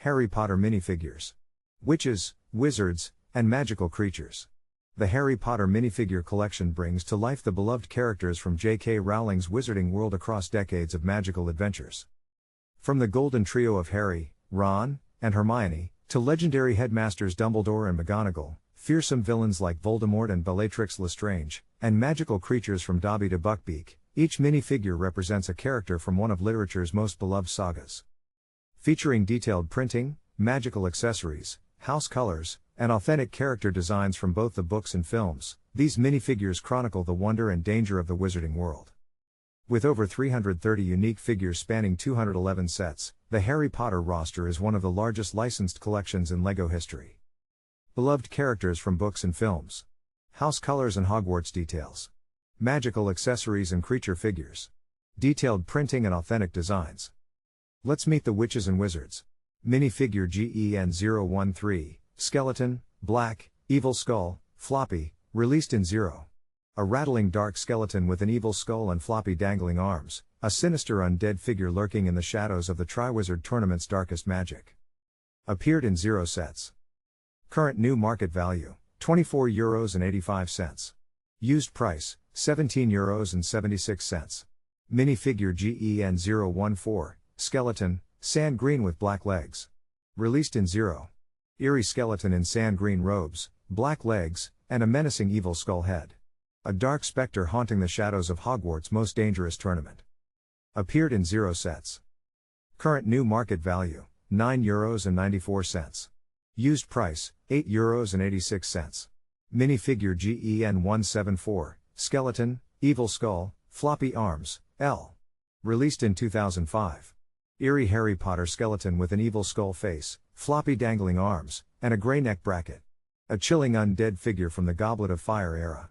Harry Potter minifigures. Witches, wizards, and magical creatures. The Harry Potter minifigure collection brings to life the beloved characters from J.K. Rowling's wizarding world across decades of magical adventures. From the golden trio of Harry, Ron, and Hermione, to legendary headmasters Dumbledore and McGonagall, fearsome villains like Voldemort and Bellatrix Lestrange, and magical creatures from Dobby to Buckbeak, each minifigure represents a character from one of literature's most beloved sagas. Featuring detailed printing, magical accessories, house colors, and authentic character designs from both the books and films, these minifigures chronicle the wonder and danger of the wizarding world. With over 330 unique figures spanning 211 sets, the Harry Potter roster is one of the largest licensed collections in LEGO history. Beloved characters from books and films. House colors and Hogwarts details. Magical accessories and creature figures. Detailed printing and authentic designs. Let's meet the witches and wizards. Minifigure GEN013, Skeleton, Black, Evil Skull, Floppy, released in 0. A rattling dark skeleton with an evil skull and floppy dangling arms, a sinister undead figure lurking in the shadows of the Triwizard Tournament's darkest magic. Appeared in 0 sets. Current new market value, €24.85. Used price, €17.76. Minifigure GEN014, Skeleton, sand green with black legs. Released in 0. Eerie skeleton in sand green robes, black legs, and a menacing evil skull head. A dark specter haunting the shadows of Hogwarts' most dangerous tournament. Appeared in 0 sets. Current new market value, €9.94. Used price, €8.86. Minifigure GEN174, Skeleton, Evil Skull, Floppy Arms, L. Released in 2005. Eerie Harry Potter skeleton with an evil skull face, floppy dangling arms, and a grey neck bracket. A chilling undead figure from the Goblet of Fire era.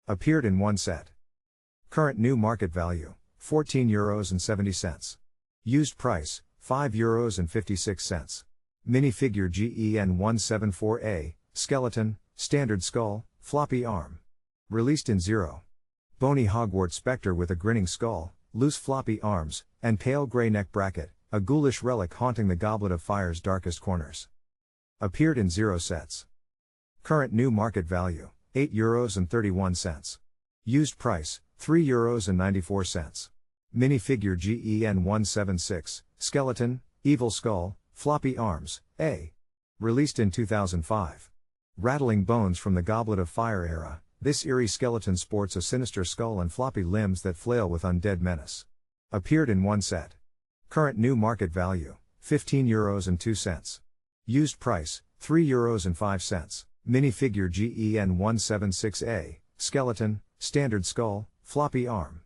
Appeared in 1 set. Current new market value, €14.70. Used price, €5.56. Minifigure GEN174A, Skeleton, Standard Skull, Floppy Arm. Released in 0. Bony Hogwarts Spectre with a grinning skull, loose floppy arms, and pale grey neck bracket, a ghoulish relic haunting the Goblet of Fire's darkest corners. Appeared in 0 sets. Current new market value, €8.31. Used price, €3.94. Minifigure GEN176, Skeleton, Evil Skull, Floppy Arms, A. Released in 2005. Rattling bones from the Goblet of Fire era, this eerie skeleton sports a sinister skull and floppy limbs that flail with undead menace. Appeared in 1 set. Current new market value, €15.02. Used price, €3.05. Minifigure GEN176A, Skeleton, Standard Skull, Floppy Arm.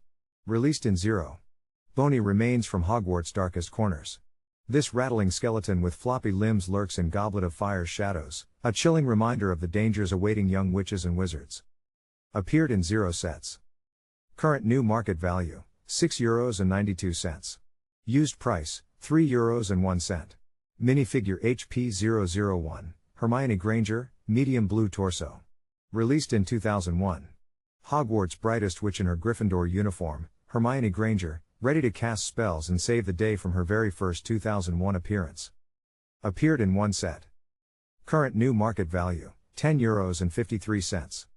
Released in 0. Bony remains from Hogwarts' darkest corners. This rattling skeleton with floppy limbs lurks in Goblet of Fire's shadows, a chilling reminder of the dangers awaiting young witches and wizards. Appeared in 0 sets. Current new market value, €6.92. Used price, €3.01. Minifigure HP001, Hermione Granger, medium blue torso. Released in 2001. Hogwarts' brightest witch in her Gryffindor uniform, Hermione Granger, ready to cast spells and save the day from her very first 2001 appearance. Appeared in 1 set. Current new market value, €10.53.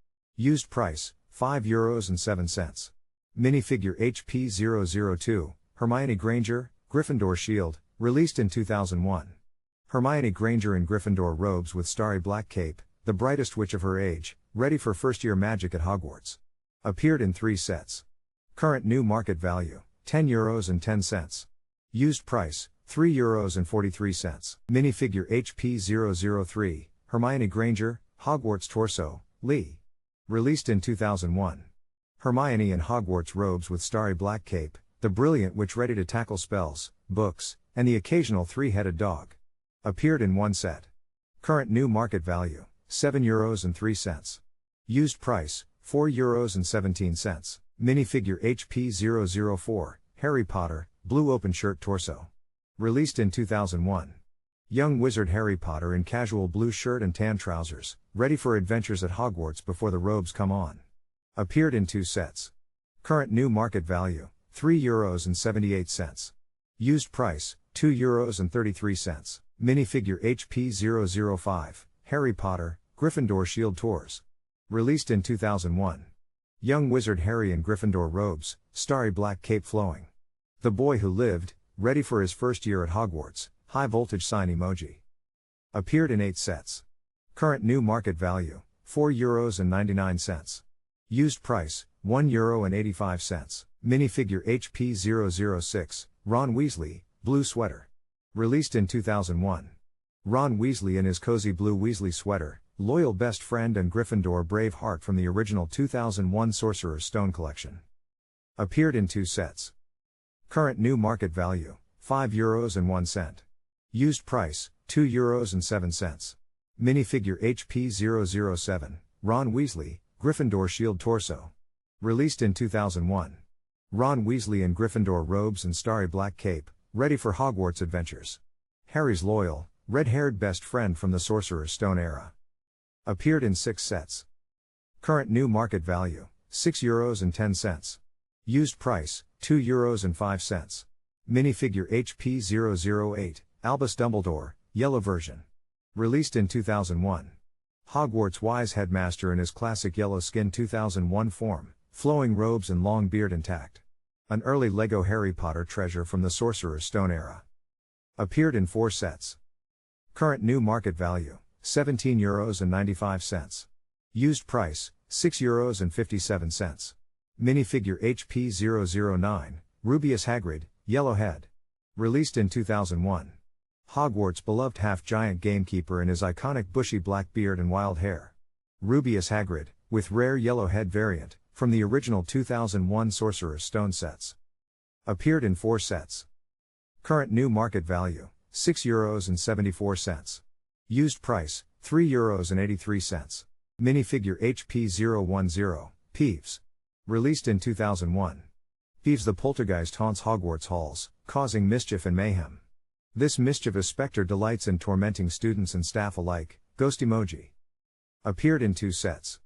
Used price, €5.07. Minifigure HP002, Hermione Granger, Gryffindor shield, released in 2001. Hermione Granger in Gryffindor robes with starry black cape, the brightest witch of her age, ready for first-year magic at Hogwarts. Appeared in 3 sets. Current new market value, €10.10. Used price, €3.43. Minifigure HP003, Hermione Granger, Hogwarts torso, Lee. Released in 2001. Hermione in Hogwarts robes with starry black cape, the brilliant witch ready to tackle spells, books, and the occasional 3-headed dog. Appeared in 1 set. Current new market value, €7.03. Used price, €4.17. Minifigure HP004, Harry Potter, blue open shirt torso. Released in 2001. Young wizard Harry Potter in casual blue shirt and tan trousers, ready for adventures at Hogwarts before the robes come on. Appeared in 2 sets. Current new market value, €3.78. Used price, €2.33. Minifigure HP-005, Harry Potter, Gryffindor Shield Tours. Released in 2001. Young wizard Harry in Gryffindor robes, starry black cape flowing. The boy who lived, ready for his first year at Hogwarts, high voltage sign emoji. Appeared in 8 sets. Current new market value, €4.99. Used price, €1.85. Minifigure HP-006, Ron Weasley, blue sweater. Released in 2001. Ron Weasley in his cozy blue Weasley sweater, loyal best friend and Gryffindor brave heart from the original 2001 Sorcerer's Stone collection. Appeared in 2 sets. Current new market value, €5.01. Used price, €2.07. Minifigure HP-007, Ron Weasley, Gryffindor Shield Torso. Released in 2001. Ron Weasley in Gryffindor robes and starry black cape, ready for Hogwarts adventures. Harry's loyal, red-haired best friend from the Sorcerer's Stone era. Appeared in 6 sets. Current new market value, €6.10. Used price, €2.05. Minifigure HP-008, Albus Dumbledore, yellow version. Released in 2001. Hogwarts wise headmaster in his classic yellow skin 2001 form, flowing robes and long beard intact. An early Lego Harry Potter treasure from the Sorcerer's Stone era. Appeared in 4 sets. Current new market value, €17.95. Used price, €6.57. Minifigure HP-009, Rubius Hagrid, yellow head. Released in 2001. Hogwarts' beloved half-giant gamekeeper in his iconic bushy black beard and wild hair. Rubius Hagrid, with rare yellow head variant, from the original 2001 Sorcerer's Stone sets. Appeared in 4 sets. Current new market value, €6.74. Used price, €3.83. Minifigure HP-010, Peeves. Released in 2001. Peeves the poltergeist haunts Hogwarts halls, causing mischief and mayhem. This mischievous specter delights in tormenting students and staff alike, ghost emoji. Appeared in 2 sets.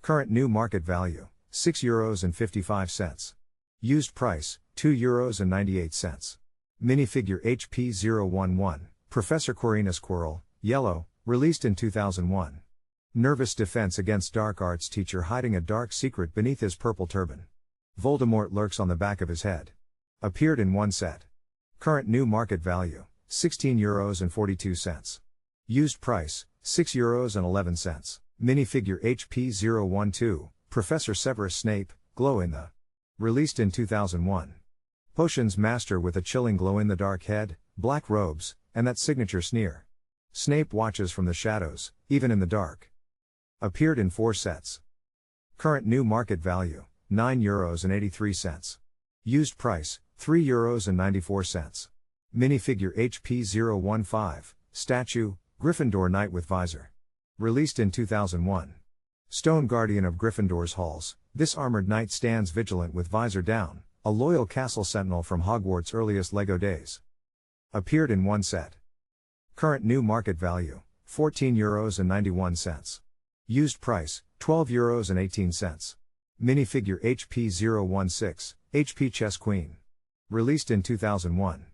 Current new market value, €6.55. Used price, €2.98. Minifigure HP-011, Professor Quirinius Quirrell, yellow, released in 2001. Nervous defense against dark arts teacher hiding a dark secret beneath his purple turban. Voldemort lurks on the back of his head. Appeared in 1 set. Current new market value, €16.42. Used price, €6.11. Minifigure HP-012, Professor Severus Snape, glow in the. Released in 2001. Potions master with a chilling glow-in-the-dark head, black robes, and that signature sneer. Snape watches from the shadows, even in the dark. Appeared in 4 sets. Current new market value, €9.83. Used price, €3.94. Minifigure HP-015, Statue, Gryffindor Knight with visor. Released in 2001. Stone Guardian of Gryffindor's halls, this armored knight stands vigilant with visor down, a loyal castle sentinel from Hogwarts' earliest Lego days. Appeared in 1 set. Current new market value, €14.91. Used price, €12.18. Minifigure HP-016, HP Chess Queen. Released in 2001.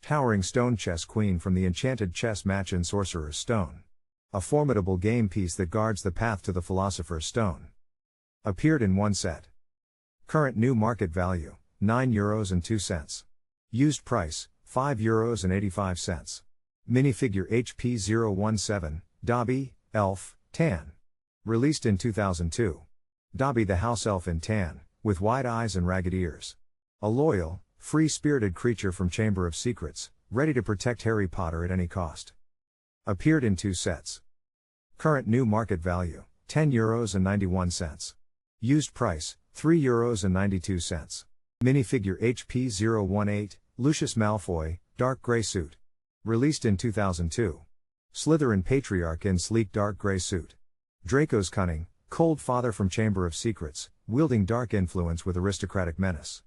Towering stone chess queen from the enchanted chess match in Sorcerer's Stone. A formidable game piece that guards the path to the Philosopher's Stone. Appeared in 1 set. Current new market value, €9.02. Used price, €5.85. Minifigure HP-017, Dobby, Elf, Tan. Released in 2002. Dobby the house elf in tan, with wide eyes and ragged ears. A loyal, free-spirited creature from Chamber of Secrets, ready to protect Harry Potter at any cost. Appeared in 2 sets. Current new market value, €10.91. Used price, €3.92. Minifigure HP-018, Lucius Malfoy, dark gray suit. Released in 2002. Slytherin patriarch in sleek dark gray suit. Draco's cunning, cold father from Chamber of Secrets, wielding dark influence with aristocratic menace.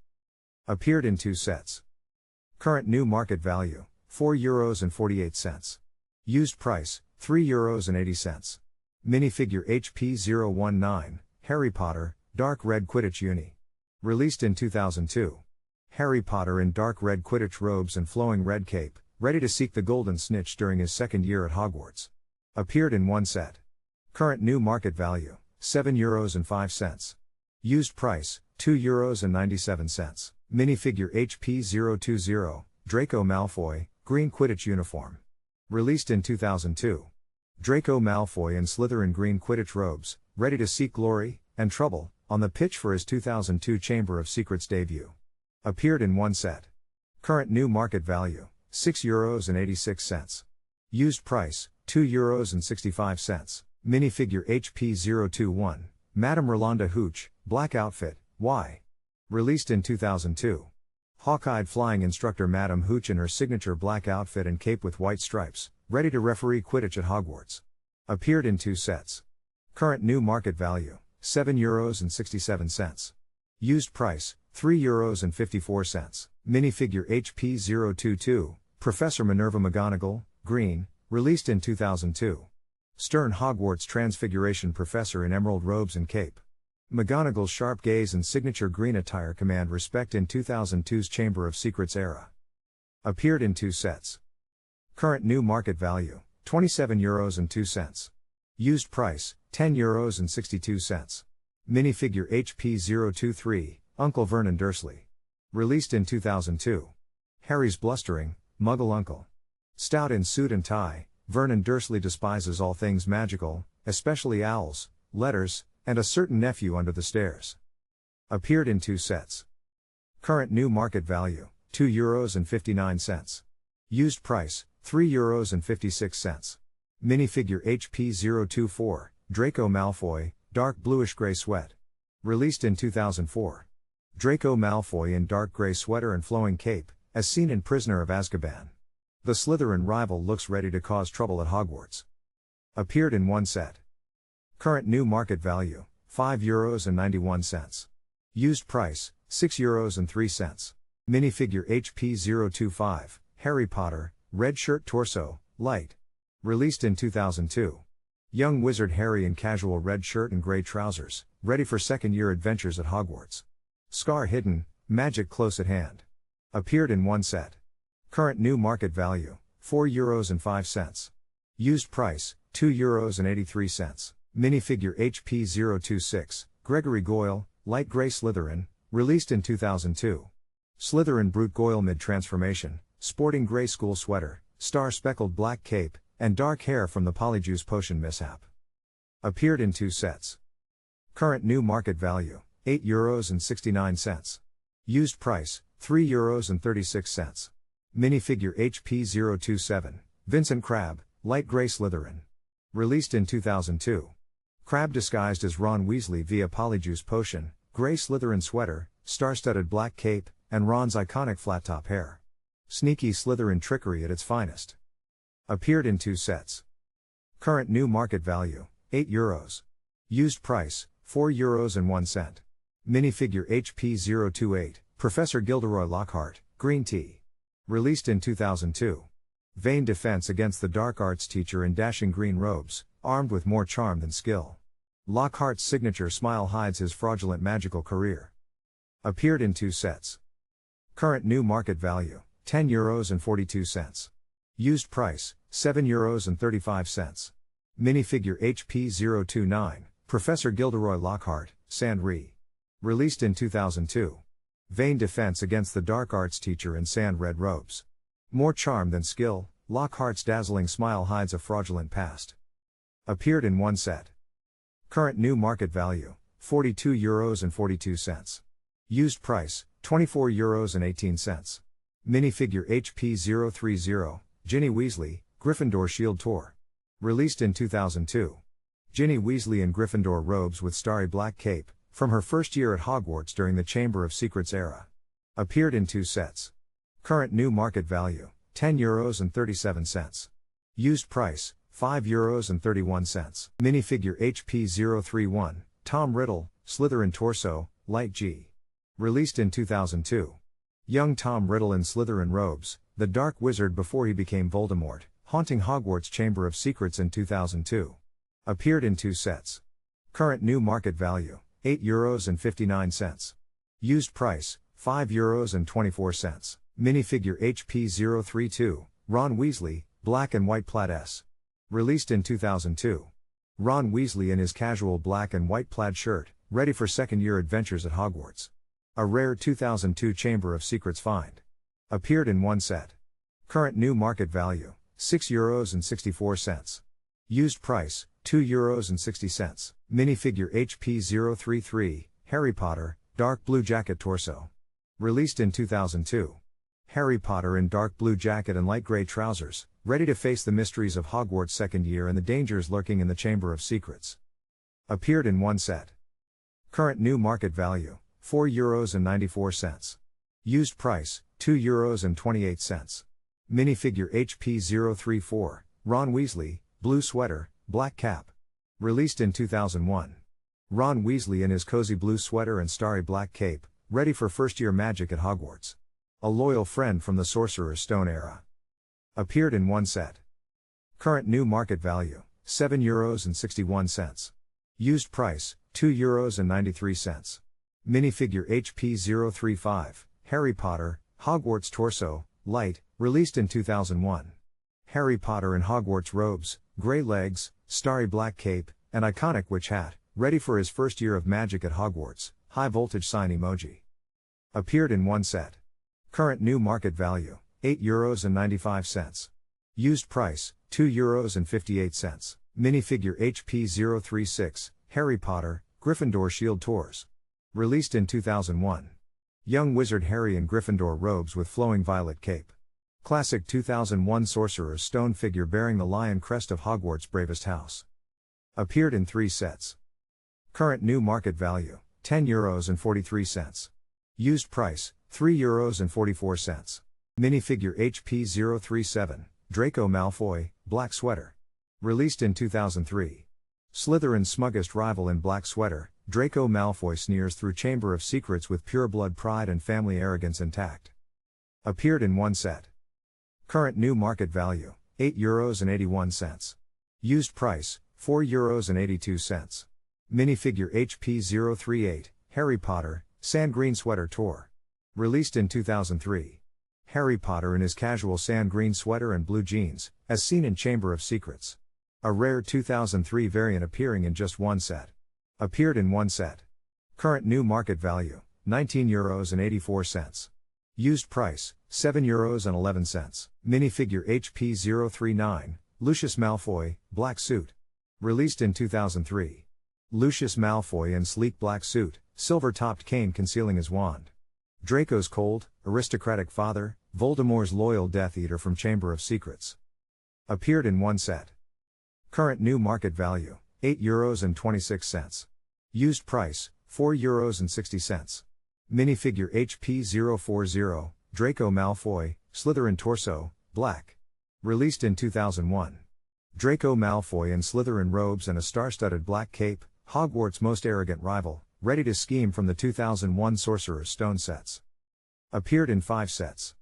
Appeared in 2 sets. Current new market value, €4.48. Used price, €3.80. Minifigure HP-019, Harry Potter, dark red Quidditch uni. Released in 2002. Harry Potter in dark red Quidditch robes and flowing red cape, ready to seek the golden snitch during his second year at Hogwarts. Appeared in one set. Current new market value, €7.05. Used price, €2.97. Minifigure HP020, Draco Malfoy, green Quidditch uniform. Released in 2002. Draco Malfoy in Slytherin green Quidditch robes, ready to seek glory and trouble on the pitch for his 2002 Chamber of Secrets debut. Appeared in one set. Current new market value, €6.86. Used price, €2.65. Minifigure HP021, Madame Rolanda Hooch, black outfit, Y. Released in 2002. Hawk-eyed flying instructor Madame Hooch in her signature black outfit and cape with white stripes, ready to referee Quidditch at Hogwarts. Appeared in two sets. Current new market value, €7.67. Used price, €3.54. Minifigure HP022, Professor Minerva McGonagall, green, released in 2002. Stern Hogwarts Transfiguration professor in emerald robes and cape. McGonagall's sharp gaze and signature green attire command respect in 2002's Chamber of Secrets era. Appeared in two sets. Current new market value, €27.02. Used price, €10.62. Minifigure HP023, Uncle Vernon Dursley. Released in 2002. Harry's blustering, Muggle uncle. Stout in suit and tie, Vernon Dursley despises all things magical, especially owls, letters, and a certain nephew under the stairs. Appeared in two sets. Current new market value, €2.59. Used price, €3.56. Minifigure HP024, Draco Malfoy, dark bluish-gray sweat. Released in 2004. Draco Malfoy in dark gray sweater and flowing cape, as seen in Prisoner of Azkaban. The Slytherin rival looks ready to cause trouble at Hogwarts. Appeared in one set. Current new market value, €5.91. Used price, €6.03. Minifigure HP025, Harry Potter, red shirt torso, light. Released in 2002. Young wizard Harry in casual red shirt and gray trousers, ready for second-year adventures at Hogwarts. Scar hidden, magic close at hand. Appeared in one set. Current new market value, €4.05. Used price, €2.83. Minifigure HP026, Gregory Goyle, light gray Slytherin, released in 2002. Slytherin Brute Goyle mid-transformation, sporting gray school sweater, star-speckled black cape, and dark hair from the Polyjuice potion mishap. Appeared in two sets. Current new market value, €8.69. Used price, €3.36. Minifigure HP027, Vincent Crabbe, light gray Slytherin. Released in 2002. Crabbe disguised as Ron Weasley via Polyjuice potion, gray Slytherin sweater, star-studded black cape, and Ron's iconic flat-top hair. Sneaky Slytherin trickery at its finest. Appeared in two sets. Current new market value, €8. Used price, €4.01. Minifigure HP028, Professor Gilderoy Lockhart, green tea. Released in 2002. Vain defense against the dark arts teacher in dashing green robes, armed with more charm than skill. Lockhart's signature smile hides his fraudulent magical career. Appeared in two sets. Current new market value, €10.42. Used price, €7.35. Minifigure HP029, Professor Gilderoy Lockhart, Sand Re. Released in 2002. Vain defense against the dark arts teacher in sand red robes. More charm than skill, Lockhart's dazzling smile hides a fraudulent past. Appeared in one set. Current new market value, €42.42. Used price, €24.18. Minifigure HP030, Ginny Weasley, Gryffindor Shield Tour. Released in 2002. Ginny Weasley in Gryffindor robes with starry black cape, from her first year at Hogwarts during the Chamber of Secrets era. Appeared in two sets. Current new market value, €10.37. Used price, €5.31. Minifigure HP031, Tom Riddle, Slytherin torso, light G. Released in 2002. Young Tom Riddle in Slytherin robes, the dark wizard before he became Voldemort, haunting Hogwarts Chamber of Secrets in 2002. Appeared in two sets. Current new market value, €8.59. Used price, €5.24. Minifigure HP032, Ron Weasley, black and white plaid S. Released in 2002. Ron Weasley in his casual black and white plaid shirt, ready for second-year adventures at Hogwarts. A rare 2002 Chamber of Secrets find. Appeared in one set. Current new market value, €6.64. Used price, €2.60. Minifigure HP033, Harry Potter, dark blue jacket torso. Released in 2002. Harry Potter in dark blue jacket and light gray trousers, ready to face the mysteries of Hogwarts' second year and the dangers lurking in the Chamber of Secrets. Appeared in one set. Current new market value, €4.94. Used price, €2.28. Minifigure HP034, Ron Weasley, blue sweater, black cap. Released in 2001. Ron Weasley in his cozy blue sweater and starry black cape, ready for first-year magic at Hogwarts. A loyal friend from the Sorcerer's Stone era. Appeared in one set. Current new market value, €7.61. Used price, €2.93. Minifigure HP035, Harry Potter, Hogwarts torso, light, released in 2001. Harry Potter in Hogwarts robes, grey legs, starry black cape, and iconic witch hat, ready for his first year of magic at Hogwarts, high voltage sign emoji. Appeared in one set. Current new market value, €8.95. Used price, €2.58. Minifigure HP036, Harry Potter, Gryffindor Shield Tours. Released in 2001. Young wizard Harry in Gryffindor robes with flowing violet cape. Classic 2001 Sorcerer's Stone figure bearing the lion crest of Hogwarts' bravest house. Appeared in 3 sets. Current new market value, €10.43. Used price, €3.44. Minifigure HP037, Draco Malfoy, black sweater. Released in 2003. Slytherin's smuggest rival in black sweater, Draco Malfoy sneers through Chamber of Secrets with pureblood pride and family arrogance intact. Appeared in one set. Current new market value, €8.81. Used price, €4.82. Minifigure HP038, Harry Potter, sand green sweater tour. Released in 2003. Harry Potter in his casual sand green sweater and blue jeans, as seen in Chamber of Secrets. A rare 2003 variant appearing in just one set. Appeared in one set. Current new market value, €19.84. Used price, €7.11. Minifigure HP039, Lucius Malfoy, black suit. Released in 2003. Lucius Malfoy in sleek black suit, silver-topped cane concealing his wand. Draco's cold, aristocratic father, Voldemort's loyal Death Eater from Chamber of Secrets. Appeared in one set. Current new market value, €8.26. Used price, €4.60. Minifigure HP040, Draco Malfoy, Slytherin torso, black. Released in 2001. Draco Malfoy in Slytherin robes and a star-studded black cape, Hogwarts' most arrogant rival, ready to scheme from the 2001 Sorcerer's Stone sets. Appeared in 5 sets.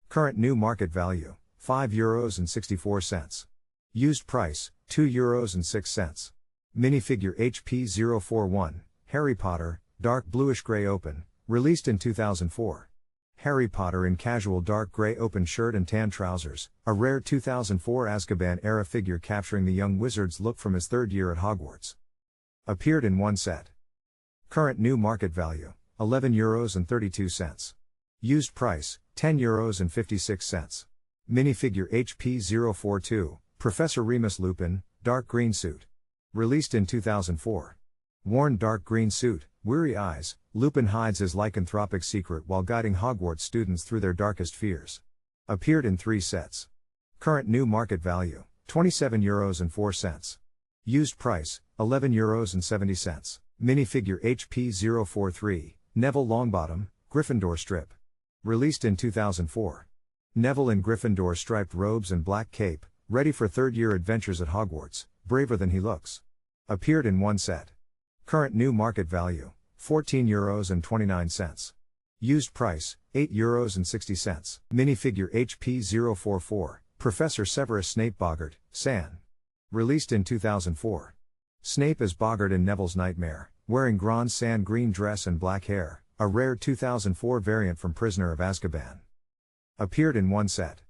Current new market value, €5.64. Used price, €2.06. Minifigure HP041, Harry Potter, dark bluish-gray open, released in 2004. Harry Potter in casual dark gray open shirt and tan trousers, a rare 2004 Azkaban-era figure capturing the young wizard's look from his third year at Hogwarts. Appeared in one set. Current new market value, €11.32. Used price, €10.56. Minifigure HP042, Professor Remus Lupin, dark green suit. Released in 2004. Worn dark green suit, weary eyes, Lupin hides his lycanthropic secret while guiding Hogwarts students through their darkest fears. Appeared in 3 sets. Current new market value, €27.04. Used price, €11.70. Minifigure HP043, Neville Longbottom, Gryffindor strip. Released in 2004. Neville in Gryffindor striped robes and black cape, ready for third-year adventures at Hogwarts, braver than he looks. Appeared in one set. Current new market value, €14.29. Used price, €8.60. Minifigure HP044, Professor Severus Snape Boggart, San. Released in 2004. Snape as Boggart in Neville's Nightmare, wearing Grand's sand green dress and black hair, a rare 2004 variant from Prisoner of Azkaban. Appeared in one set.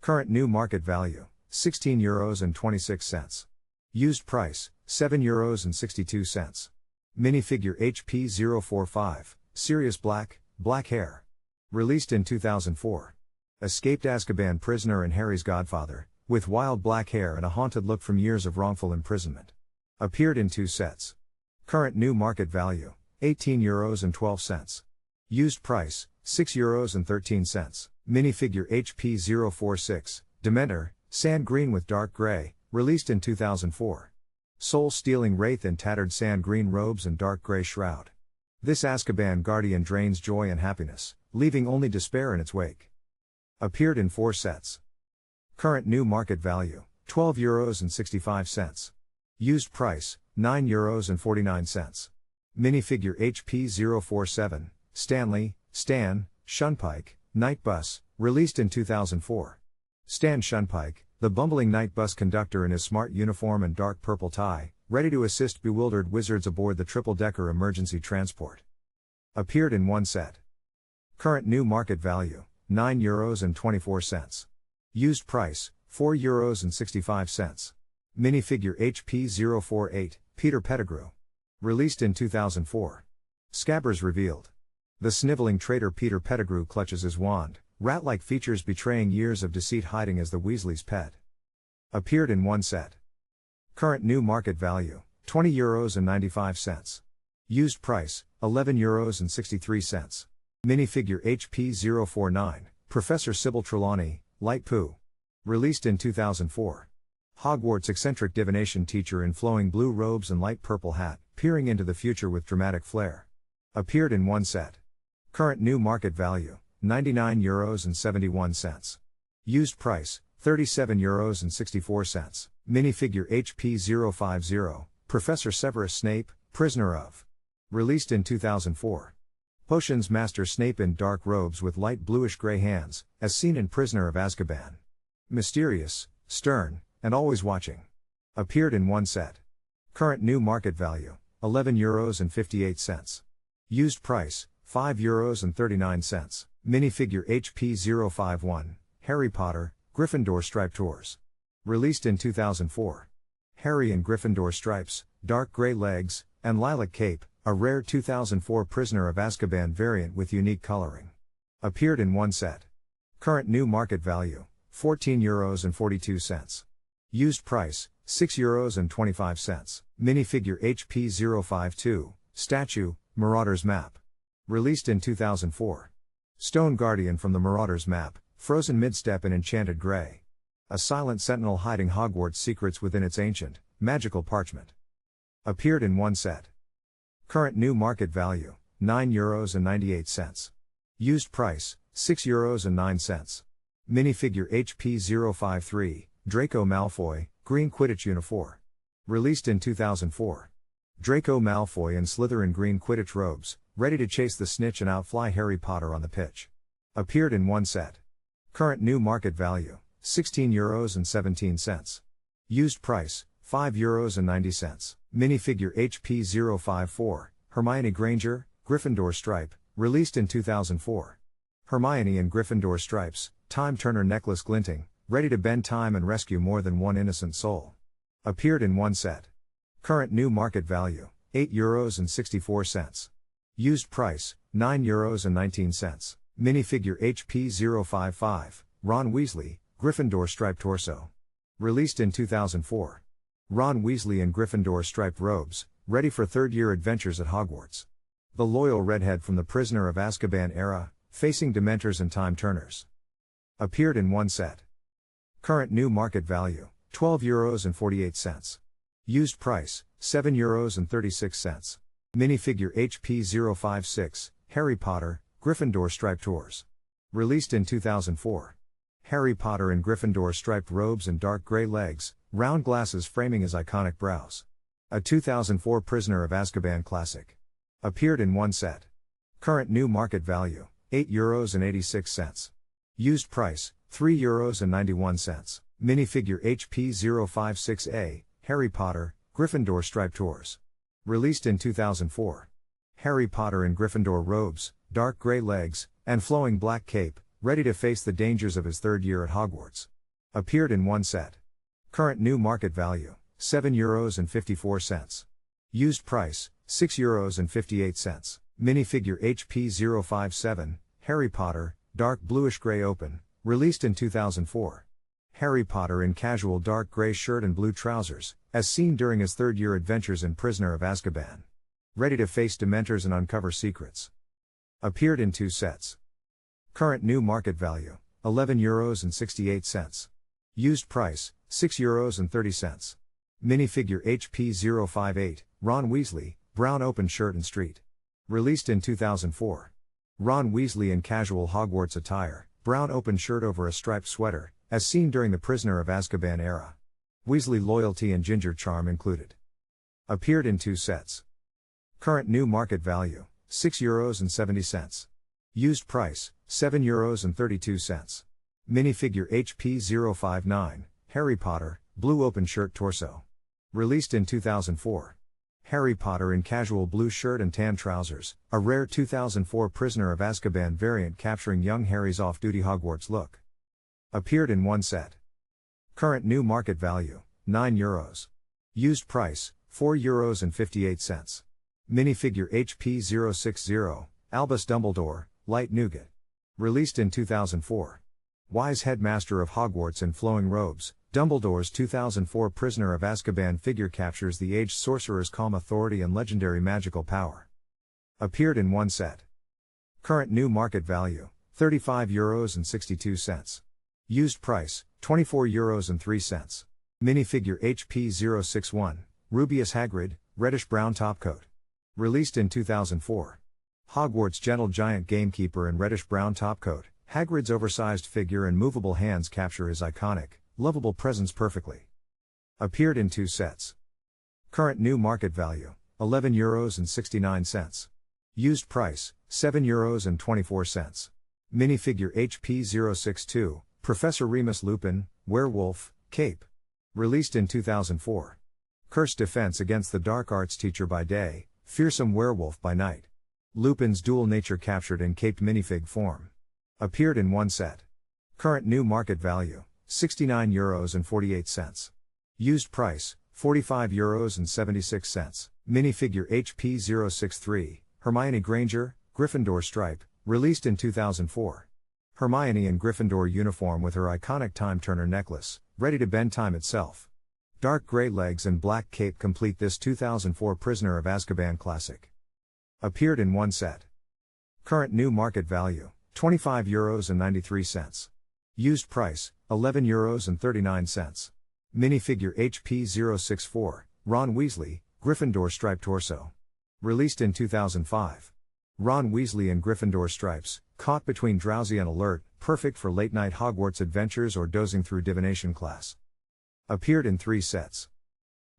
Current new market value, €16.26. Used price, €7.62. Minifigure HP045, Sirius black, black hair. Released in 2004. Escaped Azkaban prisoner and Harry's godfather, with wild black hair and a haunted look from years of wrongful imprisonment. Appeared in 2 sets. Current new market value, €18.12. Used price, €6.13. Minifigure HP046, Dementor, sand green with dark gray, released in 2004. Soul-stealing wraith in tattered sand green robes and dark gray shroud. This Azkaban guardian drains joy and happiness, leaving only despair in its wake. Appeared in 4 sets. Current new market value, €12.65. Used price, €9.49. Minifigure HP047, Stanley, Stan, Shunpike, Night Bus, released in 2004. Stan Shunpike, the bumbling night bus conductor in his smart uniform and dark purple tie, ready to assist bewildered wizards aboard the triple-decker emergency transport. Appeared in 1 set. Current new market value, €9.24. Used price, €4.65. Minifigure HP048, Peter Pettigrew. Released in 2004. Scabbers revealed. The sniveling traitor Peter Pettigrew clutches his wand, rat-like features betraying years of deceit hiding as the Weasley's pet. Appeared in 1 set. Current new market value, €20.95. Used price, €11.63. Minifigure HP049, Professor Sybil Trelawney, Light Pooh. Released in 2004. Hogwarts eccentric divination teacher in flowing blue robes and light purple hat, peering into the future with dramatic flair. Appeared in 1 set. Current new market value, €99.71. Used price, €37.64. Minifigure HP050, Professor Severus Snape, Prisoner of. Released in 2004. Potions Master Snape in dark robes with light bluish-gray hands, as seen in Prisoner of Azkaban. Mysterious, stern, and always watching. Appeared in 1 set. Current new market value, €11.58. Used price, €5.39. Minifigure HP051, Harry Potter, Gryffindor Striped Tours. Released in 2004. Harry in Gryffindor stripes, dark gray legs, and lilac cape, a rare 2004 Prisoner of Azkaban variant with unique coloring. Appeared in 1 set. Current new market value, €14.42. Used price, €6.25. Minifigure HP052, Statue, Marauder's Map. Released in 2004. Stone Guardian from the Marauder's Map, frozen midstep in enchanted gray. A silent sentinel hiding Hogwarts secrets within its ancient, magical parchment. Appeared in 1 set. Current new market value, €9.98. Used price, €6.09. Minifigure HP053, Draco Malfoy, green Quidditch uniform. Released in 2004. Draco Malfoy in Slytherin green Quidditch robes, ready to chase the snitch and outfly Harry Potter on the pitch. Appeared in 1 set. Current new market value, €16.17. Used price, €5.90. Minifigure HP054, Hermione Granger, Gryffindor stripe, released in 2004. Hermione in Gryffindor stripes, time turner necklace glinting, ready to bend time and rescue more than one innocent soul. Appeared in 1 set. Current new market value, €8.64. Used price, €9.19. Minifigure HP055, Ron Weasley, Gryffindor striped torso. Released in 2004. Ron Weasley in Gryffindor striped robes, ready for third-year adventures at Hogwarts. The loyal redhead from the Prisoner of Azkaban era, facing Dementors and Time Turners. Appeared in 1 set. Current new market value, €12.48. Used price, €7.36. Minifigure HP056, Harry Potter, Gryffindor striped tours. Released in 2004. Harry Potter in Gryffindor striped robes and dark gray legs, round glasses framing his iconic brows. A 2004 Prisoner of Azkaban classic. Appeared in 1 set. Current new market value, €8.86. Used price, €3.91. Minifigure HP056A, Harry Potter, Gryffindor striped tours. Released in 2004. Harry Potter in Gryffindor robes, dark gray legs, and flowing black cape, ready to face the dangers of his third year at Hogwarts. Appeared in one set. Current new market value, €7.54. Used price, €6.58. Minifigure HP057, Harry Potter, dark bluish-gray open, released in 2004. Harry Potter in casual dark gray shirt and blue trousers, as seen during his third-year adventures in Prisoner of Azkaban. Ready to face Dementors and uncover secrets. Appeared in 2 sets. Current new market value, €11.68. Used price, €6.30. Minifigure HP058, Ron Weasley, brown open shirt and street. Released in 2004. Ron Weasley in casual Hogwarts attire, brown open shirt over a striped sweater, as seen during the Prisoner of Azkaban era. Weasley loyalty and ginger charm included. Appeared in 2 sets. Current new market value, €6.70. Used price, €7.32. Minifigure HP059, Harry Potter, blue open shirt torso. Released in 2004. Harry Potter in casual blue shirt and tan trousers, a rare 2004 Prisoner of Azkaban variant capturing young Harry's off-duty Hogwarts look. Appeared in 1 set. Current new market value, €9. Used price, €4.58. Minifigure HP060, Albus Dumbledore, light nougat. Released in 2004. Wise headmaster of Hogwarts in flowing robes, Dumbledore's 2004 Prisoner of Azkaban figure captures the aged sorcerer's calm authority and legendary magical power. Appeared in 1 set. Current new market value, €35.62. Used price, €24.03. Minifigure HP061, Rubeus Hagrid, reddish-brown topcoat. Released in 2004. Hogwarts gentle giant gamekeeper in reddish-brown topcoat, Hagrid's oversized figure and movable hands capture his iconic, lovable presence perfectly. Appeared in 2 sets. Current new market value, €11.69. Used price, €7.24. Minifigure HP062, Professor Remus Lupin, werewolf, cape. Released in 2004. Cursed defense against the dark arts teacher by day, fearsome werewolf by night. Lupin's dual nature captured in caped minifig form. Appeared in 1 set. Current new market value, €69.48. Used price, €45.76. Minifigure HP063, Hermione Granger, Gryffindor stripe, released in 2004. Hermione in Gryffindor uniform with her iconic time-turner necklace, ready to bend time itself. Dark gray legs and black cape complete this 2004 Prisoner of Azkaban classic. Appeared in 1 set. Current new market value, €25.93. Used price, €11.39. Minifigure HP064, Ron Weasley, Gryffindor striped torso. Released in 2005. Ron Weasley in Gryffindor stripes, caught between drowsy and alert, perfect for late-night Hogwarts adventures or dozing through divination class. Appeared in 3 sets.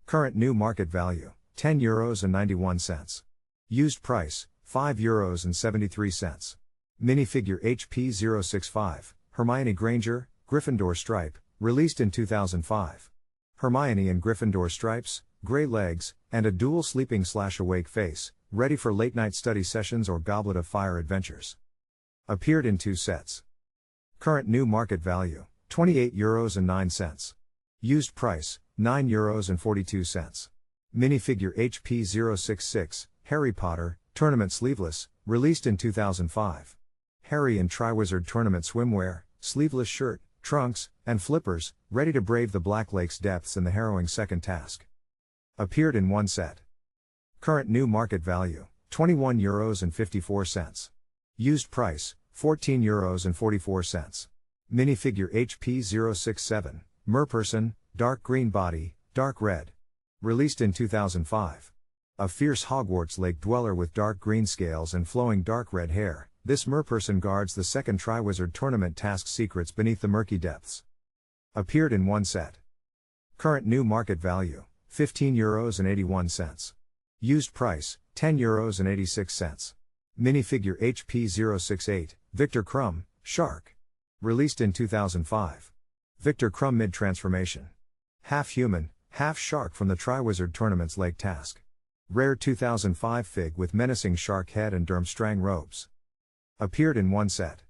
Current new market value, €10.91. Used price, €5.73. Minifigure HP065, Hermione Granger, Gryffindor stripe, released in 2005. Hermione in Gryffindor stripes, gray legs, and a dual sleeping/awake face, ready for late-night study sessions or Goblet of Fire adventures. Appeared in 2 sets. Current new market value, €28.09. Used price, €9.42. Minifigure HP066, Harry Potter, tournament sleeveless, released in 2005. Harry in Triwizard Tournament swimwear, sleeveless shirt, trunks, and flippers, ready to brave the Black Lake's depths in the harrowing second task. Appeared in 1 set. Current new market value, €21.54. Used price, €14.44. Minifigure HP067, Merperson, dark green body, dark red. Released in 2005. A fierce Hogwarts lake dweller with dark green scales and flowing dark red hair, this Merperson guards the second Triwizard Tournament task secrets beneath the murky depths. Appeared in 1 set. Current new market value, €15.81. Used price, €10.86. Minifigure HP068, Victor Crumb, Shark. Released in 2005. Victor Crumb mid-transformation. Half human, half shark from the Triwizard Tournament's lake task. Rare 2005 fig with menacing shark head and Durmstrang robes. Appeared in 1 set.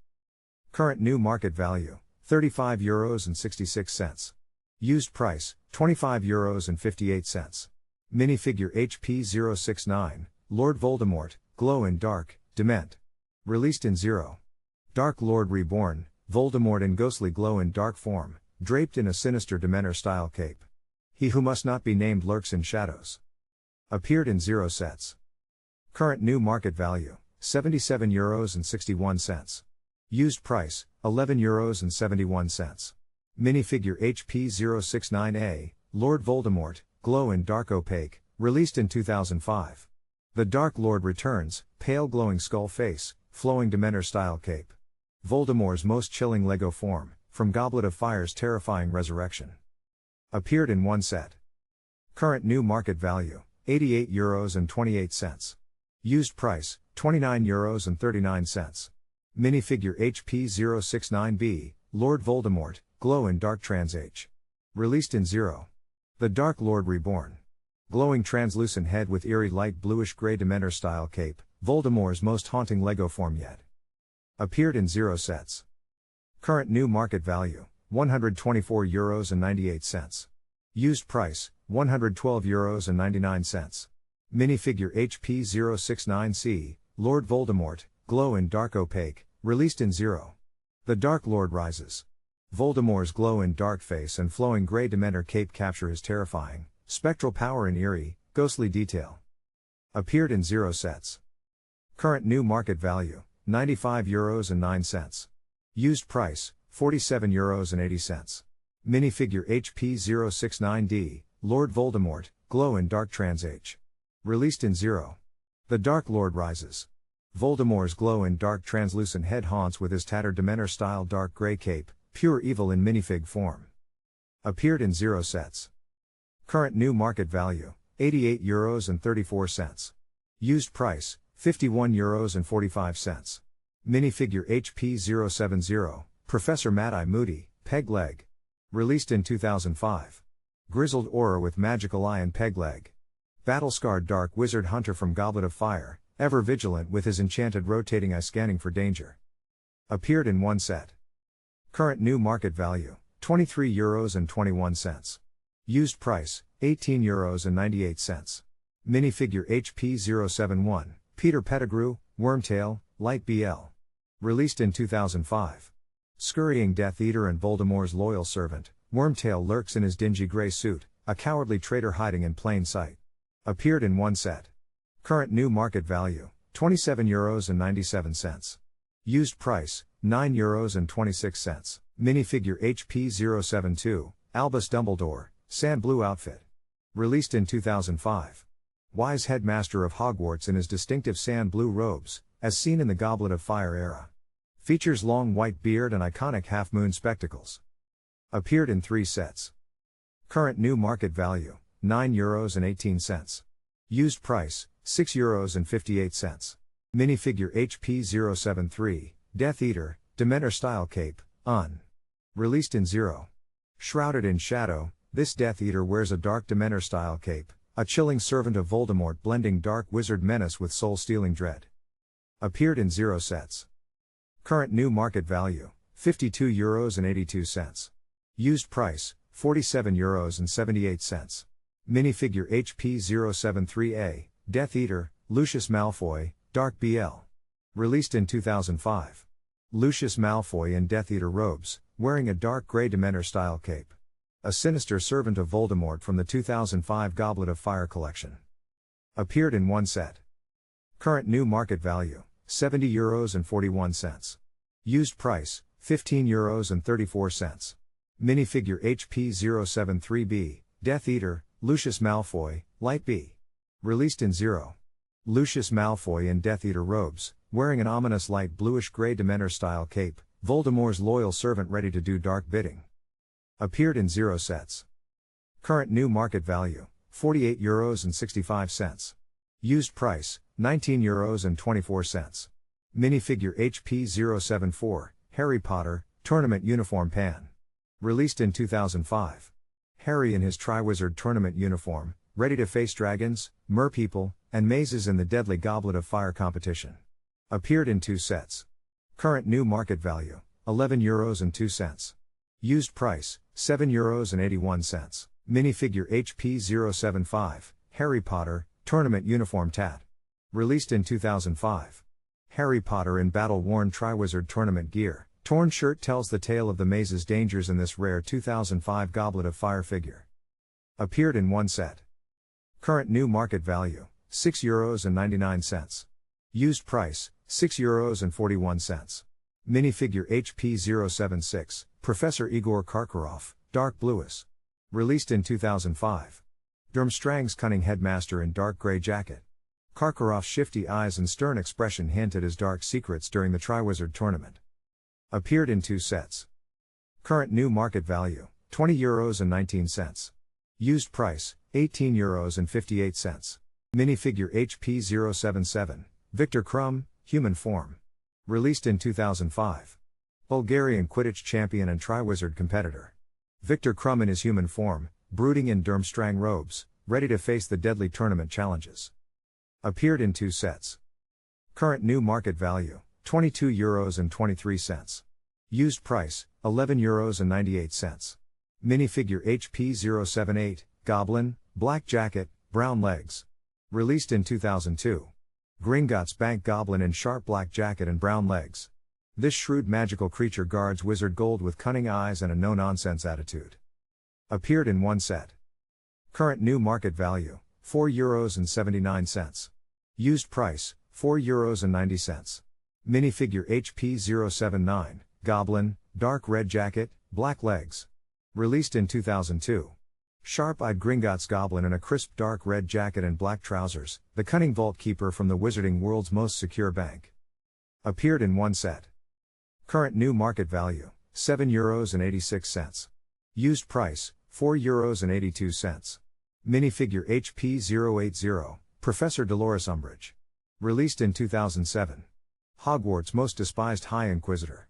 Current new market value, €35.66. Used price, €25.58. Minifigure HP069, Lord Voldemort, Glow in Dark, Dement. Released in 0. Dark Lord Reborn, Voldemort in ghostly glow in dark form, draped in a sinister Dementor-style cape. He who must not be named lurks in shadows. Appeared in 0 sets. Current new market value, €77.61. Used price, €11.71. Minifigure HP069A, Lord Voldemort, Glow in Dark Opaque, released in 2005. The Dark Lord returns, pale glowing skull face, flowing Dementor-style cape. Voldemort's most chilling Lego form, from Goblet of Fire's terrifying resurrection. Appeared in 1 set. Current new market value, €88.28. Used price, €29.39. Minifigure HP069B, Lord Voldemort, Glow in Dark Trans-H. Released in 0. The Dark Lord Reborn. Glowing translucent head with eerie light bluish-gray Dementor-style cape, Voldemort's most haunting Lego form yet. Appeared in 0 sets. Current new market value, €124.98. Used price, €112.99. Minifigure HP069C, Lord Voldemort, Glow in Dark Opaque, released in 0. The Dark Lord rises. Voldemort's glow in dark face and flowing grey Dementor cape capture his terrifying, spectral power and eerie, ghostly detail. Appeared in 0 sets. Current new market value, €95.09. Used price, €47.80. Minifigure HP069D, Lord Voldemort, Glow in Dark Trans-H. Released in 0. The Dark Lord rises. Voldemort's glow in dark translucent head haunts with his tattered Dementor-style dark grey cape, pure evil in minifig form. Appeared in 0 sets. Current new market value, €88.34. Used price, €51.45. Minifigure HP070, Professor Mad-Eye Moody, Peg Leg. Released in 2005. Grizzled Auror with magical eye and peg leg. Battle-scarred dark wizard hunter from Goblet of Fire, ever vigilant with his enchanted rotating eye scanning for danger. Appeared in 1 set. Current new market value, €23.21. Used price, €18.98. Minifigure HP071, Peter Pettigrew, Wormtail, Light BL. Released in 2005. Scurrying Death Eater and Voldemort's loyal servant, Wormtail lurks in his dingy grey suit, a cowardly traitor hiding in plain sight. Appeared in 1 set. Current new market value, €27.97. Used price, €9.26. Minifigure HP072, Albus Dumbledore, Sand Blue outfit. Released in 2005. Wise headmaster of Hogwarts in his distinctive sand blue robes, as seen in the Goblet of Fire era. Features long white beard and iconic half-moon spectacles. Appeared in 3 sets. Current new market value, €9.18. Used price, €6.58. Minifigure HP073, Death Eater, Dementor-style cape, Un. Released in 0. Shrouded in shadow, this Death Eater wears a dark Dementor-style cape, a chilling servant of Voldemort blending dark wizard menace with soul-stealing dread. Appeared in 0 sets. Current new market value, €52.82. Used price, €47.78. Minifigure HP073A, Death Eater, Lucius Malfoy, Dark BL. Released in 2005. Lucius Malfoy in Death Eater robes, wearing a dark grey Dementor-style cape. A sinister servant of Voldemort from the 2005 Goblet of Fire collection. Appeared in 1 set. Current new market value, €70.41. Used price, €15.34. Minifigure HP073B, Death Eater, Lucius Malfoy, Light B. Released in 0. Lucius Malfoy in Death Eater robes, wearing an ominous light bluish-gray Dementor-style cape, Voldemort's loyal servant ready to do dark bidding. Appeared in 0 sets. Current new market value, €48.65. Used price, €19.24. Minifigure HP074, Harry Potter, Tournament Uniform Pan. Released in 2005. Harry in his Triwizard Tournament uniform, ready to face dragons, merpeople, and mazes in the deadly Goblet of Fire competition. Appeared in 2 sets. Current new market value, €11.02. Used price, €7.81. Minifigure HP075, Harry Potter, Tournament Uniform Tat. Released in 2005. Harry Potter in battle-worn Triwizard Tournament gear. Torn shirt tells the tale of the maze's dangers in this rare 2005 Goblet of Fire figure. Appeared in one set. Current new market value, €6.99. Used price, €6.41. Minifigure HP076, Professor Igor Karkaroff, Dark Bluish. Released in 2005. Durmstrang's cunning headmaster in dark grey jacket. Karkaroff's shifty eyes and stern expression hint at his dark secrets during the Triwizard Tournament. Appeared in 2 sets. Current new market value, €20.19. Used price, €18.58. Minifigure HP077, Victor Krum, Human Form. Released in 2005. Bulgarian Quidditch champion and Triwizard competitor. Victor Krum in his human form, brooding in Durmstrang robes, ready to face the deadly tournament challenges. Appeared in 2 sets. Current new market value, €22.23. Used price, €11.98. Minifigure HP078, Goblin, black jacket, brown legs. Released in 2002. Gringotts Bank Goblin in sharp black jacket and brown legs. This shrewd magical creature guards Wizard Gold with cunning eyes and a no-nonsense attitude. Appeared in 1 set. Current new market value, €4.79. Used price, €4.90. Minifigure HP079, Goblin, dark red jacket, black legs. Released in 2002. Sharp-eyed Gringotts Goblin in a crisp dark red jacket and black trousers, the cunning vault keeper from the wizarding world's most secure bank. Appeared in 1 set. Current new market value, €7.86. Used price, €4.82. Minifigure HP080, Professor Dolores Umbridge. Released in 2007. Hogwarts' most despised High Inquisitor.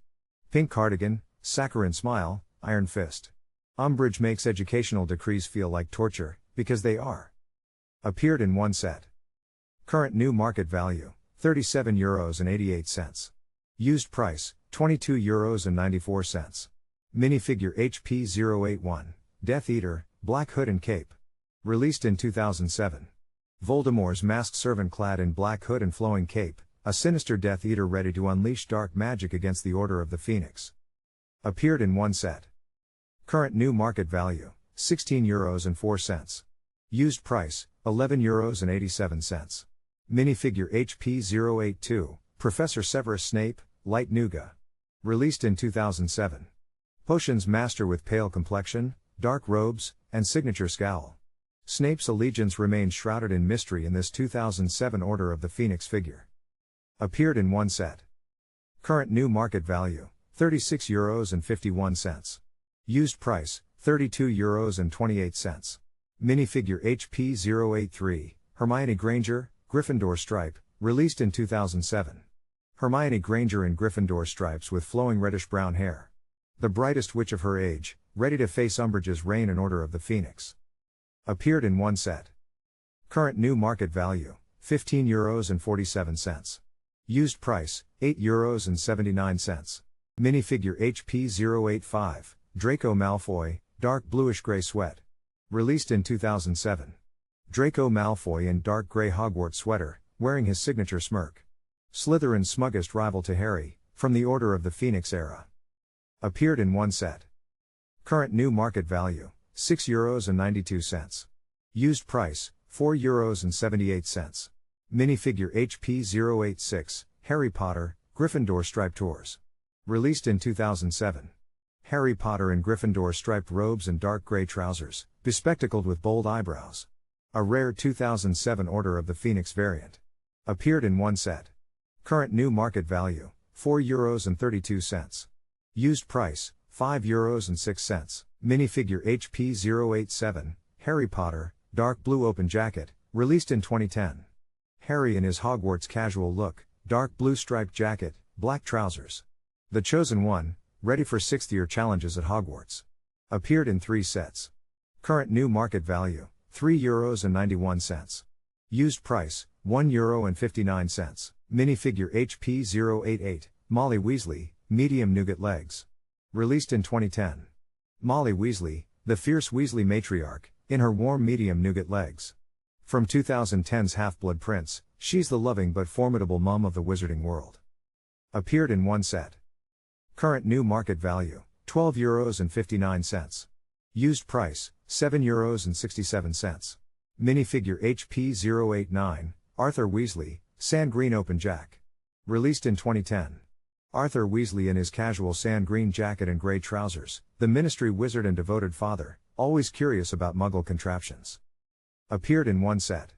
Pink cardigan, saccharine smile, iron fist. Umbridge makes educational decrees feel like torture, because they are. Appeared in 1 set. Current new market value, €37.88. Used price, €22.94. Minifigure HP081, Death Eater, black hood and cape. Released in 2007. Voldemort's masked servant clad in black hood and flowing cape, a sinister Death Eater ready to unleash dark magic against the Order of the Phoenix. Appeared in 1 set. Current new market value, €16.04. Used price, €11.87. Minifigure HP082, Professor Severus Snape, light nougat. Released in 2007. Potions master with pale complexion, dark robes, and signature scowl. Snape's allegiance remains shrouded in mystery in this 2007 Order of the Phoenix figure. Appeared in 1 set. Current new market value, €36.51. Used price, €32.28. Minifigure HP083, Hermione Granger, Gryffindor stripe, released in 2007. Hermione Granger in Gryffindor stripes with flowing reddish-brown hair. The brightest witch of her age, ready to face Umbridge's reign in Order of the Phoenix. Appeared in 1 set. Current new market value, €15.47. Used price, €8.79. Minifigure HP085, Draco Malfoy, dark bluish-gray sweat. Released in 2007. Draco Malfoy in dark grey Hogwarts sweater, wearing his signature smirk. Slytherin's smuggest rival to Harry, from the Order of the Phoenix era. Appeared in 1 set. Current new market value, €6.92. Used price, €4.78. Minifigure HP086, Harry Potter, Gryffindor striped tours. Released in 2007. Harry Potter in Gryffindor striped robes and dark grey trousers, bespectacled with bold eyebrows. A rare 2007 Order of the Phoenix variant. Appeared in 1 set. Current new market value, €4.32. Used price, €5.06. Minifigure HP087, Harry Potter, dark blue open jacket, released in 2010. Harry in his Hogwarts casual look, dark blue striped jacket, black trousers. The Chosen One, ready for 6th-year challenges at Hogwarts. Appeared in 3 sets. Current new market value, €3.91. Used price, €1.59. Minifigure HP088, Molly Weasley, medium nougat legs. Released in 2010. Molly Weasley, the fierce Weasley matriarch, in her warm medium nougat legs. From 2010's Half-Blood Prince, she's the loving but formidable mum of the wizarding world. Appeared in one set. Current new market value, €12.59. Used price, €7.67. Minifigure HP089, Arthur Weasley, Sand Green Open Jack. Released in 2010. Arthur Weasley in his casual sand green jacket and grey trousers, the ministry wizard and devoted father, always curious about muggle contraptions. Appeared in one set.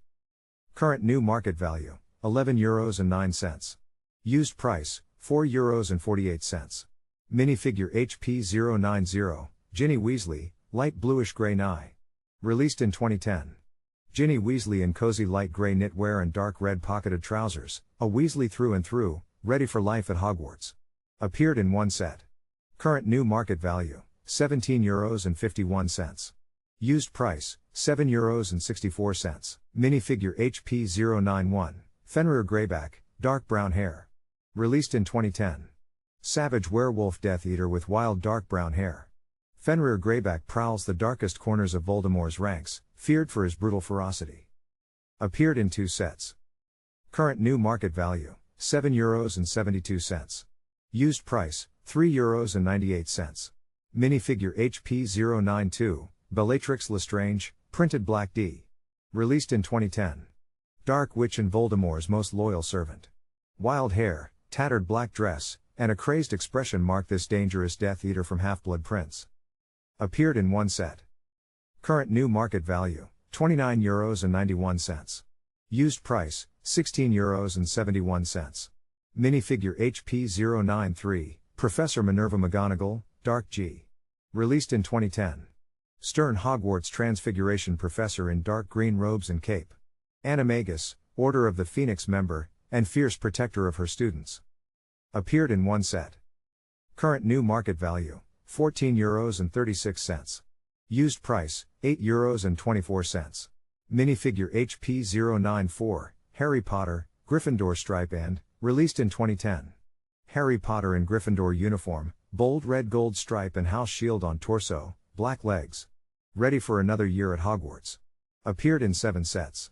Current new market value, €11.09. Used price, €4.48. Minifigure HP090, Ginny Weasley, light bluish grey nye. Released in 2010. Ginny Weasley in cozy light grey knitwear and dark red pocketed trousers, a Weasley through and through, ready for life at Hogwarts. Appeared in one set. Current new market value, €17.51. Used price, €7.64. Minifigure HP091, Fenrir Greyback, dark brown hair. Released in 2010. Savage werewolf Death Eater with wild dark brown hair. Fenrir Greyback prowls the darkest corners of Voldemort's ranks, feared for his brutal ferocity. Appeared in two sets. Current new market value, €7.72. Used price, €3.98. Minifigure HP092, Bellatrix Lestrange, printed black D. Released in 2010. Dark Witch and Voldemort's most loyal servant. Wild hair, tattered black dress, and a crazed expression mark this dangerous Death Eater from Half-Blood Prince. Appeared in one set. Current new market value, €29.91. Used price, €16.71. Minifigure HP093, Professor Minerva McGonagall, Dark G. Released in 2010. Stern Hogwarts Transfiguration Professor in dark green robes and cape. Animagus, Order of the Phoenix member, and fierce protector of her students. Appeared in one set. Current new market value, €14.36. Used price, €8.24. Minifigure HP094, Harry Potter, Gryffindor stripe and, released in 2010. Harry Potter in Gryffindor uniform, bold red gold stripe and house shield on torso, black legs. Ready for another year at Hogwarts. Appeared in 7 sets.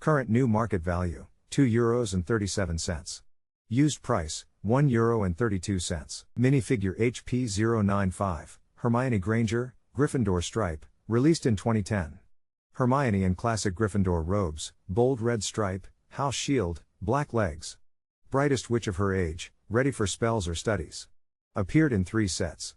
Current new market value, €2.37. Used price, €1.32. Minifigure HP095, Hermione Granger, Gryffindor stripe, released in 2010. Hermione in classic Gryffindor robes, bold red stripe, house shield, black legs. Brightest witch of her age, ready for spells or studies. Appeared in 3 sets.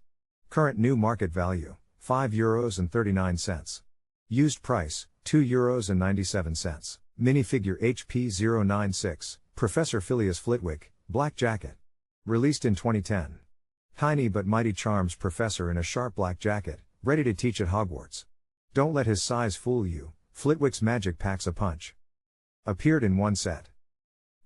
Current new market value, €5.39. Used price, €2.97. Minifigure HP096, Professor Phileas Flitwick, black jacket. Released in 2010. Tiny but mighty charms Professor in a sharp black jacket, ready to teach at Hogwarts. Don't let his size fool you, Flitwick's magic packs a punch. Appeared in one set.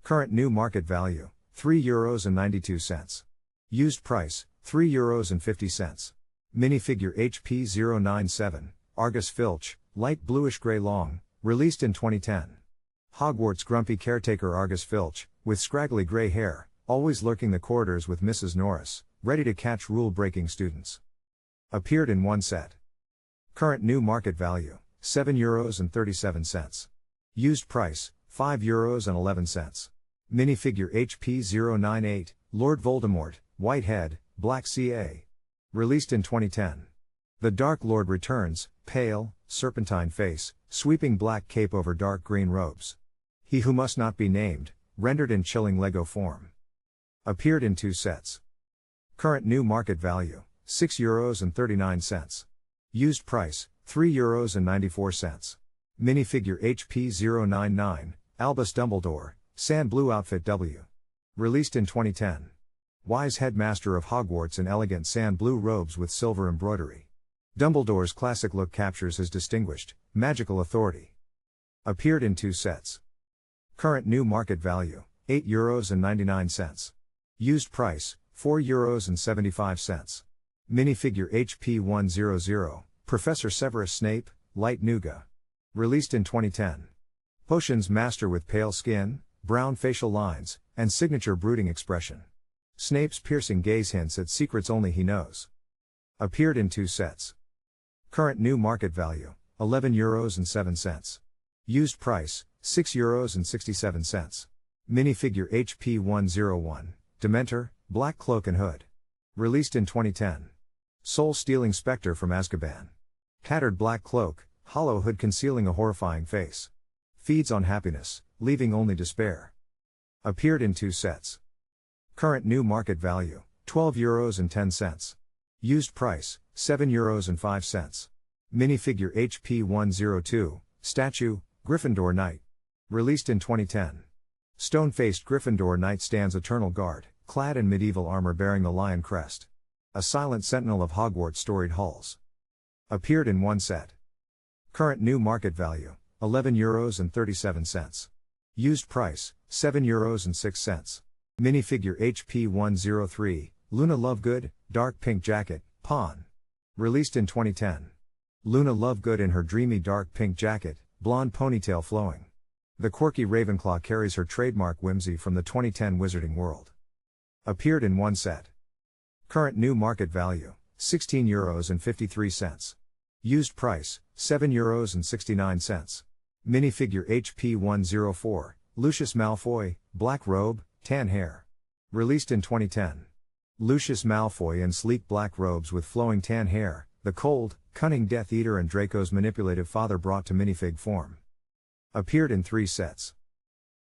Current new market value, €3.92. Used price, €3.50. Minifigure HP097, Argus Filch, light bluish grey long, released in 2010. Hogwarts grumpy caretaker Argus Filch, with scraggly grey hair, always lurking the corridors with Mrs. Norris, ready to catch rule-breaking students. Appeared in one set. Current new market value, €7.37. Used price, €5.11. Minifigure HP098, Lord Voldemort, white head, black CA. Released in 2010. The Dark Lord returns, pale, serpentine face, sweeping black cape over dark green robes. He who must not be named, rendered in chilling Lego form. Appeared in 2 sets. Current new market value, €6.39. Used price, €3.94. Minifigure HP099, Albus Dumbledore, sand blue outfit W. Released in 2010. Wise headmaster of Hogwarts in elegant sand blue robes with silver embroidery. Dumbledore's classic look captures his distinguished, magical authority. Appeared in 2 sets. Current new market value, €8.99. Used price, €4.75. Minifigure HP100, Professor Severus Snape, light nougat. Released in 2010. Potions master with pale skin, brown facial lines, and signature brooding expression. Snape's piercing gaze hints at secrets only he knows. Appeared in 2 sets. Current new market value, €11.07. Used price, €6.67. Minifigure HP 101, Dementor, Black Cloak and Hood. Released in 2010. Soul-stealing specter from Azkaban. Tattered black cloak, hollow hood concealing a horrifying face. Feeds on happiness, leaving only despair. Appeared in 2 sets. Current new market value, €12.10. Used price, €7.05. Minifigure HP 102, Statue, Gryffindor Knight. Released in 2010. Stone-faced Gryffindor Knight stands eternal guard, clad in medieval armor bearing the lion crest. A silent sentinel of Hogwarts' storied halls. Appeared in 1 set. Current new market value, €11.37. Used price, €7.06. Minifigure HP 103, Luna Lovegood, Dark Pink Jacket, Pawn. Released in 2010. Luna Lovegood in her dreamy dark pink jacket, blonde ponytail flowing. The quirky Ravenclaw carries her trademark whimsy from the 2010 Wizarding World. Appeared in 1 set. Current new market value, €16.53. Used price, €7.69. Minifigure HP 104, Lucius Malfoy, Black Robe, Tan Hair. Released in 2010. Lucius Malfoy in sleek black robes with flowing tan hair, the cold, cunning Death Eater and Draco's manipulative father brought to minifig form. Appeared in 3 sets.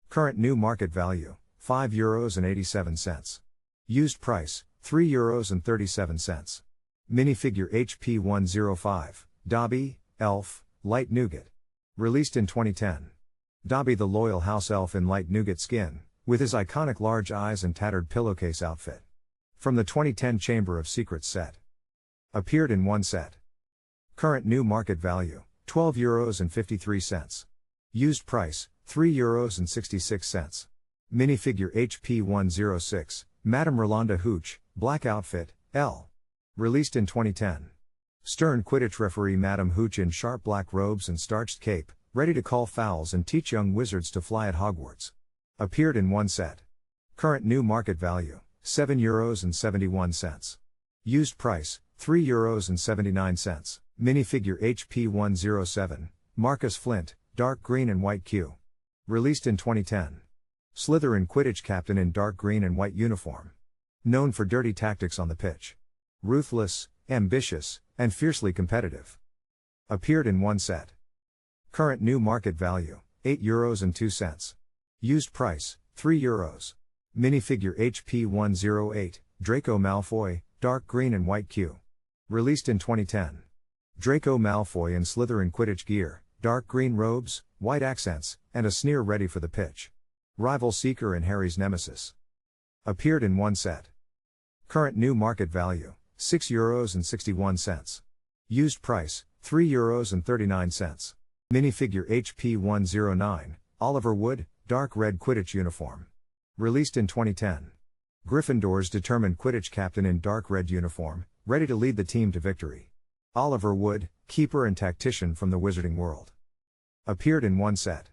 Current new market value, €5.87. Used price, €3.37. Minifigure HP 105, Dobby, Elf, Light Nougat. Released in 2010. Dobby the loyal house elf in light nougat skin, with his iconic large eyes and tattered pillowcase outfit. From the 2010 Chamber of Secrets set. Appeared in 1 set. Current new market value, €12.53. Used price, €3.66. Minifigure HP 106, Madame Rolanda Hooch, Black Outfit, L. Released in 2010. Stern Quidditch referee Madame Hooch in sharp black robes and starched cape, ready to call fouls and teach young wizards to fly at Hogwarts. Appeared in 1 set. Current new market value, €7.71. Used price, €3.79. Minifigure HP 107, Marcus Flint, Dark Green and White Q. Released in 2010. Slytherin Quidditch captain in dark green and white uniform. Known for dirty tactics on the pitch. Ruthless, ambitious, and fiercely competitive. Appeared in 1 set. Current new market value, €8.02. Used price, €3. Minifigure HP 108, Draco Malfoy, Dark Green and White Q. Released in 2010. Draco Malfoy in Slytherin Quidditch gear, dark green robes, white accents, and a sneer ready for the pitch. Rival seeker and Harry's nemesis. Appeared in 1 set. Current new market value, €6.61. Used price, €3.39. Minifigure HP 109, Oliver Wood, Dark Red Quidditch uniform. Released in 2010. Gryffindor's determined Quidditch captain in dark red uniform, ready to lead the team to victory. Oliver Wood, keeper and tactician from the Wizarding World. Appeared in 1 set.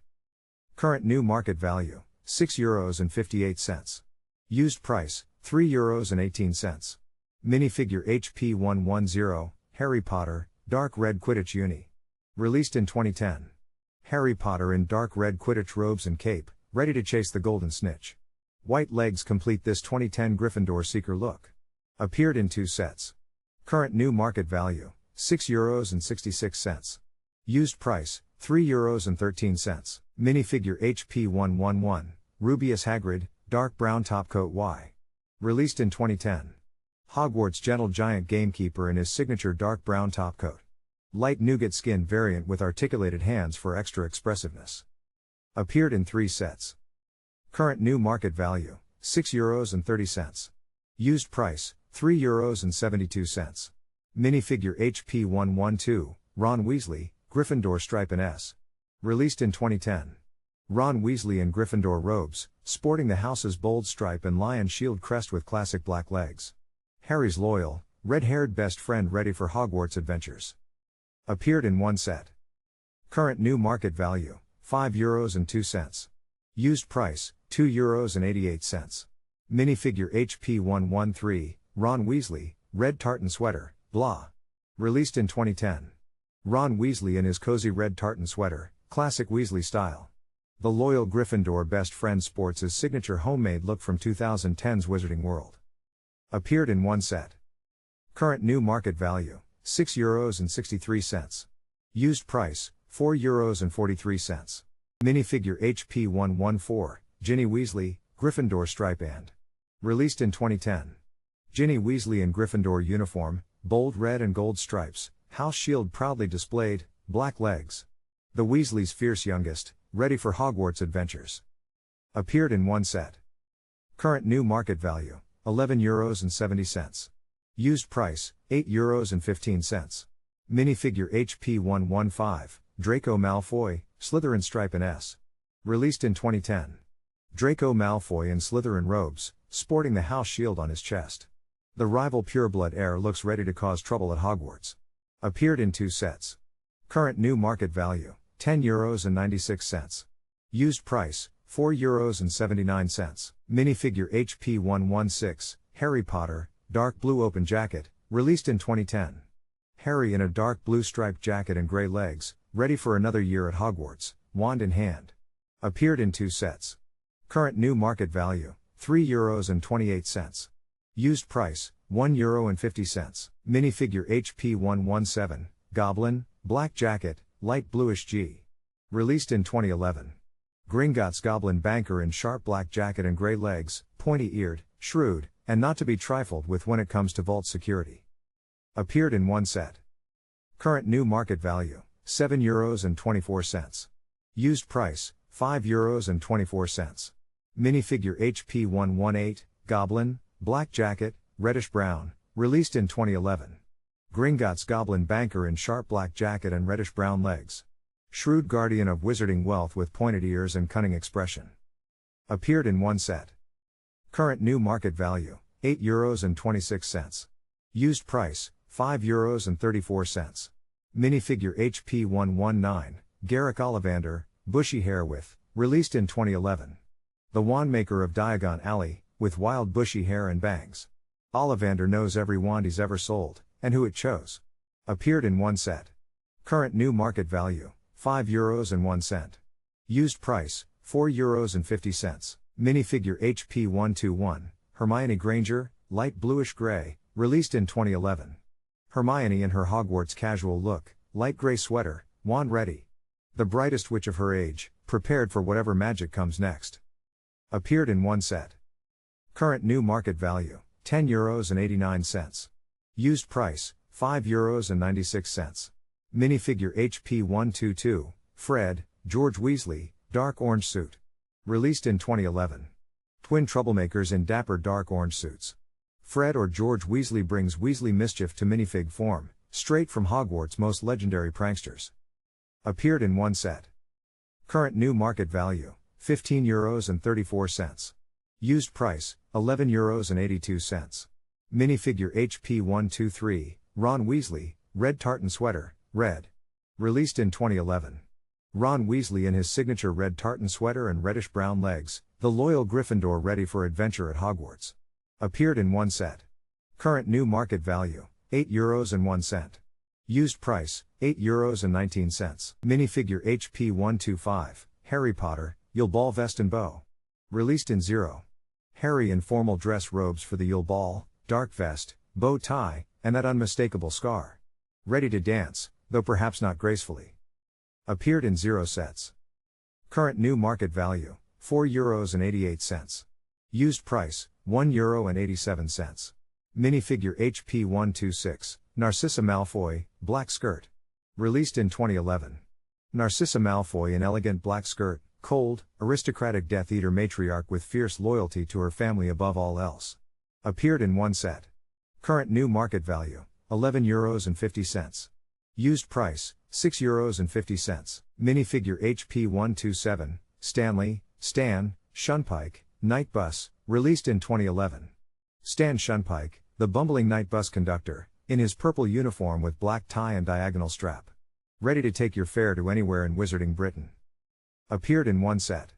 Current new market value, €6.58. Used price, €3.18. Minifigure HP 110, Harry Potter, Dark Red Quidditch uni. Released in 2010. Harry Potter in dark red Quidditch robes and cape, ready to chase the golden snitch. White legs complete this 2010 Gryffindor Seeker look. Appeared in 2 sets. Current new market value, €6.66. Used price, €3.13. Minifigure HP 111, Rubeus Hagrid, Dark Brown Topcoat Y. Released in 2010. Hogwarts Gentle Giant Gamekeeper in his signature dark brown topcoat. Light nougat skin variant with articulated hands for extra expressiveness. Appeared in 3 sets. Current new market value, €6.30. Used price, €3.72. Minifigure HP 112, Ron Weasley, Gryffindor Stripe and S. Released in 2010. Ron Weasley in Gryffindor robes, sporting the house's bold stripe and lion shield crest with classic black legs. Harry's loyal, red-haired best friend ready for Hogwarts adventures. Appeared in 1 set. Current new market value, €5.02. Used price, €2.88. Minifigure HP 113, Ron Weasley, red tartan sweater, blah. Released in 2010. Ron Weasley in his cozy red tartan sweater, classic Weasley style. The loyal Gryffindor best friend sports his signature homemade look from 2010's Wizarding World. Appeared in one set. Current new market value, €6.63. Used price, €4.43. Minifigure HP 114, Ginny Weasley, Gryffindor stripe and. Released in 2010. Ginny Weasley in Gryffindor uniform, bold red and gold stripes, house shield proudly displayed, black legs. The Weasleys' fierce youngest, ready for Hogwarts adventures. Appeared in one set. Current new market value, €11.70. Used price, €8.15. Minifigure HP 115, Draco Malfoy, Slytherin stripe and S. Released in 2010. Draco Malfoy in Slytherin robes, sporting the house shield on his chest. The rival pureblood heir looks ready to cause trouble at Hogwarts. Appeared in two sets. Current new market value, €10.96. Used price, €4.79. Minifigure HP 116, Harry Potter, dark blue open jacket, released in 2010. Harry in a dark blue striped jacket and grey legs, ready for another year at Hogwarts, wand in hand. Appeared in two sets. Current new market value, €3.28. Used price, €1.50. Minifigure HP 117, Goblin, black jacket, light bluish G. Released in 2011. Gringotts Goblin banker in sharp black jacket and grey legs, pointy-eared, shrewd, and not to be trifled with when it comes to vault security. Appeared in one set. Current new market value, €7.24. Used price, €5.24. Minifigure HP 118, Goblin, black jacket, reddish-brown, released in 2011. Gringotts Goblin banker in sharp black jacket and reddish-brown legs. Shrewd guardian of wizarding wealth with pointed ears and cunning expression. Appeared in one set. Current new market value, €8.26. Used price, €5.34. Minifigure HP 119, Garrick Ollivander, bushy hair with, released in 2011. The wand maker of Diagon Alley, with wild bushy hair and bangs. Ollivander knows every wand he's ever sold, and who it chose. Appeared in one set. Current new market value, €5.01. Used price, €4.50. Minifigure HP 121, Hermione Granger, light bluish gray, released in 2011. Hermione in her Hogwarts casual look, light gray sweater, wand ready. The brightest witch of her age, prepared for whatever magic comes next. Appeared in one set. Current new market value, €10.89. Used price, €5.96. Minifigure HP 122, Fred, George Weasley, dark orange suit. Released in 2011. Twin troublemakers in dapper dark orange suits. Fred or George Weasley brings Weasley mischief to minifig form, straight from Hogwarts' most legendary pranksters. Appeared in one set. Current new market value, €15.34. Used price, €11.82. Minifigure HP 123, Ron Weasley, red tartan sweater, red. Released in 2011. Ron Weasley in his signature red tartan sweater and reddish-brown legs, the loyal Gryffindor ready for adventure at Hogwarts. Appeared in one set. Current new market value, €8.01. Used price, €8.19. Minifigure HP 125, Harry Potter, Yule Ball vest and bow. Released in 0. Harry in formal dress robes for the Yule Ball, dark vest, bow tie, and that unmistakable scar. Ready to dance, though perhaps not gracefully. Appeared in 0 sets. Current new market value, €4.88. Used price, €1.87. Minifigure HP 126, Narcissa Malfoy, black skirt. Released in 2011. Narcissa Malfoy in elegant black skirt, cold, aristocratic Death Eater matriarch with fierce loyalty to her family above all else. Appeared in one set. Current new market value, €11.50. Used price, €6.50. Minifigure HP 127, Stanley, Stan, Shunpike, Night Bus, released in 2011. Stan Shunpike, the bumbling night bus conductor, in his purple uniform with black tie and diagonal strap. Ready to take your fare to anywhere in Wizarding Britain. Appeared in one set.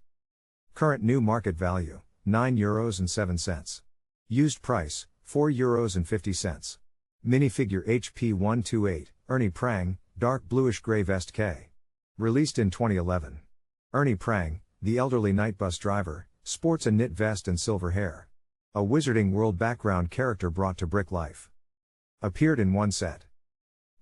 Current new market value, €9.07. Used price, €4.50. Minifigure HP128, Ernie Prang, dark bluish gray vest K. Released in 2011. Ernie Prang, the elderly night bus driver, sports a knit vest and silver hair. A Wizarding World background character brought to brick life. Appeared in one set.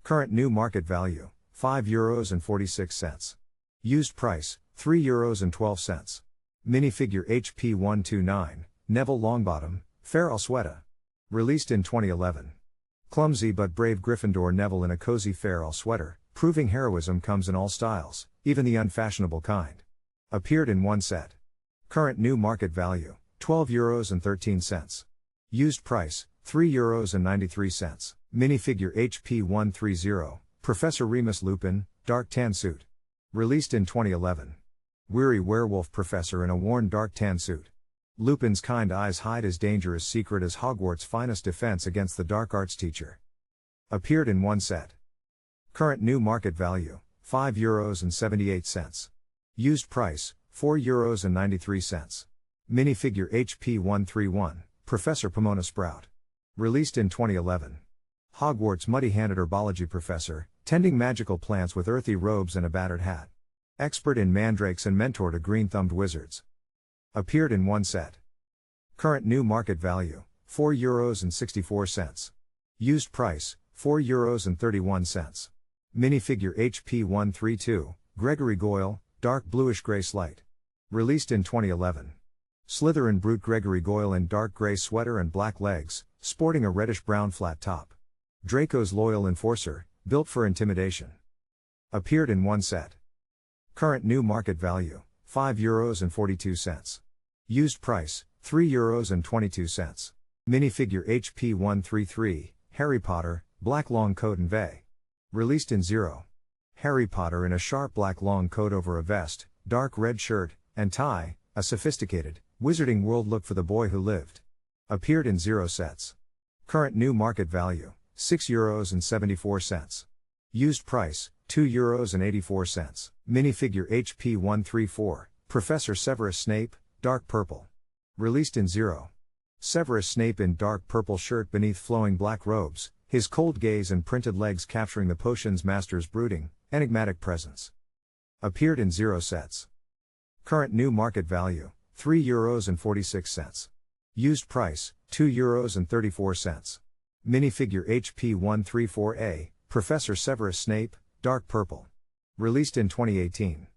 Current new market value, €5.46. Used price, €3.12. Minifigure HP129, Neville Longbottom, Fair Alsweta. Released in 2011. Clumsy but brave Gryffindor Neville in a cozy Fair sweater, proving heroism comes in all styles, even the unfashionable kind. Appeared in one set. Current new market value, €12.13. Used price, €3.93. Minifigure HP130, Professor Remus Lupin, dark tan suit. Released in 2011. Weary werewolf professor in a worn dark tan suit. Lupin's kind eyes hide his dangerous secret as Hogwarts' finest defense against the dark arts teacher. Appeared in one set. Current new market value, €5.78. Used price, €4.93. Minifigure HP131, Professor Pomona Sprout. Released in 2011. Hogwarts muddy-handed herbology professor, tending magical plants with earthy robes and a battered hat. Expert in mandrakes and mentor to green-thumbed wizards. Appeared in one set. Current new market value, €4.64. Used price, €4.31. Minifigure HP132, Gregory Goyle, dark bluish-gray slight. Released in 2011. Slytherin brute Gregory Goyle in dark gray sweater and black legs, sporting a reddish-brown flat top. Draco's loyal enforcer, built for intimidation. Appeared in one set. Current new market value, €5.42. Used price, €3.22. Minifigure HP133, Harry Potter, black long coat and V. Released in 0. Harry Potter in a sharp black long coat over a vest, dark red shirt, and tie, a sophisticated, Wizarding World look for the boy who lived. Appeared in 0 sets. Current new market value, €6.74. Used price, €2.84. Minifigure HP134, Professor Severus Snape, dark purple. Released in 0. Severus Snape in dark purple shirt beneath flowing black robes, his cold gaze and printed legs capturing the potions master's brooding, enigmatic presence. Appeared in 0 sets. Current new market value, €3.46. Used price, €2.34. Minifigure HP134A, Professor Severus Snape, dark purple. Released in 2018.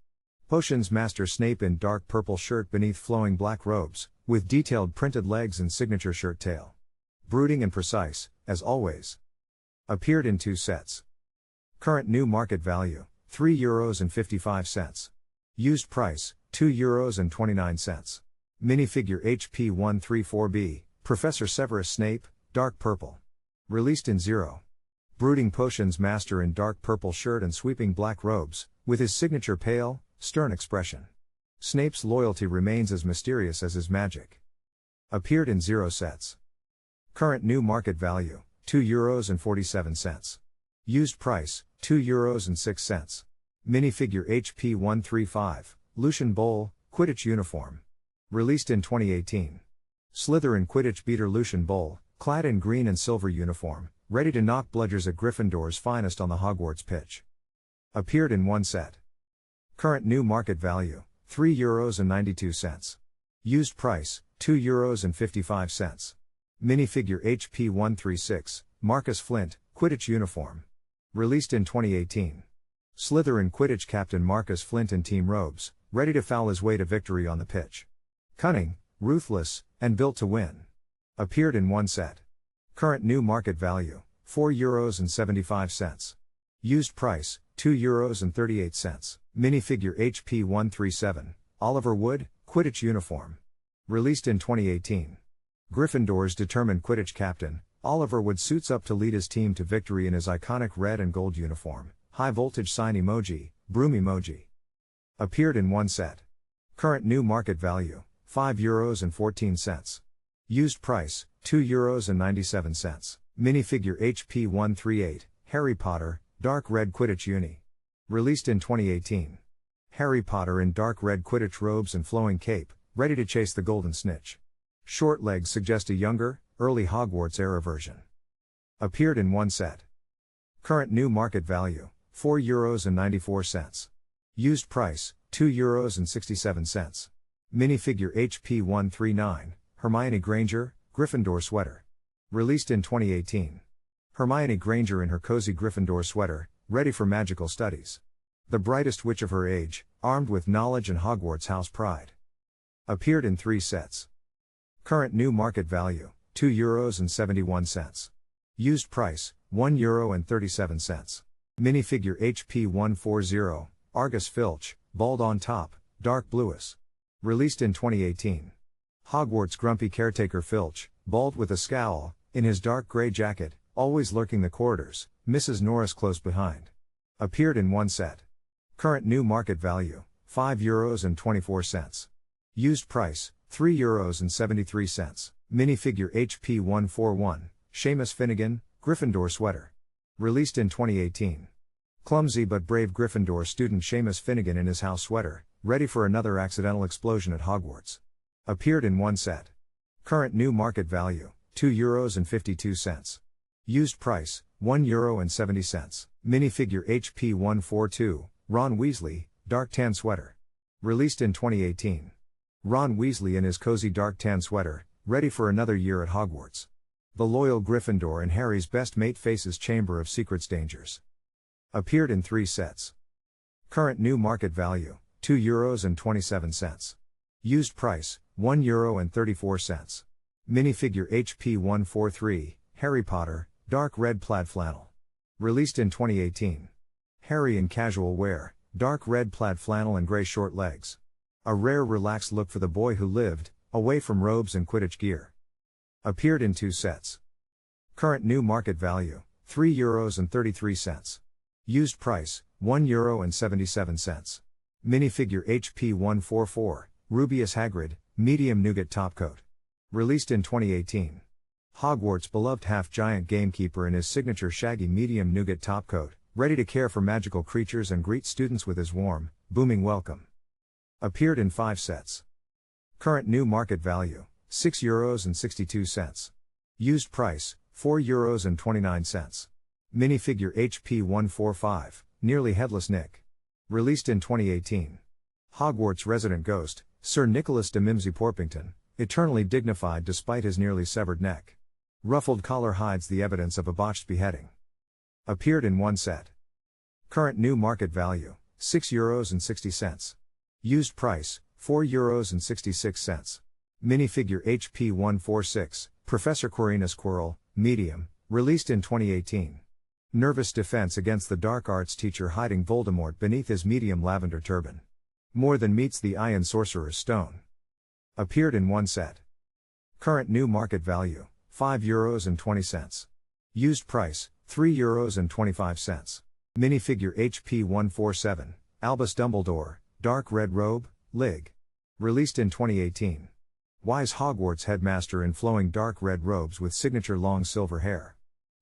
Potions Master Snape in dark purple shirt beneath flowing black robes, with detailed printed legs and signature shirt tail. Brooding and precise, as always. Appeared in 2 sets. Current new market value, €3.55. Used price, €2.29. Minifigure HP134B, Professor Severus Snape, dark purple. Released in 0. Brooding Potions Master in dark purple shirt and sweeping black robes, with his signature pale, stern expression. Snape's loyalty remains as mysterious as his magic. Appeared in 0 sets. Current new market value, €2.47. Used price, €2.06. Minifigure HP135, Lucian Bowl, Quidditch uniform. Released in 2018. Slytherin Quidditch beater Lucian Bowl, clad in green and silver uniform, ready to knock bludgers at Gryffindor's finest on the Hogwarts pitch. Appeared in one set. Current new market value, €3.92. Used price, €2.55. Minifigure HP136, Marcus Flint, Quidditch uniform. Released in 2018. Slytherin Quidditch captain Marcus Flint in team robes, ready to foul his way to victory on the pitch. Cunning, ruthless, and built to win. Appeared in one set. Current new market value, €4.75. Used price, €2.38. Minifigure HP137, Oliver Wood, Quidditch uniform. Released in 2018. Gryffindor's determined Quidditch captain, Oliver Wood suits up to lead his team to victory in his iconic red and gold uniform, high voltage sign emoji, broom emoji. Appeared in one set. Current new market value, €5.14. Used price, €2.97. Minifigure HP138, Harry Potter, dark red Quidditch uni. Released in 2018. Harry Potter in dark red Quidditch robes and flowing cape, ready to chase the golden snitch. Short legs suggest a younger, early Hogwarts era version. Appeared in one set. Current new market value, €4.94. Used price, €2.67. Minifigure HP 139, Hermione Granger, Gryffindor sweater. Released in 2018. Hermione Granger in her cozy Gryffindor sweater, ready for magical studies. The brightest witch of her age, armed with knowledge and Hogwarts house pride. Appeared in 3 sets. Current new market value, €2.71. Used price, €1.37. Minifigure HP 140, Argus Filch, bald on top, dark bluish. Released in 2018. Hogwarts grumpy caretaker Filch, bald with a scowl, in his dark grey jacket, always lurking the corridors, Mrs. Norris close behind. Appeared in one set. Current new market value, €5.24. Used price, €3.73. Minifigure HP 141, Seamus Finnegan, Gryffindor sweater. Released in 2018. Clumsy but brave Gryffindor student Seamus Finnegan in his house sweater, ready for another accidental explosion at Hogwarts. Appeared in one set. Current new market value, €2.52. Used price, €1.70. Minifigure HP 142, Ron Weasley, dark tan sweater. Released in 2018. Ron Weasley in his cozy dark tan sweater, ready for another year at Hogwarts. The loyal Gryffindor and Harry's best mate faces Chamber of Secrets dangers. Appeared in 3 sets. Current new market value, €2.27. Used price, €1.34. Minifigure HP 143, Harry Potter, dark red plaid flannel. Released in 2018. Harry in casual wear, dark red plaid flannel and grey short legs. A rare relaxed look for the boy who lived, away from robes and Quidditch gear. Appeared in 2 sets. Current new market value, €3.33. Used price, €1.77. Minifigure HP 144, Rubius Hagrid, medium nougat topcoat. Released in 2018. Hogwarts' beloved half-giant gamekeeper in his signature shaggy medium nougat topcoat, ready to care for magical creatures and greet students with his warm, booming welcome. Appeared in 5 sets. Current new market value, €6.62. Used price, €4.29. Minifigure HP 145, nearly headless Nick. Released in 2018. Hogwarts resident ghost, Sir Nicholas de Mimsy Porpington, eternally dignified despite his nearly severed neck. Ruffled collar hides the evidence of a botched beheading. Appeared in 1 set. Current new market value, €6.60. Used price, €4.66. Minifigure HP 146, Professor Quirinius Quirrell, medium, released in 2018. Nervous defense against the dark arts teacher hiding Voldemort beneath his medium lavender turban. More than meets the eye in Sorcerer's Stone. Appeared in 1 set. Current new market value, €5.20. Used price, €3.25. Minifigure HP 147, Albus Dumbledore, dark red robe, Lig. Released in 2018. Wise Hogwarts headmaster in flowing dark red robes with signature long silver hair.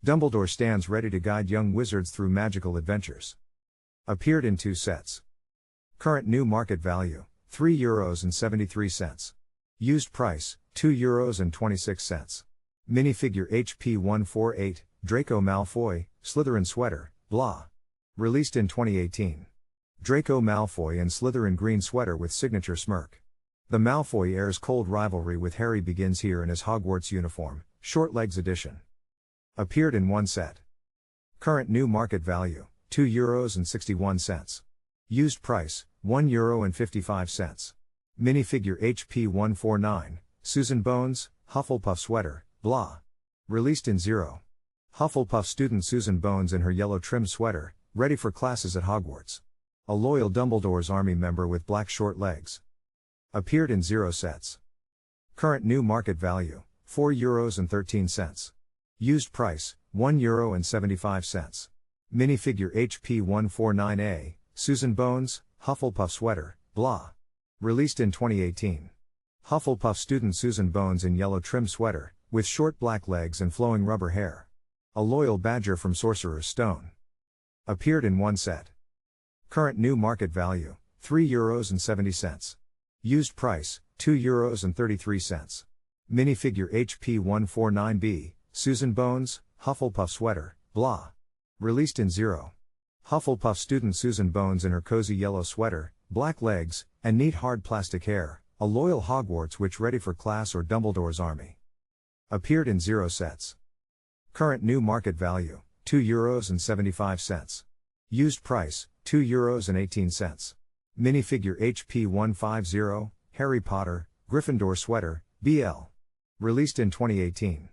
Dumbledore stands ready to guide young wizards through magical adventures. Appeared in 2 sets. Current new market value, €3.73. Used price, €2.26. Minifigure HP 148, Draco Malfoy, Slytherin sweater, blah. Released in 2018. Draco Malfoy in Slytherin green sweater with signature smirk. The Malfoy heir's cold rivalry with Harry begins here in his Hogwarts uniform, short legs edition. Appeared in 1 set. Current new market value, €2.61. Used price, €1.55. Minifigure HP 149, Susan Bones, Hufflepuff sweater, blah. Released in 0. Hufflepuff student Susan Bones in her yellow trim sweater, ready for classes at Hogwarts. A loyal Dumbledore's army member with black short legs. Appeared in 0 sets. Current new market value, €4.13. Used price, €1.75. Minifigure HP 149A, Susan Bones, Hufflepuff sweater, blah. Released in 2018. Hufflepuff student Susan Bones in yellow trim sweater, with short black legs and flowing rubber hair. A loyal badger from Sorcerer's Stone. Appeared in 1 set. Current new market value, €3.70. Used price, €2.33. Minifigure HP149B, Susan Bones, Hufflepuff sweater, blah. Released in 0. Hufflepuff student Susan Bones in her cozy yellow sweater, black legs, and neat hard plastic hair, a loyal Hogwarts witch ready for class or Dumbledore's army. Appeared in 0 sets. Current new market value, €2.75. Used price, €2.18. Minifigure HP150, Harry Potter, Gryffindor sweater, BL. Released in 2018.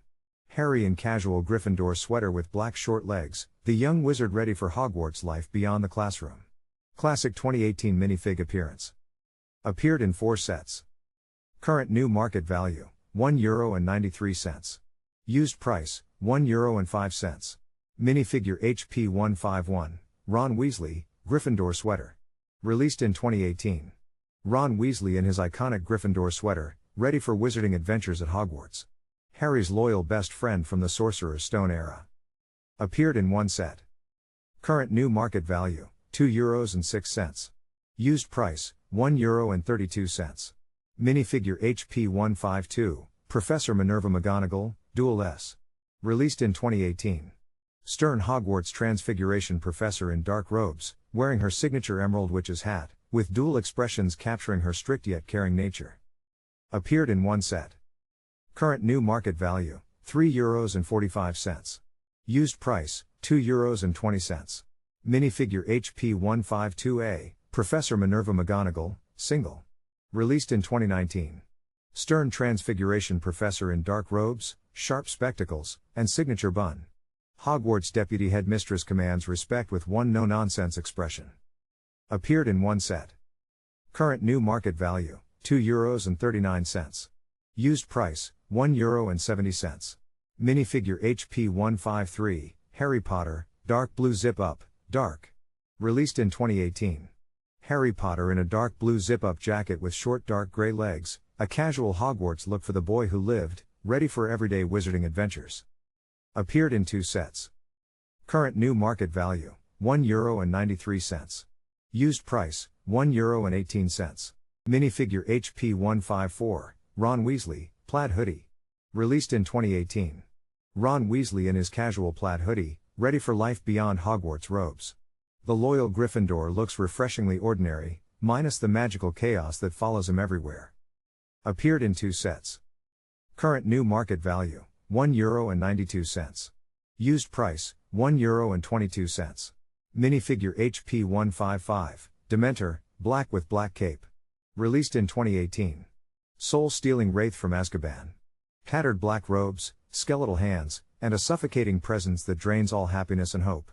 Harry in casual Gryffindor sweater with black short legs, the young wizard ready for Hogwarts life beyond the classroom. Classic 2018 minifig appearance. Appeared in 4 sets. Current new market value, €1.93. Used price, €1.05. Minifigure HP151, Ron Weasley, Gryffindor sweater. Released in 2018. Ron Weasley in his iconic Gryffindor sweater, ready for wizarding adventures at Hogwarts. Harry's loyal best friend from the Sorcerer's Stone era. Appeared in 1 set. Current new market value, €2.06. Used price, €1.32. Minifigure HP152, Professor Minerva McGonagall, Dual S. Released in 2018. Stern Hogwarts Transfiguration professor in dark robes, wearing her signature Emerald Witch's hat, with dual expressions capturing her strict yet caring nature. Appeared in 1 set. Current new market value, €3.45. Used price, €2.20. Minifigure HP152A, Professor Minerva McGonagall, single. Released in 2019. Stern Transfiguration professor in dark robes, sharp spectacles, and signature bun. Hogwarts Deputy Headmistress commands respect with one no-nonsense expression. Appeared in 1 set. Current new market value, €2.39. Used price, €1.70. Minifigure HP153, Harry Potter, dark blue zip-up, dark. Released in 2018. Harry Potter in a dark blue zip-up jacket with short dark gray legs, a casual Hogwarts look for the boy who lived, ready for everyday wizarding adventures. Appeared in 2 sets. Current new market value, €1.93. Used price, €1.18. Minifigure HP154, Ron Weasley, plaid hoodie. Released in 2018. Ron Weasley in his casual plaid hoodie, ready for life beyond Hogwarts robes. The loyal Gryffindor looks refreshingly ordinary, minus the magical chaos that follows him everywhere. Appeared in 2 sets. Current new market value, €1.92. Used price, €1.22. Minifigure HP155, Dementor, black with black cape. Released in 2018. Soul-stealing wraith from Azkaban. Tattered black robes, skeletal hands, and a suffocating presence that drains all happiness and hope.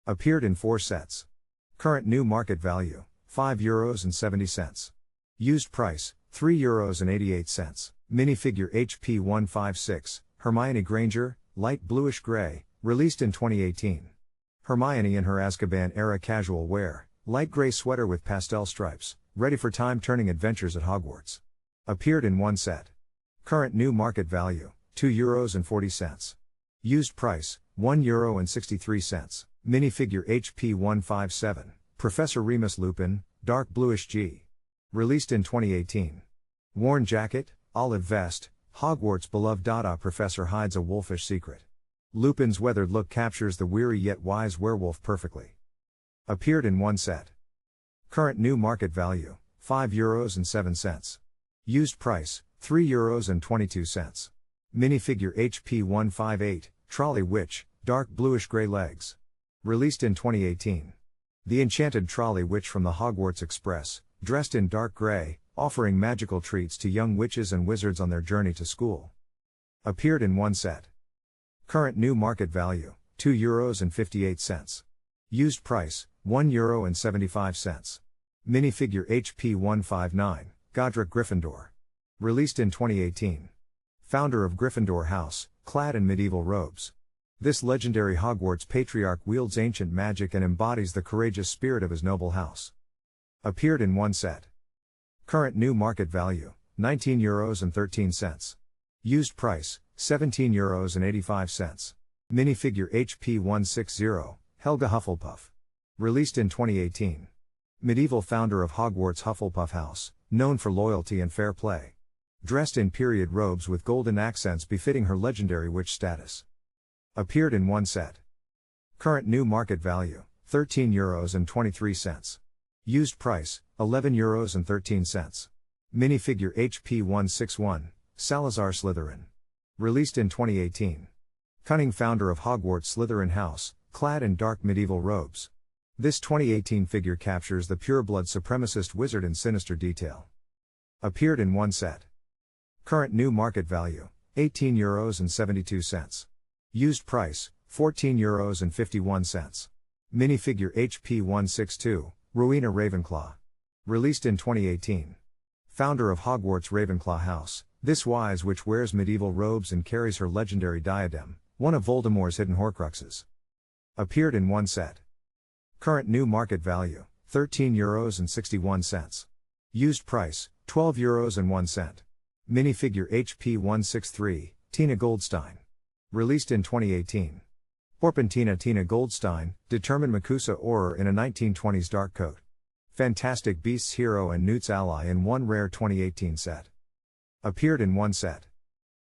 Appeared in 4 sets. Current new market value, €5.70. Used price, €3.88. Minifigure HP156, Hermione Granger, light bluish gray, released in 2018. Hermione in her Azkaban-era casual wear, light gray sweater with pastel stripes, ready for time-turning adventures at Hogwarts. Appeared in 1 set. Current new market value, €2.40. Used price, €1.63. Minifigure HP157, Professor Remus Lupin, dark bluish G. Released in 2018. Worn jacket, olive vest, Hogwarts' beloved Dada professor hides a wolfish secret. Lupin's weathered look captures the weary yet wise werewolf perfectly. Appeared in 1 set. Current new market value, €5.07. Used price, €3.22. Minifigure HP158, Trolley Witch, dark bluish gray legs. Released in 2018. The enchanted trolley witch from the Hogwarts Express, dressed in dark gray, offering magical treats to young witches and wizards on their journey to school. Appeared in 1 set. Current new market value, €2.58. Used price, €1.75. Minifigure HP159, Godric Gryffindor. Released in 2018. Founder of Gryffindor House, clad in medieval robes. This legendary Hogwarts patriarch wields ancient magic and embodies the courageous spirit of his noble house. Appeared in 1 set. Current new market value, €19.13. Used price, €17.85. Minifigure HP160, Helga Hufflepuff. Released in 2018. Medieval founder of Hogwarts Hufflepuff House, known for loyalty and fair play. Dressed in period robes with golden accents befitting her legendary witch status. Appeared in one set. Current new market value, €13.23. Used price, €11.13. Minifigure HP 161, Salazar Slytherin. Released in 2018. Cunning founder of Hogwarts Slytherin House, clad in dark medieval robes. This 2018 figure captures the pureblood supremacist wizard in sinister detail. Appeared in one set. Current new market value, €18.72. Used price, €14.51. Minifigure HP 162, Rowena Ravenclaw. Released in 2018. Founder of Hogwarts Ravenclaw House, this wise witch wears medieval robes and carries her legendary diadem, one of Voldemort's hidden Horcruxes. Appeared in one set. Current new market value, €13.61. Used price, €12.01. Minifigure HP 163, Tina Goldstein. Released in 2018. Porpentina Tina Goldstein, determined Makusa Auror in a 1920s dark coat. Fantastic Beasts hero and Newt's ally in one rare 2018 set. Appeared in one set.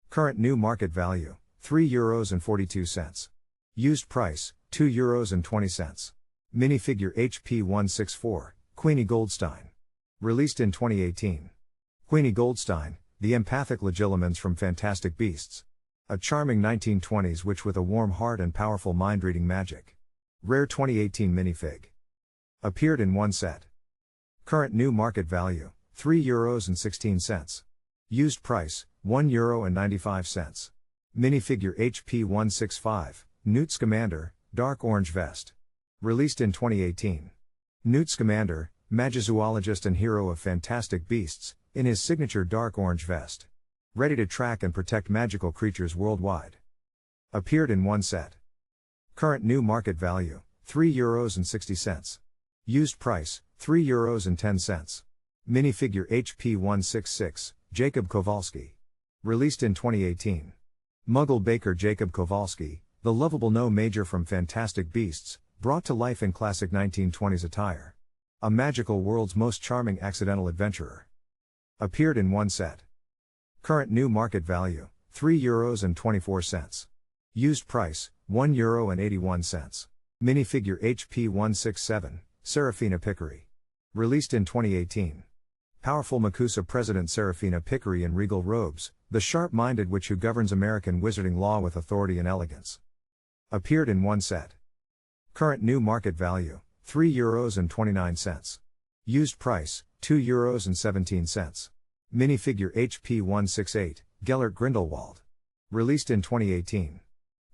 Current new market value, €3.42. Used price, €2.20. Minifigure HP 164, Queenie Goldstein. Released in 2018. Queenie Goldstein, the empathic Legilimens from Fantastic Beasts. A charming 1920s witch with a warm heart and powerful mind-reading magic. Rare 2018 minifig. Appeared in one set. Current new market value, €3.16. Used price, €1.95. Minifigure HP 165, Newt Scamander, dark orange vest. Released in 2018. Newt Scamander, magizoologist and hero of Fantastic Beasts, in his signature dark orange vest. Ready to track and protect magical creatures worldwide. Appeared in one set. Current new market value, €3.60. Used price, €3.10. Minifigure HP 166, Jacob Kowalski. Released in 2018. Muggle Baker Jacob Kowalski, the lovable no-major from Fantastic Beasts, brought to life in classic 1920s attire. A magical world's most charming accidental adventurer. Appeared in one set. Current new market value, €3.24. Used price, €1.81. Minifigure HP 167, Serafina Pickery. Released in 2018. Powerful Makusa President Serafina Pickery in regal robes, the sharp-minded witch who governs American wizarding law with authority and elegance. Appeared in one set. Current new market value, €3.29. Used price, €2.17. Minifigure HP 168, Gellert Grindelwald. Released in 2018.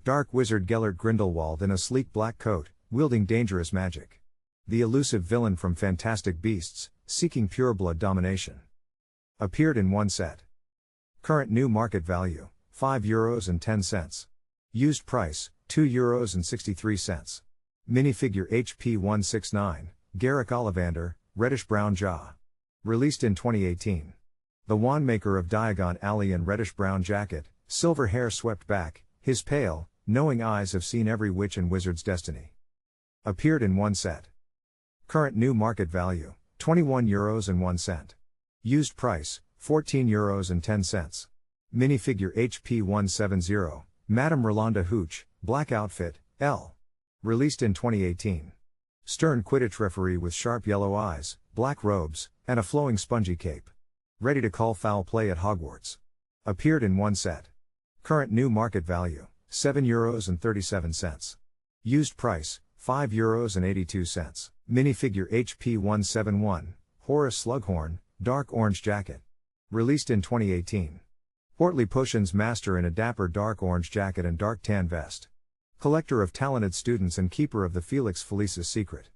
Dark wizard Gellert Grindelwald in a sleek black coat, wielding dangerous magic. The elusive villain from Fantastic Beasts, seeking pureblood domination. Appeared in one set. Current new market value, €5.10. Used price, €2.63. Minifigure HP 169, Garrick Ollivander, reddish-brown jaw. Released in 2018. The wandmaker of Diagon Alley in reddish-brown jacket, silver hair swept back, his pale, knowing eyes have seen every witch and wizard's destiny. Appeared in one set. Current new market value, €21.01. Used price, €14.10. Minifigure HP 170, Madame Rolanda Hooch, black outfit, L. Released in 2018. Stern Quidditch referee with sharp yellow eyes, black robes, and a flowing spongy cape. Ready to call foul play at Hogwarts. Appeared in one set. Current new market value, €7.37. Used price, €5.82. Minifigure HP 171, Horace Slughorn, dark orange jacket. Released in 2018. Portly Potion's master in a dapper dark orange jacket and dark tan vest. Collector of talented students and keeper of the Felix Felicis secret.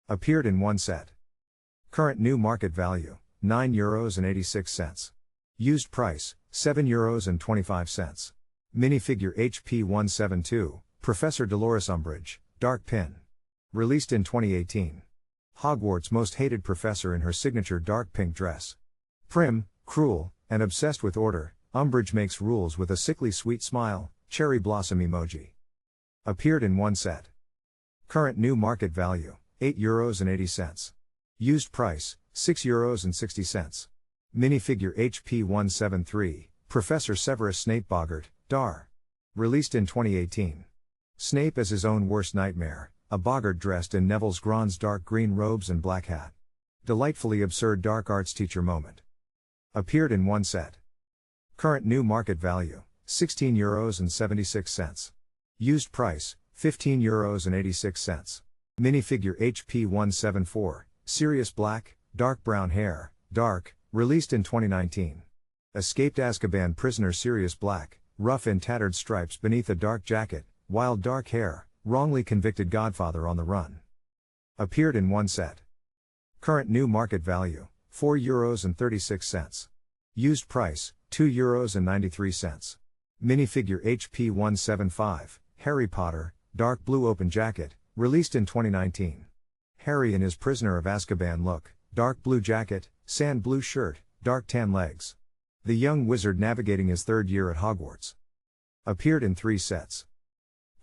Appeared in one set. Current new market value, €9.86. Used price, €7.25. Minifigure HP 172, Professor Dolores Umbridge, dark pin. Released in 2018. Hogwarts' most hated professor in her signature dark pink dress. Prim, cruel, and obsessed with order, Umbridge makes rules with a sickly sweet smile, cherry blossom emoji. Appeared in one set. Current new market value, €8.80. Used price, €6.60. Minifigure HP 173, Professor Severus Snape Boggart, Dar. Released in 2018. Snape as his own worst nightmare, a Boggart dressed in Neville's Grand's dark green robes and black hat. Delightfully absurd dark arts teacher moment. Appeared in one set. Current new market value, €16.76. Used price, €15.86. Minifigure HP 174, Sirius black, dark brown hair, dark, released in 2019. Escaped Azkaban prisoner Sirius black, rough in tattered stripes beneath a dark jacket, wild dark hair, wrongly convicted godfather on the run. Appeared in one set. Current new market value, €4.36. Used price, €2.93. Minifigure HP 175, Harry Potter, dark blue open jacket, released in 2019. Harry in his Prisoner of Azkaban look, dark blue jacket, sand blue shirt, dark tan legs. The young wizard navigating his third year at Hogwarts. Appeared in 3 sets.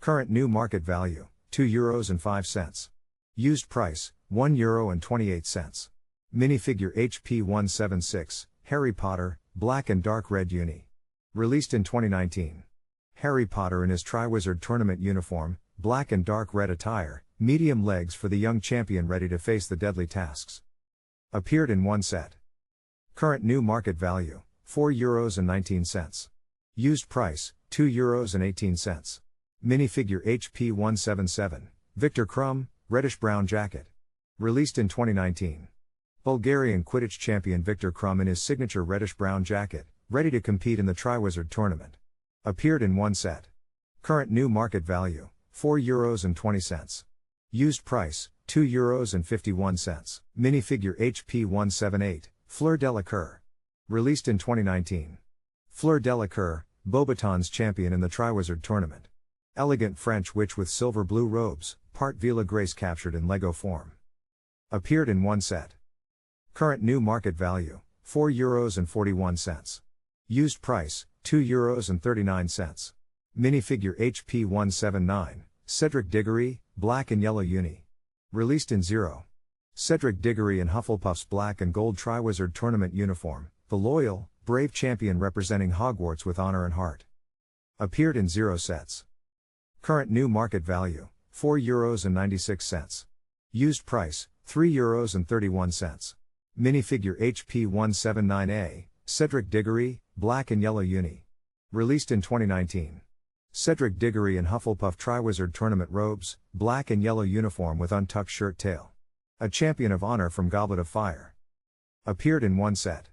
Current new market value, €2.05. Used price, €1.28. Minifigure HP 176, Harry Potter, black and dark red uni. Released in 2019. Harry Potter in his Triwizard Tournament uniform, black and dark red attire, medium legs for the young champion ready to face the deadly tasks. Appeared in one set. Current new market value, €4.19. Used price, €2.18. Minifigure HP 177, Victor Crumb, reddish-brown jacket. Released in 2019. Bulgarian Quidditch champion Victor Crumb in his signature reddish-brown jacket, ready to compete in the Triwizard Tournament. Appeared in one set. Current new market value, €4.20. Used price, €2.51. Minifigure HP 178, Fleur Delacour. Released in 2019. Fleur Delacour, Beauxbatons champion in the Triwizard Tournament. Elegant French witch with silver blue robes, part Vila Grace captured in Lego form. Appeared in one set. Current new market value, €4.41. Used price, €2.39. Minifigure HP 179, Cedric Diggory, black and yellow uni. Released in 0. Cedric Diggory in Hufflepuff's black and gold Triwizard Tournament uniform, the loyal, brave champion representing Hogwarts with honor and heart. Appeared in 0 sets. Current new market value, €4.96. Used price, €3.31. Minifigure HP 179A, Cedric Diggory, black and yellow uni. Released in 2019. Cedric Diggory in Hufflepuff Triwizard Tournament robes, black and yellow uniform with untucked shirt tail. A champion of honor from Goblet of Fire. Appeared in one set.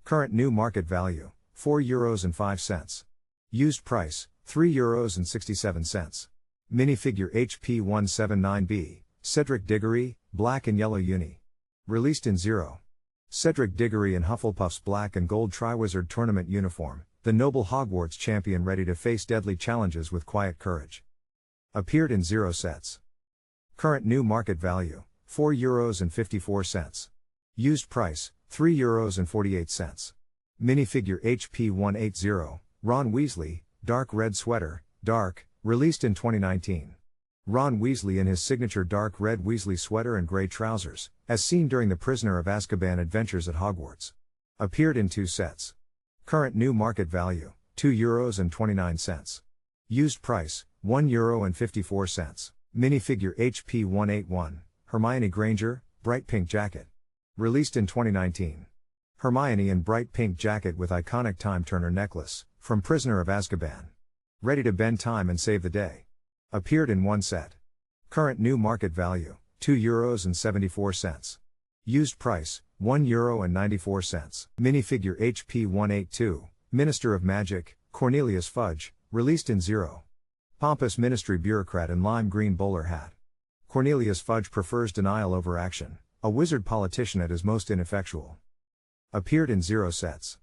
Current new market value, €4.05. Used price, €3.67. Minifigure HP 179B, Cedric Diggory, black and yellow uni. Released in 0. Cedric Diggory in Hufflepuff's black and gold Triwizard Tournament uniform, the noble Hogwarts champion ready to face deadly challenges with quiet courage. Appeared in 0 sets. Current new market value, €4.54. Used price, €3.48. Minifigure HP 180, Ron Weasley, dark red sweater, dark, released in 2019. Ron Weasley in his signature dark red Weasley sweater and gray trousers, as seen during the Prisoner of Azkaban adventures at Hogwarts. Appeared in 2 sets. Current new market value, €2.29. Used price, €1.54. Minifigure HP 181, Hermione Granger, bright pink jacket. Released in 2019. Hermione in bright pink jacket with iconic time-turner necklace, from Prisoner of Azkaban. Ready to bend time and save the day. Appeared in one set. Current new market value, €2.74. Used price, €1.94. Minifigure HP 182, Minister of Magic, Cornelius Fudge, released in 0. Pompous ministry bureaucrat in lime green bowler hat. Cornelius Fudge prefers denial over action, a wizard politician at his most ineffectual. Appeared in 0 sets.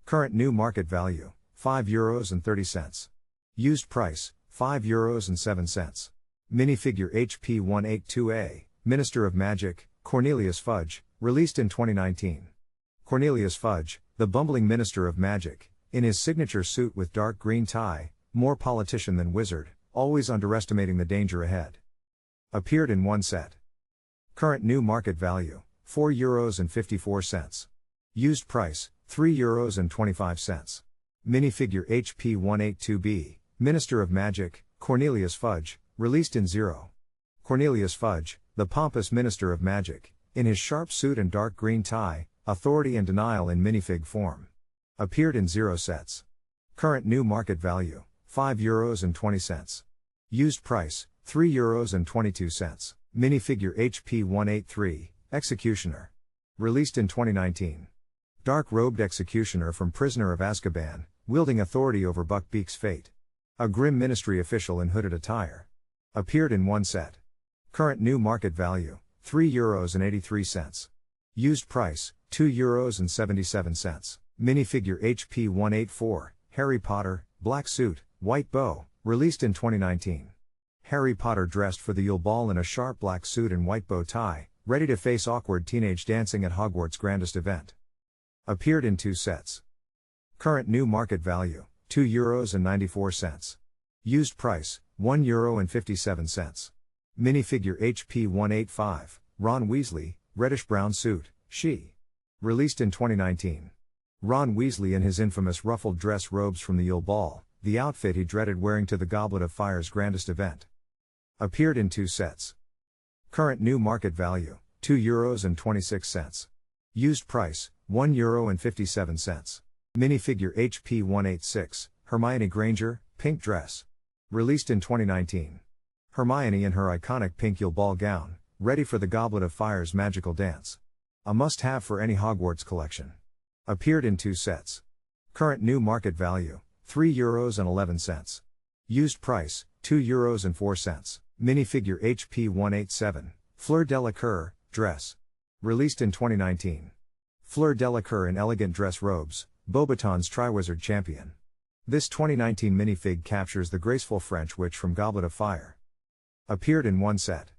Current new market value, €5.30. Used price, €5.07. Minifigure HP 182A, Minister of Magic, Cornelius Fudge, released in 2019. Cornelius Fudge, the bumbling Minister of Magic, in his signature suit with dark green tie, more politician than wizard, always underestimating the danger ahead. Appeared in one set. Current new market value, €4.54. Used price, €3.25. Minifigure HP182B, Minister of Magic, Cornelius Fudge, released in 0. Cornelius Fudge, the pompous Minister of Magic, in his sharp suit and dark green tie, authority and denial in minifig form. Appeared in 0 sets. Current new market value, €5.20. Used price, €3.22. Minifigure HP183, Executioner. Released in 2019. Dark-robed executioner from Prisoner of Azkaban, wielding authority over Buckbeak's fate. A grim ministry official in hooded attire. Appeared in 1 set. Current new market value, €3.83. Used price, €2.77. Minifigure HP184, Harry Potter, black suit, white bow, released in 2019. Harry Potter dressed for the Yule Ball in a sharp black suit and white bow tie, ready to face awkward teenage dancing at Hogwarts' grandest event. Appeared in 2 sets. Current new market value, €2.94. Used price, €1.57. Minifigure HP185, Ron Weasley, reddish-brown suit, she. Released in 2019. Ron Weasley in his infamous ruffled dress robes from the Yule Ball, the outfit he dreaded wearing to the Goblet of Fire's grandest event. Appeared in 2 sets. Current new market value, €2.26. Used price, €1.57. Minifigure HP186, Hermione Granger, pink dress. Released in 2019. Hermione in her iconic pink Yule Ball gown, ready for the Goblet of Fire's magical dance. A must-have for any Hogwarts collection. Appeared in 2 sets. Current new market value, €3.11. Used price, €2.04. Minifigure HP187, Fleur Delacour, dress. Released in 2019. Fleur Delacour in elegant dress robes, Beauxbaton's Triwizard champion. This 2019 minifig captures the graceful French witch from Goblet of Fire. Appeared in 1 set.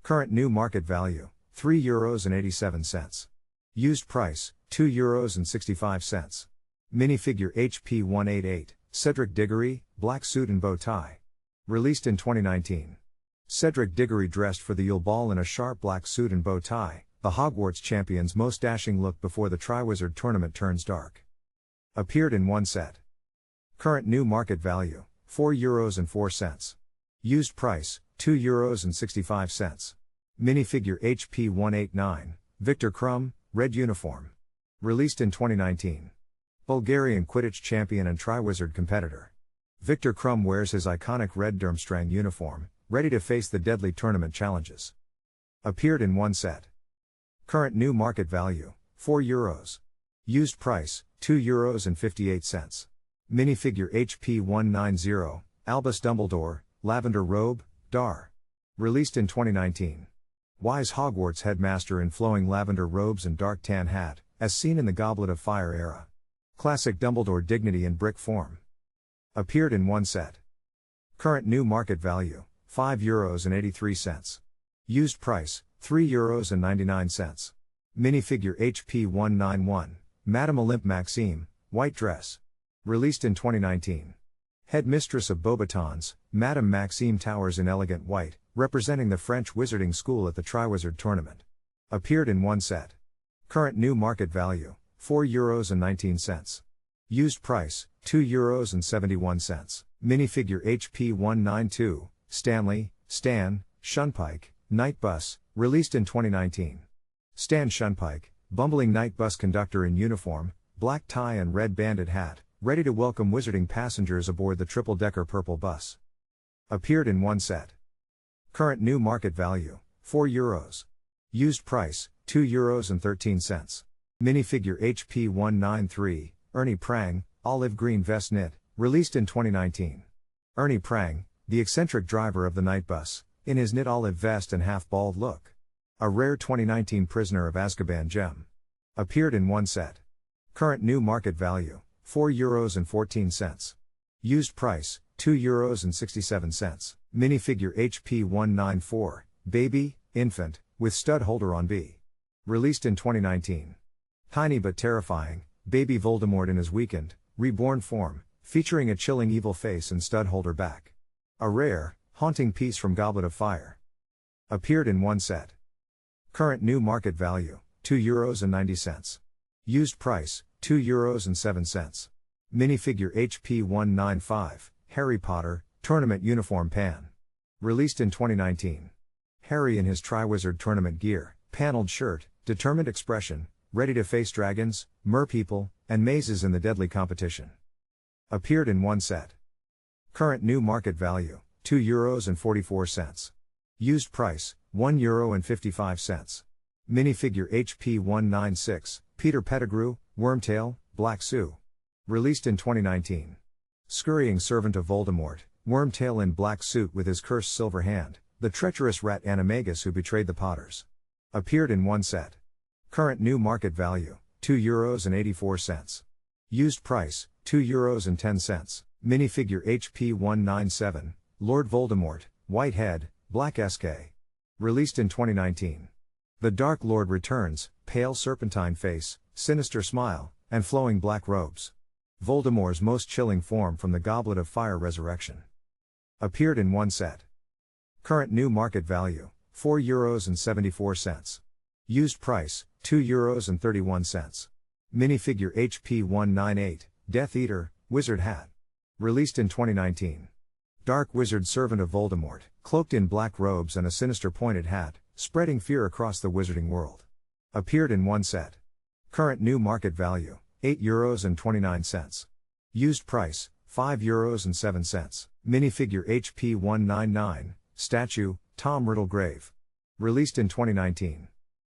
Current new market value, €3.87. Used price, €2.65. Minifigure HP188, Cedric Diggory, black suit and bow tie. Released in 2019. Cedric Diggory dressed for the Yule Ball in a sharp black suit and bow tie, the Hogwarts champion's most dashing look before the Triwizard tournament turns dark. Appeared in 1 set. Current new market value, €4.04. Used price, €2.65. Minifigure HP189, Victor Krum, red uniform. Released in 2019. Bulgarian Quidditch champion and Triwizard competitor. Victor Krum wears his iconic red Durmstrang uniform, ready to face the deadly tournament challenges. Appeared in 1 set. Current new market value, €4. Used price, €2.58. Minifigure HP190, Albus Dumbledore, lavender robe, dar. Released in 2019. Wise Hogwarts headmaster in flowing lavender robes and dark tan hat, as seen in the Goblet of Fire era. Classic Dumbledore dignity in brick form. Appeared in 1 set. Current new market value, €5.83. Used price, €3.99. Minifigure HP191, Madame Olympe Maxime, white dress. Released in 2019. Headmistress of Beauxbatons, Madame Maxime towers in elegant white, representing the French wizarding school at the Triwizard tournament. Appeared in 1 set. Current new market value, €4.19. Used price, €2.71. Minifigure HP192, Stanley, Stan, Shunpike, Night Bus, released in 2019. Stan Shunpike, bumbling night bus conductor in uniform, black tie and red banded hat, ready to welcome wizarding passengers aboard the triple-decker purple bus. Appeared in 1 set. Current new market value, €4. Used price, €2.13. Minifigure HP193, Ernie Prang, olive green vest knit, released in 2019. Ernie Prang, the eccentric driver of the night bus, in his knit olive vest and half-bald look. A rare 2019 Prisoner of Azkaban gem. Appeared in 1 set. Current new market value, €4.14. Used price, €2.67. Minifigure HP194, Baby, infant, with stud holder on B. Released in 2019. Tiny but terrifying, Baby Voldemort in his weakened, reborn form, featuring a chilling evil face and stud holder back. A rare, haunting piece from Goblet of Fire. Appeared in 1 set. Current new market value, €2.90. Used price, €2.07. Minifigure HP 195, Harry Potter, Tournament Uniform Pan. Released in 2019. Harry in his Triwizard Tournament gear, paneled shirt, determined expression, ready to face dragons, merpeople, and mazes in the deadly competition. Appeared in one set. Current new market value, €2.44. Used price, €1.55. Minifigure HP 196, Peter Pettigrew, Wormtail, Black Sue. Released in 2019. Scurrying servant of Voldemort, Wormtail in black suit with his cursed silver hand, the treacherous rat Animagus who betrayed the Potters. Appeared in one set. Current new market value, €2.84. Used price, €2.10. Minifigure HP 197, Lord Voldemort, White Head, Black SK. Released in 2019. The Dark Lord returns, pale serpentine face, sinister smile, and flowing black robes. Voldemort's most chilling form from the Goblet of Fire resurrection. Appeared in one set. Current new market value, €4.74. Used price, €2.31. Minifigure HP 198, Death Eater, Wizard Hat. Released in 2019. Dark wizard servant of Voldemort, cloaked in black robes and a sinister pointed hat, spreading fear across the wizarding world. Appeared in one set. Current new market value, €8.29. Used price, €5.07. Minifigure HP 199, Statue, Tom Riddle Grave. Released in 2019.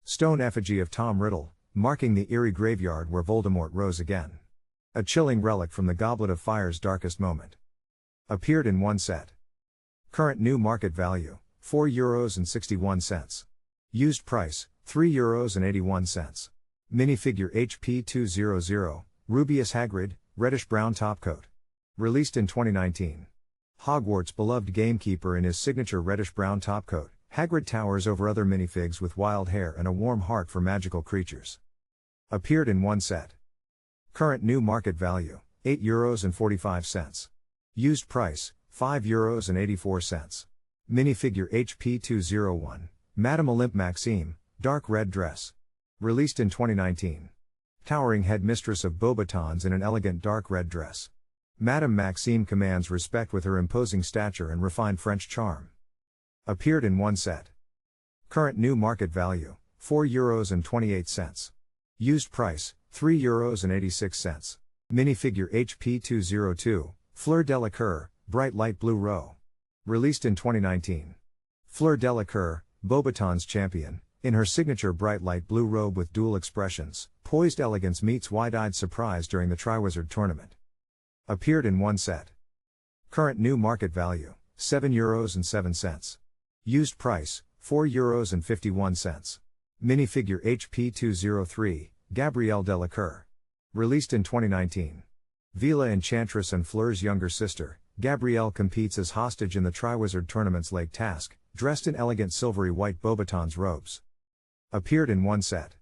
Stone effigy of Tom Riddle, marking the eerie graveyard where Voldemort rose again. A chilling relic from the Goblet of Fire's darkest moment. Appeared in one set. Current new market value, €4.61. Used price, €3.81. Minifigure HP 200, Rubeus Hagrid, reddish-brown topcoat. Released in 2019. Hogwarts' beloved gamekeeper in his signature reddish-brown topcoat, Hagrid towers over other minifigs with wild hair and a warm heart for magical creatures. Appeared in one set. Current new market value, €8.45. Used price, €5.84. Minifigure HP 201, Madame Olympe Maxime, dark red dress. Released in 2019. Towering headmistress of Beauxbatons in an elegant dark red dress. Madame Maxime commands respect with her imposing stature and refined French charm. Appeared in one set. Current new market value, €4.28. Used price, €3.86. Minifigure HP 202, Fleur Delacour, bright light blue row. Released in 2019. Fleur Delacour, Beauxbatons champion, in her signature bright light blue robe with dual expressions, poised elegance meets wide-eyed surprise during the Triwizard Tournament. Appeared in one set. Current new market value, €7.07. Used price, €4.51. Minifigure HP 203, Gabrielle Delacour. Released in 2019. Vila Enchantress and Fleur's younger sister, Gabrielle competes as hostage in the Triwizard Tournament's Lake Task, dressed in elegant silvery white Beauxbatons robes. Appeared in one set.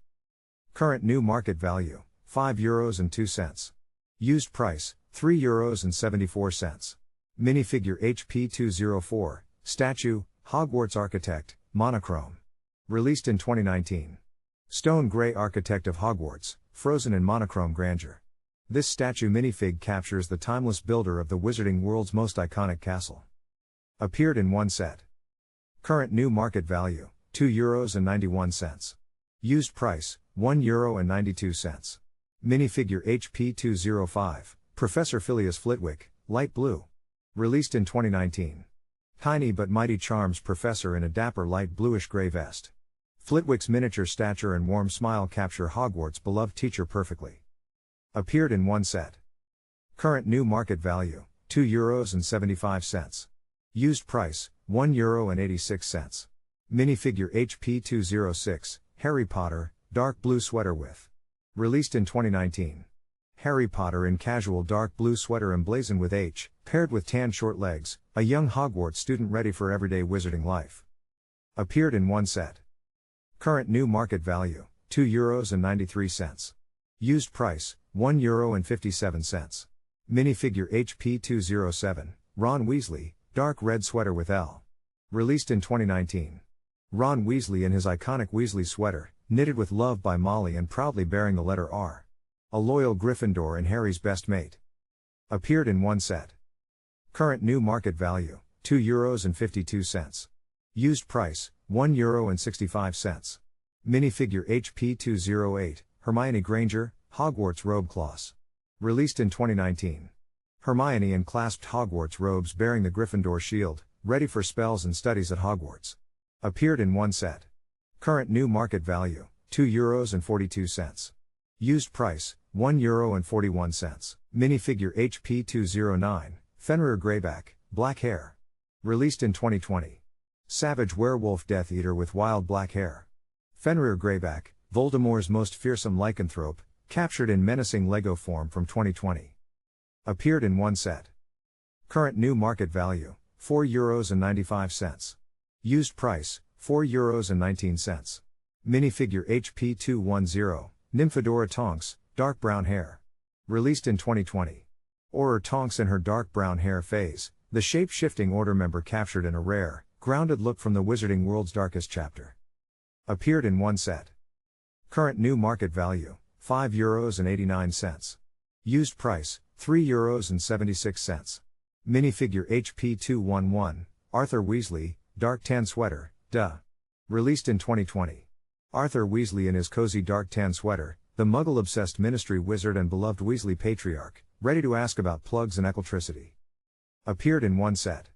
Current new market value, €5.02. Used price, €3.74. Minifigure HP 204, Statue, Hogwarts Architect, Monochrome. Released in 2019. Stone Grey Architect of Hogwarts, frozen in monochrome grandeur. This statue minifig captures the timeless builder of the wizarding world's most iconic castle. Appeared in one set. Current new market value, €2.91. Used price, €1.92. Minifigure HP 205, Professor Phileas Flitwick, light blue. Released in 2019. Tiny but mighty charms Professor in a dapper light bluish-gray vest. Flitwick's miniature stature and warm smile capture Hogwarts' beloved teacher perfectly. Appeared in one set. Current new market value, €2.75. Used price, €1.86. Minifigure HP 206, Harry Potter, dark blue sweater with. Released in 2019. Harry Potter in casual dark blue sweater emblazoned with H, paired with tan short legs, a young Hogwarts student ready for everyday wizarding life. Appeared in one set. Current new market value, €2.93. Used price, €1.57. Minifigure HP 207, Ron Weasley, dark red sweater with L. Released in 2019. Ron Weasley in his iconic Weasley sweater, knitted with love by Molly and proudly bearing the letter R. A loyal Gryffindor and Harry's best mate. Appeared in one set. Current new market value, €2.52. Used price, €1.65. Minifigure HP 208, Hermione Granger, Hogwarts robe cloth. Released in 2019. Hermione in clasped Hogwarts robes bearing the Gryffindor shield, ready for spells and studies at Hogwarts. Appeared in one set. Current new market value, €2.42. Used price, €1.41. Minifigure HP 209, Fenrir Greyback, black hair. Released in 2020. Savage werewolf Death Eater with wild black hair. Fenrir Greyback, Voldemort's most fearsome lycanthrope, captured in menacing Lego form from 2020. Appeared in one set. Current new market value, €4.95. Used price, €4.19. Minifigure HP 210, Nymphadora Tonks, dark brown hair. Released in 2020. Aurors Tonks in her dark brown hair phase, the shape-shifting Order member captured in a rare, grounded look from the Wizarding World's darkest chapter. Appeared in one set. Current new market value, €5.89. Used price, €3.76. Minifigure HP 211, Arthur Weasley, dark tan sweater, duh. Released in 2020. Arthur Weasley in his cozy dark tan sweater, the muggle-obsessed ministry wizard and beloved Weasley patriarch, ready to ask about plugs and electricity. Appeared in one set.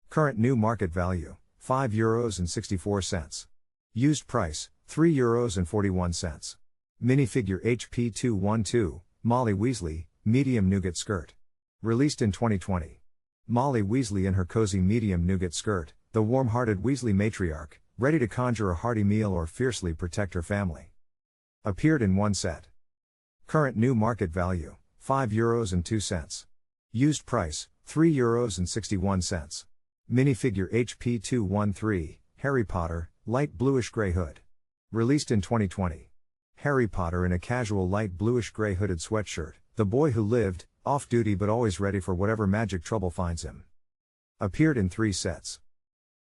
Current new market value, €5.64. Used price, €3.41. Minifigure HP 212, Molly Weasley, medium nougat skirt. Released in 2020. Molly Weasley in her cozy medium nougat skirt, the warm-hearted Weasley matriarch, ready to conjure a hearty meal or fiercely protect her family. Appeared in one set. Current new market value, €5.02. Used price, €3.61. Minifigure HP 213, Harry Potter, light bluish-gray hood. Released in 2020. Harry Potter in a casual light bluish-gray hooded sweatshirt, the boy who lived, off-duty but always ready for whatever magic trouble finds him. Appeared in 3 sets.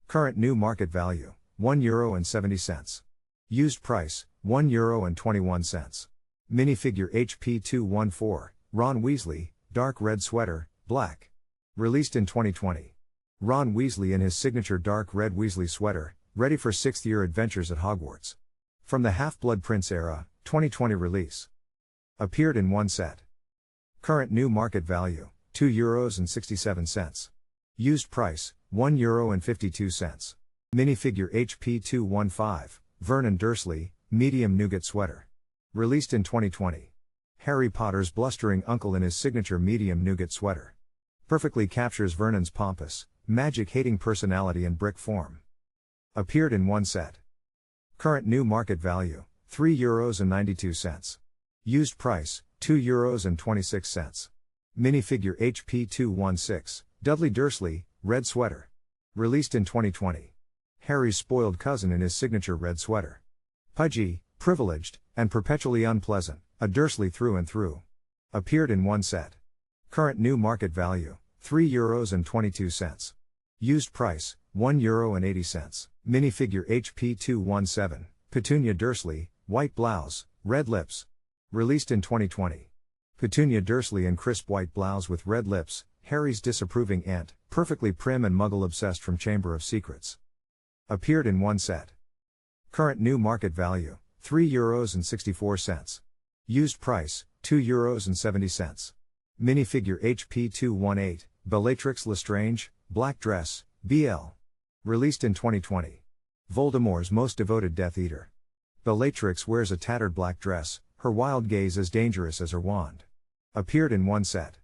Current new market value, €1.70. Used price, €1.21. Minifigure HP 214, Ron Weasley, dark red sweater, black. Released in 2020. Ron Weasley in his signature dark red Weasley sweater, ready for 6th-year adventures at Hogwarts. From the Half-Blood Prince era, 2020 release. Appeared in one set. Current new market value, €2.67. Used price, €1.52. Minifigure HP 215, Vernon Dursley, medium nougat sweater. Released in 2020. Harry Potter's blustering uncle in his signature medium nougat sweater. Perfectly captures Vernon's pompous, magic-hating personality in brick form. Appeared in one set. Current new market value, €3.92. Used price, €2.26. Minifigure HP 216, Dudley Dursley, red sweater. Released in 2020. Harry's spoiled cousin in his signature red sweater. Pudgy, privileged, and perpetually unpleasant, a Dursley through and through. Appeared in one set. Current new market value, €3.22. Used price, €1.80. Minifigure HP 217, Petunia Dursley, white blouse, red lips. Released in 2020. Petunia Dursley in crisp white blouse with red lips, Harry's disapproving aunt, perfectly prim and muggle-obsessed from Chamber of Secrets. Appeared in one set. Current new market value, €3.64. Used price, €2.70. Minifigure HP 218, Bellatrix Lestrange, black dress, BL. Released in 2020. Voldemort's most devoted Death Eater. Bellatrix wears a tattered black dress, her wild gaze as dangerous as her wand. Appeared in one set.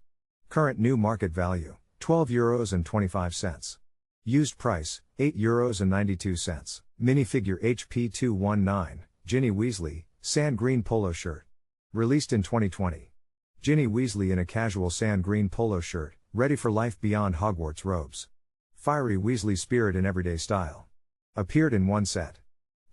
Current new market value, €12.25. Used price, €8.92. Minifigure HP 219, Ginny Weasley, sand green polo shirt. Released in 2020. Ginny Weasley in a casual sand green polo shirt, ready for life beyond Hogwarts robes. Fiery Weasley spirit in everyday style. Appeared in one set.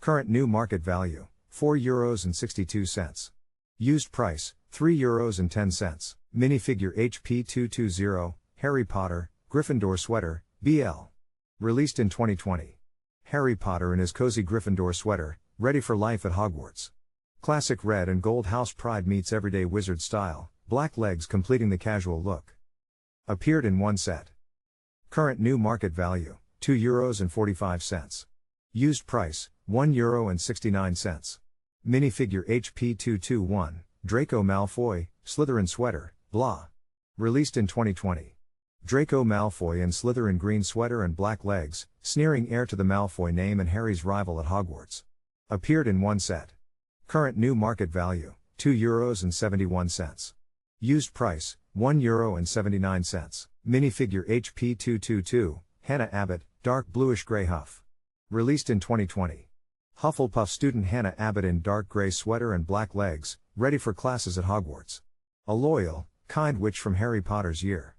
Current new market value, €4.62. Used price, €3.10. Minifigure HP 220, Harry Potter, Gryffindor sweater, BL. Released in 2020. Harry Potter in his cozy Gryffindor sweater, ready for life at Hogwarts. Classic red and gold house pride meets everyday wizard style, black legs completing the casual look. Appeared in one set. Current new market value, €2.45. Used price, €1.69. Minifigure HP221, Draco Malfoy, Slytherin sweater, blah. Released in 2020. Draco Malfoy in Slytherin green sweater and black legs, sneering heir to the Malfoy name and Harry's rival at Hogwarts. Appeared in one set. Current new market value, €2.71. Used price, €1.79. Minifigure HP222, Hannah Abbott, dark bluish grey huff. Released in 2020. Hufflepuff student Hannah Abbott in dark grey sweater and black legs, ready for classes at Hogwarts. A loyal, kind witch from Harry Potter's year.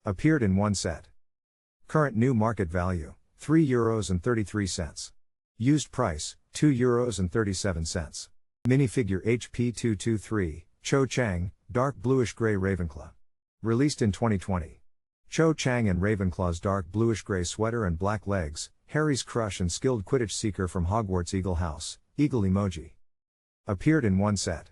Appeared in one set. Current new market value, €3.33. Used price, €2.37. Minifigure HP223, Cho Chang, dark bluish grey Ravenclaw. Released in 2020. Cho Chang in Ravenclaw's dark bluish grey sweater and black legs, Harry's crush and skilled Quidditch seeker from Hogwarts Eagle House, Eagle emoji. Appeared in one set.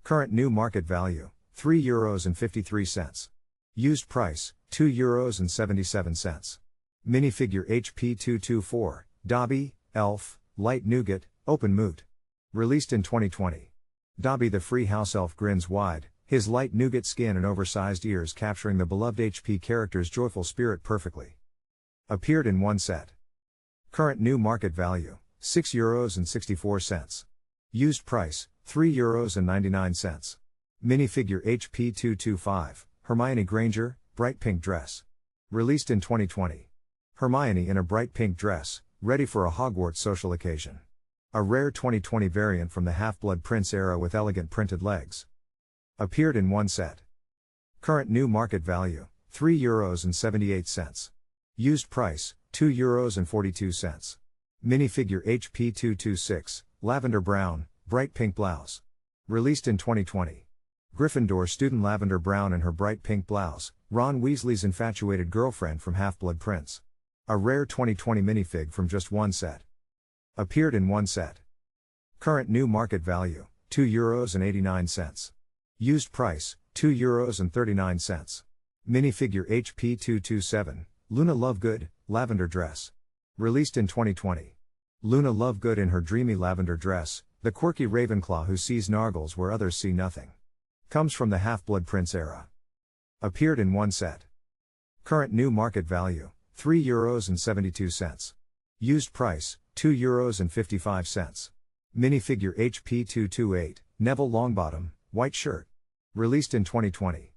Current new market value, €3.53. Used price, €2.77. Minifigure HP224, Dobby, Elf, Light Nougat, Open Moot. Released in 2020. Dobby the free house elf grins wide, his light nougat skin and oversized ears capturing the beloved HP character's joyful spirit perfectly. Appeared in one set. Current new market value, €6.64. Used price, €3.99. Minifigure HP225, Hermione Granger, bright pink dress. Released in 2020. Hermione in a bright pink dress, ready for a Hogwarts social occasion. A rare 2020 variant from the Half-Blood Prince era with elegant printed legs. Appeared in one set. Current new market value, €3.78. Used price, €2.42. Minifigure HP226, Lavender Brown, bright pink blouse. Released in 2020. Gryffindor student Lavender Brown in her bright pink blouse, Ron Weasley's infatuated girlfriend from Half-Blood Prince. A rare 2020 minifig from just one set. Appeared in one set. Current new market value, €2.89. Used price, €2.39. Minifigure HP227, Luna Lovegood, lavender dress. Released in 2020. Luna Lovegood in her dreamy lavender dress, the quirky Ravenclaw who sees Nargles where others see nothing. Comes from the Half-Blood Prince era. Appeared in one set. Current new market value, €3.72. Used price, €2.55. Minifigure HP228, Neville Longbottom, white shirt. Released in 2020.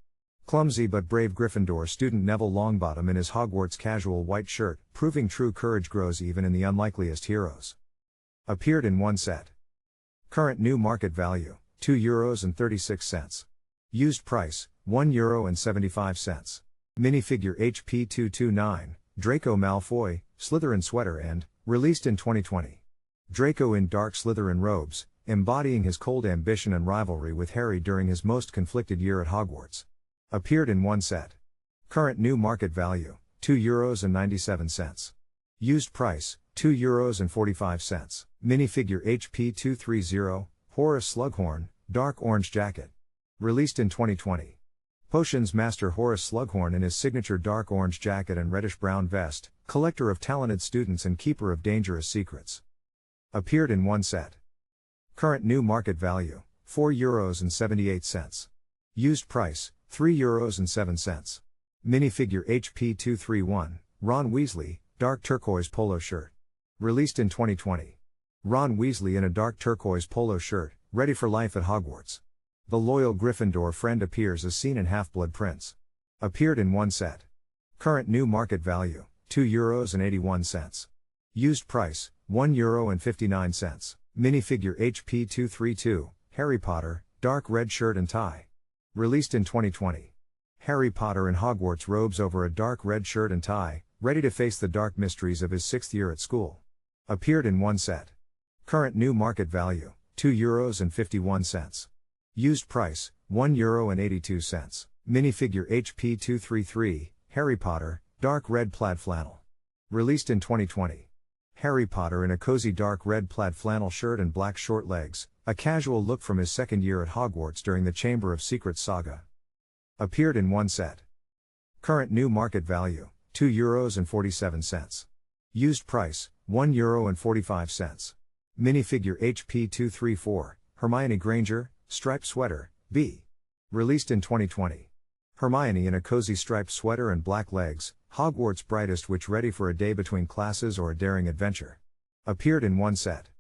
Clumsy but brave Gryffindor student Neville Longbottom in his Hogwarts casual white shirt, proving true courage grows even in the unlikeliest heroes. Appeared in one set. Current new market value, €2.36. Used price, €1.75. Minifigure HP229, Draco Malfoy, Slytherin sweater and, released in 2020. Draco in dark Slytherin robes, embodying his cold ambition and rivalry with Harry during his most conflicted year at Hogwarts. Appeared in one set. Current new market value, €2.97. Used price, €2.45. Minifigure HP230, Horace Slughorn, dark orange jacket. Released in 2020. Potions master Horace Slughorn in his signature dark orange jacket and reddish-brown vest, collector of talented students and keeper of dangerous secrets. Appeared in one set. Current new market value, €4.78. Used price, €3.07. Minifigure HP231, Ron Weasley, dark turquoise polo shirt. Released in 2020. Ron Weasley in a dark turquoise polo shirt, ready for life at Hogwarts. The loyal Gryffindor friend appears as seen in Half-Blood Prince. Appeared in one set. Current new market value, €2.81. Used price, €1.59. Minifigure HP232, Harry Potter, dark red shirt and tie. Released in 2020. Harry Potter in Hogwarts robes over a dark red shirt and tie, ready to face the dark mysteries of his 6th year at school. Appeared in one set. Current new market value, €2.51. Used price, €1.82. Minifigure HP233, Harry Potter, dark red plaid flannel. Released in 2020. Harry Potter in a cozy dark red plaid flannel shirt and black short legs, a casual look from his second year at Hogwarts during the Chamber of Secrets saga. Appeared in one set. Current new market value, €2.47. Used price, €1.45. Minifigure HP 234, Hermione Granger, striped sweater, B. Released in 2020. Hermione in a cozy striped sweater and black legs, Hogwarts' brightest witch ready for a day between classes or a daring adventure. Appeared in one set.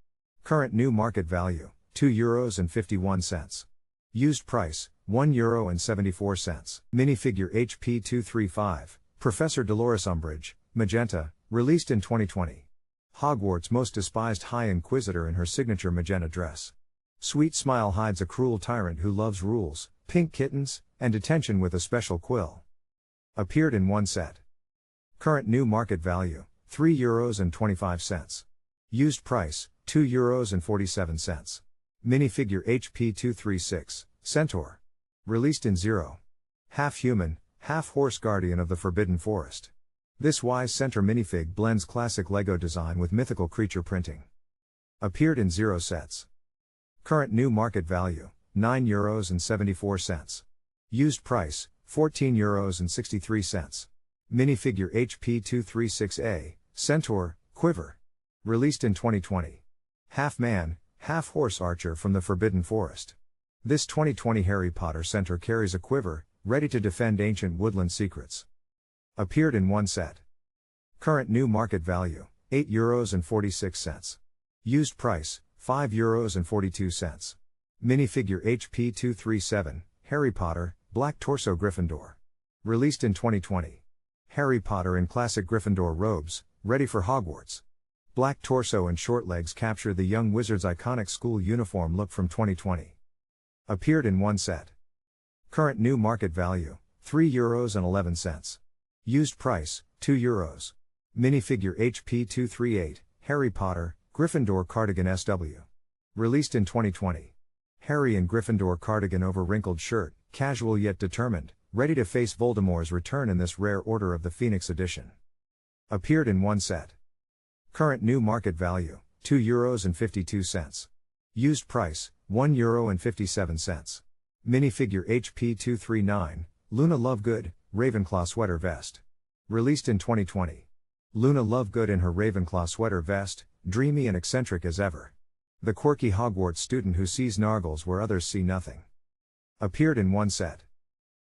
Current new market value, €2.51. Used price, €1.74. Minifigure HP 235, Professor Dolores Umbridge, magenta, released in 2020. Hogwarts' most despised High Inquisitor in her signature magenta dress. Sweet smile hides a cruel tyrant who loves rules, pink kittens, and detention with a special quill. Appeared in one set. Current new market value, €3.25. Used price, €2.47. Minifigure HP 236, Centaur. Released in 0. Half human, half horse guardian of the Forbidden Forest. This wise centaur minifig blends classic LEGO design with mythical creature printing. Appeared in 0 sets. Current new market value, €9.74. Used price, €14.63. Minifigure HP 236A, Centaur, Quiver. Released in 2020. Half man, half horse archer from the Forbidden Forest. This 2020 Harry Potter centaur carries a quiver, ready to defend ancient woodland secrets. Appeared in one set. Current new market value, €8.46. Used price, €5.42. Minifigure HP 237, Harry Potter, Black Torso Gryffindor. Released in 2020. Harry Potter in classic Gryffindor robes, ready for Hogwarts. Black torso and short legs capture the young wizard's iconic school uniform look from 2020. Appeared in one set. Current new market value, €3.11. Used price, €2. Minifigure HP 238, Harry Potter, Gryffindor Cardigan SW. Released in 2020. Harry in Gryffindor cardigan over wrinkled shirt, casual yet determined, ready to face Voldemort's return in this rare Order of the Phoenix edition. Appeared in one set. Current new market value, €2.52. Used price, €1.57. Minifigure HP 239, Luna Lovegood, Ravenclaw sweater vest. Released in 2020. Luna Lovegood in her Ravenclaw sweater vest, dreamy and eccentric as ever. The quirky Hogwarts student who sees nargles where others see nothing. Appeared in one set.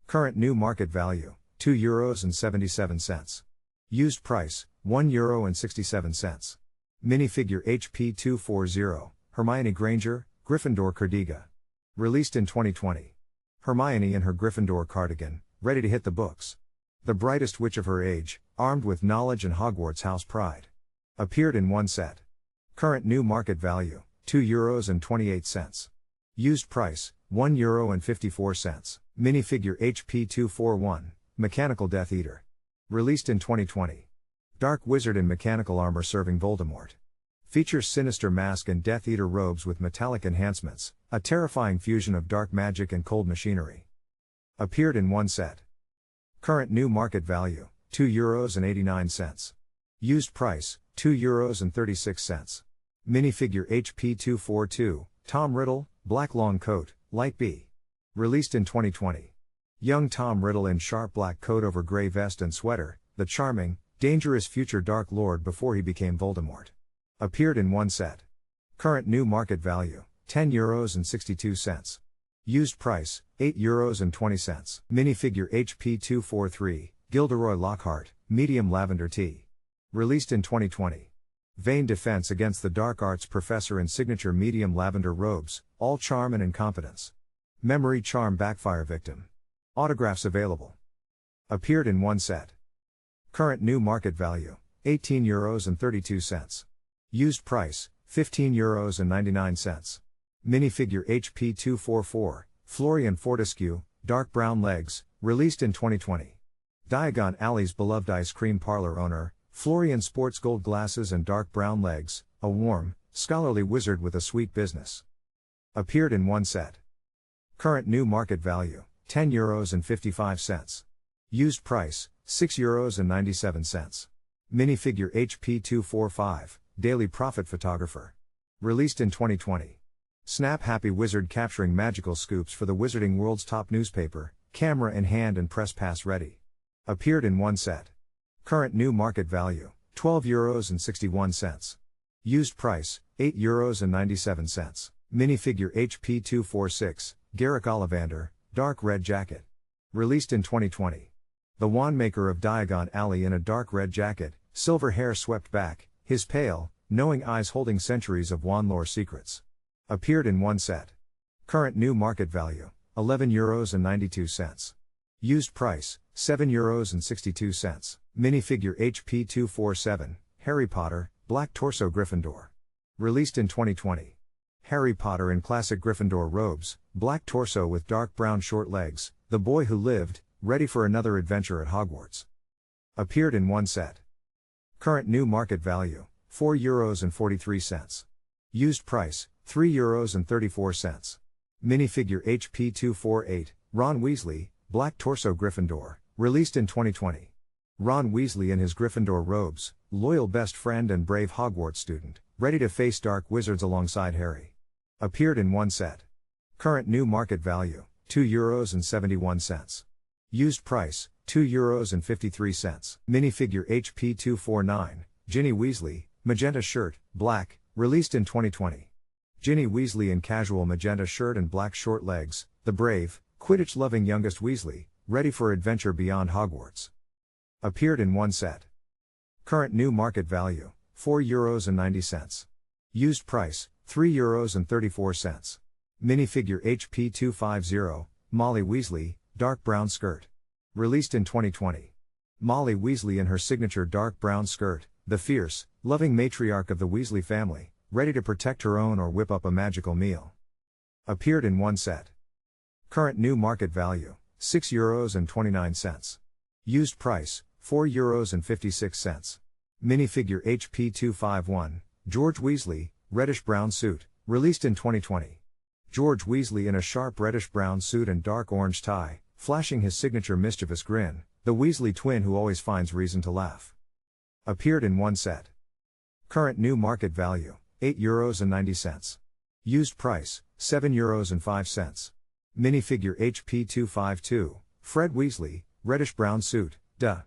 Current new market value, €2.77. Used price, €1.67. Minifigure HP 240, Hermione Granger, Gryffindor Cardiga. Released in 2020. Hermione in her Gryffindor cardigan, ready to hit the books. The brightest witch of her age, armed with knowledge and Hogwarts house pride. Appeared in one set. Current new market value, €2.28. Used price, €1.54. Minifigure HP 241, Mechanical Death Eater. Released in 2020. Dark wizard in mechanical armor serving Voldemort. Features sinister mask and Death Eater robes with metallic enhancements, a terrifying fusion of dark magic and cold machinery. Appeared in one set. Current new market value, €2.89. Used price, €2.36. Minifigure HP 242, Tom Riddle, black long coat, light B. Released in 2020. Young Tom Riddle in sharp black coat over gray vest and sweater, the charming, dangerous future Dark Lord before he became Voldemort. Appeared in one set. Current new market value, €10.62. Used price, €8.20. Minifigure HP 243, Gilderoy Lockhart, medium lavender tea. Released in 2020. Vain defense against the dark arts professor in signature medium lavender robes, all charm and incompetence. Memory charm backfire victim. Autographs available. Appeared in one set. Current new market value, €18.32. Used price, €15.99. Minifigure HP 244, Florian Fortescue, dark brown legs, released in 2020. Diagon Alley's beloved ice cream parlor owner, Florian sports gold glasses and dark brown legs, a warm, scholarly wizard with a sweet business. Appeared in one set. Current new market value, €10.55. Used price, €6.97. Minifigure HP 245, Daily Prophet Photographer. Released in 2020. Snap Happy Wizard capturing magical scoops for the Wizarding World's top newspaper, camera in hand and press pass ready. Appeared in one set. Current new market value, €12.61. Used price, €8.97. Minifigure HP 246, Garrick Ollivander, dark red jacket. Released in 2020. The wandmaker of Diagon Alley in a dark red jacket, silver hair swept back, his pale, knowing eyes holding centuries of wand lore secrets. Appeared in one set. Current new market value, €11.92. Used price, €7.62. Minifigure HP 247, Harry Potter, Black Torso Gryffindor. Released in 2020. Harry Potter in classic Gryffindor robes, black torso with dark brown short legs, the boy who lived, ready for another adventure at Hogwarts. Appeared in one set. Current new market value, €4.43. Used price, €3.34. Minifigure HP 248, Ron Weasley, Black Torso Gryffindor, released in 2020. Ron Weasley in his Gryffindor robes, loyal best friend and brave Hogwarts student, ready to face dark wizards alongside Harry. Appeared in one set. Current new market value, €2.71. Used price, €2.53. Minifigure HP 249, Ginny Weasley, magenta shirt, black, released in 2020. Ginny Weasley in casual magenta shirt and black short legs, the brave, Quidditch-loving youngest Weasley, ready for adventure beyond Hogwarts. Appeared in one set. Current new market value, €4.90. Used price, €3.34. Minifigure HP 250, Molly Weasley, dark brown skirt. Released in 2020. Molly Weasley in her signature dark brown skirt, the fierce, loving matriarch of the Weasley family, ready to protect her own or whip up a magical meal. Appeared in one set. Current new market value, €6.29. Used price, €4.56. Minifigure HP 251, George Weasley, reddish-brown suit, released in 2020. George Weasley in a sharp reddish-brown suit and dark orange tie, flashing his signature mischievous grin, the Weasley twin who always finds reason to laugh. Appeared in one set. Current new market value, €8.90. Used price, €7.05. Minifigure HP 252, Fred Weasley, reddish-brown suit, duh.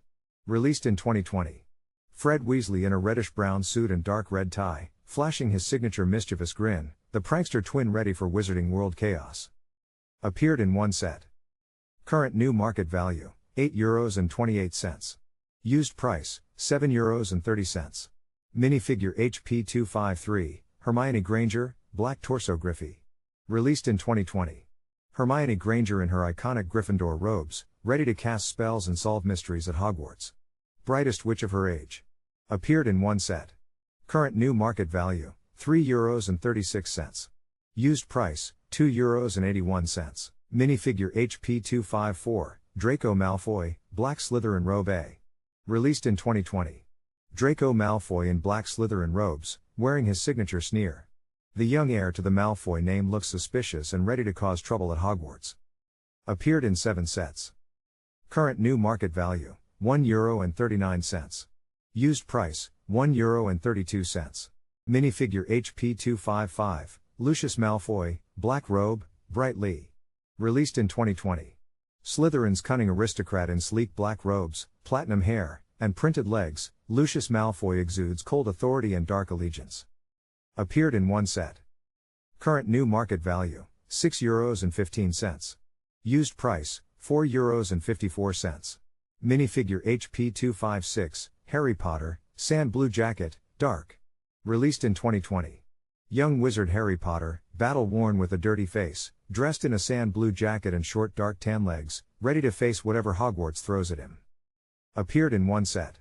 Released in 2020. Fred Weasley in a reddish-brown suit and dark red tie, flashing his signature mischievous grin, the prankster twin ready for Wizarding World chaos. Appeared in one set. Current new market value, €8.28. Used price, €7.30. Minifigure HP 253, Hermione Granger, Black Torso Griffey. Released in 2020. Hermione Granger in her iconic Gryffindor robes, ready to cast spells and solve mysteries at Hogwarts. Brightest witch of her age. Appeared in one set. Current new market value, €3.36. Used price, €2.81. Minifigure HP 254, Draco Malfoy, Black Slytherin Robe A. Released in 2020. Draco Malfoy in black Slytherin robes, wearing his signature sneer. The young heir to the Malfoy name looks suspicious and ready to cause trouble at Hogwarts. Appeared in 7 sets. Current new market value, €1.39. Used price, €1.32. Minifigure HP 255, Lucius Malfoy, Black Robe, Bright Lee. Released in 2020. Slytherin's cunning aristocrat in sleek black robes, platinum hair, and printed legs, Lucius Malfoy exudes cold authority and dark allegiance. Appeared in one set. Current new market value, €6.15. Used price, €4.54. Minifigure HP 256, Harry Potter, Sand Blue Jacket, Dark. Released in 2020. Young wizard Harry Potter, battle-worn with a dirty face, dressed in a sand blue jacket and short dark tan legs, ready to face whatever Hogwarts throws at him. Appeared in one set.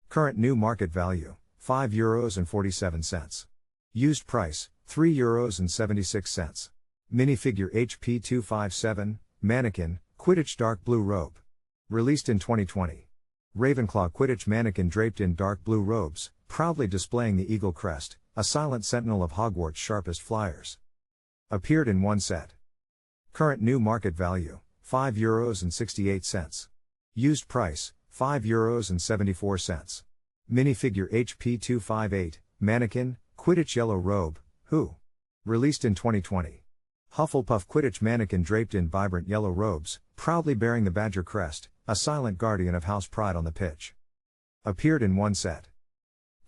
Current new market value, €5.47. Used price, €3.76. Minifigure HP 257, Mannequin, Quidditch Dark Blue Robe. Released in 2020. Ravenclaw Quidditch mannequin draped in dark blue robes, proudly displaying the eagle crest, a silent sentinel of Hogwarts' sharpest flyers. Appeared in one set. Current new market value, €5.68. Used price, €5.74. Minifigure HP 258, Mannequin, Quidditch yellow robe, who? Released in 2020. Hufflepuff Quidditch mannequin draped in vibrant yellow robes, proudly bearing the Badger crest, a silent guardian of house pride on the pitch. Appeared in one set.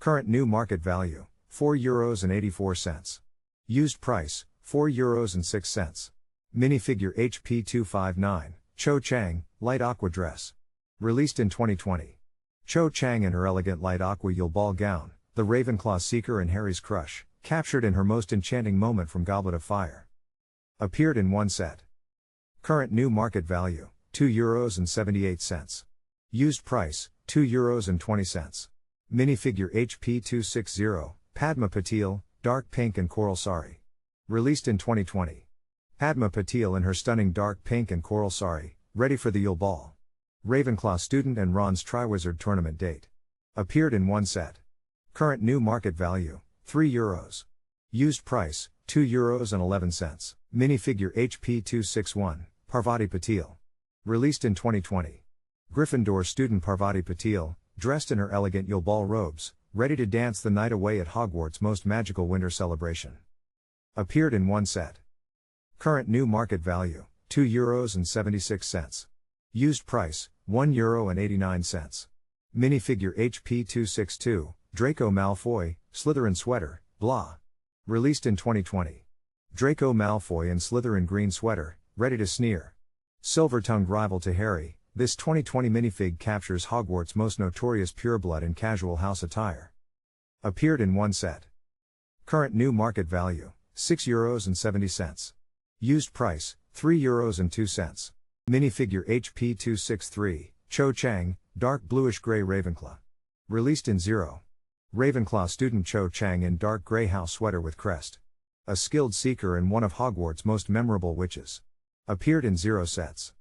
Current new market value, €4.84. Used price, €4.06. Minifigure HP259, Cho Chang, light aqua dress. Released in 2020. Cho Chang in her elegant light aqua Yule Ball gown, the Ravenclaw seeker and Harry's crush, captured in her most enchanting moment from Goblet of Fire. Appeared in one set. Current new market value, €2.78. Used price, €2.20. Minifigure HP260, Padma Patil, dark pink and coral sari. Released in 2020. Padma Patil in her stunning dark pink and coral sari, ready for the Yule Ball. Ravenclaw student and Ron's Triwizard Tournament date. Appeared in one set. Current new market value, €3. Used price, €2.11. Minifigure HP261, Parvati Patil. Released in 2020. Gryffindor student Parvati Patil, dressed in her elegant Yule Ball robes, ready to dance the night away at Hogwarts' most magical winter celebration. Appeared in one set. Current new market value, €2.76. Used price, €1.89. Minifigure HP262, Draco Malfoy, Slytherin sweater, blah. Released in 2020. Draco Malfoy in Slytherin green sweater, ready to sneer. Silver-tongued rival to Harry, this 2020 minifig captures Hogwarts' most notorious pureblood in casual house attire. Appeared in one set. Current new market value, €6.70. Used price, €3.02. Minifigure HP263, Cho Chang, dark bluish-gray Ravenclaw. Released in 0. Ravenclaw student Cho Chang in dark gray house sweater with crest. A skilled seeker and one of Hogwarts' most memorable witches. Appeared in 0 sets.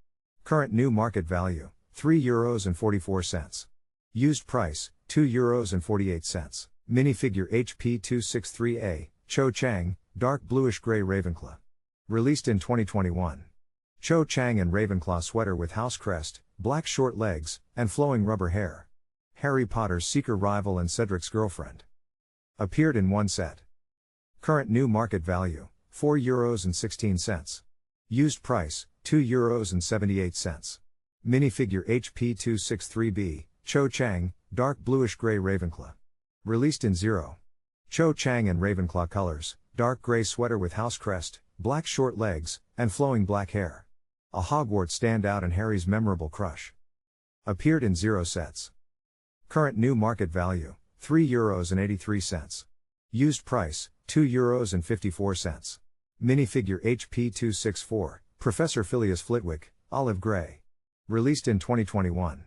Current new market value, €3.44. Used price, €2.48. Minifigure HP263A, Cho Chang, dark bluish-gray Ravenclaw. Released in 2021. Cho Chang in Ravenclaw sweater with house crest, black short legs, and flowing rubber hair. Harry Potter's seeker rival and Cedric's girlfriend. Appeared in one set. Current new market value, €4.16. Used price, €2.78. Minifigure HP263B, Cho Chang, dark bluish-gray Ravenclaw. Released in 0. Cho Chang in Ravenclaw colors, dark gray sweater with house crest, black short legs, and flowing black hair. A Hogwarts standout and Harry's memorable crush. Appeared in 0 sets. Current new market value, €3.83. Used price, €2.54. Minifigure HP264, Professor Phileas Flitwick, olive gray. Released in 2021.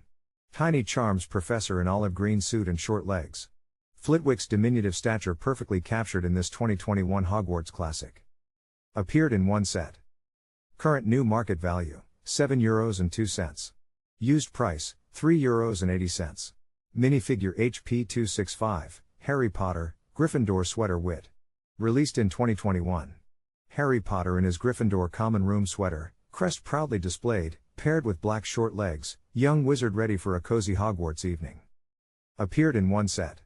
Tiny Charms Professor in olive green suit and short legs. Flitwick's diminutive stature perfectly captured in this 2021 Hogwarts classic. Appeared in one set. Current new market value, €7.02. Used price, €3.80. Minifigure HP265, Harry Potter, Gryffindor sweater wit. Released in 2021. Harry Potter in his Gryffindor common room sweater, crest proudly displayed, paired with black short legs, young wizard ready for a cozy Hogwarts evening. Appeared in one set.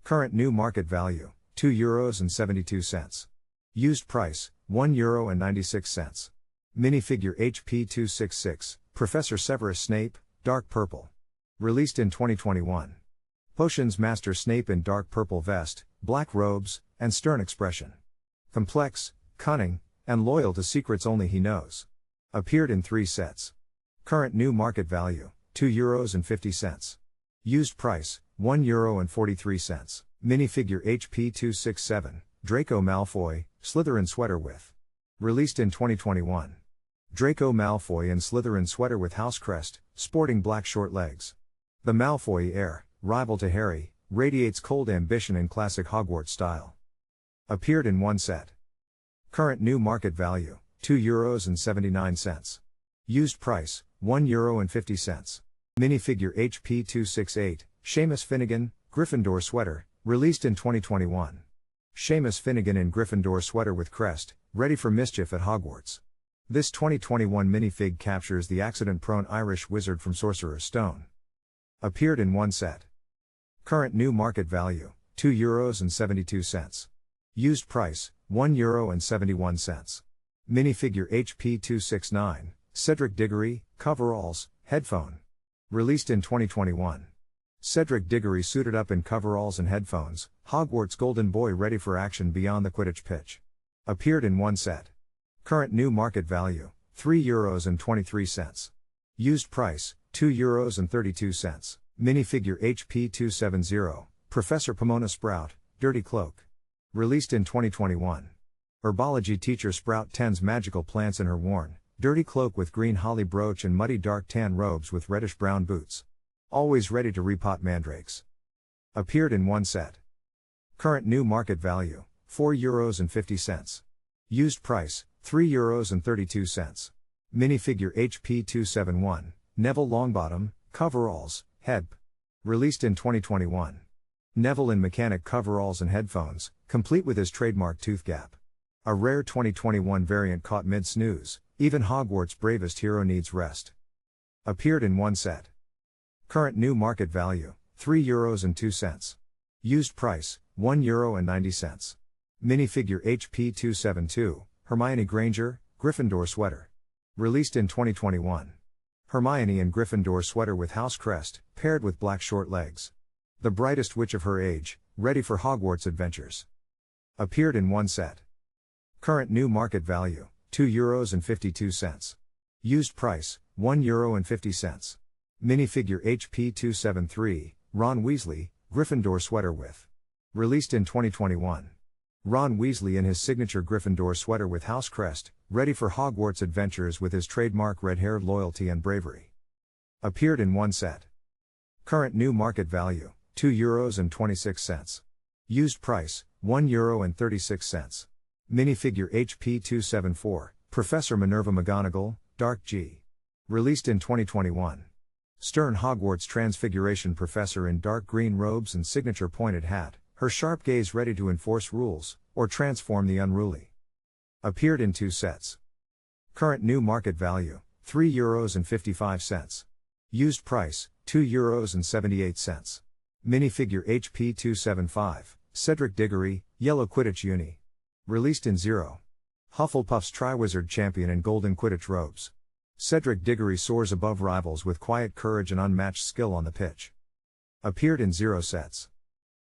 Current new market value, €2.72. Used price, €1.96. Minifigure HP266, Professor Severus Snape, dark purple. Released in 2021. Potions Master Snape in dark purple vest, black robes, and stern expression. Complex, cunning, and loyal to secrets only he knows. Appeared in 3 sets. Current new market value, €2.50. Used price, €1.43. Minifigure HP267, Draco Malfoy, Slytherin sweater with. Released in 2021. Draco Malfoy in Slytherin sweater with house crest, sporting black short legs. The Malfoy heir, rival to Harry, radiates cold ambition in classic Hogwarts style. Appeared in one set. Current new market value, €2.79. Used price, €1.50. Minifigure HP268, Seamus Finnegan, Gryffindor sweater, released in 2021. Seamus Finnegan in Gryffindor sweater with crest, ready for mischief at Hogwarts. This 2021 minifig captures the accident-prone Irish wizard from Sorcerer's Stone. Appeared in one set. Current new market value, €2.72. Used price, €1.71. Minifigure HP269, Cedric Diggory, coveralls, headphone. Released in 2021. Cedric Diggory suited up in coveralls and headphones, Hogwarts Golden Boy ready for action beyond the Quidditch pitch. Appeared in one set. Current new market value, €3.23. Used price, €2.32. Minifigure HP270, Professor Pomona Sprout, Dirty Cloak. Released in 2021. Herbology teacher Sprout tends magical plants in her worn, dirty cloak with green holly brooch and muddy dark tan robes with reddish-brown boots. Always ready to repot mandrakes. Appeared in one set. Current new market value, €4.50. Used price, €3.32. Minifigure HP271, Neville Longbottom, coveralls, head. Released in 2021. Neville in mechanic coveralls and headphones, complete with his trademark tooth gap. A rare 2021 variant caught mid-snooze, even Hogwarts' bravest hero needs rest. Appeared in one set. Current new market value, €3.02. Used price, €1.90. Minifigure HP272, Hermione Granger, Gryffindor sweater. Released in 2021. Hermione in Gryffindor sweater with house crest, paired with black short legs. The brightest witch of her age, ready for Hogwarts adventures. Appeared in one set. Current new market value, €2.52. Used price, €1.50. Minifigure HP273, Ron Weasley, Gryffindor sweater with. Released in 2021. Ron Weasley in his signature Gryffindor sweater with house crest, ready for Hogwarts adventures with his trademark red-haired loyalty and bravery. Appeared in one set. Current new market value, €2.26. Used price, €1.36. Minifigure HP274, Professor Minerva McGonagall, Dark G. Released in 2021. Stern Hogwarts Transfiguration professor in dark green robes and signature pointed hat, her sharp gaze ready to enforce rules, or transform the unruly. Appeared in two sets. Current new market value, €3.55. Used price, €2.78. Minifigure HP275, Cedric Diggory, Yellow Quidditch Uni. Released in 0. Hufflepuff's Triwizard champion in golden Quidditch robes. Cedric Diggory soars above rivals with quiet courage and unmatched skill on the pitch. Appeared in 0 sets.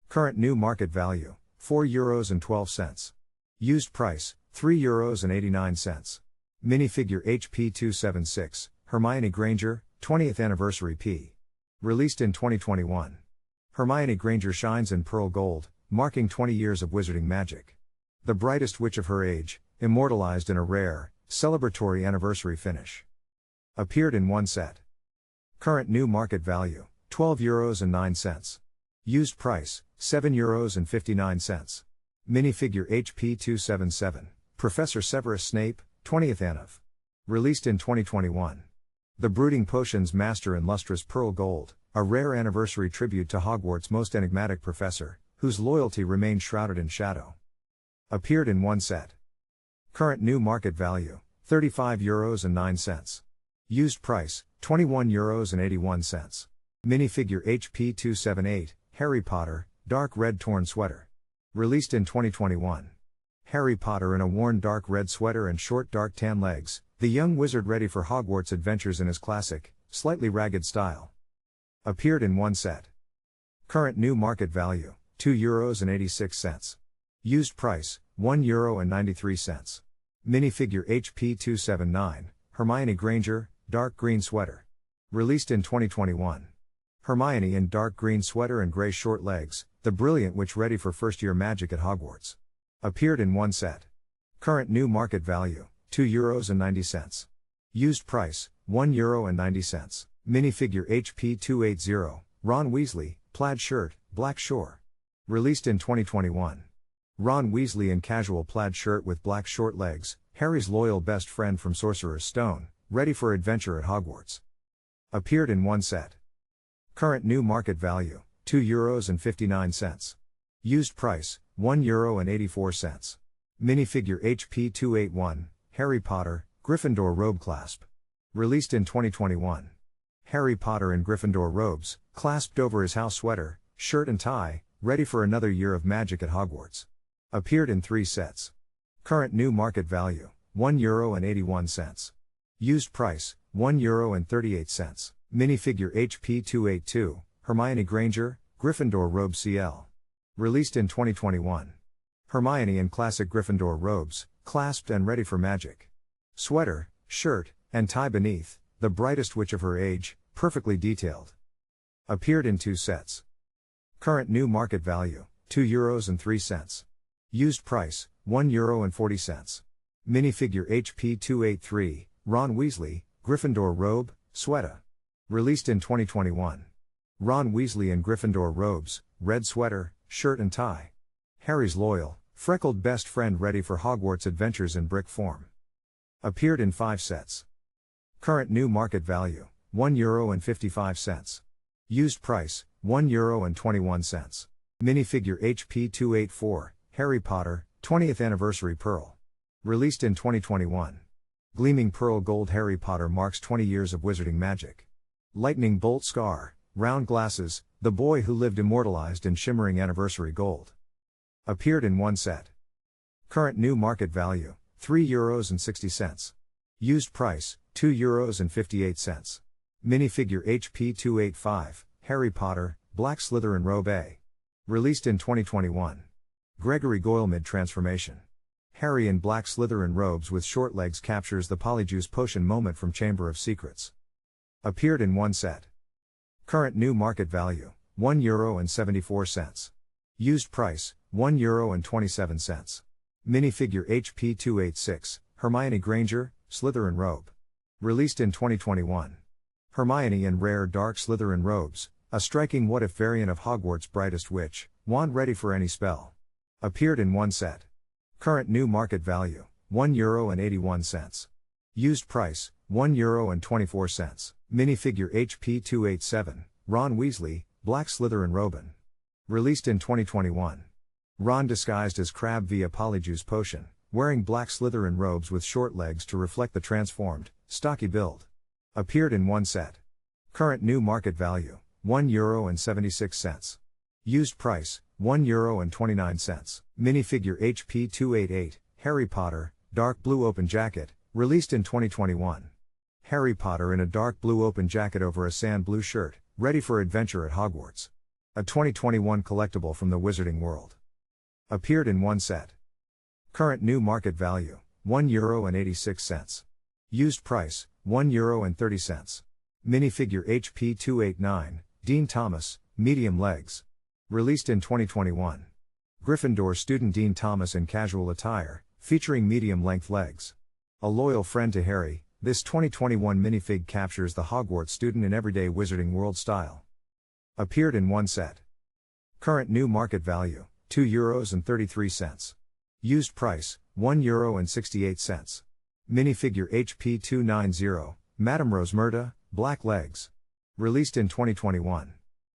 Current new market value, €4.12. Used price, €3.89. Minifigure HP276, Hermione Granger, 20th Anniversary P. Released in 2021. Hermione Granger shines in pearl gold, marking 20 years of wizarding magic. The brightest witch of her age, immortalized in a rare, celebratory anniversary finish. Appeared in one set. Current new market value, €12.09. Used price, €7.59. Minifigure HP277, Professor Severus Snape, 20th Anniv. Released in 2021. The Brooding Potions Master in lustrous pearl gold, a rare anniversary tribute to Hogwarts' most enigmatic professor, whose loyalty remained shrouded in shadow. Appeared in one set. Current new market value, €35.09. Used price, €21.81. Minifigure HP278, Harry Potter, dark red torn sweater. Released in 2021. Harry Potter in a worn dark red sweater and short dark tan legs, the young wizard ready for Hogwarts adventures in his classic, slightly ragged style. Appeared in one set. Current new market value, €2.86. Used price, €1.93. Minifigure HP279, Hermione Granger, dark green sweater. Released in 2021. Hermione in dark green sweater and gray short legs, the brilliant witch ready for first-year magic at Hogwarts. Appeared in one set. Current new market value, €2.90. Used price, €1.90. Minifigure HP280, Ron Weasley, plaid shirt, black shore. Released in 2021. Ron Weasley in casual plaid shirt with black short legs, Harry's loyal best friend from Sorcerer's Stone, ready for adventure at Hogwarts. Appeared in one set. Current new market value, €2.59. Used price, €1.84. Minifigure HP281, Harry Potter, Gryffindor robe clasp. Released in 2021. Harry Potter in Gryffindor robes, clasped over his house sweater, shirt and tie, ready for another year of magic at Hogwarts. Appeared in 3 sets. Current new market value, €1.81. Used price, €1.38. Minifigure HP282, Hermione Granger, Gryffindor robe CL. Released in 2021. Hermione in classic Gryffindor robes, clasped and ready for magic. Sweater, shirt, and tie beneath, the brightest witch of her age, perfectly detailed. Appeared in 2 sets. Current new market value, €2.03. Used price, €1.40. Minifigure HP283, Ron Weasley, Gryffindor robe, sweater. Released in 2021. Ron Weasley in Gryffindor robes, red sweater, shirt and tie. Harry's loyal, freckled best friend ready for Hogwarts adventures in brick form. Appeared in 5 sets. Current new market value, €1.55. Used price, €1.21. Minifigure HP284, Harry Potter, 20th Anniversary Pearl. Released in 2021. Gleaming pearl gold Harry Potter marks 20 years of wizarding magic. Lightning bolt scar, round glasses, the boy who lived immortalized in shimmering anniversary gold. Appeared in 1 set. Current new market value, €3.60. Used price, €2.58. Minifigure HP285, Harry Potter, Black Slytherin robe A. Released in 2021. Gregory Goyle mid-transformation. Harry in Black Slytherin robes with short legs captures the Polyjuice potion moment from Chamber of Secrets. Appeared in 1 set. Current new market value, €1.74. Used price, €1.27. Minifigure HP286, Hermione Granger, Slytherin robe. Released in 2021. Hermione in rare dark Slytherin robes, a striking what-if variant of Hogwarts' brightest witch, wand ready for any spell. Appeared in 1 set. Current new market value, €1.81. Used price, €1.24. Minifigure HP287, Ron Weasley, Black Slytherin Robin. Released in 2021. Ron disguised as Crabbe via Polyjuice potion, wearing Black Slytherin robes with short legs to reflect the transformed, stocky build. Appeared in 1 set. Current new market value, €1.76. Used price, €1.29. Minifigure HP288, Harry Potter, dark blue open jacket, released in 2021. Harry Potter in a dark blue open jacket over a sand blue shirt, ready for adventure at Hogwarts. A 2021 collectible from the Wizarding World. Appeared in 1 set. Current new market value, €1.86. Used price, €1.30. Minifigure HP289, Dean Thomas, medium legs. Released in 2021. Gryffindor student Dean Thomas in casual attire, featuring medium-length legs. A loyal friend to Harry, this 2021 minifig captures the Hogwarts student in everyday Wizarding World style. Appeared in 1 set. Current new market value, €2.33. Used price, €1.68. Minifigure HP290, Madame Rosmerta, black legs. Released in 2021.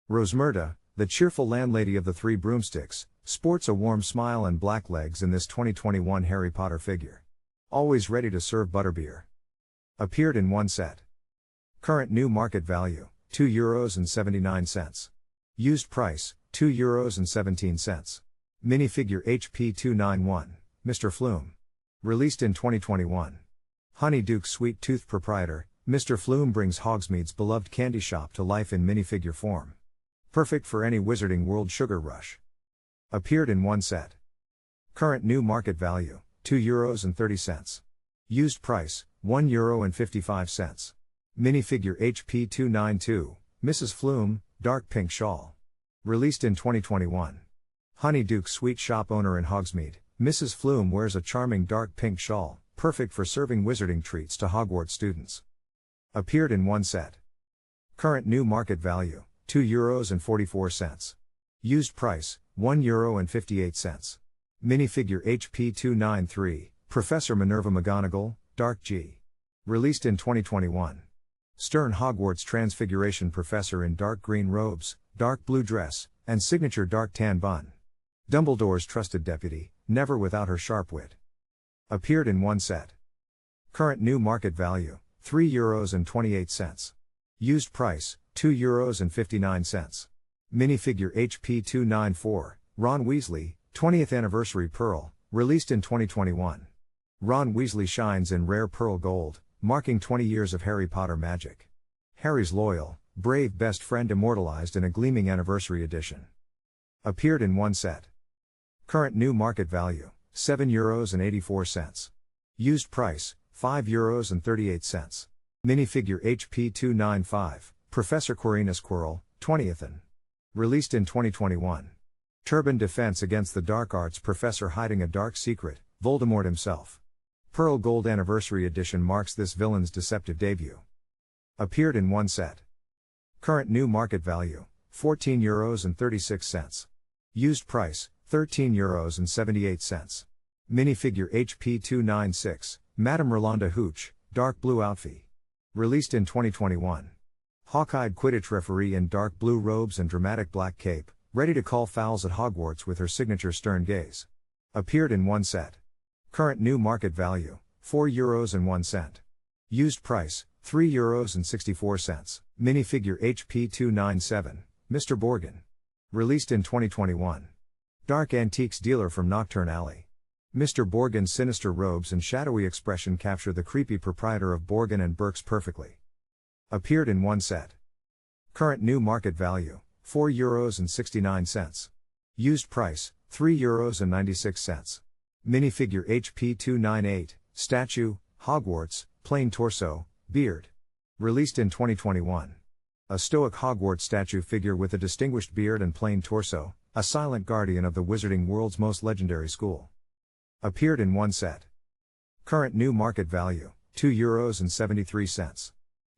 Rosmerta, the cheerful landlady of the Three Broomsticks, sports a warm smile and black legs in this 2021 Harry Potter figure. Always ready to serve butterbeer. Appeared in 1 set. Current new market value, €2.79. Used price, €2.17. Minifigure HP291, Mr. Flume. Released in 2021. Honeyduke's sweet tooth proprietor, Mr. Flume brings Hogsmeade's beloved candy shop to life in minifigure form. Perfect for any Wizarding World sugar rush. Appeared in 1 set. Current new market value, €2.30. Used price, €1.55. Minifigure HP292, Mrs. Flume, dark pink shawl. Released in 2021. Honeyduke's sweet shop owner in Hogsmeade, Mrs. Flume wears a charming dark pink shawl, perfect for serving wizarding treats to Hogwarts students. Appeared in 1 set. Current new market value, €2.44. Used price, €1.58. Minifigure HP293, Professor Minerva McGonagall, dark G. Released in 2021. Stern Hogwarts Transfiguration Professor in dark green robes, dark blue dress, and signature dark tan bun. Dumbledore's trusted deputy, never without her sharp wit. Appeared in 1 set. Current new market value, €3.28. Used price, €2.59. Minifigure HP294, Ron Weasley, 20th Anniversary Pearl, released in 2021. Ron Weasley shines in rare pearl gold, marking 20 years of Harry Potter magic. Harry's loyal, brave best friend immortalized in a gleaming anniversary edition. Appeared in one set. Current new market value, €7.84. Used price, €5.38. Minifigure HP295, Professor Quirinius Quirrell, 20th an. Released in 2021. Turban defense against the dark arts professor hiding a dark secret, Voldemort himself. Pearl Gold Anniversary Edition marks this villain's deceptive debut. Appeared in one set. Current new market value, €14.36. Used price, €13.78. Minifigure HP296, Madame Rolanda Hooch, dark blue outfit. Released in 2021. Hawk-eyed Quidditch referee in dark blue robes and dramatic black cape, ready to call fouls at Hogwarts with her signature stern gaze. Appeared in one set. Current new market value, €4.01. Used price, €3.64. Minifigure HP297, Mr. Borgin. Released in 2021. Dark antiques dealer from Nocturne Alley. Mr. Borgin's sinister robes and shadowy expression capture the creepy proprietor of Borgin and Burke's perfectly. Appeared in one set. Current new market value, €4.69. Used price, €3.96. Minifigure HP298, statue, Hogwarts, plain torso, beard. Released in 2021. A stoic Hogwarts statue figure with a distinguished beard and plain torso, a silent guardian of the wizarding world's most legendary school. Appeared in one set. Current new market value, €2.73.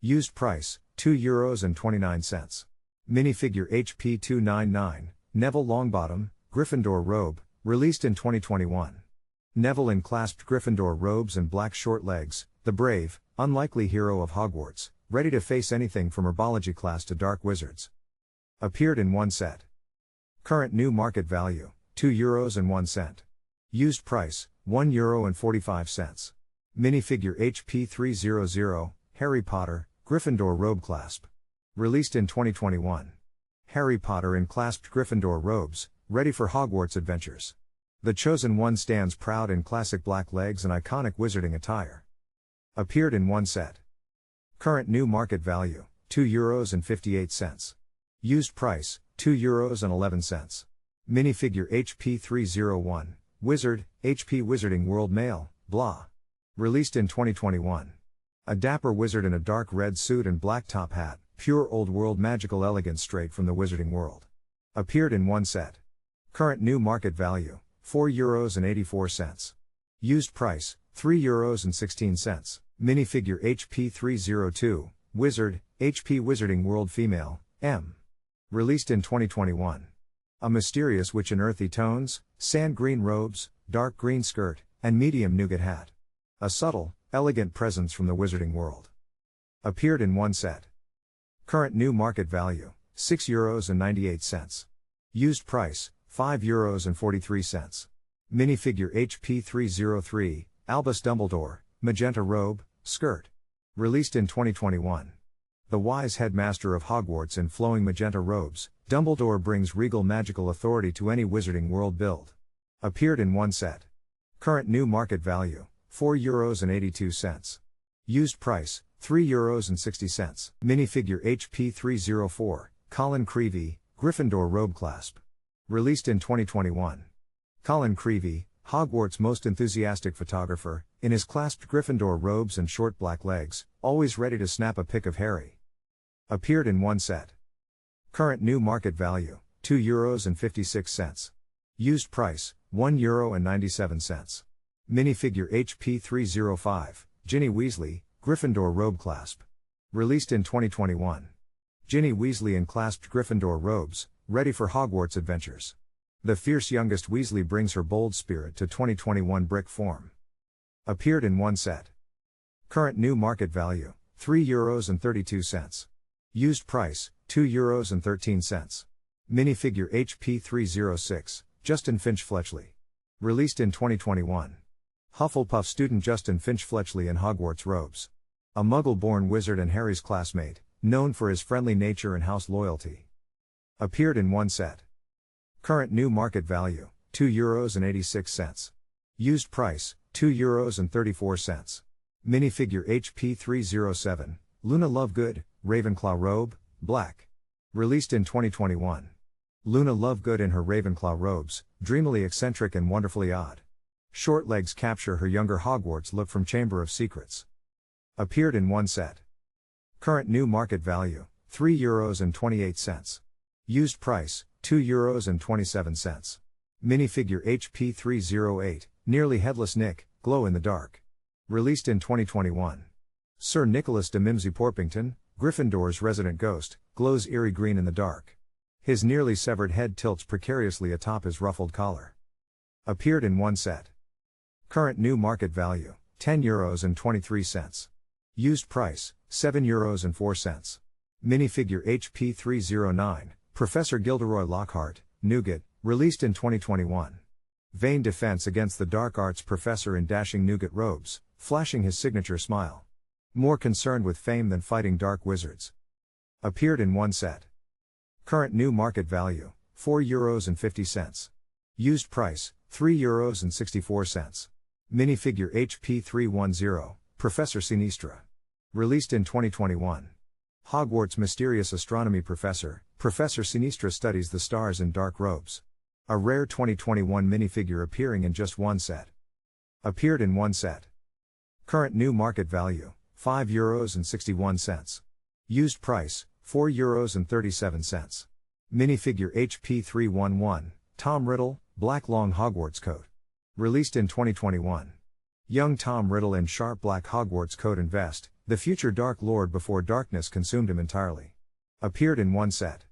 Used price, €2.29. Minifigure HP299, Neville Longbottom, Gryffindor robe, released in 2021. Neville in clasped Gryffindor robes and black short legs, the brave, unlikely hero of Hogwarts, ready to face anything from herbology class to dark wizards. Appeared in one set. Current new market value, €2.01. Used price, €1.45. Minifigure HP300, Harry Potter, Gryffindor robe clasp. Released in 2021. Harry Potter in clasped Gryffindor robes, ready for Hogwarts adventures. The Chosen One stands proud in classic black legs and iconic wizarding attire. Appeared in one set. Current new market value, €2.58. Used price, €2.11. Minifigure HP301, Wizard, HP Wizarding World Male, blah. Released in 2021. A dapper wizard in a dark red suit and black top hat, pure old world magical elegance straight from the wizarding world. Appeared in one set. Current new market value, €4.84. Used price, €3.16. Minifigure HP302, Wizard, HP Wizarding World Female, M. Released in 2021. A mysterious witch in earthy tones, sand green robes, dark green skirt, and medium nougat hat. A subtle, elegant presence from the wizarding world. Appeared in one set. Current new market value, €6.98. Used price, €5.43. Minifigure HP303, Albus Dumbledore, magenta robe, skirt. Released in 2021. The wise headmaster of Hogwarts in flowing magenta robes, Dumbledore brings regal magical authority to any wizarding world build. Appeared in one set. Current new market value, €4.82. Used price, €3.60. Minifigure HP304, Colin Creevey, Gryffindor robe clasp. Released in 2021. Colin Creevey, Hogwarts' most enthusiastic photographer, in his clasped Gryffindor robes and short black legs, always ready to snap a pic of Harry. Appeared in one set. Current new market value, €2.56. Used price, €1.97. Minifigure HP305, Ginny Weasley, Gryffindor robe clasp. Released in 2021. Ginny Weasley in clasped Gryffindor robes, ready for Hogwarts adventures. The fierce youngest Weasley brings her bold spirit to 2021 brick form. Appeared in one set. Current new market value, €3.32. Used price, €2.13. Minifigure HP306, Justin Finch Fletchley. Released in 2021. Hufflepuff student Justin Finch Fletchley in Hogwarts robes. A Muggle-born wizard and Harry's classmate, known for his friendly nature and house loyalty. Appeared in one set. Current new market value, €2.86. Used price, €2.34. Minifigure HP307, Luna Lovegood, Ravenclaw robe, black. Released in 2021. Luna Lovegood in her Ravenclaw robes, dreamily eccentric and wonderfully odd. Short legs capture her younger Hogwarts look from Chamber of Secrets. Appeared in one set. Current new market value, €3.28. Used price, €2.27. Minifigure HP308, nearly headless Nick, glow in the dark. Released in 2021. Sir Nicholas de Mimsy Porpington, Gryffindor's resident ghost, glows eerie green in the dark. His nearly severed head tilts precariously atop his ruffled collar. Appeared in one set. Current new market value, €10.23. Used price, €7.04. Minifigure HP309, Professor Gilderoy Lockhart, Nougat, released in 2021. Vain defense against the dark arts professor in dashing nougat robes, flashing his signature smile. More concerned with fame than fighting dark wizards. Appeared in one set. Current new market value, €4.50. Used price, €3.64. Minifigure HP310, Professor Sinistra. Released in 2021. Hogwarts mysterious astronomy professor, Professor Sinistra studies the stars in dark robes. A rare 2021 minifigure appearing in just one set. Appeared in one set. Current new market value, €5.61. Used price, €4.37. Minifigure HP311, Tom Riddle, black long Hogwarts coat. Released in 2021. Young Tom Riddle in sharp black Hogwarts coat and vest, the future Dark Lord before darkness consumed him entirely. Appeared in one set.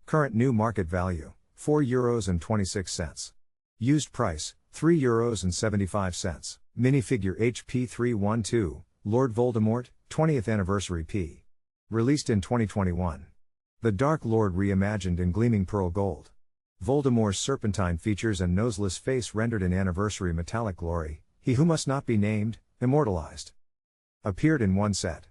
Current new market value, €4.26. Used price, €3.75. Minifigure HP312, Lord Voldemort, 20th Anniversary p. Released in 2021. The Dark Lord reimagined in gleaming pearl gold. Voldemort's serpentine features and noseless face rendered in anniversary metallic glory, he who must not be named, immortalized. Appeared in one set.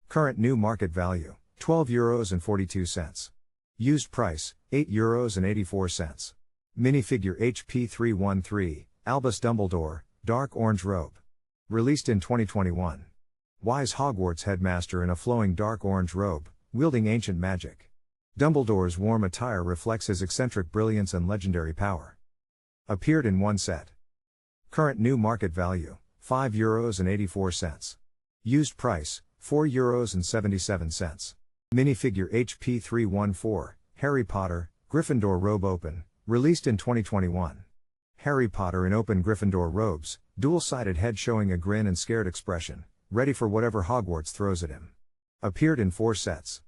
Current new market value, €12.42. Used price, €8.84. Minifigure HP313, Albus Dumbledore, dark orange robe. Released in 2021. Wise Hogwarts headmaster in a flowing dark orange robe, wielding ancient magic. Dumbledore's warm attire reflects his eccentric brilliance and legendary power. Appeared in one set. Current new market value, €5.84. Used price, €4.77. Minifigure HP314, Harry Potter, Gryffindor robe open, released in 2021. Harry Potter in open Gryffindor robes, dual-sided head showing a grin and scared expression, ready for whatever Hogwarts throws at him. Appeared in 4 sets.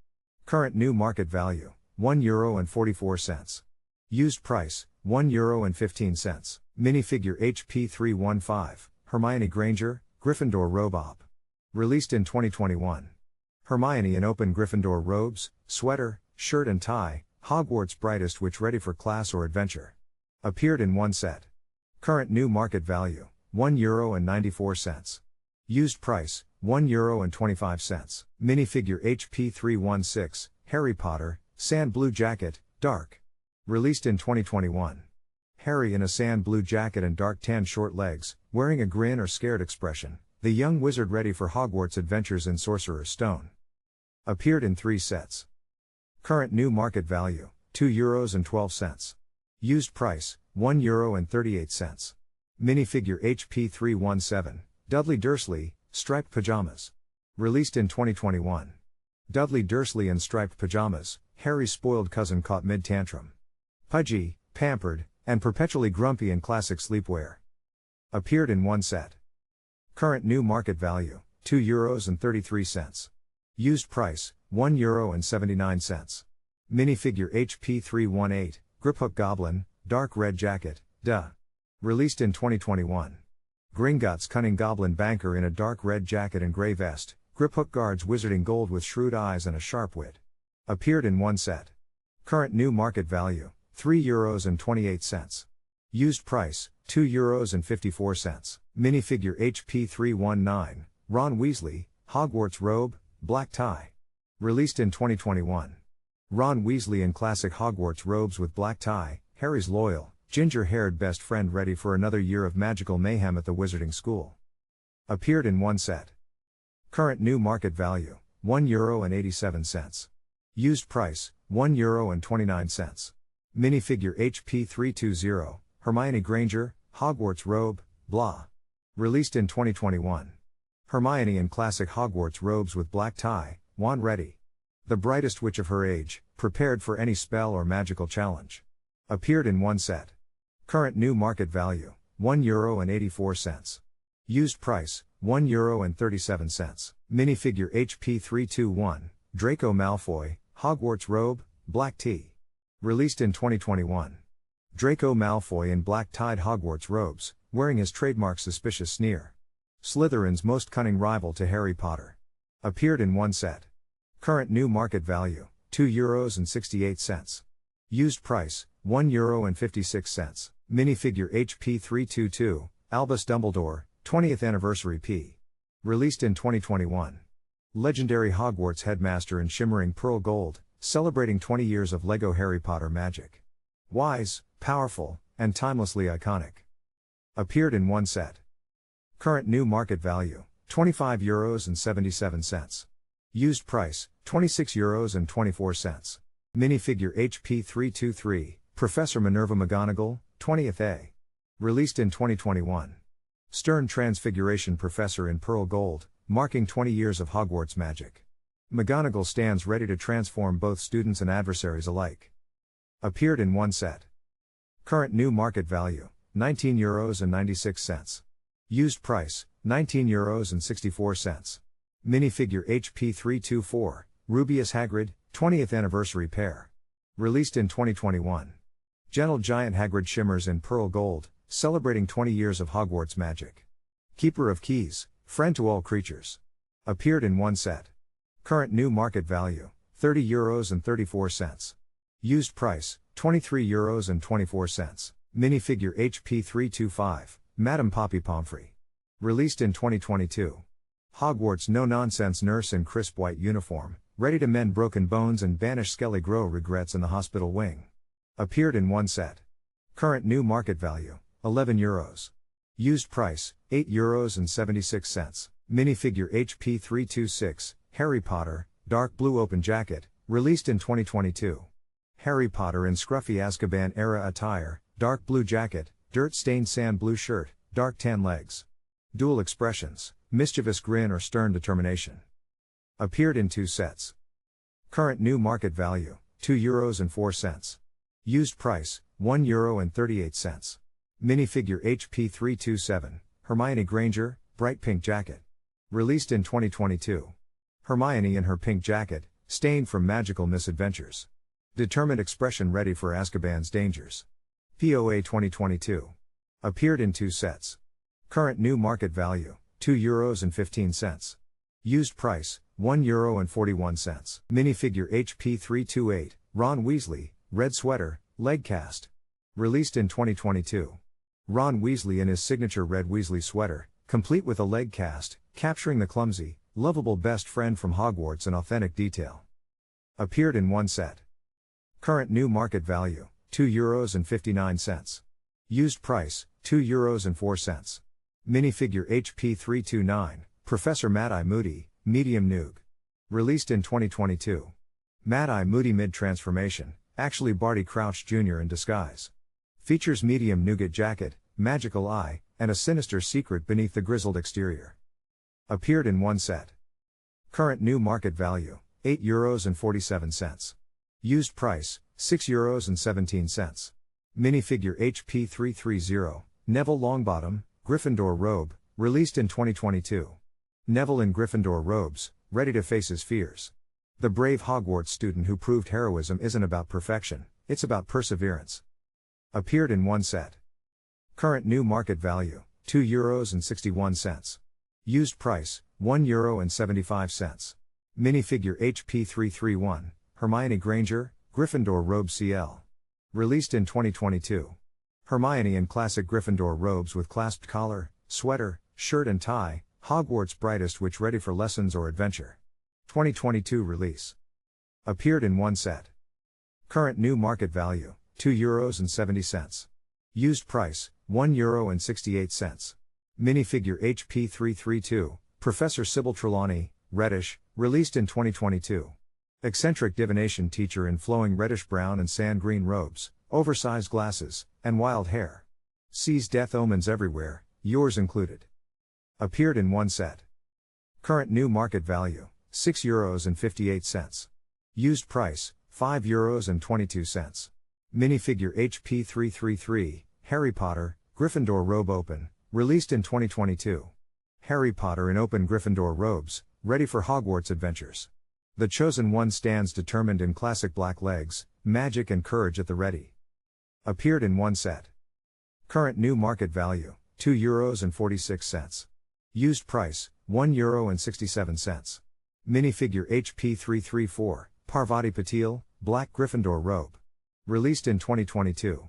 Current new market value, €1.44. Used price, €1.15. Minifigure HP315, Hermione Granger, Gryffindor robe op. Released in 2021. Hermione in open Gryffindor robes, sweater, shirt and tie, Hogwarts brightest witch ready for class or adventure. Appeared in one set. Current new market value, €1.94. Used price, €1.25. Minifigure HP316, Harry Potter, sand blue jacket, dark. Released in 2021. Harry in a sand blue jacket and dark tan short legs, wearing a grin or scared expression, the young wizard ready for Hogwarts adventures in Sorcerer's Stone. Appeared in 3 sets. Current new market value, €2.12. Used price, €1.38. Minifigure HP317, Dudley Dursley, striped pajamas. Released in 2021. Dudley Dursley in striped pajamas, Harry's spoiled cousin caught mid-tantrum. Pudgy, pampered, and perpetually grumpy in classic sleepwear. Appeared in one set. Current new market value, €2.33. Used price, €1.79. Minifigure HP318, Griphook Goblin, dark red jacket, duh. Released in 2021. Gringotts cunning goblin banker in a dark red jacket and grey vest, Griphook guards wizarding gold with shrewd eyes and a sharp wit. Appeared in one set. Current new market value, €3.28. Used price, €2.54. Minifigure HP319, Ron Weasley, Hogwarts robe, black tie. Released in 2021. Ron Weasley in classic Hogwarts robes with black tie, Harry's loyal, ginger-haired best friend ready for another year of magical mayhem at the wizarding school. Appeared in one set. Current new market value, €1.87. Used price, €1.29. Minifigure HP 320, Hermione Granger, Hogwarts robe, blah. Released in 2021. Hermione in classic Hogwarts robes with black tie, wand ready. The brightest witch of her age, prepared for any spell or magical challenge. Appeared in one set. Current new market value, €1.84. Used price, €1.37. Minifigure HP 321, Draco Malfoy, Hogwarts robe, black tee. Released in 2021. Draco Malfoy in black-tied Hogwarts robes, wearing his trademark suspicious sneer. Slytherin's most cunning rival to Harry Potter. Appeared in one set. Current new market value, €2.68. Used price, €1.56. Minifigure HP 322, Albus Dumbledore, 20th Anniversary p. Released in 2021. Legendary Hogwarts headmaster in shimmering pearl gold, celebrating 20 years of LEGO Harry Potter magic. Wise, powerful, and timelessly iconic. Appeared in one set. Current new market value, €25.77. Used price, €26.24. Minifigure HP 323, Professor Minerva McGonagall, 20th A. Released in 2021. Stern Transfiguration Professor in pearl gold, marking 20 years of Hogwarts magic. McGonagall stands ready to transform both students and adversaries alike. Appeared in one set. Current new market value, €19.96. Used price, €19.64. Minifigure HP 324, Rubius Hagrid, 20th Anniversary pair. Released in 2021. Gentle Giant Hagrid shimmers in pearl gold, celebrating 20 years of Hogwarts magic. Keeper of Keys, friend to all creatures. Appeared in one set. Current new market value, €30.34. Used price, €23.24. Minifigure HP 325, Madame Poppy Pomfrey. Released in 2022. Hogwarts no-nonsense nurse in crisp white uniform, ready to mend broken bones and banish Skelly Grow regrets in the hospital wing. Appeared in one set. Current new market value, €11. Used price, €8.76. Minifigure HP 326, Harry Potter, dark blue open jacket, released in 2022. Harry Potter in scruffy Azkaban-era attire, dark blue jacket, dirt-stained sand blue shirt, dark tan legs. Dual expressions, mischievous grin or stern determination. Appeared in two sets. Current new market value, €2.04. Used price, €1.38. Minifigure HP 327, Hermione Granger, bright pink jacket. Released in 2022. Hermione in her pink jacket, stained from magical misadventures. Determined expression ready for Azkaban's dangers. POA 2022. Appeared in two sets. Current new market value, €2.15. Used price, €1.41. Minifigure HP 328, Ron Weasley, red sweater, leg cast. Released in 2022. Ron Weasley in his signature red Weasley sweater, complete with a leg cast, capturing the clumsy, lovable best friend from Hogwarts in authentic detail. Appeared in one set. Current new market value, €2.59. Used price, €2.04. Minifigure HP 329, Professor Mad-Eye Moody, medium Noog. Released in 2022. Mad-Eye Moody mid-transformation, actually Barty Crouch Jr. in disguise. Features medium nougat jacket, magical eye, and a sinister secret beneath the grizzled exterior. Appeared in one set. Current new market value, €8.47. Used price, €6.17. Minifigure HP 330, Neville Longbottom, Gryffindor robe, released in 2022. Neville in Gryffindor robes, ready to face his fears. The brave Hogwarts student who proved heroism isn't about perfection, it's about perseverance. Appeared in one set. Current new market value, €2.61. Used price, €1.75. Minifigure HP 331, Hermione Granger, Gryffindor robe CL. Released in 2022. Hermione in classic Gryffindor robes with clasped collar, sweater, shirt and tie, Hogwarts brightest witch ready for lessons or adventure. 2022 release. Appeared in one set. Current new market value, €2.70. Used price, €1.68. Minifigure HP332, Professor Sybil Trelawney, reddish, released in 2022. Eccentric divination teacher in flowing reddish-brown and sand-green robes, oversized glasses, and wild hair. Sees death omens everywhere, yours included. Appeared in one set. Current new market value, €6.58. Used price, €5.22. Minifigure HP333, Harry Potter, Gryffindor robe open, released in 2022. Harry Potter in open Gryffindor robes, ready for Hogwarts adventures. The chosen one stands determined in classic black legs, magic and courage at the ready. Appeared in one set. Current new market value, €2.46. Used price, €1.67. Minifigure HP334, Parvati Patil, black Gryffindor robe. Released in 2022.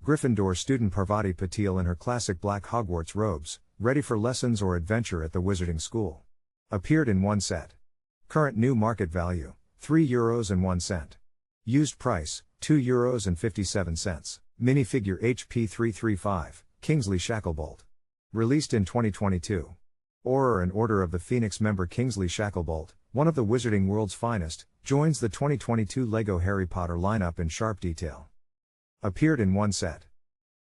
Gryffindor student Parvati Patil in her classic black Hogwarts robes, ready for lessons or adventure at the wizarding school. Appeared in one set. Current new market value, €3.01. Used price, €2.57. Minifigure HP335, Kingsley Shacklebolt. Released in 2022. Auror and Order of the Phoenix member Kingsley Shacklebolt, one of the wizarding world's finest, joins the 2022 LEGO Harry Potter lineup in sharp detail. Appeared in one set.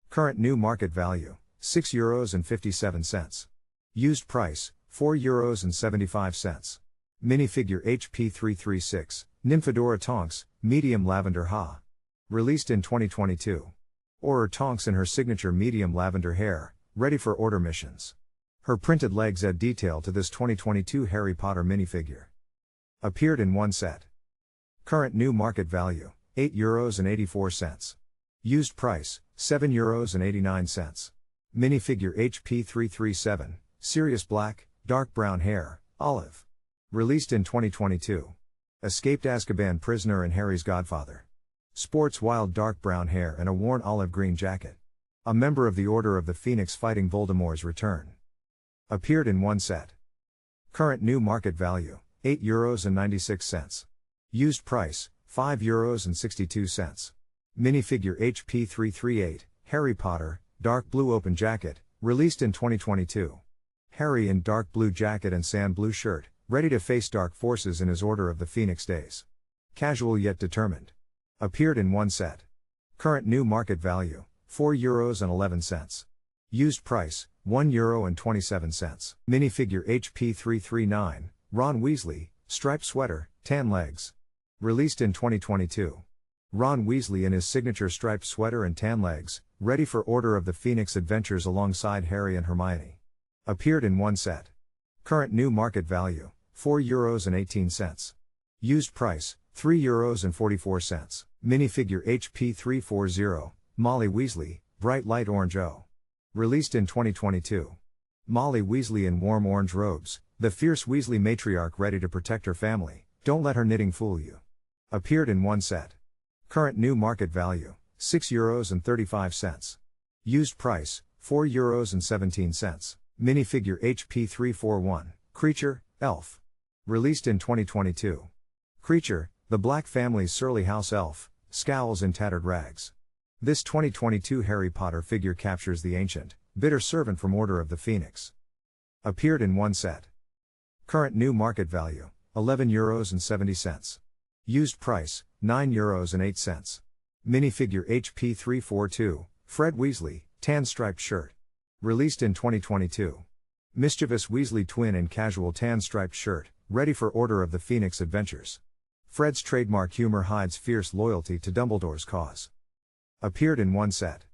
Current new market value, €6.57. Used price, €4.75. Minifigure HP336, Nymphadora Tonks, medium lavender ha. Released in 2022. Auror Tonks in her signature medium lavender hair, ready for order missions. Her printed legs add detail to this 2022 Harry Potter minifigure. Appeared in one set. Current new market value, €8.84. Used price, €7.89. Minifigure HP337, Sirius black, dark brown hair, olive. Released in 2022. Escaped Azkaban prisoner and Harry's godfather. Sports wild dark brown hair and a worn olive green jacket. A member of the Order of the Phoenix fighting Voldemort's return. Appeared in one set. Current new market value, €8.96. Used price, €5.62. Minifigure HP338, Harry Potter, dark blue open jacket, released in 2022. Harry in dark blue jacket and sand blue shirt, ready to face dark forces in his Order of the Phoenix days. Casual yet determined. Appeared in one set. Current new market value, €4.11. Used price, €1.27. Minifigure HP339, Ron Weasley, striped sweater, tan legs. Released in 2022. Ron Weasley in his signature striped sweater and tan legs, ready for Order of the Phoenix adventures alongside Harry and Hermione. Appeared in one set. Current new market value, €4.18. Used price, €3.44. Minifigure HP340, Molly Weasley, bright light orange O. Released in 2022. Molly Weasley in warm orange robes, the fierce Weasley matriarch ready to protect her family, don't let her knitting fool you. Appeared in one set. Current new market value, €6.35. Used price, €4.17. Minifigure HP341, Creature, Elf. Released in 2022. Creature, the Black family's surly house elf, scowls in tattered rags. This 2022 Harry Potter figure captures the ancient, bitter servant from Order of the Phoenix. Appeared in one set. Current new market value, €11.70. Used price, €9.08. Minifigure HP342, Fred Weasley, tan striped shirt. Released in 2022. Mischievous Weasley twin in casual tan striped shirt, ready for Order of the Phoenix adventures. Fred's trademark humor hides fierce loyalty to Dumbledore's cause. Appeared in one set.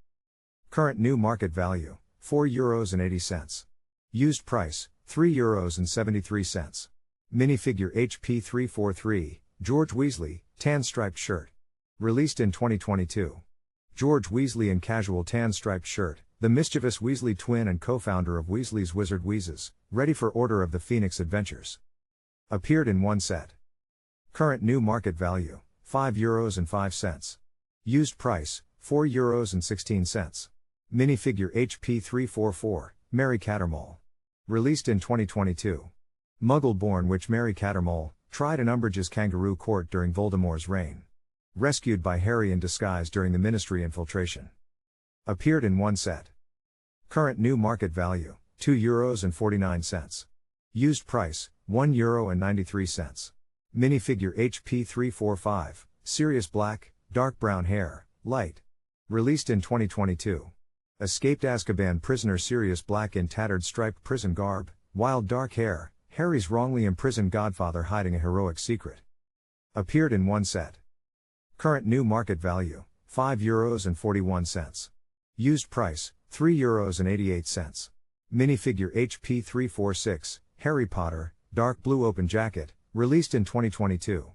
Current new market value, €4.80. Used price, €3.73. Minifigure HP343, George Weasley, tan striped shirt. Released in 2022. George Weasley in casual tan striped shirt, the mischievous Weasley twin and co-founder of Weasley's Wizard Wheezes, ready for Order of the Phoenix adventures. Appeared in one set. Current new market value, €5.05. Used price, €4.16. Minifigure HP344, Mary Cattermole. Released in 2022. Muggle-born witch Mary Cattermole, tried in Umbridge's kangaroo court during Voldemort's reign. Rescued by Harry in disguise during the Ministry infiltration. Appeared in one set. Current new market value, €2.49. Used price, €1.93. Minifigure HP 345, Sirius black, dark brown hair, light. Released in 2022. Escaped Azkaban prisoner Sirius black in tattered striped prison garb, wild dark hair, Harry's wrongly imprisoned godfather hiding a heroic secret. Appeared in one set. Current new market value, €5.41. Used price, €3.88. Minifigure HP 346, Harry Potter, dark blue open jacket, released in 2022.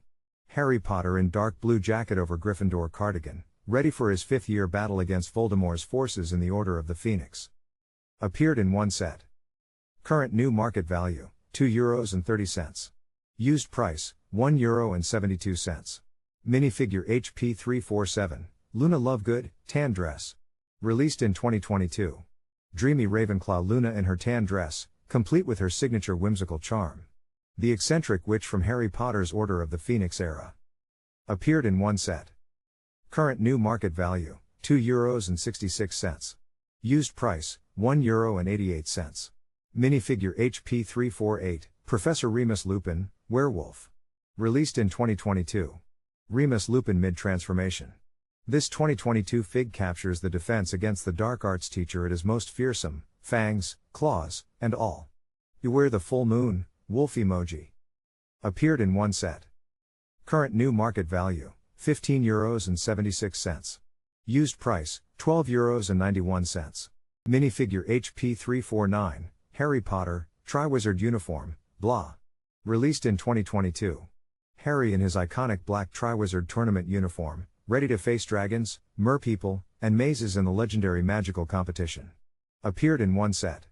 Harry Potter in dark blue jacket over Gryffindor cardigan, ready for his fifth-year battle against Voldemort's forces in the Order of the Phoenix. Appeared in one set. Current new market value, €2.30. Used price, €1.72. Minifigure HP 347, Luna Lovegood, tan dress. Released in 2022. Dreamy Ravenclaw Luna in her tan dress, complete with her signature whimsical charm. The eccentric witch from Harry Potter's Order of the Phoenix era. Appeared in one set. Current new market value, €2.66. Used price, €1.88. Minifigure HP 348, Professor Remus Lupin, werewolf. Released in 2022. Remus Lupin mid-transformation. This 2022 fig captures the defense against the dark arts teacher at his most fearsome, fangs, claws, and all. Beware the full moon, wolf emoji. Appeared in one set. Current new market value, €15.76. Used price, €12.91. Minifigure HP 349, Harry Potter, Triwizard uniform, blah. Released in 2022. Harry in his iconic black Triwizard tournament uniform, ready to face dragons, merpeople, and mazes in the legendary magical competition. Appeared in one set.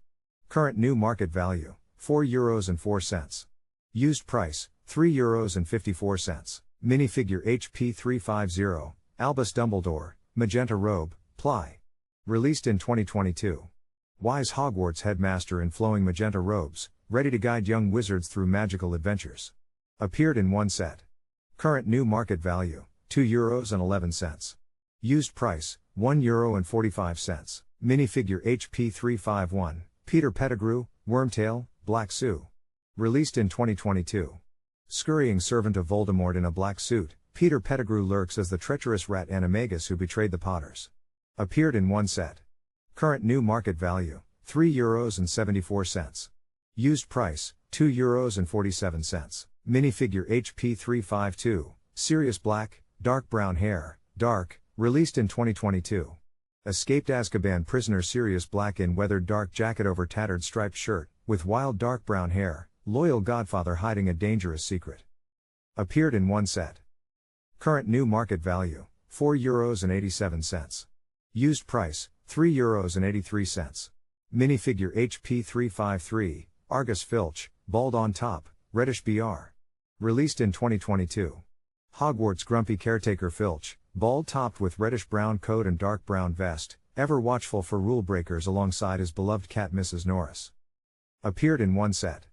Current new market value, €4.04. Used price, €3.54. Minifigure HP 350, Albus Dumbledore, magenta robe, ply. Released in 2022. Wise Hogwarts headmaster in flowing magenta robes, ready to guide young wizards through magical adventures. Appeared in one set. Current new market value, €2.11. Used price, €1.45. Minifigure HP 351, Peter Pettigrew, Wormtail, Black Sue. Released in 2022. Scurrying servant of Voldemort in a black suit, Peter Pettigrew lurks as the treacherous rat Animagus who betrayed the Potters. Appeared in one set. Current new market value, €3.74. Used price, €2.47. Minifigure HP 352, Sirius black, dark brown hair, dark, released in 2022. Escaped Azkaban prisoner Sirius black in weathered dark jacket over tattered striped shirt, with wild dark brown hair, loyal godfather hiding a dangerous secret. Appeared in one set. Current new market value, €4.87. Used price, €3.83. Minifigure HP 353, Argus Filch, bald on top, reddish BR. Released in 2022. Hogwarts grumpy caretaker Filch, bald topped with reddish brown coat and dark brown vest, ever watchful for rule breakers alongside his beloved cat Mrs. Norris. Appeared in one set.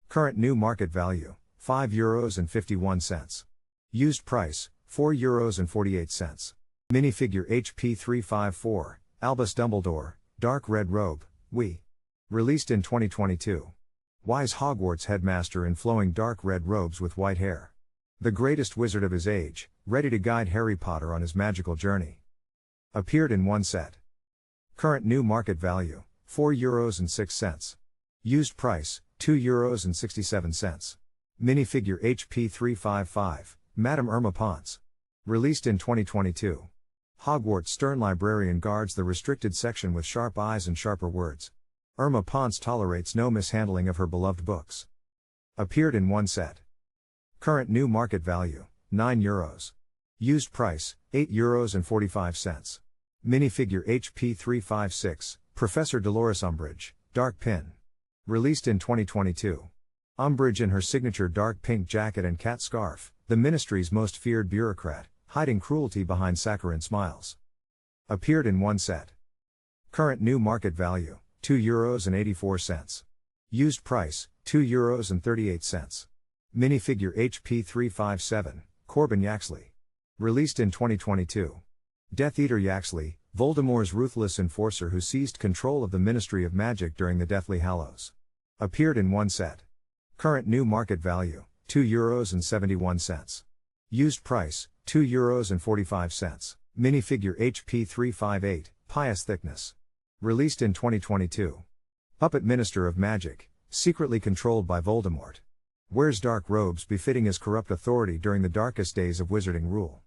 Current new market value, €5.51. Used price, €4.48. Minifigure HP 354, Albus Dumbledore, dark red robe, we. Released in 2022. Wise Hogwarts headmaster in flowing dark red robes with white hair. The greatest wizard of his age, ready to guide Harry Potter on his magical journey. Appeared in one set. Current new market value, €4.06. Used price, €2.67. Minifigure HP 355, Madame Irma Ponce. Released in 2022. Hogwarts stern librarian guards the restricted section with sharp eyes and sharper words. Irma Ponce tolerates no mishandling of her beloved books. Appeared in one set. Current new market value, €9. Used price, €8.45. Minifigure HP 356, Professor Dolores Umbridge, dark pin. Released in 2022. Umbridge in her signature dark pink jacket and cat scarf, the Ministry's most feared bureaucrat, hiding cruelty behind saccharine smiles. Appeared in one set. Current new market value, €2.84. Used price, €2.38. Minifigure HP 357, Corbin Yaxley. Released in 2022. Death Eater Yaxley, Voldemort's ruthless enforcer who seized control of the Ministry of Magic during the Deathly Hallows. Appeared in one set. Current new market value, €2.71. Used price, €2.45. Minifigure HP 358, Pious Thickness. Released in 2022. Puppet Minister of Magic, secretly controlled by Voldemort. Wears dark robes befitting his corrupt authority during the darkest days of wizarding rule.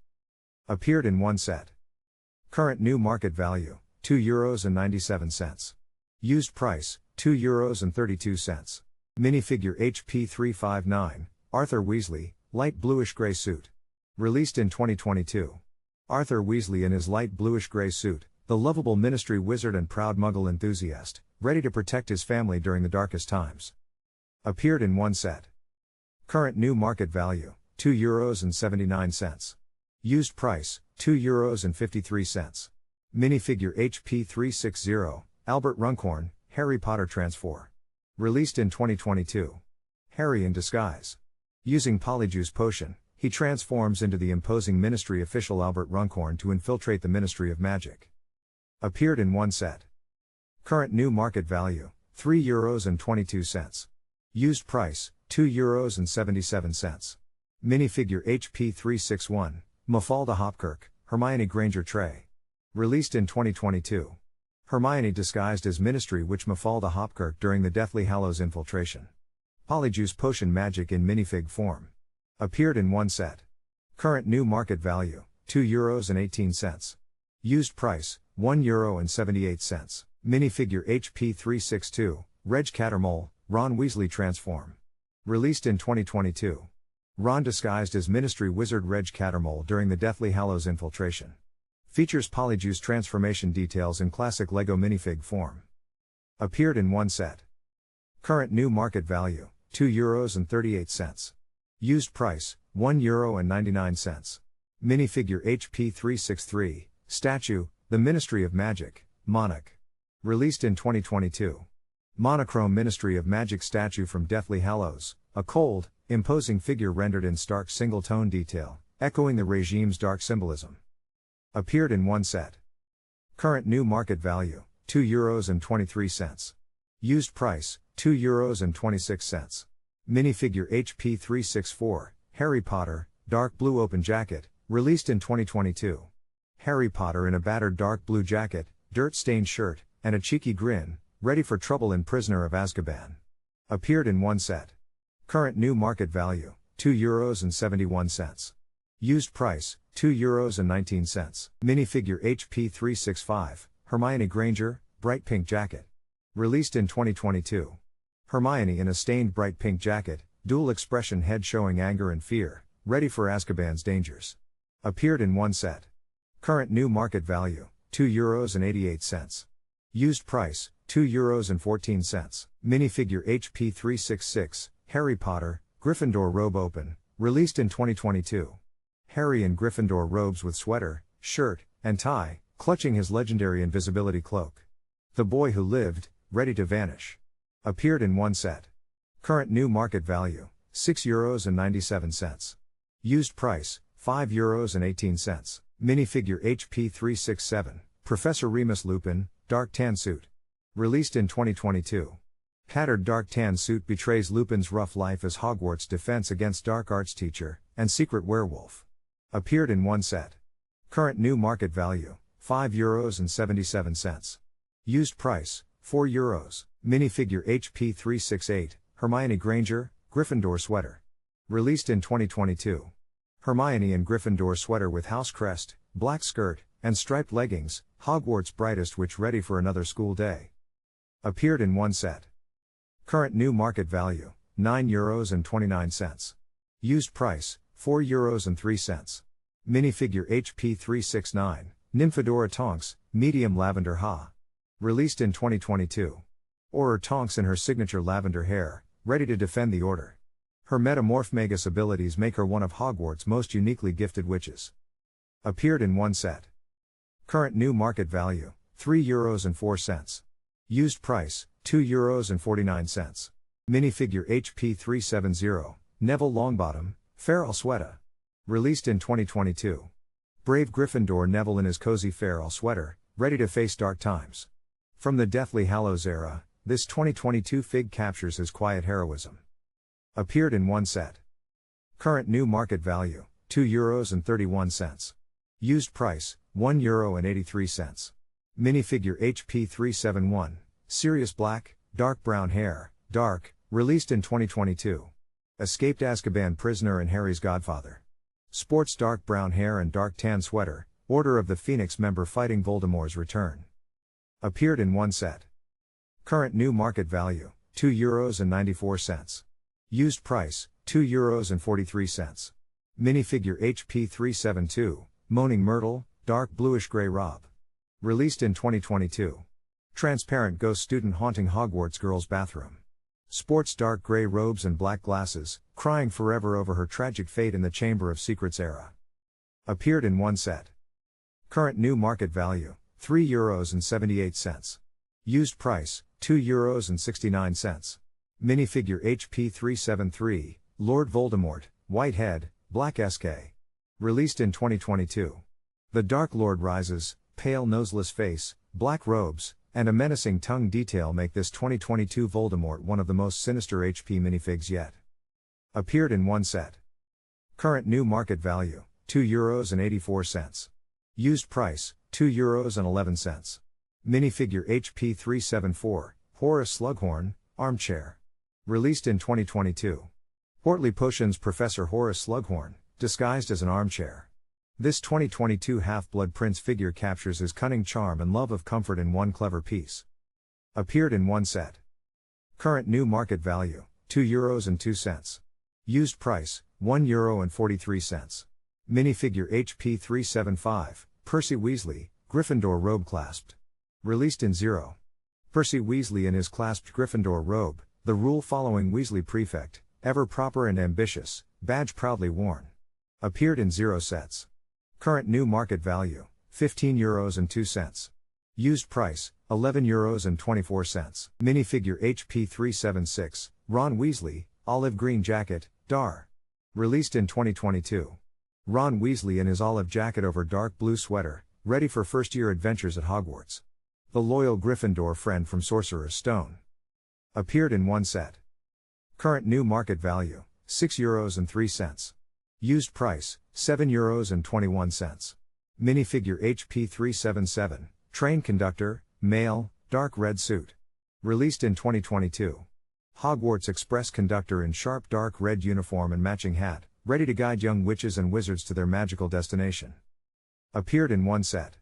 Appeared in one set. Current new market value, €2.97. Used price, €2.32. Minifigure HP 359, Arthur Weasley, light bluish-gray suit. Released in 2022. Arthur Weasley in his light bluish-gray suit, the lovable ministry wizard and proud muggle enthusiast, ready to protect his family during the darkest times. Appeared in one set. Current new market value, €2.79. Used price, €2.53. Minifigure HP 360, Albert Runcorn, Harry Potter Transfor. Released in 2022. Harry in disguise. Using Polyjuice Potion, he transforms into the imposing ministry official Albert Runcorn to infiltrate the Ministry of Magic. Appeared in one set. Current new market value, €3.22. Used price, €2.77. Minifigure HP 361, Mafalda Hopkirk, Hermione Granger Trey. Released in 2022. Hermione disguised as Ministry Witch Mafalda Hopkirk during the Deathly Hallows infiltration. Polyjuice Potion magic in minifig form. Appeared in one set. Current new market value, €2.18. Used price, €1.78. Minifigure HP 362, Reg Cattermole, Ron Weasley Transform. Released in 2022. Ron disguised as Ministry Wizard Reg Cattermole during the Deathly Hallows infiltration. Features Polyjuice transformation details in classic LEGO minifig form. Appeared in one set. Current new market value, €2.38. Used price, €1.99. Minifigure HP 363, Statue, the Ministry of Magic, Monarch. Released in 2022. Monochrome Ministry of Magic statue from Deathly Hallows, a cold, imposing figure rendered in stark single-tone detail, echoing the regime's dark symbolism. Appeared in one set. Current new market value, €2.23. Used price, €2.26. Minifigure HP 364, Harry Potter, dark blue open jacket, released in 2022. Harry Potter in a battered dark blue jacket, dirt-stained shirt, and a cheeky grin, ready for trouble in Prisoner of Azkaban. Appeared in one set. Current new market value, €2.71. Used price, €2.19. Minifigure HP 365, Hermione Granger, bright pink jacket. Released in 2022. Hermione in a stained bright pink jacket, dual expression head showing anger and fear, ready for Azkaban's dangers. Appeared in one set. Current new market value, €2.88. Used price, €2.14. Minifigure HP 366, Harry Potter, Gryffindor robe open, released in 2022. Harry in Gryffindor robes with sweater, shirt, and tie, clutching his legendary invisibility cloak. The boy who lived, ready to vanish. Appeared in one set. Current new market value, €6.97. Used price, €5.18. Minifigure HP 367, Professor Remus Lupin, dark tan suit. Released in 2022. Tattered dark tan suit betrays Lupin's rough life as Hogwarts defense against dark arts teacher, and secret werewolf. Appeared in one set. Current new market value, €5.77. Used price, €4. Minifigure HP 368, Hermione Granger, Gryffindor sweater. Released in 2022. Hermione in Gryffindor sweater with house crest, black skirt, and striped leggings, Hogwarts brightest witch ready for another school day. Appeared in one set. Current new market value, €9.29. Used price, €4.03. Minifigure HP 369, Nymphadora Tonks, medium lavender ha. Released in 2022. Auror Tonks in her signature lavender hair, ready to defend the order. Her metamorph magus abilities make her one of Hogwarts' most uniquely gifted witches. Appeared in one set. Current new market value, €3.04. Used price, €2.49. Minifigure HP 370, Neville Longbottom, Feral Sweater. Released in 2022. Brave Gryffindor Neville in his cozy feral sweater, ready to face dark times. From the Deathly Hallows era, this 2022 fig captures his quiet heroism. Appeared in one set. Current new market value, €2.31. Used price, €1.83. Minifigure HP 371, Sirius black, dark brown hair, dark, released in 2022. Escaped Azkaban prisoner and Harry's godfather. Sports dark brown hair and dark tan sweater, Order of the Phoenix member fighting Voldemort's return. Appeared in one set. Current new market value, €2.94. Used price, €2.43. Minifigure HP 372, Moaning Myrtle, dark bluish-gray Rob. Released in 2022. Transparent ghost student haunting Hogwarts girl's bathroom. Sports dark gray robes and black glasses, crying forever over her tragic fate in the Chamber of Secrets era. Appeared in one set. Current new market value, €3.78. Used price, €2.69. Minifigure HP 373, Lord Voldemort, white head, black SK. Released in 2022. The Dark Lord rises, pale noseless face, black robes, and a menacing tongue detail make this 2022 Voldemort one of the most sinister HP minifigs yet. Appeared in one set. Current new market value, €2.84. Used price, €2.11. Minifigure HP 374, Horace Slughorn, armchair. Released in 2022. Portly Potions Professor Horace Slughorn, disguised as an armchair. This 2022 Half-Blood Prince figure captures his cunning charm and love of comfort in one clever piece. Appeared in one set. Current new market value, €2.02. Used price, €1.43. Minifigure HP 375, Percy Weasley, Gryffindor robe clasped. Released in 0. Percy Weasley in his clasped Gryffindor robe, the rule-following Weasley prefect, ever proper and ambitious, badge proudly worn. Appeared in 0 sets. Current new market value, €15.02. Used price, €11.24. Minifigure HP 376, Ron Weasley, olive green jacket, dar. Released in 2022. Ron Weasley in his olive jacket over dark blue sweater, ready for first-year adventures at Hogwarts. The loyal Gryffindor friend from Sorcerer's Stone. Appeared in one set. Current new market value, €6.03. Used price, €7.21. Minifigure HP 377, train conductor, male, dark red suit. Released in 2022. Hogwarts Express conductor in sharp dark red uniform and matching hat, ready to guide young witches and wizards to their magical destination. Appeared in one set.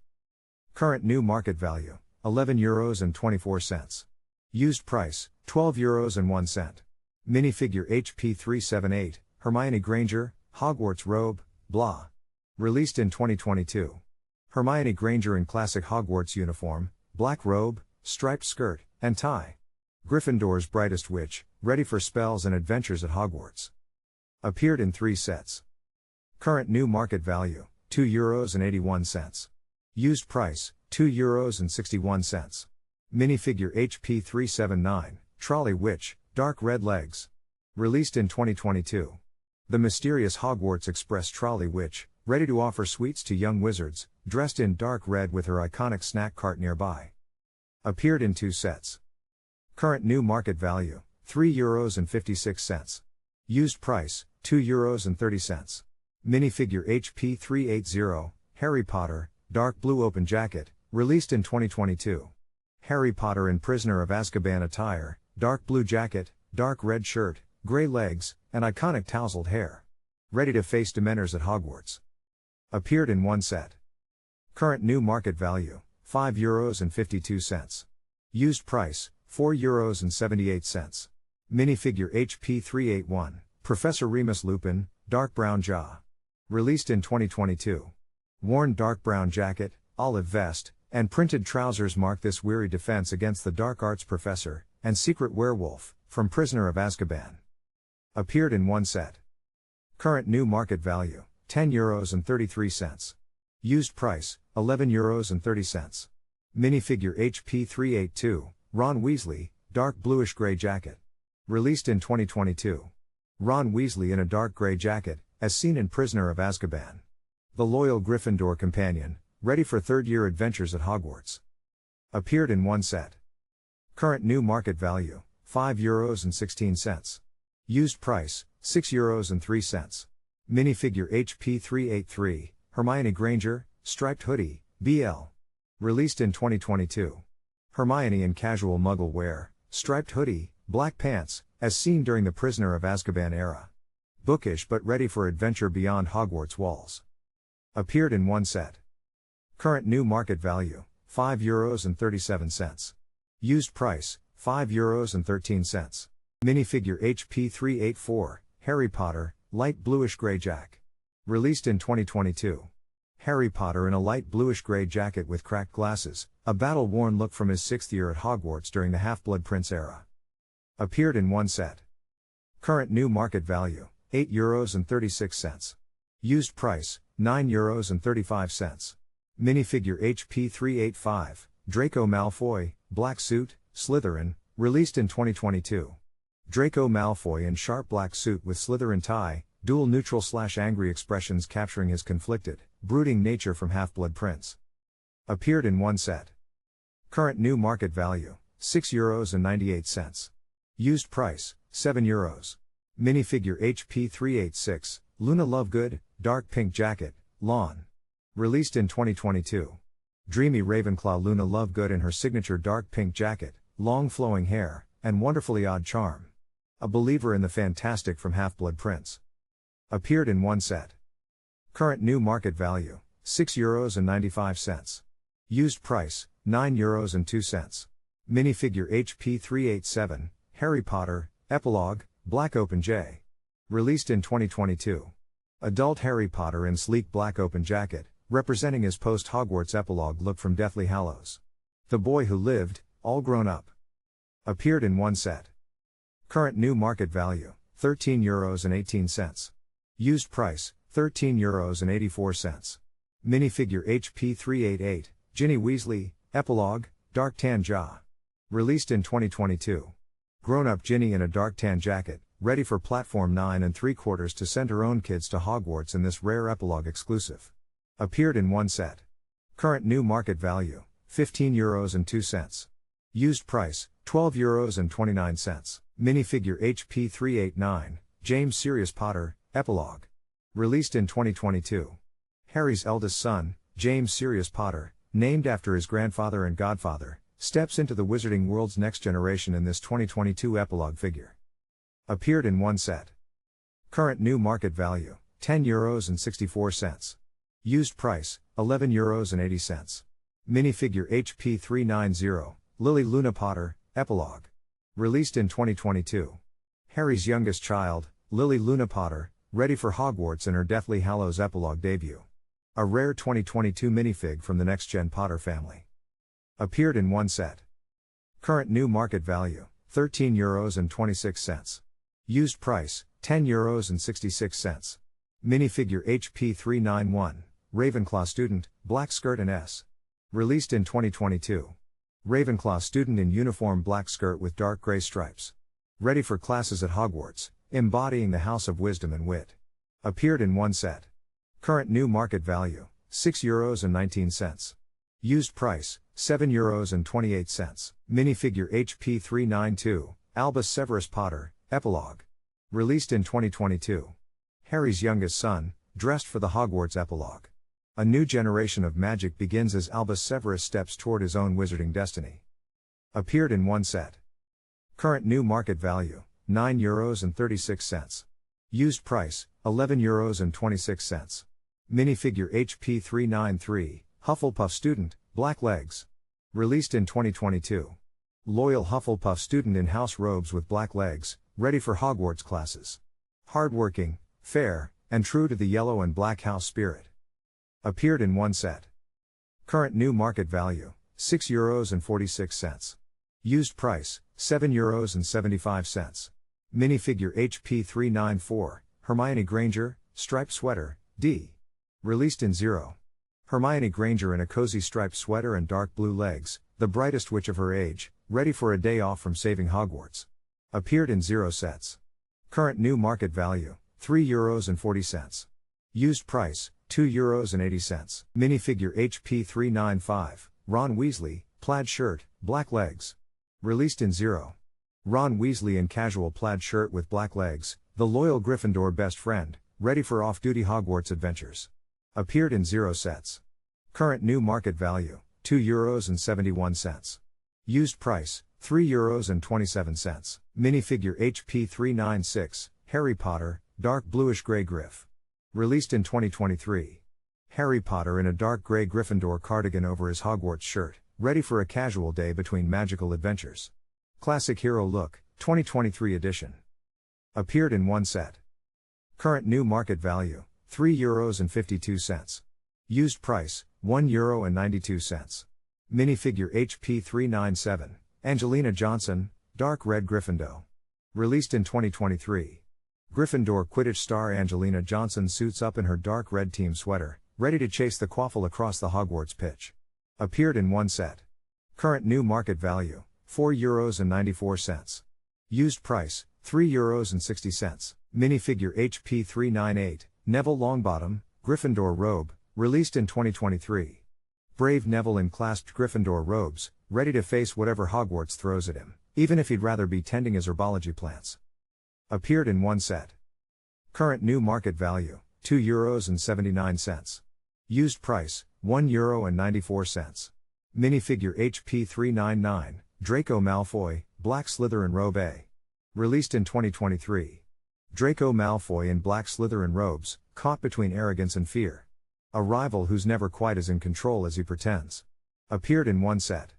Current new market value, €11.24. Used price, €12.01. Minifigure HP 378, Hermione Granger, Hogwarts robe, blah. Released in 2022. Hermione Granger in classic Hogwarts uniform, black robe, striped skirt, and tie. Gryffindor's brightest witch, ready for spells and adventures at Hogwarts. Appeared in 3 sets. Current new market value, €2.81. Used price, €2.61. Minifigure HP 379, Trolley Witch, dark red legs. Released in 2022. The mysterious Hogwarts Express Trolley Witch, ready to offer sweets to young wizards, dressed in dark red with her iconic snack cart nearby. Appeared in 2 sets. Current new market value, €3.56. Used price, €2.30. Minifigure HP 380, Harry Potter, dark blue open jacket, released in 2022. Harry Potter in Prisoner of Azkaban attire, dark blue jacket, dark red shirt, gray legs, and iconic tousled hair. Ready to face Dementors at Hogwarts. Appeared in 1 set. Current new market value, €5.52. Used price, €4.78. Minifigure HP 381, Professor Remus Lupin, dark brown jaw. Released in 2022. Worn dark brown jacket, olive vest, and printed trousers mark this weary defense against the dark arts professor, and secret werewolf, from Prisoner of Azkaban. Appeared in 1 set. Current new market value, €10.33. Used price, €11.30. Minifigure HP 382, Ron Weasley, dark bluish gray jacket. Released in 2022. Ron Weasley in a dark gray jacket, as seen in Prisoner of Azkaban. The loyal Gryffindor companion, ready for third-year adventures at Hogwarts. Appeared in one set. Current new market value, €5.16. Used price, €6.03. Minifigure HP383, Hermione Granger, striped hoodie, BL. Released in 2022. Hermione in casual muggle wear, striped hoodie, black pants, as seen during the Prisoner of Azkaban era. Bookish but ready for adventure beyond Hogwarts walls. Appeared in one set. Current new market value, €5.37. Used price, €5.13. Minifigure HP384, Harry Potter, light bluish-gray jack. Released in 2022. Harry Potter in a light bluish-gray jacket with cracked glasses, a battle-worn look from his 6th year at Hogwarts during the Half-Blood Prince era. Appeared in one set. Current new market value, €8.36. Used price, €9.35. Minifigure HP385, Draco Malfoy, black suit, Slytherin, released in 2022. Draco Malfoy in sharp black suit with Slytherin tie, dual neutral/angry expressions capturing his conflicted, brooding nature from Half-Blood Prince. Appeared in one set. Current new market value, €6.98. Used price, €7. Minifigure HP386, Luna Lovegood, dark pink jacket, lawn. Released in 2022. Dreamy Ravenclaw Luna Lovegood in her signature dark pink jacket, long flowing hair, and wonderfully odd charm. A believer in the fantastic from Half-Blood Prince. Appeared in one set. Current new market value, €6.95. Used price, €9.02. Minifigure HP387, Harry Potter, Epilogue, Black Open J. Released in 2022. Adult Harry Potter in sleek black open jacket, representing his post-Hogwarts epilogue look from Deathly Hallows. The boy who lived, all grown up. Appeared in one set. Current new market value, €13.18. Used price, €13.84. Minifigure HP388, Ginny Weasley, Epilogue, Dark Tan Ja. Released in 2022. Grown-up Ginny in a dark tan jacket, ready for Platform 9 3/4 to send her own kids to Hogwarts in this rare Epilogue exclusive. Appeared in one set. Current new market value, €15.02. Used price, €12.29. Minifigure HP389, James Sirius Potter, Epilogue. Released in 2022. Harry's eldest son, James Sirius Potter, named after his grandfather and godfather, steps into the wizarding world's next generation in this 2022 Epilogue figure. Appeared in one set. Current new market value, €10.64. Used price, €11.80. Minifigure HP390, Lily Luna Potter, Epilogue. Released in 2022. Harry's youngest child, Lily Luna Potter, ready for Hogwarts in her Deathly Hallows Epilogue debut. A rare 2022 minifig from the next-gen Potter family. Appeared in one set. Current new market value, €13.26. Used price, €10.66. Minifigure HP391, Ravenclaw student, black skirt and S. Released in 2022. Ravenclaw student in uniform black skirt with dark gray stripes. Ready for classes at Hogwarts, embodying the House of Wisdom and Wit. Appeared in one set. Current new market value, €6.19. Used price, €7.28. Minifigure HP392, Albus Severus Potter, Epilogue. Released in 2022. Harry's youngest son, dressed for the Hogwarts Epilogue. A new generation of magic begins as Albus Severus steps toward his own wizarding destiny. Appeared in one set. Current new market value, €9.36. Used price, €11.26. Minifigure HP393, Hufflepuff student, black legs. Released in 2022. Loyal Hufflepuff student in house robes with black legs, ready for Hogwarts classes. Hardworking, fair, and true to the yellow and black house spirit. Appeared in one set. Current new market value, €6.46. Used price, €7.75. Minifigure HP394, Hermione Granger, striped sweater, D. Released in 0. Hermione Granger in a cozy striped sweater and dark blue legs, the brightest witch of her age, ready for a day off from saving Hogwarts. Appeared in 0 sets. Current new market value, €3.40. Used price, €2.80. Minifigure HP 395, Ron Weasley, plaid shirt, black legs. Released in 0. Ron Weasley in casual plaid shirt with black legs, the loyal Gryffindor best friend, ready for off-duty Hogwarts adventures. Appeared in 0 sets. Current new market value, €2.71. Used price, €3.27. Minifigure HP 396, Harry Potter, dark bluish-gray Griff. Released in 2023. Harry Potter in a dark gray Gryffindor cardigan over his Hogwarts shirt, ready for a casual day between magical adventures. Classic hero look, 2023 edition. Appeared in 1 set. Current new market value, €3.52. Used price, €1.92. Minifigure HP 397, Angelina Johnson, dark red Gryffindor. Released in 2023. Gryffindor Quidditch star Angelina Johnson suits up in her dark red team sweater, ready to chase the quaffle across the Hogwarts pitch. Appeared in 1 set. Current new market value, €4.94. Used price, €3.60. Minifigure HP 398, Neville Longbottom, Gryffindor robe, released in 2023. Brave Neville in clasped Gryffindor robes, ready to face whatever Hogwarts throws at him, even if he'd rather be tending his herbology plants. Appeared in 1 set. Current new market value, €2.79. Used price, €1.94. Minifigure HP 399, Draco Malfoy, black Slytherin robe A. Released in 2023. Draco Malfoy in black Slytherin robes, caught between arrogance and fear. A rival who's never quite as in control as he pretends. Appeared in 1 set.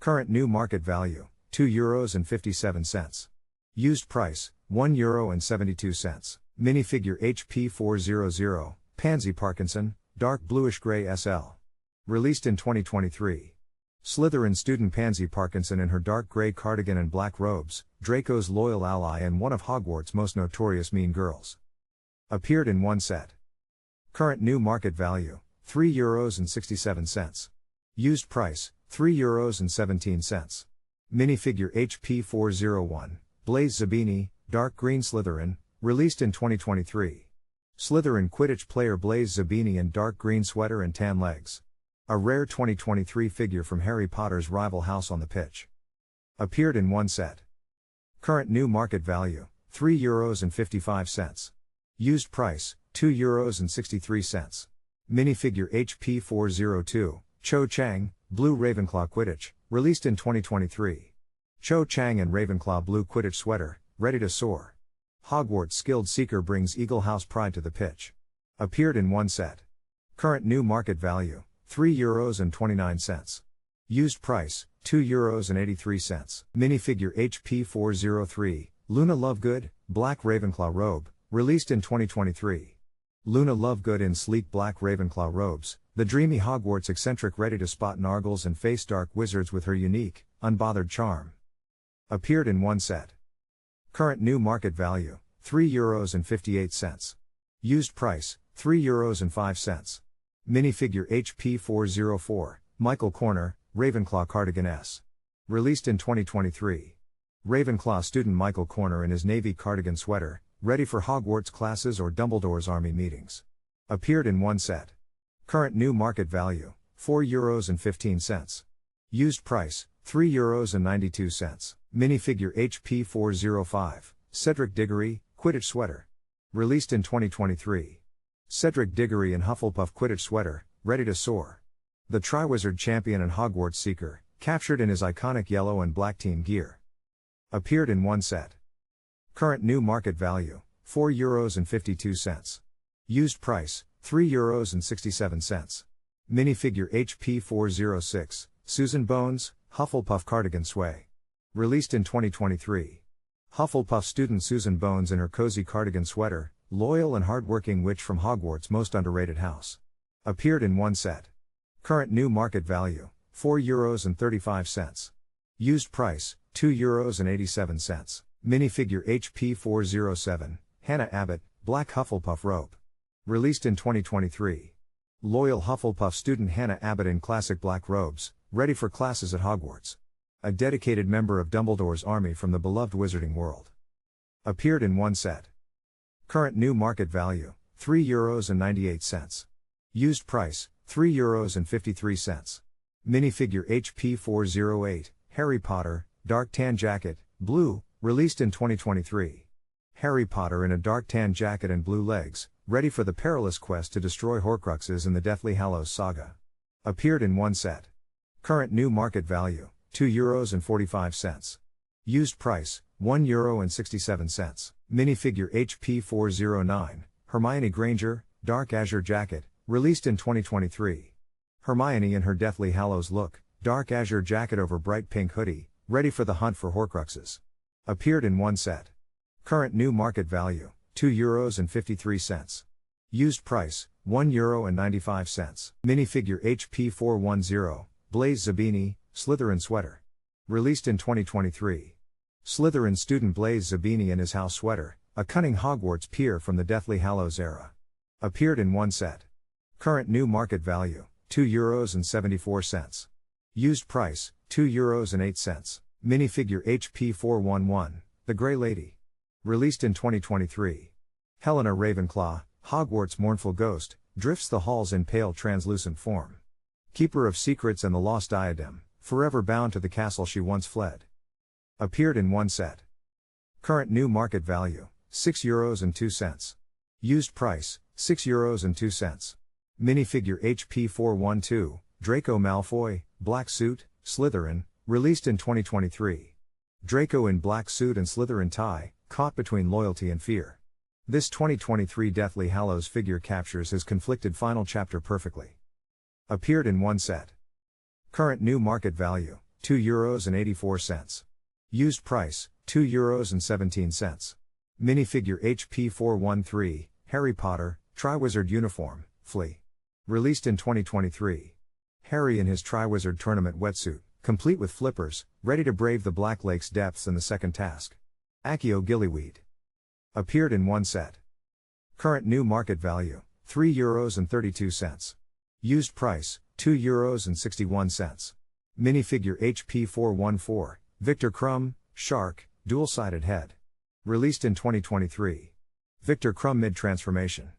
Current new market value, €2.57. Used price, €1.72. Minifigure HP 400, Pansy Parkinson, dark bluish-gray SL. Released in 2023. Slytherin student Pansy Parkinson in her dark gray cardigan and black robes, Draco's loyal ally and one of Hogwarts' most notorious mean girls. Appeared in 1 set. Current new market value, €3.67. Used price, €3.17. Minifigure HP 401, Blaise Zabini, dark green Slytherin, released in 2023. Slytherin Quidditch player Blaise Zabini in dark green sweater and tan legs. A rare 2023 figure from Harry Potter's rival house on the pitch. Appeared in 1 set. Current new market value, €3.55. Used price, €2.63. Minifigure HP 402, Cho Chang, blue Ravenclaw Quidditch, released in 2023. Cho Chang in Ravenclaw blue Quidditch sweater, ready to soar. Hogwarts skilled seeker brings Eagle House pride to the pitch. Appeared in 1 set. Current new market value, €3.29. Used price, €2.83. Minifigure HP 403, Luna Lovegood, black Ravenclaw robe, released in 2023. Luna Lovegood in sleek black Ravenclaw robes, the dreamy Hogwarts eccentric ready to spot nargles and face dark wizards with her unique, unbothered charm. Appeared in 1 set. Current new market value, €3.58. Used price, €3.05. Minifigure HP 404, Michael Corner, Ravenclaw cardigan S. Released in 2023. Ravenclaw student Michael Corner in his navy cardigan sweater, ready for Hogwarts classes or Dumbledore's army meetings. Appeared in 1 set. Current new market value, €4.15. Used price, €3.92. Minifigure HP 405, Cedric Diggory, Quidditch sweater. Released in 2023. Cedric Diggory in Hufflepuff Quidditch sweater, ready to soar. The Triwizard champion and Hogwarts seeker, captured in his iconic yellow and black team gear. Appeared in 1 set. Current new market value, €4.52. Used price, €3.67. Minifigure HP 406, Susan Bones, Hufflepuff cardigan sway. Released in 2023. Hufflepuff student Susan Bones in her cozy cardigan sweater, loyal and hardworking witch from Hogwarts' most underrated house. Appeared in 1 set. Current new market value, €4.35. Used price, €2.87. Minifigure HP 407, Hannah Abbott, black Hufflepuff robe. Released in 2023. Loyal Hufflepuff student Hannah Abbott in classic black robes, ready for classes at Hogwarts. A dedicated member of Dumbledore's army from the beloved wizarding world. Appeared in 1 set. Current new market value, €3.98. Used price, €3.53. Minifigure HP408, Harry Potter, dark tan jacket, blue, released in 2023. Harry Potter in a dark tan jacket and blue legs, ready for the perilous quest to destroy Horcruxes in the Deathly Hallows saga. Appeared in one set. Current new market value, €2.45. Used price, €1.67. Minifigure HP409, Hermione Granger, dark azure jacket, released in 2023. Hermione in her Deathly Hallows look, dark azure jacket over bright pink hoodie, ready for the hunt for Horcruxes. Appeared in one set. Current new market value, €2.53. Used price, €1.95. Minifigure HP410, Blaise Zabini, Slytherin sweater. Released in 2023. Slytherin student Blaise Zabini in his house sweater, a cunning Hogwarts peer from the Deathly Hallows era. Appeared in one set. Current new market value, €2.74. Used price, €2.08. Minifigure HP411, The Grey Lady. Released in 2023. Helena Ravenclaw, Hogwarts' mournful ghost, drifts the halls in pale translucent form. Keeper of secrets and the lost diadem, forever bound to the castle she once fled. Appeared in one set. Current new market value, €6.02. Used price, €6.02. Minifigure HP412, Draco Malfoy, black suit, Slytherin, released in 2023. Draco in black suit and Slytherin tie, caught between loyalty and fear. This 2023 Deathly Hallows figure captures his conflicted final chapter perfectly. Appeared in one set. Current new market value, €2.84. Used price, €2.17. Minifigure HP413, Harry Potter, Triwizard uniform, Flea. Released in 2023. Harry in his Triwizard Tournament wetsuit, complete with flippers, ready to brave the Black Lake's depths in the second task. Accio Gillyweed. Appeared in one set. Current new market value, €3.32. Used price, €2.61. Minifigure HP414, Victor Crumb, Shark, dual-sided head. Released in 2023. Victor Crumb mid-transformation.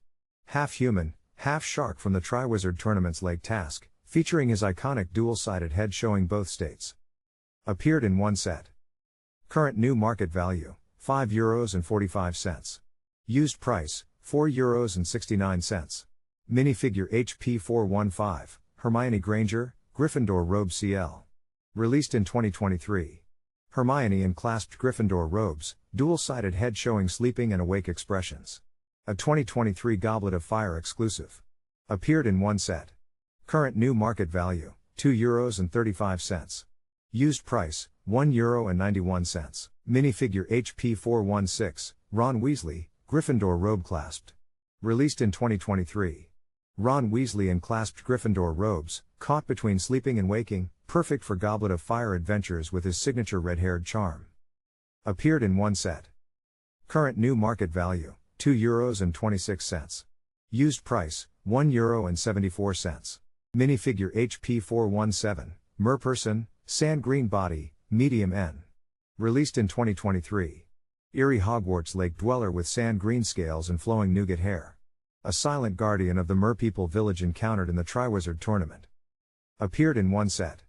Half human, half shark from the Triwizard Tournament's Lake Task, featuring his iconic dual-sided head showing both states. Appeared in one set. Current new market value, €5.45. Used price, €4.69. Minifigure HP415, Hermione Granger, Gryffindor robe CL. Released in 2023. Hermione in clasped Gryffindor robes, dual-sided head showing sleeping and awake expressions. A 2023 Goblet of Fire exclusive. Appeared in one set. Current new market value, €2.35. Used price, €1.91. Minifigure HP416, Ron Weasley, Gryffindor robe clasped. Released in 2023. Ron Weasley in clasped Gryffindor robes, caught between sleeping and waking, perfect for Goblet of Fire adventures with his signature red-haired charm. Appeared in one set. Current new market value, €2.26. Used price, €1.74. Minifigure HP417, Merperson, Sand Green Body, Medium N. Released in 2023. Eerie Hogwarts Lake Dweller with sand green scales and flowing nougat hair. A silent guardian of the Merpeople village encountered in the Triwizard Tournament. Appeared in one set.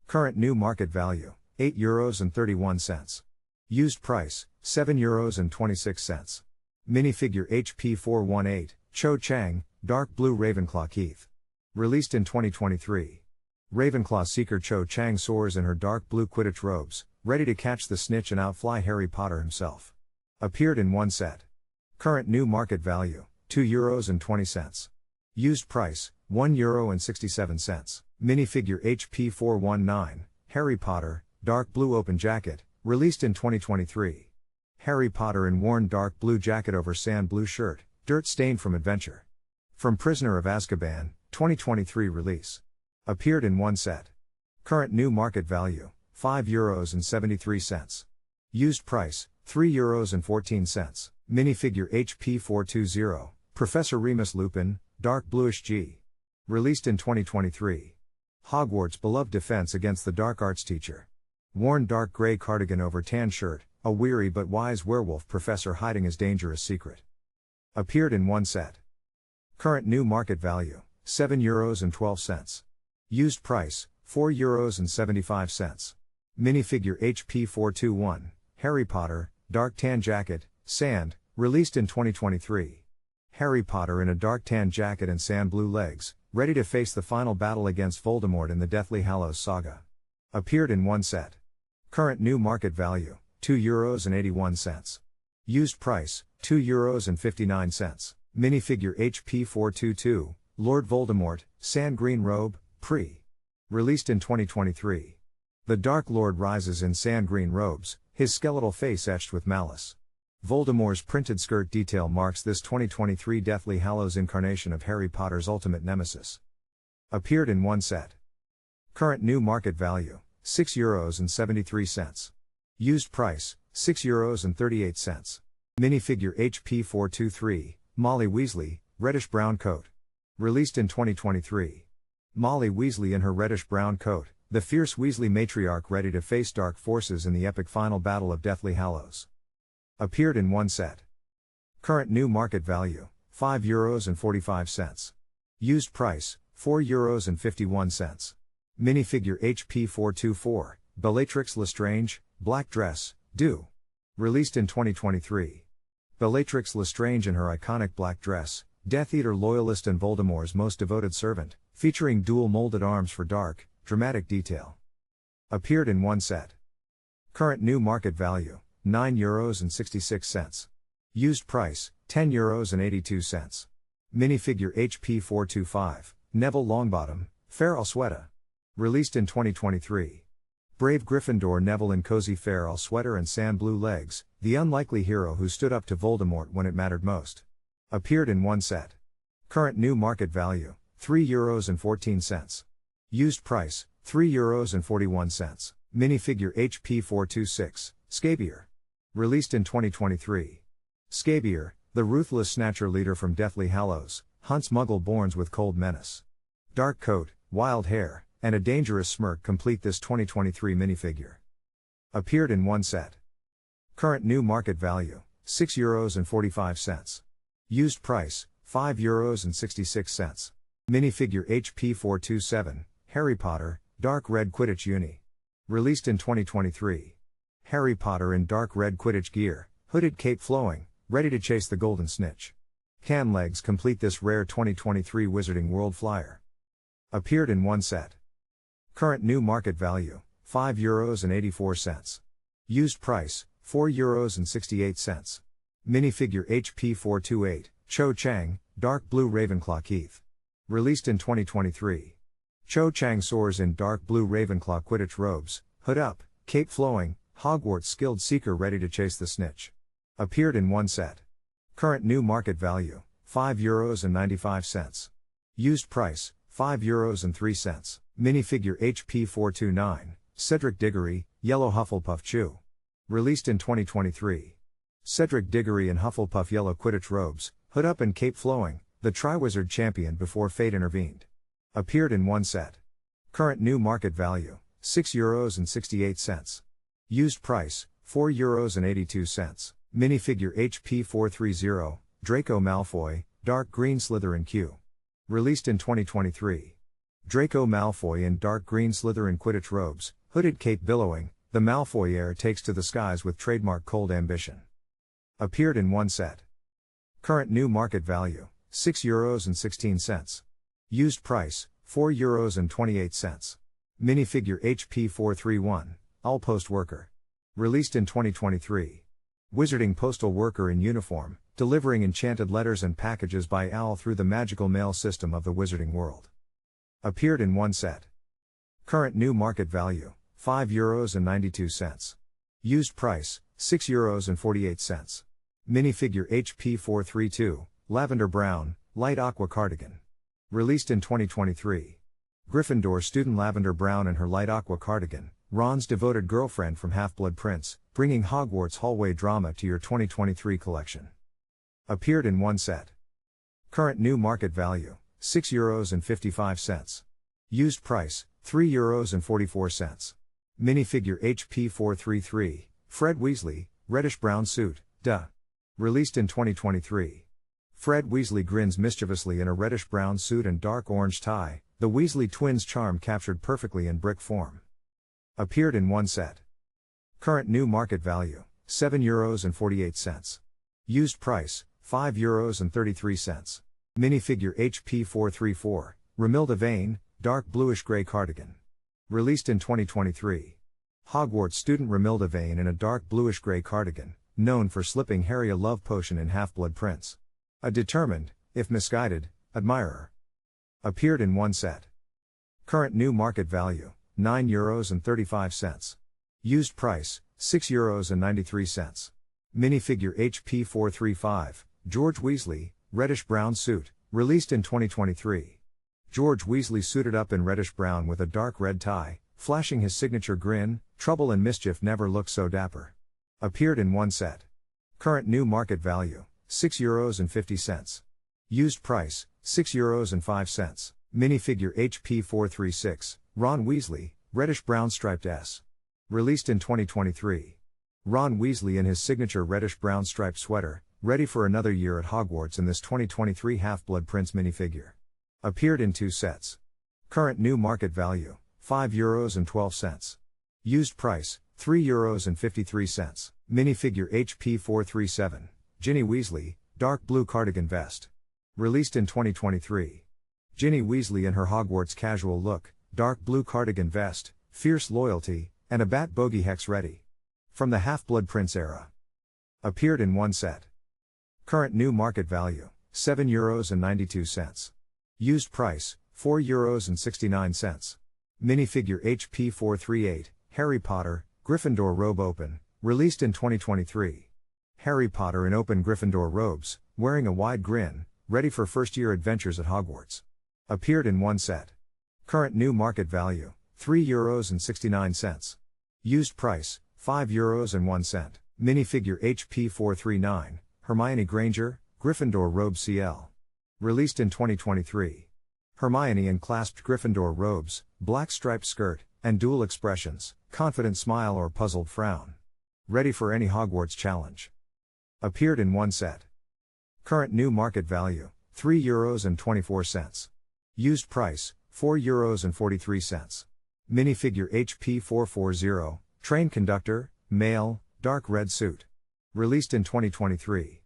Current new market value, €8.31. Used price, €7.26. Minifigure HP418, Cho Chang, Dark Blue Ravenclaw Keith. Released in 2023. Ravenclaw seeker Cho Chang soars in her dark blue Quidditch robes, ready to catch the snitch and outfly Harry Potter himself. Appeared in one set. Current new market value, €2.20. Used price, €1.67. Minifigure HP419, Harry Potter, Dark Blue Open Jacket, released in 2023. Harry Potter in worn dark blue jacket over sand blue shirt, dirt stained from adventure. From Prisoner of Azkaban, 2023 release. Appeared in one set. Current new market value, €5.73. Used price, €3.14. Minifigure HP420, Professor Remus Lupin, Dark Bluish G. Released in 2023. Hogwarts' beloved defense against the dark arts teacher. Worn dark gray cardigan over tan shirt, a weary but wise werewolf professor hiding his dangerous secret. Appeared in one set. Current new market value, €7.12. Used price, €4.75. Minifigure HP421, Harry Potter, Dark Tan Jacket, Sand, released in 2023. Harry Potter in a dark tan jacket and sand blue legs, ready to face the final battle against Voldemort in the Deathly Hallows saga. Appeared in one set. Current new market value, €2.81. Used price, €2.59. Minifigure HP422, Lord Voldemort, Sand Green Robe, Pre. Released in 2023. The Dark Lord rises in sand green robes, his skeletal face etched with malice. Voldemort's printed skirt detail marks this 2023 Deathly Hallows incarnation of Harry Potter's ultimate nemesis. Appeared in one set. Current new market value, €6.73. Used price, €6.38. Minifigure HP423, Molly Weasley, reddish brown coat. Released in 2023. Molly Weasley in her reddish brown coat, the fierce Weasley matriarch ready to face dark forces in the epic final battle of Deathly Hallows. Appeared in one set. Current new market value, €5.45. Used price, €4.51. Minifigure HP424, Bellatrix Lestrange, black dress, do. Released in 2023. Bellatrix Lestrange in her iconic black dress, Death Eater loyalist and Voldemort's most devoted servant, featuring dual molded arms for dark, dramatic detail. Appeared in one set. Current new market value, €9.66. Used price, €10.82. Minifigure HP425, Neville Longbottom, Fair Alsweta. Released in 2023. Brave Gryffindor Neville in cozy fair al sweater and sand blue legs, the unlikely hero who stood up to Voldemort when it mattered most. Appeared in one set. Current new market value, €3.14. Used price, €3.41. Minifigure HP426, Scabier. Released in 2023. Scabier, the ruthless snatcher leader from Deathly Hallows, hunts Muggle-borns with cold menace. Dark coat, wild hair, and a dangerous smirk complete this 2023 minifigure. Appeared in one set. Current new market value, €6.45. Used price, €5.66. Minifigure HP427, Harry Potter, Dark Red Quidditch Uni. Released in 2023. Harry Potter in dark red Quidditch gear, hooded cape flowing, ready to chase the golden snitch. Can legs complete this rare 2023 Wizarding World flyer. Appeared in one set. Current new market value, €5.84. Used price, €4.68. Minifigure HP428, Cho Chang, Dark Blue Ravenclaw Keith. Released in 2023. Cho Chang soars in dark blue Ravenclaw Quidditch robes, hood up, cape flowing, Hogwarts skilled seeker ready to chase the snitch. Appeared in one set. Current new market value, €5.95. Used price, €5.03. Minifigure HP429, Cedric Diggory, Yellow Hufflepuff Chew. Released in 2023. Cedric Diggory in Hufflepuff yellow Quidditch robes, hood up and cape flowing, the Triwizard champion before fate intervened. Appeared in one set. Current new market value, €6.68. Used price, €4.82. Minifigure HP430, Draco Malfoy, Dark Green Slytherin Q. Released in 2023. Draco Malfoy in dark green Slytherin Quidditch robes, hooded cape billowing, the Malfoy heir takes to the skies with trademark cold ambition. Appeared in one set. Current new market value, €6.16. Used price, €4.28. Minifigure HP431, Allpost Worker. Released in 2023. Wizarding postal worker in uniform, delivering enchanted letters and packages by owl through the magical mail system of the Wizarding world. Appeared in one set. Current new market value, €5.92. Used price, €6.48. Minifigure HP432, Lavender Brown, Light Aqua Cardigan. Released in 2023. Gryffindor student Lavender Brown and her light aqua cardigan, Ron's devoted girlfriend from Half-Blood Prince, bringing Hogwarts hallway drama to your 2023 collection. Appeared in one set. Current new market value, €6.55. Used price, €3.44. Minifigure HP433, Fred Weasley, reddish brown suit, duh. Released in 2023. Fred Weasley grins mischievously in a reddish-brown suit and dark orange tie, the Weasley twins' charm captured perfectly in brick form. Appeared in one set. Current new market value, €7.48. Used price, €5.33. Minifigure HP 434, Romilda Vane, dark bluish-gray cardigan. Released in 2023. Hogwarts student Romilda Vane in a dark bluish-gray cardigan, known for slipping Harry a love potion in Half-Blood Prince. A determined, if misguided, admirer. Appeared in one set. Current new market value, €9.35. Used price, €6.93. Minifigure HP 435, George Weasley, reddish-brown suit, released in 2023. George Weasley suited up in reddish-brown with a dark red tie, flashing his signature grin, trouble and mischief never looked so dapper. Appeared in one set. Current new market value, €6.50. Used price, €6.05. Minifigure HP 436, Ron Weasley, reddish-brown striped S. Released in 2023. Ron Weasley in his signature reddish-brown striped sweater, ready for another year at Hogwarts in this 2023 Half-Blood Prince minifigure. Appeared in two sets. Current new market value, €5.12. Used price, €3.53. Minifigure HP 437, Ginny Weasley, dark blue cardigan vest. Released in 2023. Ginny Weasley in her Hogwarts casual look, dark blue cardigan vest, fierce loyalty, and a bat bogey hex ready. From the Half-Blood Prince era. Appeared in one set. Current new market value, €7.92. Used price, €4.69. Minifigure HP 438, Harry Potter, Gryffindor robe open, released in 2023. Harry Potter in open Gryffindor robes, wearing a wide grin, ready for first-year adventures at Hogwarts. Appeared in one set. Current new market value, €3.69. Used price, €5.01. Minifigure HP 439, Hermione Granger, Gryffindor robe CL. Released in 2023. Hermione in clasped Gryffindor robes, black striped skirt, and dual expressions, confident smile or puzzled frown. Ready for any Hogwarts challenge. Appeared in one set. Current new market value, €3.24. Used price, €4.43. Minifigure HP 440, train conductor, male, dark red suit. Released in 2023.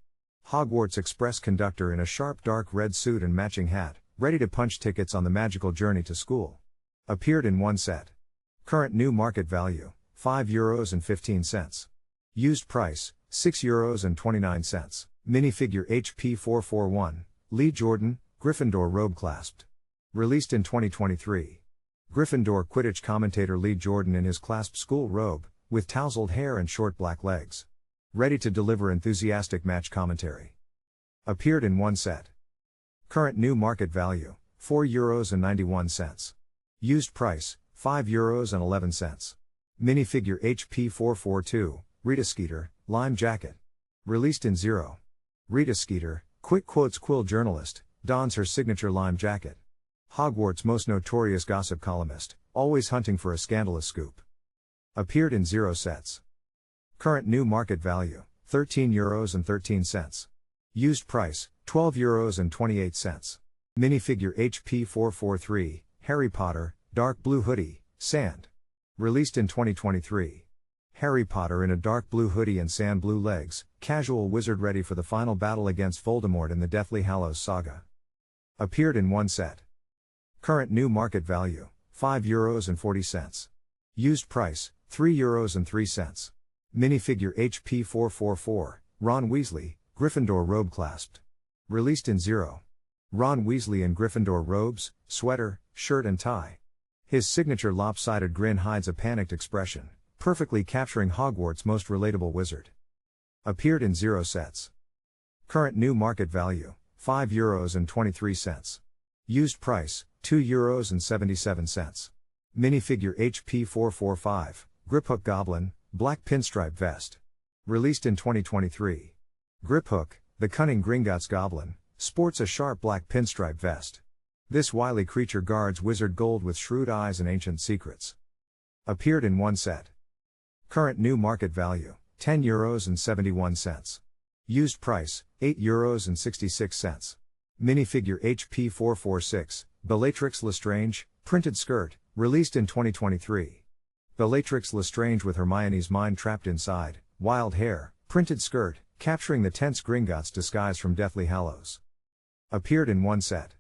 Hogwarts Express conductor in a sharp dark red suit and matching hat, ready to punch tickets on the magical journey to school. Appeared in one set. Current new market value, €5.15. Used price, €6.29. Minifigure HP 441, Lee Jordan, Gryffindor robe clasped. Released in 2023. Gryffindor Quidditch commentator Lee Jordan in his clasped school robe, with tousled hair and short black legs. Ready to deliver enthusiastic match commentary. Appeared in one set. Current new market value, €4.91. Used price, €5.11. Minifigure HP 442, Rita Skeeter, lime jacket. Released in 0. Rita Skeeter, quick quotes quill journalist, dons her signature lime jacket. Hogwarts' most notorious gossip columnist, always hunting for a scandalous scoop. Appeared in 0 sets. Current new market value, €13.13. Used price, €12.28. Minifigure HP 443, Harry Potter, dark blue hoodie, sand. Released in 2023. Harry Potter in a dark blue hoodie and sand blue legs, casual wizard ready for the final battle against Voldemort in the Deathly Hallows saga. Appeared in one set. Current new market value, €5.40. Used price, €3.03. Minifigure HP 444, Ron Weasley, Gryffindor robe clasped. Released in 0. Ron Weasley in Gryffindor robes, sweater, shirt and tie. His signature lopsided grin hides a panicked expression, perfectly capturing Hogwarts' most relatable wizard. Appeared in 0 sets. Current new market value, €5.23. Used price, €2.77. Minifigure HP 445, Griphook Goblin, black pinstripe vest. Released in 2023. Griphook, the cunning Gringotts Goblin, sports a sharp black pinstripe vest. This wily creature guards Wizard Gold with shrewd eyes and ancient secrets. Appeared in one set. Current new market value, €10.71. Used price, €8.66. Minifigure HP446, Bellatrix Lestrange, printed skirt, released in 2023. Bellatrix Lestrange with Hermione's mind trapped inside, wild hair, printed skirt, capturing the tense Gringotts disguise from Deathly Hallows. Appeared in one set.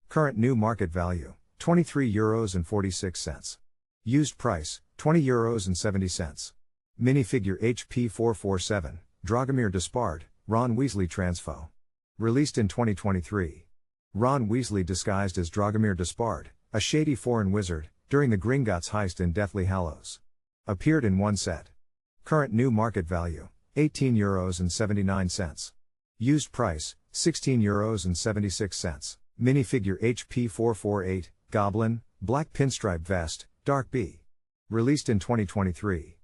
Current new market value, €23.46. Used price, €20.70. Minifigure HP447, Dragomir Despard, Ron Weasley Transfo. Released in 2023. Ron Weasley disguised as Dragomir Despard, a shady foreign wizard, during the Gringotts heist in Deathly Hallows. Appeared in one set. Current new market value, €18.79. Used price, €16.76. Minifigure HP448, Goblin, black pinstripe vest, dark B. Released in 2023.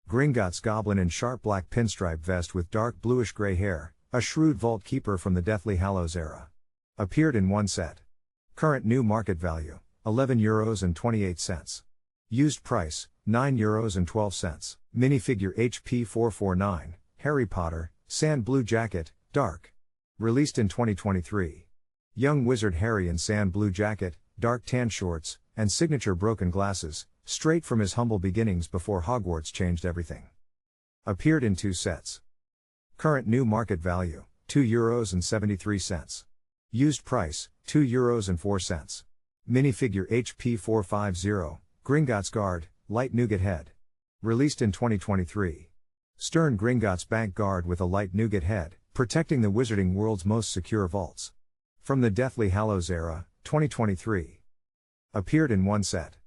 Gringotts Goblin in sharp black pinstripe vest with dark bluish-gray hair, a shrewd vault keeper from the Deathly Hallows era. Appeared in one set. Current new market value, €11.28. Used price, €9.12. Minifigure HP449, Harry Potter, sand blue jacket, dark. Released in 2023. Young wizard Harry in sand blue jacket, dark tan shorts, and signature broken glasses, straight from his humble beginnings before Hogwarts changed everything. Appeared in two sets. Current new market value, €2.73. Used price, €2.04. Minifigure HP450, Gringotts Guard, light nougat head. Released in 2023. Stern Gringotts Bank Guard with a light nougat head, protecting the wizarding world's most secure vaults. From the Deathly Hallows era, 2023. Appeared in one set.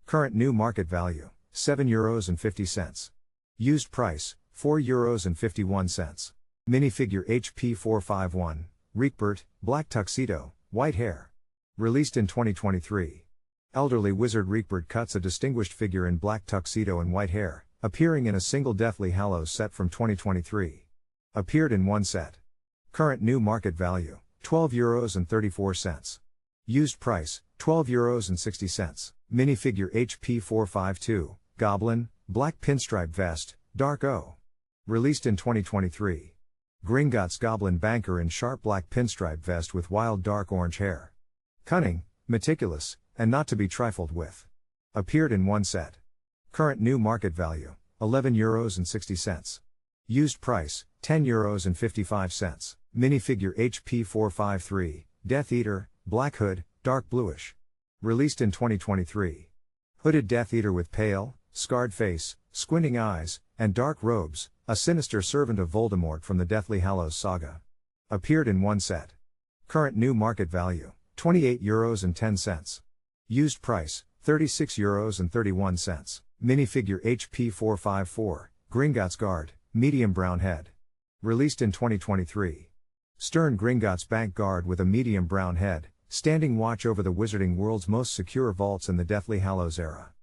Current new market value, €7.50. Used price, €4.51. Minifigure HP451, Riekbert, black tuxedo, white hair. Released in 2023. Elderly wizard Riekbert cuts a distinguished figure in black tuxedo and white hair, appearing in a single Deathly Hallows set from 2023. Appeared in one set. Current new market value, €12.34. Used price, €12.60. Minifigure HP452, Goblin, black pinstripe vest, dark O. Released in 2023. Gringotts Goblin banker in sharp black pinstripe vest with wild dark orange hair. Cunning, meticulous, and not to be trifled with. Appeared in one set. Current new market value, €11.60. Used price, €10.55. Minifigure HP453, Death Eater, black hood, dark bluish. Released in 2023. Hooded Death Eater with pale, scarred face, squinting eyes, and dark robes, a sinister servant of Voldemort from the Deathly Hallows saga. Appeared in one set. Current new market value, €28.10. Used price, €36.31. Minifigure HP454, Gringotts Guard, medium brown head. Released in 2023. Stern Gringotts Bank Guard with a medium brown head, standing watch over the wizarding world's most secure vaults in the Deathly Hallows era.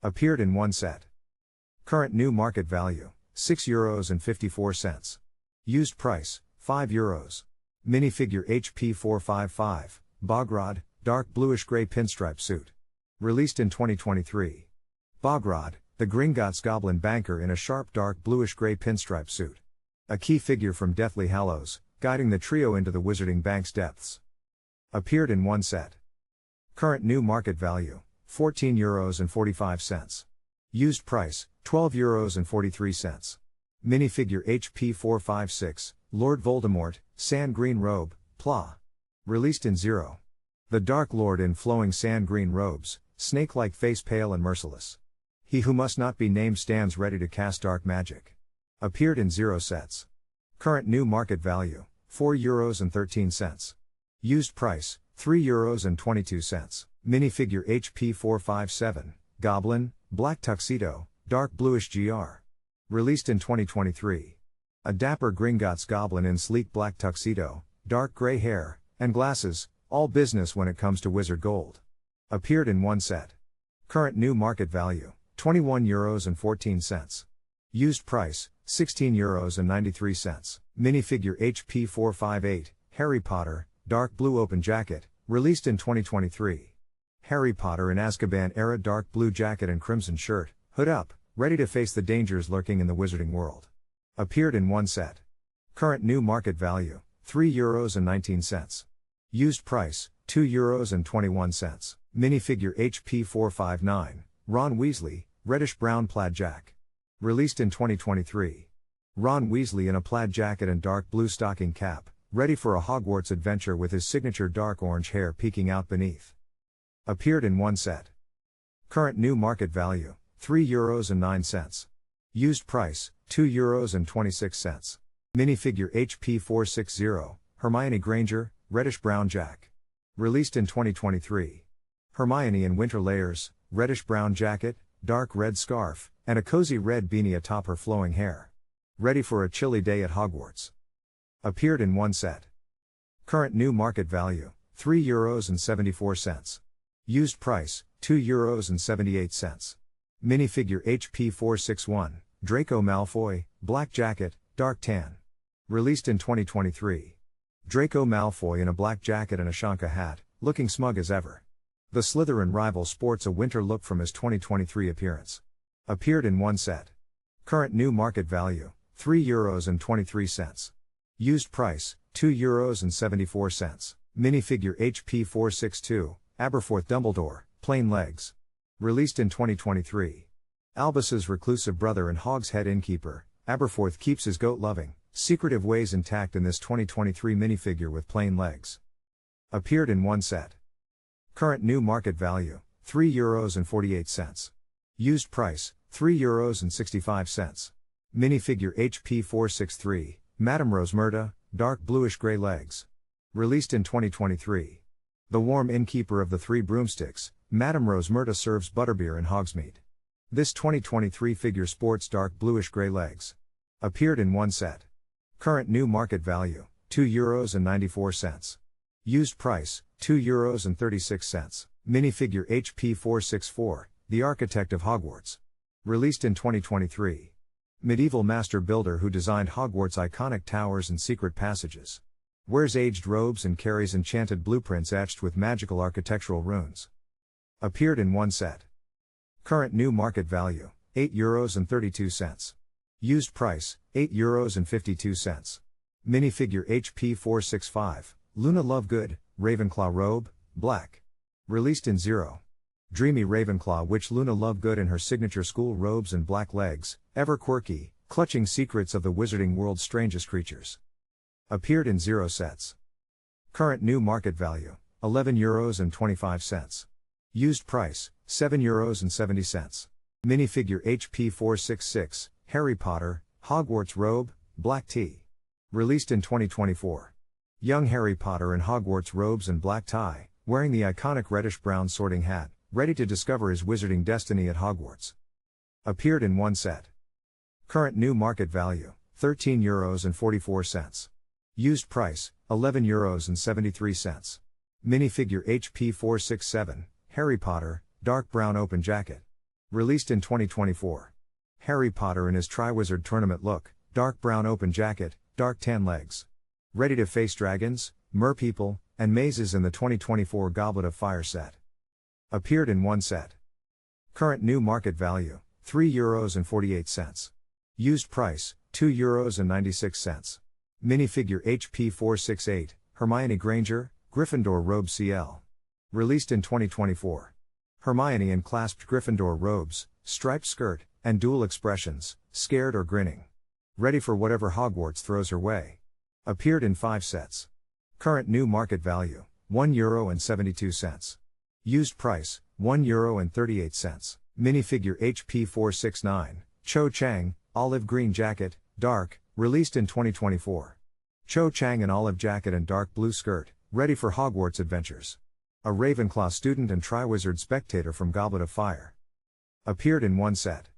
Appeared in one set. Current new market value, €6.54. Used price, €5. Minifigure HP455, Bogrod, dark bluish-gray pinstripe suit. Released in 2023. Bogrod, the Gringotts Goblin banker in a sharp dark bluish-gray pinstripe suit. A key figure from Deathly Hallows, guiding the trio into the wizarding bank's depths. Appeared in one set. Current new market value, €14.45. Used price, €12.43. Minifigure HP456, Lord Voldemort, sand green robe, Pla. Released in 0. The Dark Lord in flowing sand green robes, snake-like face pale and merciless. He who must not be named stands ready to cast dark magic. Appeared in 0 sets. Current new market value, €4.13. Used price, €3.22. Minifigure HP457, Goblin, black tuxedo, dark bluish GR. Released in 2023. A dapper Gringotts Goblin in sleek black tuxedo, dark gray hair, and glasses, all business when it comes to wizard gold. Appeared in one set. Current new market value, €21.14. Used price, €16.93. Minifigure HP458, Harry Potter, dark blue open jacket, released in 2023. Harry Potter in Azkaban era dark blue jacket and crimson shirt, hood up, ready to face the dangers lurking in the wizarding world. Appeared in one set. Current new market value, €3.19. Used price, €2.21. Minifigure HP 459, Ron Weasley, reddish-brown plaid jack. Released in 2023. Ron Weasley in a plaid jacket and dark blue stocking cap, ready for a Hogwarts adventure with his signature dark orange hair peeking out beneath. Appeared in one set. Current new market value, €3.09. Used price, €2.26. Minifigure HP 460, Hermione Granger, reddish-brown jack. Released in 2023. Hermione in winter layers, reddish-brown jacket, dark red scarf, and a cozy red beanie atop her flowing hair. Ready for a chilly day at Hogwarts. Appeared in one set. Current new market value, €3.74. Used price, €2.78. Minifigure HP 461, Draco Malfoy, black jacket, dark tan. Released in 2023. Draco Malfoy in a black jacket and a Shanka hat, looking smug as ever. The Slytherin rival sports a winter look from his 2023 appearance. Appeared in one set. Current new market value, €3.23. Used price, €2.74. Minifigure HP 462, Aberforth Dumbledore, plain legs. Released in 2023. Albus's reclusive brother and Hogshead innkeeper, Aberforth keeps his goat-loving, secretive ways intact in this 2023 minifigure with plain legs. Appeared in one set. Current new market value, €3.48. Used price, €3.65. Minifigure HP 463, Madame Rosmerta, dark bluish-gray legs. Released in 2023. The warm innkeeper of the Three Broomsticks, Madame Rosmerta serves butterbeer in Hogsmeade. This 2023 figure sports dark bluish-gray legs. Appeared in one set. Current new market value, €2.94. Used price, €2.36. Minifigure HP 464, the Architect of Hogwarts. Released in 2023. Medieval master builder who designed Hogwarts' iconic towers and secret passages. Wears aged robes and carries enchanted blueprints etched with magical architectural runes. Appeared in one set. Current new market value, €8.32. Used price, €8.52. Minifigure HP 465, Luna Lovegood, Ravenclaw robe, black. Released in 0. Dreamy Ravenclaw witch Luna Lovegood in her signature school robes and black legs, ever quirky, clutching secrets of the wizarding world's strangest creatures. Appeared in 0 sets. Current new market value, €11.25. Used price, €7.70. Minifigure HP 466, Harry Potter, Hogwarts robe, black tea. Released in 2024. Young Harry Potter in Hogwarts robes and black tie, wearing the iconic reddish-brown sorting hat, ready to discover his wizarding destiny at Hogwarts. Appeared in one set. Current new market value, €13.44. Used price, €11.73. Minifigure HP 467, Harry Potter, dark brown open jacket. Released in 2024. Harry Potter in his Triwizard Tournament look, dark brown open jacket, dark tan legs. Ready to face dragons, merpeople, and mazes in the 2024 Goblet of Fire set. Appeared in one set. Current new market value, €3.48. Used price, €2.96. Minifigure HP 468, Hermione Granger, Gryffindor robe CL. Released in 2024. Hermione in clasped Gryffindor robes, striped skirt, and dual expressions, scared or grinning. Ready for whatever Hogwarts throws her way. Appeared in 5 sets. Current new market value, €1.72. Used price, €1.38. Minifigure HP 469, Cho Chang, olive green jacket, dark, released in 2024. Cho Chang in olive jacket and dark blue skirt, ready for Hogwarts adventures. A Ravenclaw student and Triwizard spectator from Goblet of Fire. Appeared in one set.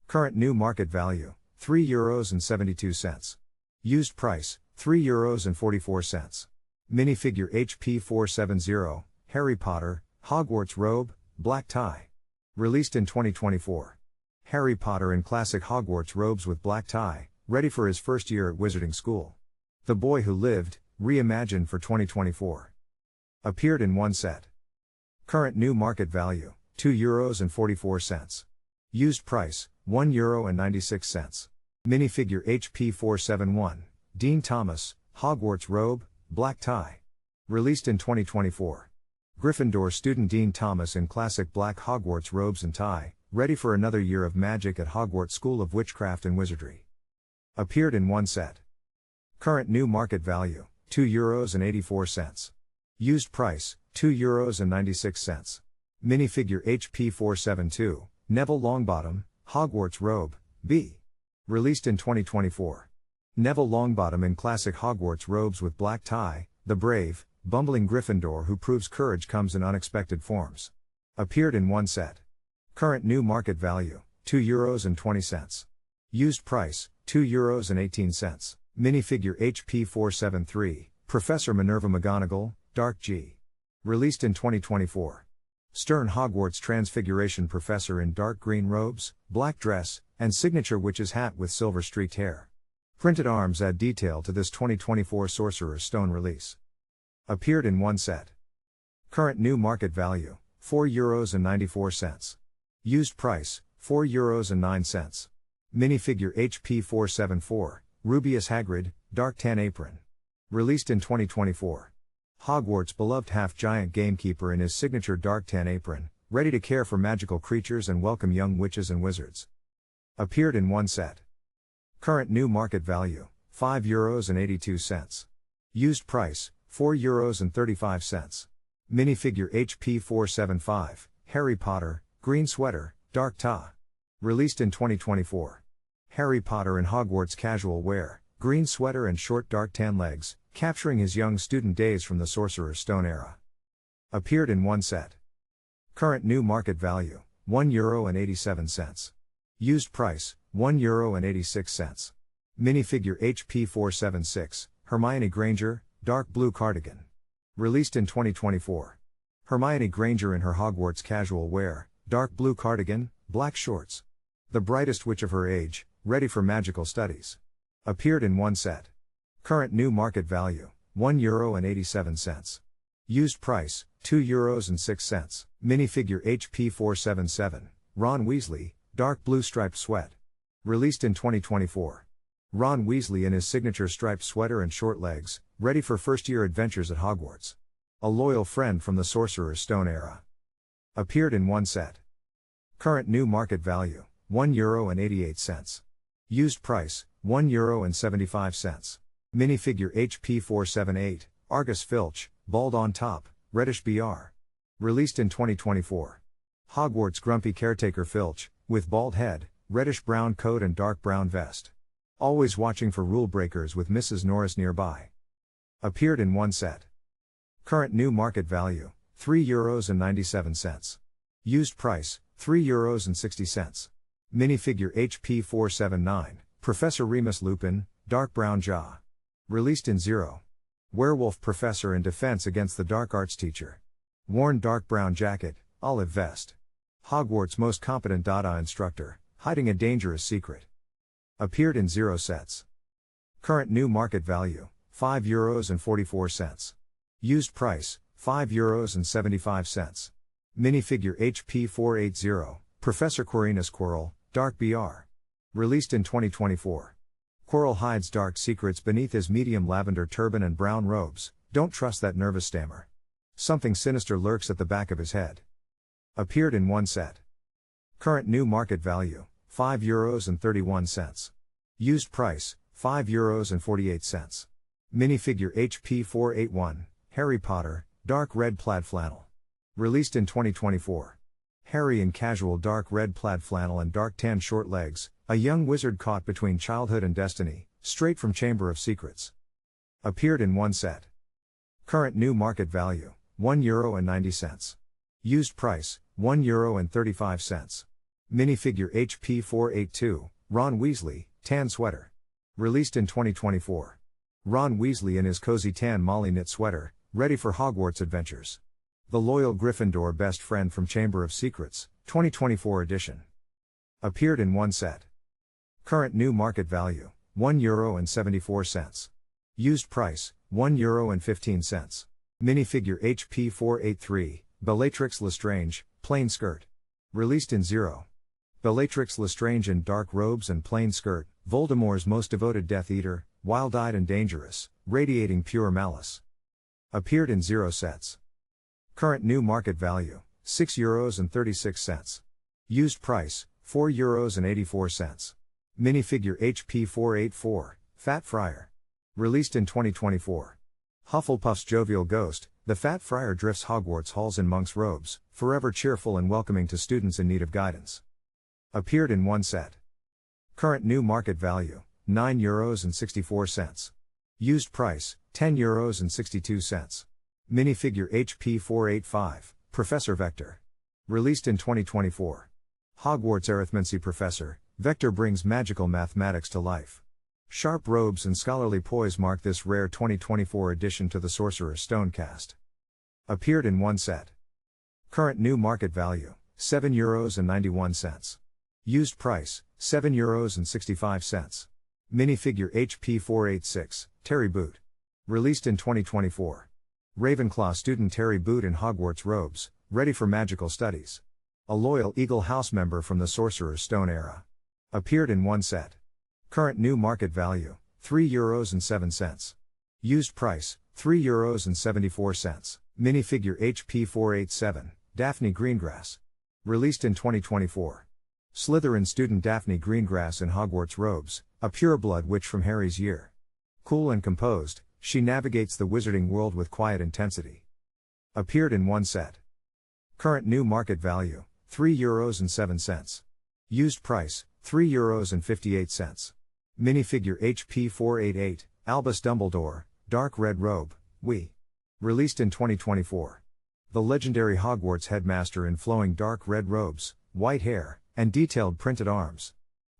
Current new market value, €3.72. Used price, €3.44. Minifigure HP 470, Harry Potter, Hogwarts robe, black tie. Released in 2024. Harry Potter in classic Hogwarts robes with black tie, ready for his first year at wizarding school. The Boy Who Lived, reimagined for 2024. Appeared in one set. Current new market value, €2.44. Used price, €1.96. Minifigure HP 471, Dean Thomas, Hogwarts robe, black tie. Released in 2024. Gryffindor student Dean Thomas in classic black Hogwarts robes and tie, ready for another year of magic at Hogwarts School of Witchcraft and Wizardry. Appeared in one set. Current new market value, €2.84. Used price, €2.96. Minifigure HP 472, Neville Longbottom, Hogwarts robe, B. Released in 2024. Neville Longbottom in classic Hogwarts robes with black tie, the brave, bumbling Gryffindor who proves courage comes in unexpected forms. Appeared in one set. Current new market value, €2.20. Used price, €2.18. Minifigure HP 473, Professor Minerva McGonagall, Dark G. Released in 2024. Stern Hogwarts Transfiguration Professor in dark green robes, black dress, and signature witch's hat with silver streaked hair. Printed arms add detail to this 2024 Sorcerer's Stone release. Appeared in one set. Current new market value, €4.94. Used price, €4.09. Minifigure HP 474, Rubeus Hagrid, Dark Tan Apron. Released in 2024. Hogwarts' beloved half-giant gamekeeper in his signature dark tan apron, ready to care for magical creatures and welcome young witches and wizards. Appeared in one set. Current new market value, €5.82. Used price, €4.35. Minifigure HP 475, Harry Potter, Green Sweater, Dark Ta. Released in 2024. Harry Potter in Hogwarts casual wear, green sweater and short dark tan legs, capturing his young student days from the Sorcerer's Stone era. Appeared in one set. Current new market value, €1.87. Used price, €1.86. Minifigure HP 476, Hermione Granger, Dark Blue Cardigan. Released in 2024. Hermione Granger in her Hogwarts casual wear, dark blue cardigan, black shorts. The brightest witch of her age, ready for magical studies. Appeared in one set. Current new market value, €1.87. Used price, €2.06. Minifigure HP 477, Ron Weasley, Dark Blue Striped Sweat. Released in 2024. Ron Weasley in his signature striped sweater and short legs, ready for first-year adventures at Hogwarts. A loyal friend from the Sorcerer's Stone era. Appeared in one set. Current new market value, €1.88. Used price, €1.75. Minifigure HP 478, Argus Filch, bald on top, reddish BR. Released in 2024. Hogwarts grumpy caretaker Filch, with bald head, reddish brown coat and dark brown vest. Always watching for rule breakers with Mrs. Norris nearby. Appeared in one set. Current new market value, €3.97. Used price, €3.60. Minifigure HP 479, Professor Remus Lupin, Dark Brown Jaw. Released in 0. Werewolf Professor in defense against the Dark Arts teacher. Worn dark brown jacket, olive vest. Hogwarts' most competent Dada instructor, hiding a dangerous secret. Appeared in 0 sets. Current new market value, €5.44. Used price, €5.75. Minifigure HP 480, Professor Quirinus Quirrell, Dark BR. Released in 2024. Quirrell hides dark secrets beneath his medium lavender turban and brown robes. Don't trust that nervous stammer. Something sinister lurks at the back of his head. Appeared in one set. Current new market value, €5.31. Used price, €5.48. Minifigure HP 481, Harry Potter, Dark Red Plaid Flannel. Released in 2024. Harry in casual dark red plaid flannel and dark tan short legs, a young wizard caught between childhood and destiny, straight from Chamber of Secrets. Appeared in one set. Current new market value, €1.90. Used price, €1.35. Minifigure HP 482, Ron Weasley, Tan Sweater. Released in 2024. Ron Weasley in his cozy tan Molly knit sweater, ready for Hogwarts adventures. The loyal Gryffindor best friend from Chamber of Secrets, 2024 edition. Appeared in one set. Current new market value, €1.74. Used price, €1.15. Minifigure HP 483, Bellatrix Lestrange, plain skirt. Released in 0. Bellatrix Lestrange in dark robes and plain skirt, Voldemort's most devoted Death Eater, Wild-eyed and dangerous, radiating pure malice. Appeared in 0 sets. Current new market value, €6.36. Used price, €4.84. Minifigure HP 484, Fat Friar. Released in 2024. Hufflepuff's jovial ghost, the Fat Friar drifts Hogwarts halls in monk's robes, forever cheerful and welcoming to students in need of guidance. Appeared in 1 set. Current new market value, €9.64. Used price, €10.62. Minifigure HP 485, Professor Vector. Released in 2024. Hogwarts arithmancy professor, Vector brings magical mathematics to life. Sharp robes and scholarly poise mark this rare 2024 addition to the Sorcerer's Stone cast. Appeared in 1 set. Current new market value, €7.91. Used price, €7.65. Minifigure HP 486, Terry Boot. Released in 2024. Ravenclaw student Terry Boot in Hogwarts robes, ready for magical studies. A loyal Eagle House member from the Sorcerer's Stone era. Appeared in 1 set. Current new market value, €3.07. Used price, €3.74. Minifigure HP 487, Daphne Greengrass. Released in 2024. Slytherin student Daphne Greengrass in Hogwarts robes, a pureblood witch from Harry's year. Cool and composed, she navigates the wizarding world with quiet intensity. Appeared in 1 set. Current new market value, €3.07. Used price, €3.58. Minifigure HP 488, Albus Dumbledore, dark red robe, we. Released in 2024. The legendary Hogwarts headmaster in flowing dark red robes, white hair, and detailed printed arms.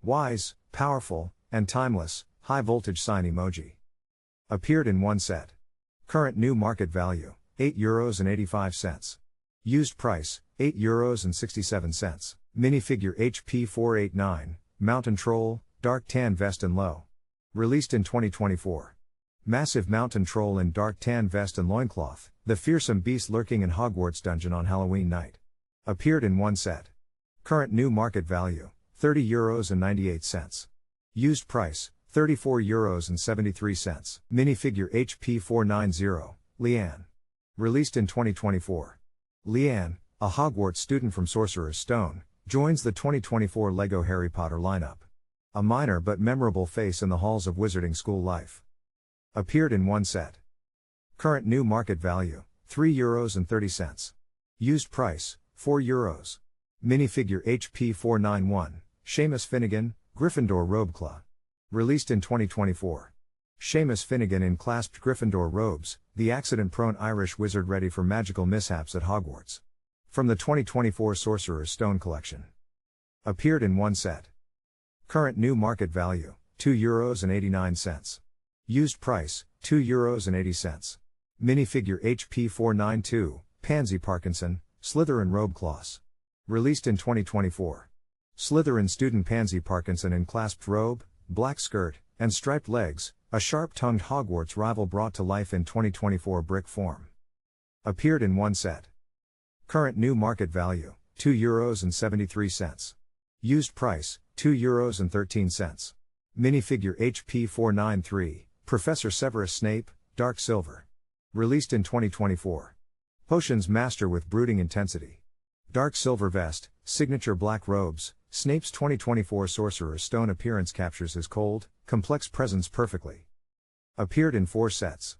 Wise, powerful, and timeless, high voltage sign emoji. Appeared in 1 set. Current new market value, €8.85. Used price, €8.67. Minifigure HP 489, Mountain Troll, dark tan vest and low. Released in 2024. Massive mountain troll in dark tan vest and loincloth, the fearsome beast lurking in Hogwarts dungeon on Halloween night. Appeared in 1 set. Current new market value, €30.98. Used price, €34.73. Minifigure HP 490, Leanne. Released in 2024. Leanne, a Hogwarts student from Sorcerer's Stone, joins the 2024 LEGO Harry Potter lineup. A minor but memorable face in the halls of wizarding school life. Appeared in 1 set. Current new market value, €3.30. Used price, €4. Minifigure HP 491, Seamus Finnegan, Gryffindor Robeclaw. Released in 2024. Seamus Finnegan in clasped Gryffindor robes, the accident-prone Irish wizard ready for magical mishaps at Hogwarts. From the 2024 Sorcerer's Stone collection. Appeared in 1 set. Current new market value, €2.89. Used price, €2.80. Minifigure HP 492, Pansy Parkinson, Slytherin Robeclaws. Released in 2024. Slytherin student Pansy Parkinson in clasped robe, black skirt, and striped legs, a sharp-tongued Hogwarts rival brought to life in 2024 brick form. Appeared in 1 set. Current new market value, €2.73. Used price, €2.13. Minifigure HP 493, Professor Severus Snape, dark silver. Released in 2024. Potions master with brooding intensity. Dark silver vest, signature black robes, Snape's 2024 Sorcerer's Stone appearance captures his cold, complex presence perfectly. Appeared in 4 sets.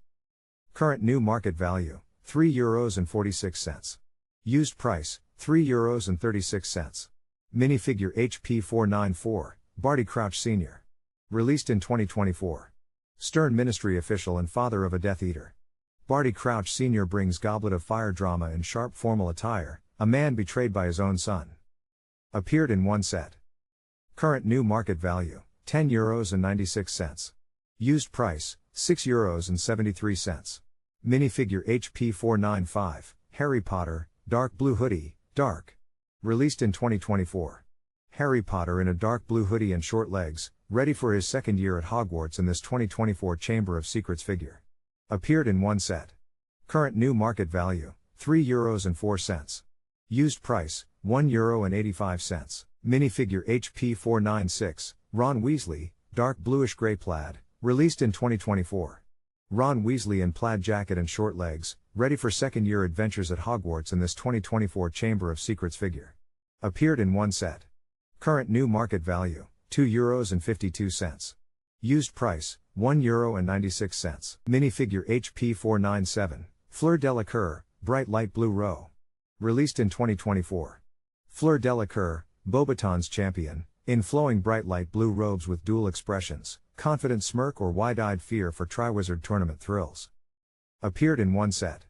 Current new market value, €3.46. Used price, €3.36. Minifigure HP 494, Barty Crouch Sr. Released in 2024. Stern Ministry official and father of a Death Eater. Barty Crouch Sr. brings Goblet of Fire drama in sharp formal attire, a man betrayed by his own son. Appeared in 1 set. Current new market value, €10.96. Used price, €6.73. Minifigure HP 495, Harry Potter, dark blue hoodie, dark. Released in 2024. Harry Potter in a dark blue hoodie and short legs, ready for his second year at Hogwarts in this 2024 Chamber of Secrets figure. Appeared in 1 set. Current new market value, €3.04. Used price, €1.85. Minifigure HP 496, Ron Weasley, dark bluish grey plaid, Released in 2024. Ron Weasley in plaid jacket and short legs, ready for second-year adventures at Hogwarts in this 2024 Chamber of Secrets figure. Appeared in one set. Current new market value, €2.52. Used price, €1.96. Minifigure HP 497, Fleur Delacour, bright light blue row. Released in 2024. Fleur Delacour, Beauxbaton's champion, in flowing bright light blue robes with dual expressions, confident smirk or wide-eyed fear for Triwizard Tournament thrills. Appeared in one set.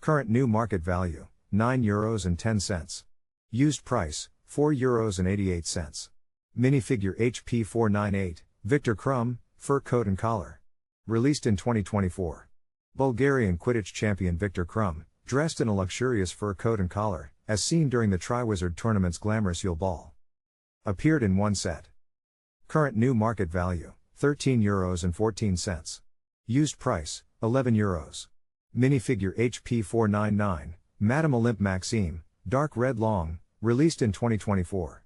Current new market value, €9.10. Used price, €4.88. Minifigure HP 498, Victor Krum, fur coat and collar. Released in 2024. Bulgarian Quidditch champion Victor Krum, dressed in a luxurious fur coat and collar, as seen during the Triwizard Tournament's glamorous Yule Ball. Appeared in one set. Current new market value, €13.14. Used price, €11. Minifigure HP 499, Madame Olympe Maxime, dark red long, released in 2024.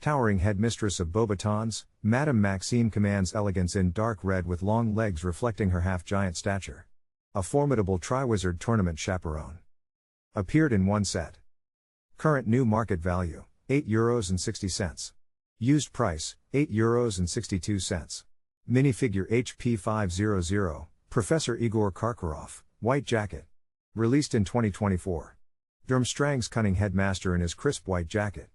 Towering headmistress of Beauxbatons, Madame Maxime commands elegance in dark red with long legs reflecting her half-giant stature. A formidable Triwizard Tournament chaperone. Appeared in one set. Current new market value, €8.60. Used price, €8.62. Minifigure HP 500, Professor Igor Karkaroff, white jacket. Released in 2024. Durmstrang's cunning headmaster in his crisp white jacket.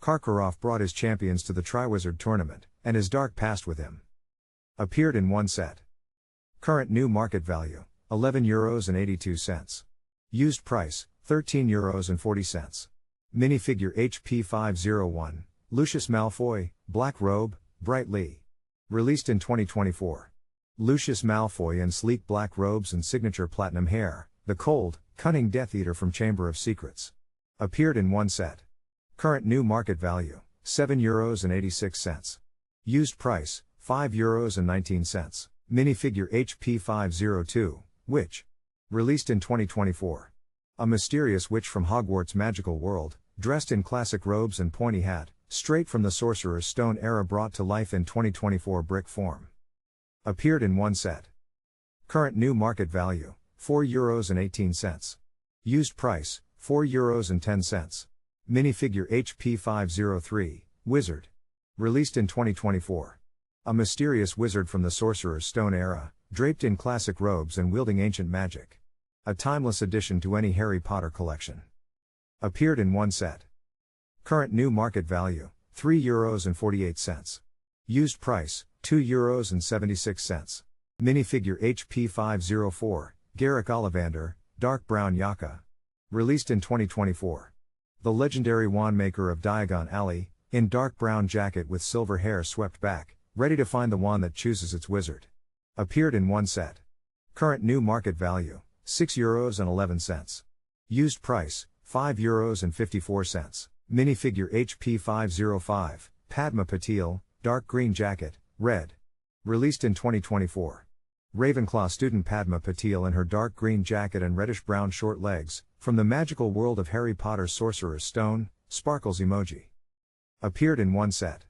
Karkaroff brought his champions to the Triwizard Tournament, and his dark past with him. Appeared in one set. Current new market value, €11.82. Used price, €13.40. Minifigure HP 501, Lucius Malfoy, black robe, bright lee. Released in 2024. Lucius Malfoy in sleek black robes and signature platinum hair, the cold, cunning Death Eater from Chamber of Secrets. Appeared in one set. Current new market value, €7.86. Used price, €5.19. Minifigure HP 502, Witch. Released in 2024. A mysterious witch from Hogwarts' magical world, dressed in classic robes and pointy hat, straight from the Sorcerer's Stone era, brought to life in 2024 brick form. Appeared in one set. Current new market value, €4.18. Used price, €4.10. Minifigure HP 503, Wizard. Released in 2024. A mysterious wizard from the Sorcerer's Stone era, draped in classic robes and wielding ancient magic. A timeless addition to any Harry Potter collection. Appeared in one set. Current new market value, €3.48. Used price, €2.76. Minifigure HP 504, Garrick Ollivander, dark brown Yaka. Released in 2024. The legendary wandmaker of Diagon Alley, in dark brown jacket with silver hair swept back, ready to find the wand that chooses its wizard. Appeared in one set. Current new market value, €6.11. Used price, €5.54. Minifigure HP 505, Padma Patil, dark green jacket, red. Released in 2024. Ravenclaw student Padma Patil in her dark green jacket and reddish-brown short legs, from the magical world of Harry Potter's Sorcerer's Stone, sparkles emoji. Appeared in one set.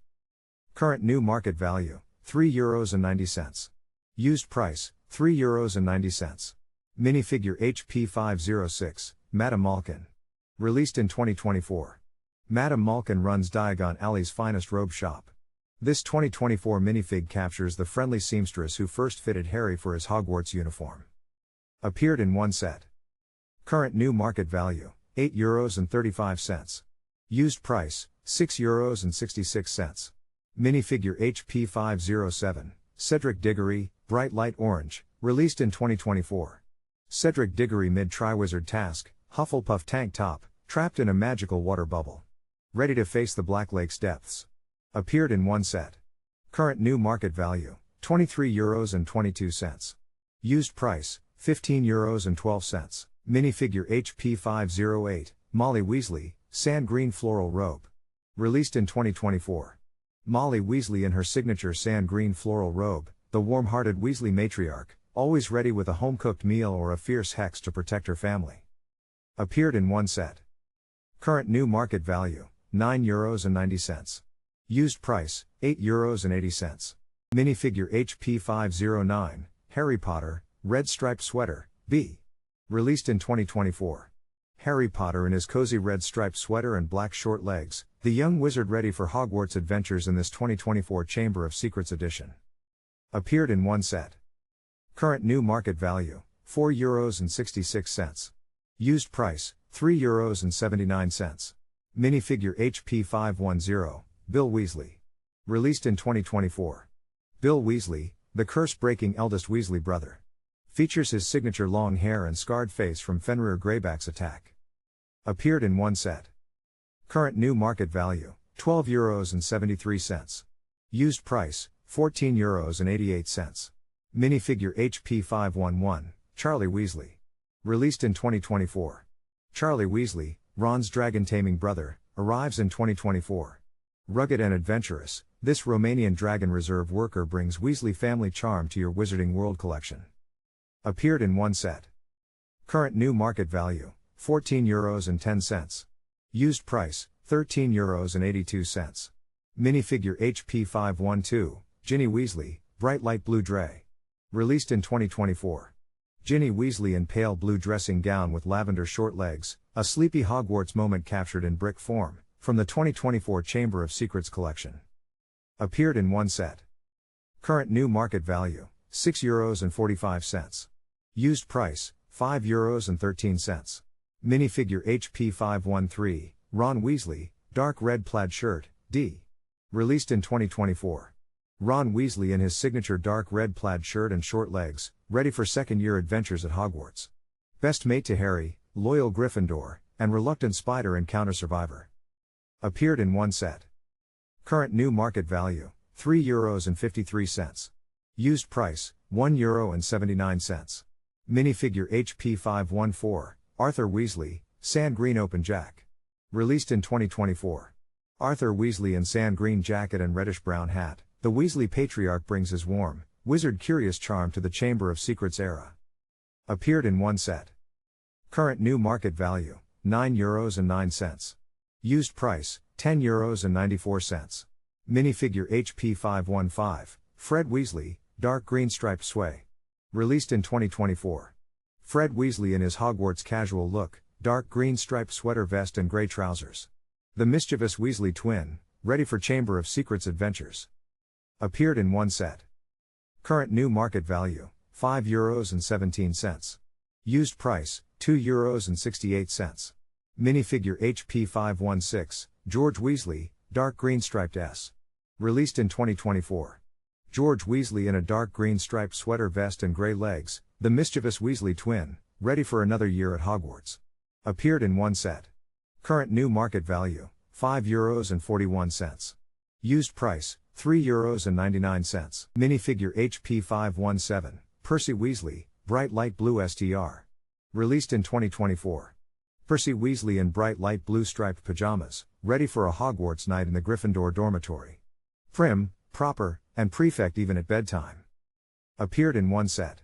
Current new market value, €3.90. Used price, €3.90. Minifigure HP 506, Madame Malkin. Released in 2024. Madame Malkin runs Diagon Alley's finest robe shop. This 2024 minifig captures the friendly seamstress who first fitted Harry for his Hogwarts uniform. Appeared in one set. Current new market value, €8.35. Used price, €6.66. Minifigure HP 507, Cedric Diggory, bright light orange, released in 2024. Cedric Diggory mid-Triwizard task, Hufflepuff tank top, trapped in a magical water bubble. Ready to face the Black Lake's depths. Appeared in one set. Current new market value, €23.22. Used price, €15.12. Minifigure HP 508, Molly Weasley, sand green floral robe. Released in 2024. Molly Weasley in her signature sand green floral robe, the warm-hearted Weasley matriarch, always ready with a home-cooked meal or a fierce hex to protect her family. Appeared in one set. Current new market value, €9.90. Used price, €8.80. Minifigure HP 509, Harry Potter, red striped sweater, B. Released in 2024. Harry Potter in his cozy red striped sweater and black short legs, the young wizard ready for Hogwarts adventures in this 2024 Chamber of Secrets edition. Appeared in one set. Current new market value, €4.66. Used price, €3.79. Minifigure HP 510, Bill Weasley. Released in 2024. Bill Weasley, the curse-breaking eldest Weasley brother. Features his signature long hair and scarred face from Fenrir Greyback's attack. Appeared in one set. Current new market value, €12.73. Used price, €14.88. Minifigure HP 511, Charlie Weasley. Released in 2024. Charlie Weasley, Ron's dragon-taming brother, arrives in 2024. Rugged and adventurous, this Romanian dragon reserve worker brings Weasley family charm to your Wizarding World collection. Appeared in one set. Current new market value, €14.10. Used price, €13.82. Minifigure HP 512, Ginny Weasley, bright light blue drey. Released in 2024. Ginny Weasley in pale blue dressing gown with lavender short legs, a sleepy Hogwarts moment captured in brick form, from the 2024 Chamber of Secrets collection. Appeared in one set. Current new market value, €6.45. Used price, €5.13. Minifigure HP 513, Ron Weasley, dark red plaid shirt, D. Released in 2024. Ron Weasley in his signature dark red plaid shirt and short legs, ready for second-year adventures at Hogwarts. Best mate to Harry, loyal Gryffindor, and reluctant spider encounter survivor. Appeared in one set. Current new market value, €3.53. Used price, €1.79. Minifigure HP 514, Arthur Weasley, sand green open jack. Released in 2024. Arthur Weasley in sand green jacket and reddish brown hat, the Weasley patriarch brings his warm, wizard-curious charm to the Chamber of Secrets era. Appeared in one set. Current new market value, €9.09. Used price, €10.94. Minifigure HP 515, Fred Weasley, dark green striped sway. Released in 2024. Fred Weasley in his Hogwarts casual look, dark green striped sweater vest and grey trousers. The mischievous Weasley twin, ready for Chamber of Secrets adventures. Appeared in one set. Current new market value, €5.17. Used price, €2.68. Minifigure HP 516, George Weasley, dark green striped S. Released in 2024. George Weasley in a dark green striped sweater vest and grey legs, the mischievous Weasley twin, ready for another year at Hogwarts. Appeared in one set. Current new market value, €5.41. Used price, €3.99. Minifigure HP 517, Percy Weasley, bright light blue STR. Released in 2024. Percy Weasley in bright light blue striped pajamas, ready for a Hogwarts night in the Gryffindor dormitory. Prim, proper, and prefect even at bedtime. Appeared in one set.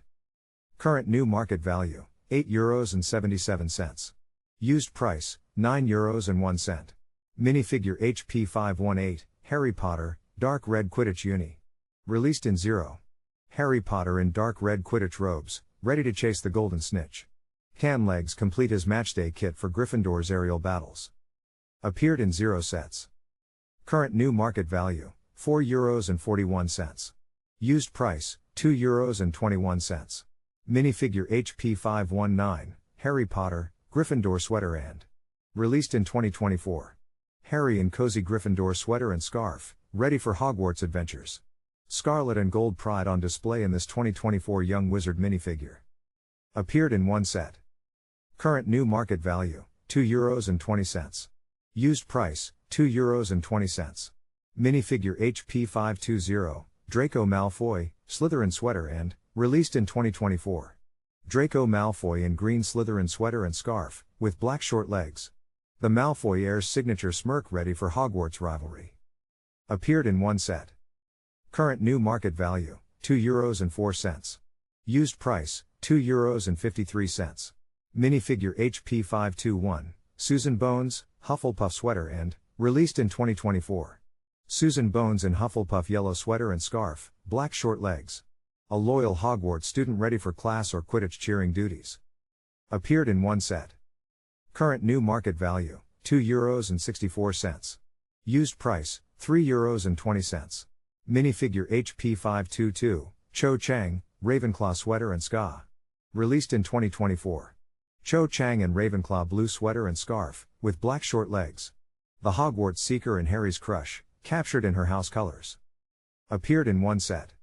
Current new market value, €8.77. Used price, €9.01. Minifigure HP 518, Harry Potter, dark red Quidditch uni. Released in 0. Harry Potter in dark red Quidditch robes, ready to chase the golden snitch. Hand legs complete his matchday kit for Gryffindor's aerial battles. Appeared in 0 sets. Current new market value, €4.41. Used price, €2.21. Minifigure HP 519, Harry Potter, Gryffindor sweater and. Released in 2024. Harry in cozy Gryffindor sweater and scarf, ready for Hogwarts adventures. Scarlet and gold pride on display in this 2024 Young Wizard minifigure. Appeared in one set. Current new market value, €2.20. Used price, €2.20. Minifigure HP 520, Draco Malfoy, Slytherin sweater and. Released in 2024. Draco Malfoy in green Slytherin sweater and scarf, with black short legs. The Malfoy heir's signature smirk ready for Hogwarts rivalry. Appeared in one set. Current new market value, €2.04. Used price, €2.53. Minifigure HP 521, Susan Bones, Hufflepuff sweater and. Released in 2024. Susan Bones in Hufflepuff yellow sweater and scarf, black short legs. A loyal Hogwarts student ready for class or Quidditch cheering duties. Appeared in one set. Current new market value, €2.64. Used price, €3.20. Minifigure HP522, Cho Chang, Ravenclaw sweater and ska. Released in 2024. Cho Chang in Ravenclaw blue sweater and scarf, with black short legs. The Hogwarts seeker and Harry's crush, captured in her house colors. Appeared in one set.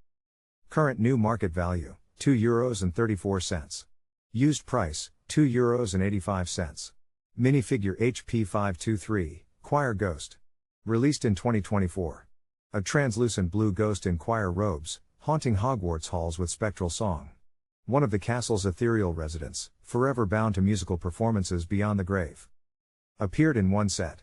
Current new market value, €2.34. Used price, €2.85. Minifigure HP523, Choir Ghost. Released in 2024. A translucent blue ghost in choir robes, haunting Hogwarts halls with spectral song. One of the castle's ethereal residents, forever bound to musical performances beyond the grave. Appeared in one set.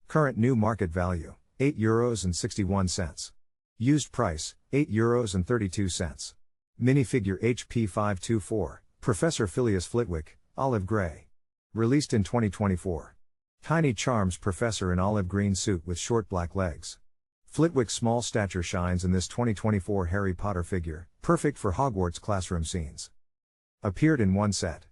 Current new market value, €8.61. Used price, €8.32. Minifigure HP524, Professor Phileas Flitwick, olive gray. Released in 2024. Tiny Charms Professor in olive green suit with short black legs. Flitwick's small stature shines in this 2024 Harry Potter figure, perfect for Hogwarts classroom scenes. Appeared in one set.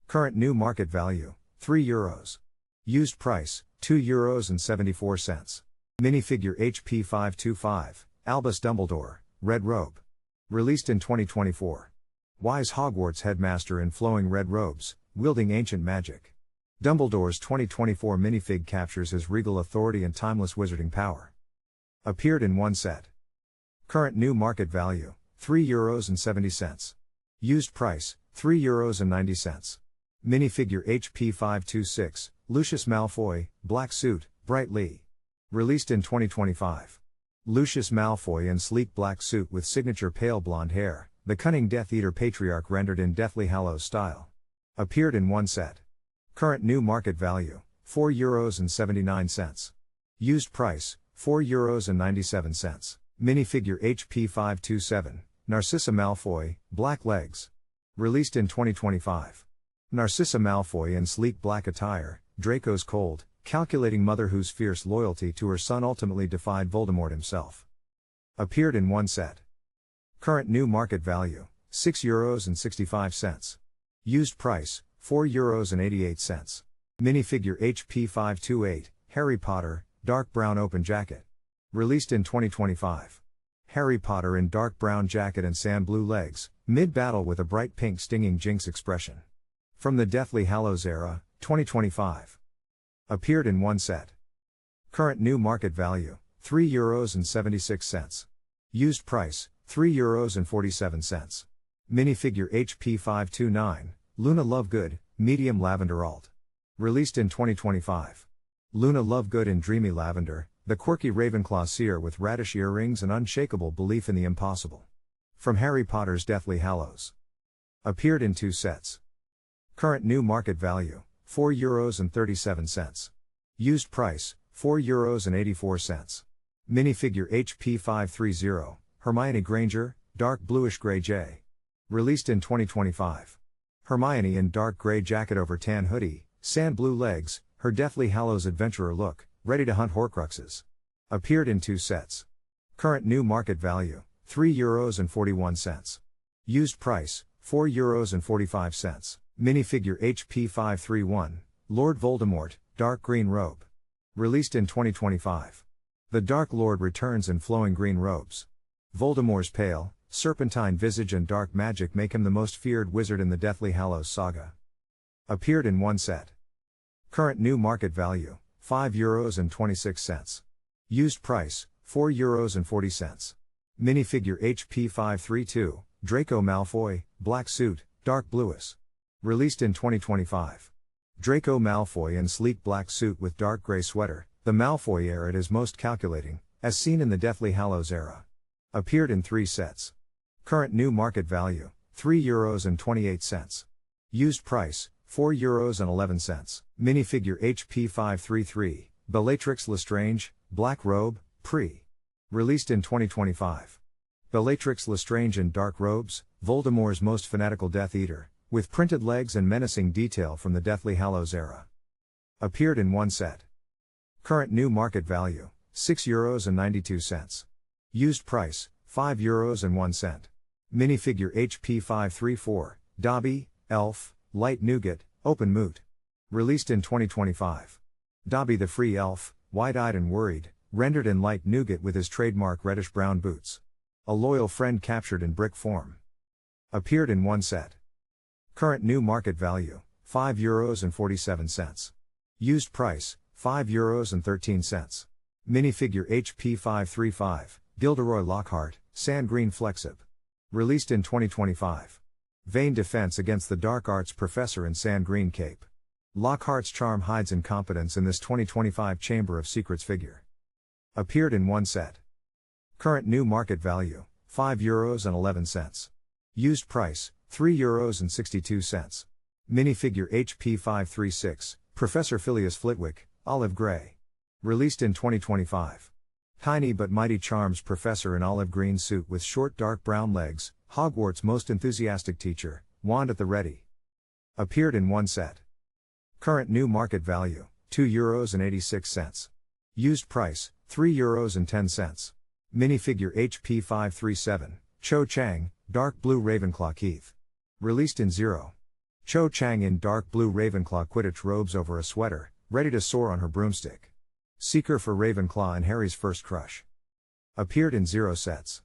Current new market value, €3. Used price, €2.74. Minifigure HP525, Albus Dumbledore, red robe. Released in 2024. Wise Hogwarts headmaster in flowing red robes, wielding ancient magic. Dumbledore's 2024 minifig captures his regal authority and timeless wizarding power. Appeared in one set. Current new market value, €3.70. Used price, €3.90. Minifigure HP526, Lucius Malfoy, black suit, bright lee. Released in 2025. Lucius Malfoy in sleek black suit with signature pale blonde hair, the cunning Death Eater patriarch rendered in Deathly Hallows style. Appeared in one set. Current new market value, €4.79. Used price, €4.97. Minifigure HP527, Narcissa Malfoy, black legs. Released in 2025. Narcissa Malfoy in sleek black attire, Draco's cold, calculating mother whose fierce loyalty to her son ultimately defied Voldemort himself. Appeared in one set. Current new market value, €6.65. Used price, €4.88. Minifigure HP528, Harry Potter, dark brown open jacket. Released in 2025. Harry Potter in dark brown jacket and sand blue legs, mid-battle with a bright pink stinging Jinx expression. From the Deathly Hallows era, 2025. Appeared in one set. Current new market value, €3.76. Used price, €3.47. Minifigure HP529, Luna Lovegood, medium lavender alt. Released in 2025. Luna Lovegood in dreamy lavender, the quirky Ravenclaw seer with radish earrings and unshakable belief in the impossible. From Harry Potter's Deathly Hallows. Appeared in two sets. Current new market value, €4.37. Used price, €4.84. Minifigure HP530, Hermione Granger, dark bluish gray J. Released in 2025. Hermione in dark gray jacket over tan hoodie, sand blue legs, her Deathly Hallows adventurer look, ready to hunt Horcruxes. Appeared in two sets. Current new market value, €3.41. Used price, €4.45. Minifigure HP531, Lord Voldemort, dark green robe. Released in 2025. The Dark Lord returns in flowing green robes. Voldemort's pale, serpentine visage and dark magic make him the most feared wizard in the Deathly Hallows saga. Appeared in one set. Current new market value, €5.26. Used price, €4.40. Minifigure HP532, Draco Malfoy, black suit, dark bluish. Released in 2025. Draco Malfoy in sleek black suit with dark gray sweater, the Malfoy era at his most calculating, as seen in the Deathly Hallows era. Appeared in three sets. Current new market value, €3.28. Used price, €4.11. Minifigure HP533, Bellatrix Lestrange, black robe, pre. Released in 2025. Bellatrix Lestrange in dark robes, Voldemort's most fanatical Death Eater, with printed legs and menacing detail from the Deathly Hallows era. Appeared in one set. Current new market value, €6.92. Used price, €5.01. Minifigure HP534, Dobby, Elf, Light Nougat, Open Moot. Released in 2025. Dobby the free elf, wide-eyed and worried, rendered in light nougat with his trademark reddish-brown boots. A loyal friend captured in brick form. Appeared in one set. Current new market value, €5.47. Used price, €5.13. Minifigure HP535, Gilderoy Lockhart, Sand Green Flexib. Released in 2025. Vain defense against the dark arts professor in Sand Green cape. Lockhart's charm hides incompetence in this 2025 Chamber of Secrets figure. Appeared in one set. Current new market value, €5.11. Used price, €3.62. Minifigure HP536, Professor Phileas Flitwick, Olive Grey. Released in 2025. Tiny but mighty charms professor in olive green suit with short dark brown legs, Hogwarts' most enthusiastic teacher, wand at the ready. Appeared in one set. Current new market value, €2.86. Used price, €3.10. Minifigure HP537, Cho Chang, Dark Blue Ravenclaw Keith. Released in 0. Cho Chang in dark blue Ravenclaw Quidditch robes over a sweater, ready to soar on her broomstick. Seeker for Ravenclaw and Harry's first crush. Appeared in 0 sets.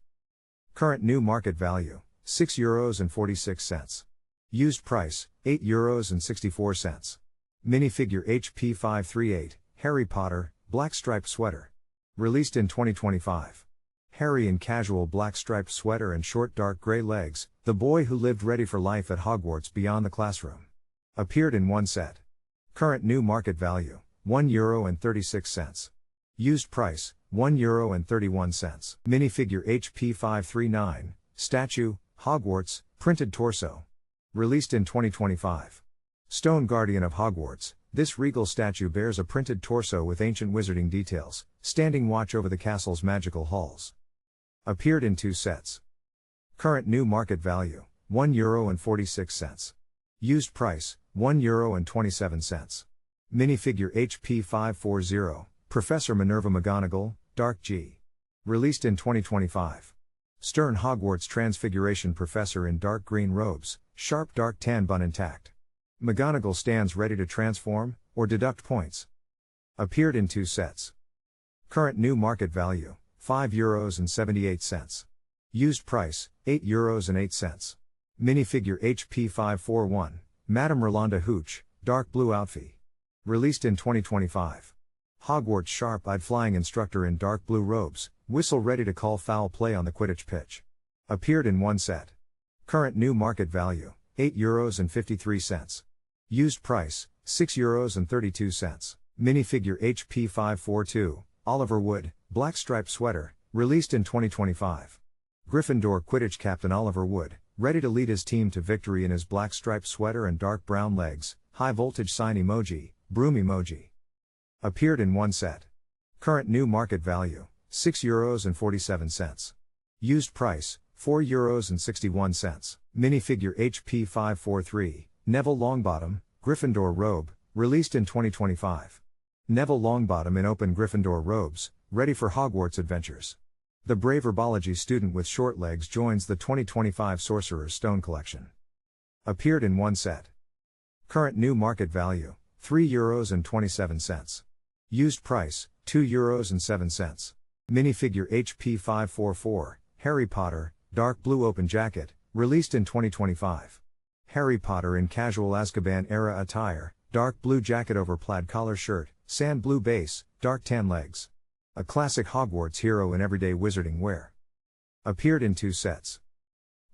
Current new market value, €6.46. Used price, €8.64. Minifigure HP538, Harry Potter, Black Striped Sweater. Released in 2025. Harry in casual black striped sweater and short dark gray legs, the boy who lived ready for life at Hogwarts beyond the classroom. Appeared in one set. Current new market value, €1.36. Used price, €1.31. Minifigure HP539, Statue, Hogwarts, Printed Torso. Released in 2025. Stone Guardian of Hogwarts, this regal statue bears a printed torso with ancient wizarding details, standing watch over the castle's magical halls. Appeared in 2 sets. Current new market value, €1.46. Used price, €1.27. Minifigure HP540, Professor Minerva McGonagall, Dark G. Released in 2025. Stern Hogwarts Transfiguration Professor in dark green robes, sharp dark tan bun intact. McGonagall stands ready to transform, or deduct points. Appeared in 2 sets. Current new market value, €5.78. Used price, €8.08. Minifigure HP541, Madame Rolanda Hooch, Dark Blue Outfit. Released in 2025. Hogwarts sharp-eyed flying instructor in dark blue robes, whistle ready to call foul play on the Quidditch pitch. Appeared in one set. Current new market value, €8.53. Used price, €6.32. Minifigure HP542, Oliver Wood, Black Striped Sweater, released in 2025. Gryffindor Quidditch Captain Oliver Wood, ready to lead his team to victory in his black striped sweater and dark brown legs, high voltage sign emoji, broom emoji. Appeared in one set. Current new market value, €6.47. Used price, €4.61. Minifigure HP543, Neville Longbottom, Gryffindor Robe, released in 2025. Neville Longbottom in open Gryffindor robes, ready for Hogwarts adventures. The brave herbology student with short legs joins the 2025 Sorcerer's Stone collection. Appeared in one set. Current new market value, €3.27. Used price, €2.07. Minifigure HP544, Harry Potter, Dark Blue Open Jacket, released in 2025. Harry Potter in casual Azkaban-era attire, dark blue jacket over plaid collar shirt, sand blue base, dark tan legs. A classic Hogwarts hero in everyday wizarding wear. Appeared in 2 sets.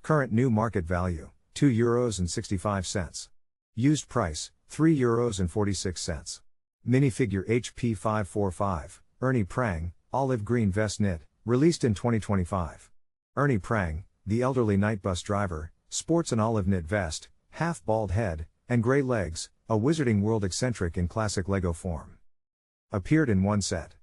Current new market value, €2.65. Used price, €3.46. Minifigure HP545, Ernie Prang, Olive Green Vest Knit, released in 2025. Ernie Prang, the elderly night bus driver, sports an olive knit vest, half-bald head, and gray legs, a Wizarding World eccentric in classic Lego form. Appeared in one set.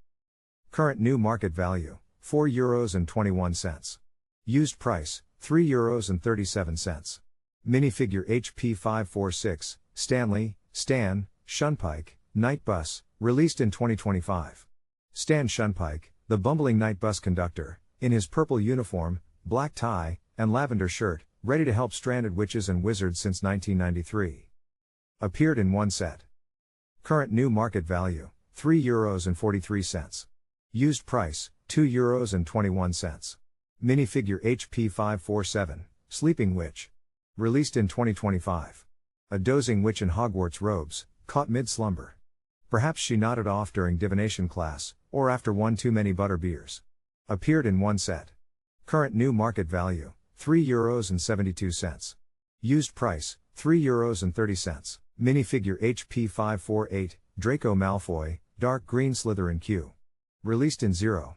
Current new market value, €4.21. Used price, €3.37. Minifigure HP546, Stanley, Stan, Shunpike, Night Bus, released in 2025. Stan Shunpike, the bumbling night bus conductor, in his purple uniform, black tie, and lavender shirt, ready to help stranded witches and wizards since 1993. Appeared in one set. Current new market value, €3.43. Used price, €2.21. Minifigure HP 547, Sleeping Witch. Released in 2025. A dozing witch in Hogwarts robes, caught mid-slumber. Perhaps she nodded off during divination class, or after one too many butter beers. Appeared in one set. Current new market value, €3.72. Used price, €3.30. Minifigure HP 548, Draco Malfoy, Dark Green Slytherin Q. Released in 0.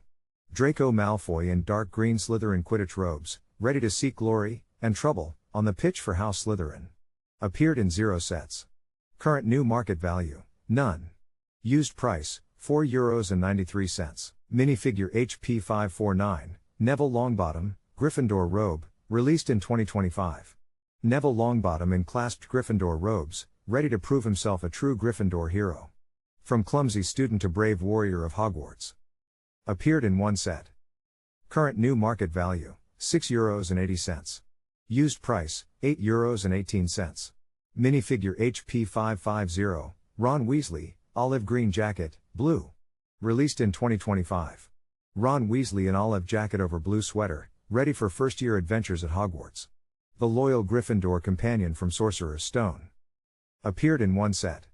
Draco Malfoy in dark green Slytherin Quidditch robes, ready to seek glory and trouble on the pitch for House Slytherin. Appeared in 0 sets. Current new market value, none. Used price, €4.93. Minifigure HP 549, Neville Longbottom, Gryffindor robe, released in 2025. Neville Longbottom in clasped Gryffindor robes, ready to prove himself a true Gryffindor hero. From clumsy student to brave warrior of Hogwarts. Appeared in one set. Current new market value, €6.80. Used price, €8.18. Minifigure HP 550, Ron Weasley, olive green jacket, blue. Released in 2025. Ron Weasley in olive jacket over blue sweater, ready for first-year adventures at Hogwarts. The loyal Gryffindor companion from Sorcerer's Stone. Appeared in one set.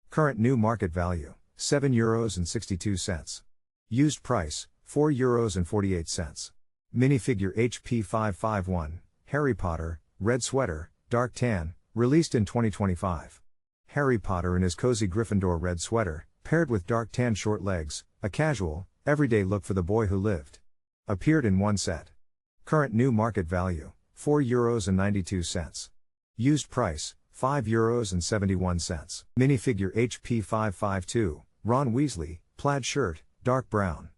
Current new market value, €7.62. Used price, €4.48. Minifigure HP 551, Harry Potter, red sweater, dark tan, released in 2025. Harry Potter in his cozy Gryffindor red sweater, paired with dark tan short legs, a casual, everyday look for the boy who lived. Appeared in one set. Current new market value, €4.92. Used price, €5.71. Minifigure HP 552, Ron Weasley, plaid shirt, dark brown.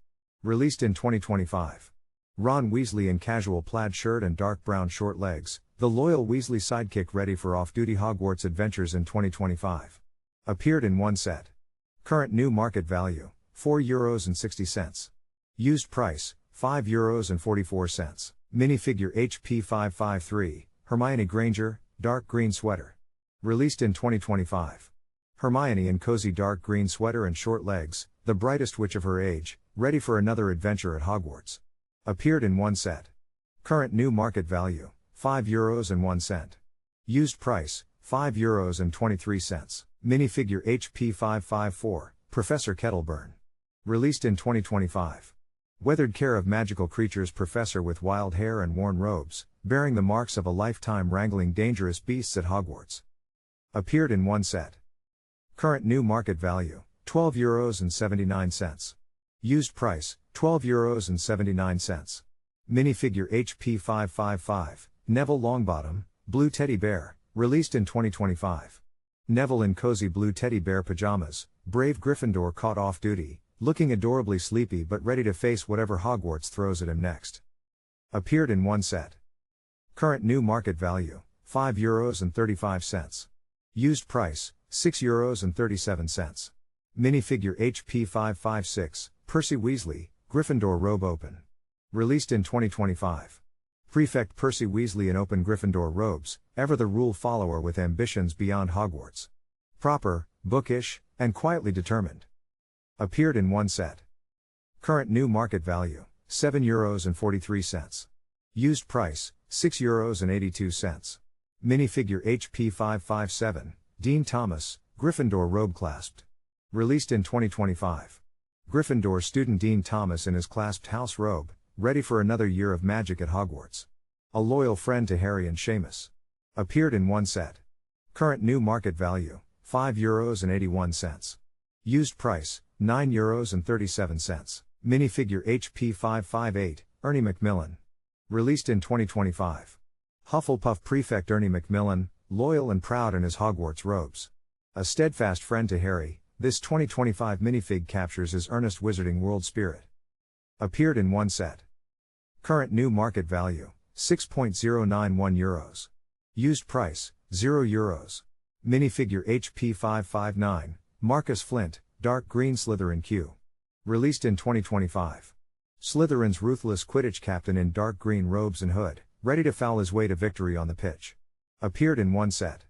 Released in 2025. Ron Weasley in casual plaid shirt and dark brown short legs, the loyal Weasley sidekick ready for off-duty Hogwarts adventures in 2025. Appeared in one set. Current new market value, €4.60. Used price, €5.44. Minifigure HP 553, Hermione Granger, dark green sweater. Released in 2025. Hermione in cozy dark green sweater and short legs, the brightest witch of her age, ready for another adventure at Hogwarts. Appeared in one set. Current new market value, €5.01. Used price, €5.23. Minifigure HP 554, Professor Kettleburn. Released in 2025. Weathered care of magical creatures professor with wild hair and worn robes, bearing the marks of a lifetime wrangling dangerous beasts at Hogwarts. Appeared in one set. Current new market value, €12.79. Used price, €12.79. Minifigure HP 555, Neville Longbottom, blue teddy bear, released in 2025. Neville in cozy blue teddy bear pajamas, brave Gryffindor caught off duty, looking adorably sleepy but ready to face whatever Hogwarts throws at him next. Appeared in one set. Current new market value, €5.35. Used price, €6.37. Minifigure HP 556, Percy Weasley, Gryffindor robe open. Released in 2025. Prefect Percy Weasley in open Gryffindor robes, ever the rule follower with ambitions beyond Hogwarts. Proper, bookish, and quietly determined. Appeared in one set. Current new market value, €7.43. Used price, €6.82. Minifigure HP 557, Dean Thomas, Gryffindor robe clasped. Released in 2025. Gryffindor student Dean Thomas in his clasped house robe, ready for another year of magic at Hogwarts. A loyal friend to Harry and Seamus. Appeared in one set. Current new market value, €5.81. Used price, €9.37. Minifigure HP 558, Ernie Macmillan. Released in 2025. Hufflepuff Prefect Ernie Macmillan, loyal and proud in his Hogwarts robes. A steadfast friend to Harry, this 2025 minifig captures his earnest wizarding world spirit. Appeared in one set. Current new market value, €6.091. Used price, €0. Minifigure HP 559, Marcus Flint, dark green Slytherin Q. Released in 2025. Slytherin's ruthless Quidditch captain in dark green robes and hood, ready to foul his way to victory on the pitch. Appeared in one set.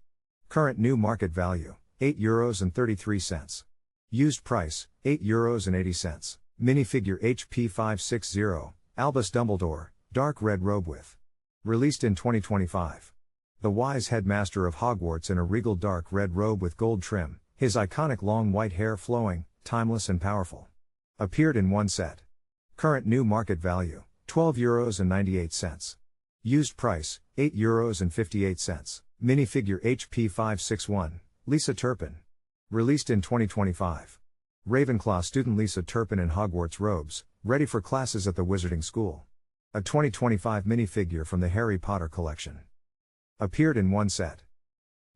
Current new market value, €8.33. Used price, €8.80. Minifigure HP 560, Albus Dumbledore, dark red robe with. Released in 2025. The wise headmaster of Hogwarts in a regal dark red robe with gold trim, his iconic long white hair flowing, timeless and powerful. Appeared in one set. Current new market value, €12.98. Used price, €8.58. Minifigure HP 561, Lisa Turpin. Released in 2025. Ravenclaw student Lisa Turpin in Hogwarts robes, ready for classes at the Wizarding School. A 2025 minifigure from the Harry Potter collection. Appeared in one set.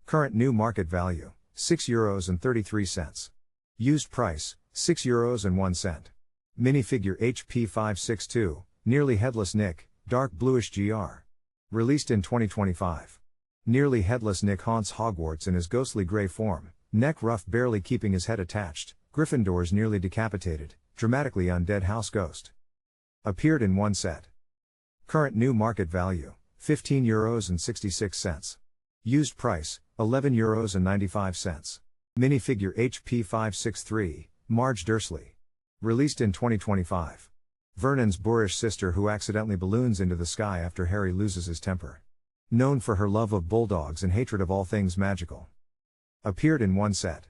Current new market value, €6.33. Used price, €6.01. Minifigure HP 562, Nearly Headless Nick, dark bluish GR. Released in 2025. Nearly Headless Nick haunts Hogwarts in his ghostly grey form, neck rough barely keeping his head attached, Gryffindors nearly decapitated, dramatically undead house ghost. Appeared in one set. Current new market value, €15.66. Used price, €11.95. Minifigure HP 563, Marge Dursley. Released in 2025. Vernon's boorish sister who accidentally balloons into the sky after Harry loses his temper. Known for her love of bulldogs and hatred of all things magical. Appeared in one set.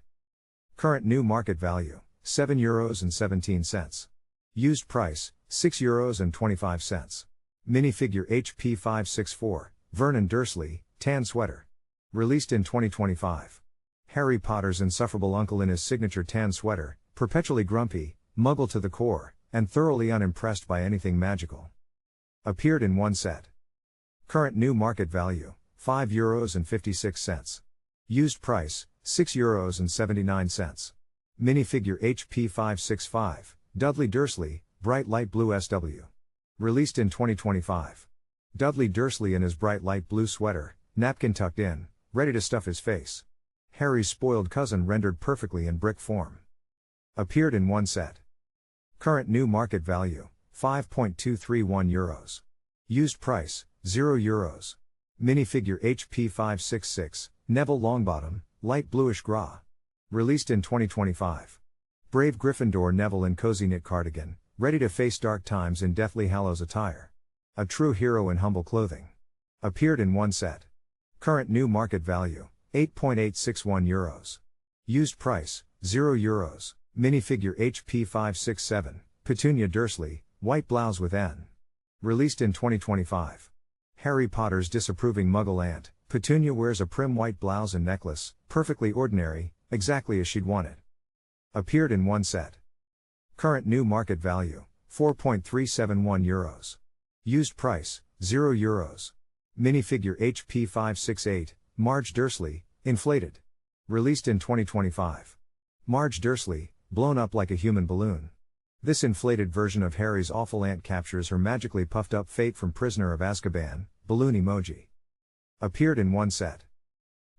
Current new market value, €7.17. Used price, €6.25. Minifigure HP 564, Vernon Dursley, tan sweater. Released in 2025. Harry Potter's insufferable uncle in his signature tan sweater, perpetually grumpy, muggle to the core, and thoroughly unimpressed by anything magical. Appeared in one set. Current new market value, €5.56. Used price, €6.79. Minifigure HP 565, Dudley Dursley, bright light blue SW. Released in 2025. Dudley Dursley in his bright light blue sweater, napkin tucked in, ready to stuff his face. Harry's spoiled cousin rendered perfectly in brick form. Appeared in one set. Current new market value, €5.231. Used price, €0. Minifigure HP 566, Neville Longbottom, light bluish gras. Released in 2025. Brave Gryffindor Neville in cozy knit cardigan, ready to face dark times in Deathly Hallows attire. A true hero in humble clothing. Appeared in one set. Current new market value, €8.861. Used price, €0. Minifigure HP 567, Petunia Dursley, white blouse with N. Released in 2025. Harry Potter's disapproving muggle aunt, Petunia wears a prim white blouse and necklace, perfectly ordinary, exactly as she'd want it. Appeared in one set. Current new market value, €4.371. Used price, €0. Minifigure HP 568, Marge Dursley, inflated. Released in 2025. Marge Dursley, blown up like a human balloon. This inflated version of Harry's awful aunt captures her magically puffed up fate from Prisoner of Azkaban, balloon emoji. Appeared in one set.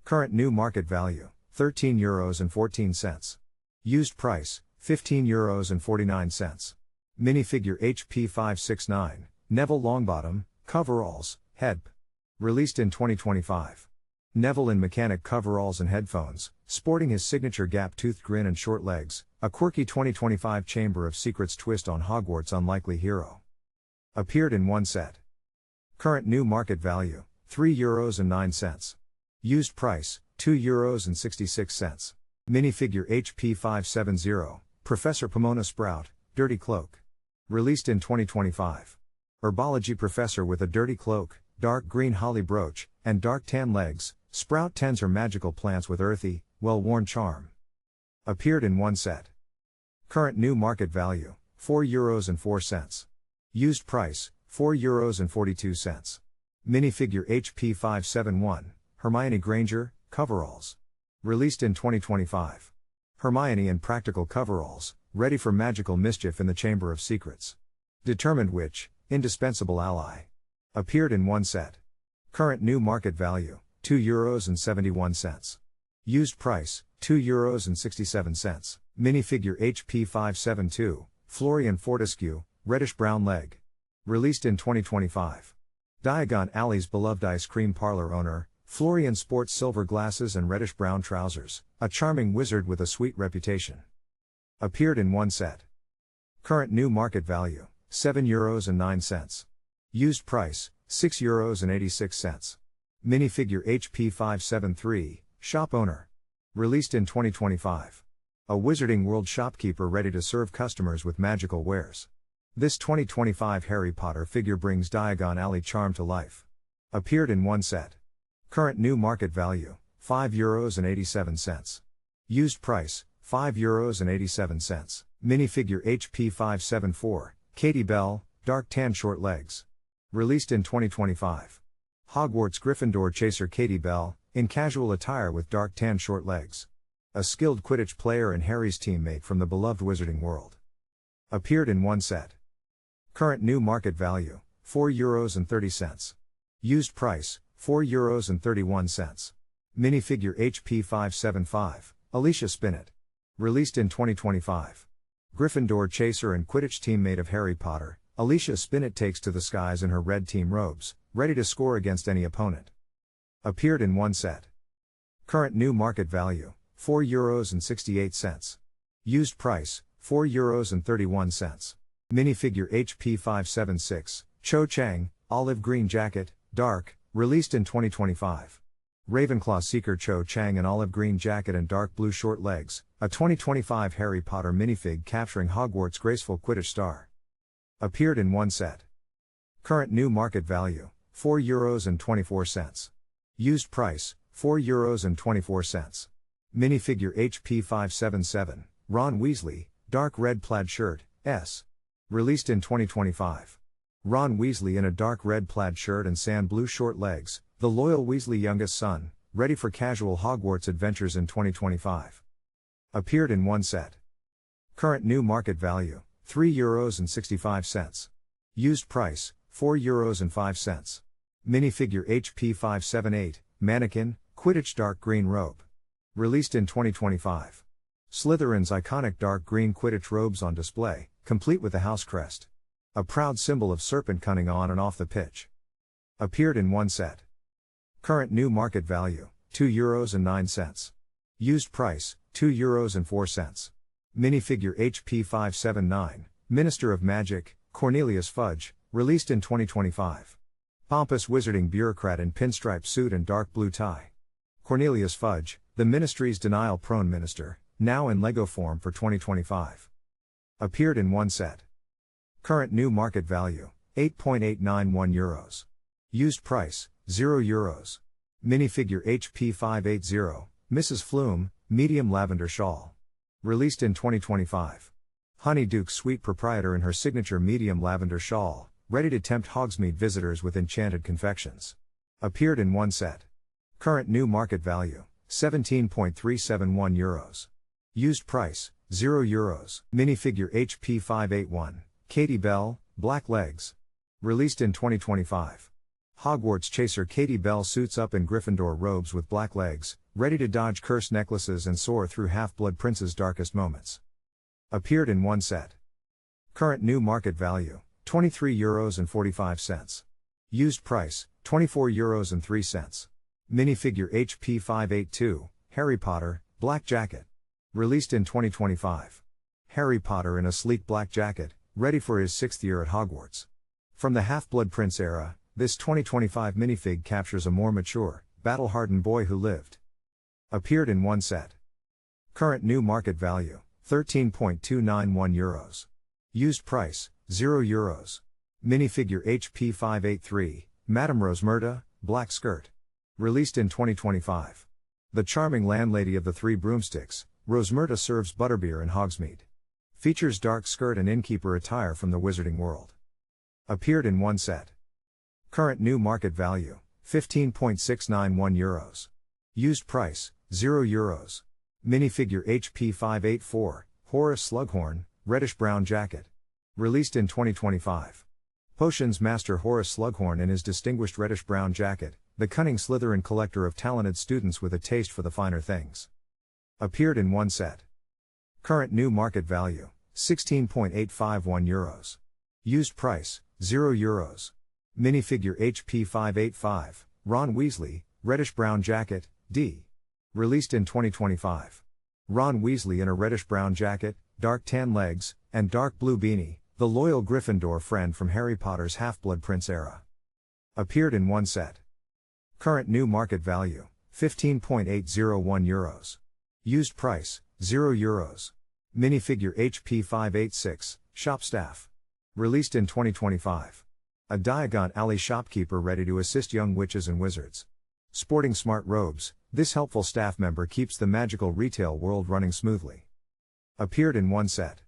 Current new market value, €13.14. Used price, €15.49. Minifigure HP 569, Neville Longbottom, coveralls, head. Released in 2025. Neville in mechanic coveralls and headphones, sporting his signature gap-toothed grin and short legs, a quirky 2025 Chamber of Secrets twist on Hogwarts' unlikely hero. Appeared in one set. Current new market value, €3.09. Used price, €2.66. Minifigure HP 570, Professor Pomona Sprout, dirty cloak. Released in 2025. Herbology professor with a dirty cloak, dark green holly brooch, and dark tan legs, Sprout tends her magical plants with earthy, well-worn charm. Appeared in one set. Current new market value, €4.04. Used price, €4.42. Minifigure HP 571, Hermione Granger, coveralls. Released in 2025. Hermione in practical coveralls, ready for magical mischief in the Chamber of Secrets. Determined witch, indispensable ally. Appeared in one set. Current new market value, €2.71. Used price, €2.67. Minifigure HP 572, Florian Fortescue, reddish-brown leg. Released in 2025. Diagon Alley's beloved ice cream parlor owner, Florian sports silver glasses and reddish-brown trousers, a charming wizard with a sweet reputation. Appeared in one set. Current new market value, €7.09. Used price, €6.86. Minifigure HP573, shop owner. Released in 2025. A Wizarding World shopkeeper ready to serve customers with magical wares. This 2025 Harry Potter figure brings Diagon Alley charm to life. Appeared in one set. Current new market value, €5.87. Used price, €5.87. Minifigure HP574, Katie Bell, dark tan short legs. Released in 2025. Hogwarts Gryffindor chaser Katie Bell, in casual attire with dark tan short legs. A skilled Quidditch player and Harry's teammate from the beloved Wizarding World. Appeared in one set. Current new market value, €4.30. Used price, €4.31. Minifigure HP575, Alicia Spinnet. Released in 2025. Gryffindor chaser and Quidditch teammate of Harry Potter, Alicia Spinnet takes to the skies in her red team robes, ready to score against any opponent. Appeared in one set. Current new market value, €4.68. Used price, €4.31. Minifigure HP576, Cho Chang, olive green jacket, dark, released in 2025. Ravenclaw Seeker Cho Chang in olive green jacket and dark blue short legs, a 2025 Harry Potter minifig capturing Hogwarts' graceful Quidditch star. Appeared in one set. Current new market value, €4.24. Used price, €4.24. Minifigure HP577, Ron Weasley, dark red plaid shirt, S. Released in 2025. Ron Weasley in a dark red plaid shirt and sand blue short legs, the loyal Weasley youngest son, ready for casual Hogwarts adventures in 2025. Appeared in one set. Current new market value, €3.65. Used price, €4.05. Minifigure HP578, mannequin, Quidditch dark green robe. Released in 2025. Slytherin's iconic dark green Quidditch robes on display, complete with the house crest. A proud symbol of serpent cunning on and off the pitch. Appeared in one set. Current new market value, €2.09. Used price, €2.04. Minifigure HP579, Minister of Magic, Cornelius Fudge, released in 2025. Pompous wizarding bureaucrat in pinstripe suit and dark blue tie. Cornelius Fudge, the ministry's denial-prone minister, now in Lego form for 2025. Appeared in one set. Current new market value, €8.891. Used price, €0. Minifigure HP580, Mrs. Flume, medium lavender shawl. Released in 2025. Honeyduke's sweet proprietor in her signature medium lavender shawl, ready to tempt Hogsmeade visitors with enchanted confections. Appeared in one set. Current new market value, €17.371. Used price, €0. Minifigure HP581, Katie Bell, black legs. Released in 2025. Hogwarts chaser Katie Bell suits up in Gryffindor robes with black legs, ready to dodge cursed necklaces and soar through Half-Blood Prince's darkest moments. Appeared in one set. Current new market value, €23.45. Used price, €24.03. Minifigure HP582, Harry Potter, black jacket. Released in 2025. Harry Potter in a sleek black jacket, ready for his 6th year at Hogwarts. From the Half-Blood Prince era, this 2025 minifig captures a more mature, battle-hardened boy who lived. Appeared in one set. Current new market value, €13.291. Used price, €0. Minifigure HP583, Madame Rosmerta, black skirt. Released in 2025. The charming landlady of the Three Broomsticks, Rosmerta serves butterbeer in Hogsmeade. Features dark skirt and innkeeper attire from the Wizarding World. Appeared in one set. Current new market value, €15.691. Used price, €0. Minifigure HP584, Horace Slughorn, reddish-brown jacket. Released in 2025. Potions master Horace Slughorn in his distinguished reddish-brown jacket, the cunning Slytherin collector of talented students with a taste for the finer things. Appeared in one set. Current new market value, 16.851 euros. Used price, €0. Minifigure HP 585, Ron Weasley, reddish-brown jacket, D. Released in 2025. Ron Weasley in a reddish-brown jacket, dark tan legs, and dark blue beanie, the loyal Gryffindor friend from Harry Potter's Half-Blood Prince era. Appeared in one set. Current new market value, €15.801 euros. Used price, €0. Minifigure HP 586, shop staff. Released in 2025. A Diagon Alley shopkeeper ready to assist young witches and wizards. Sporting smart robes, this helpful staff member keeps the magical retail world running smoothly. Appeared in one set.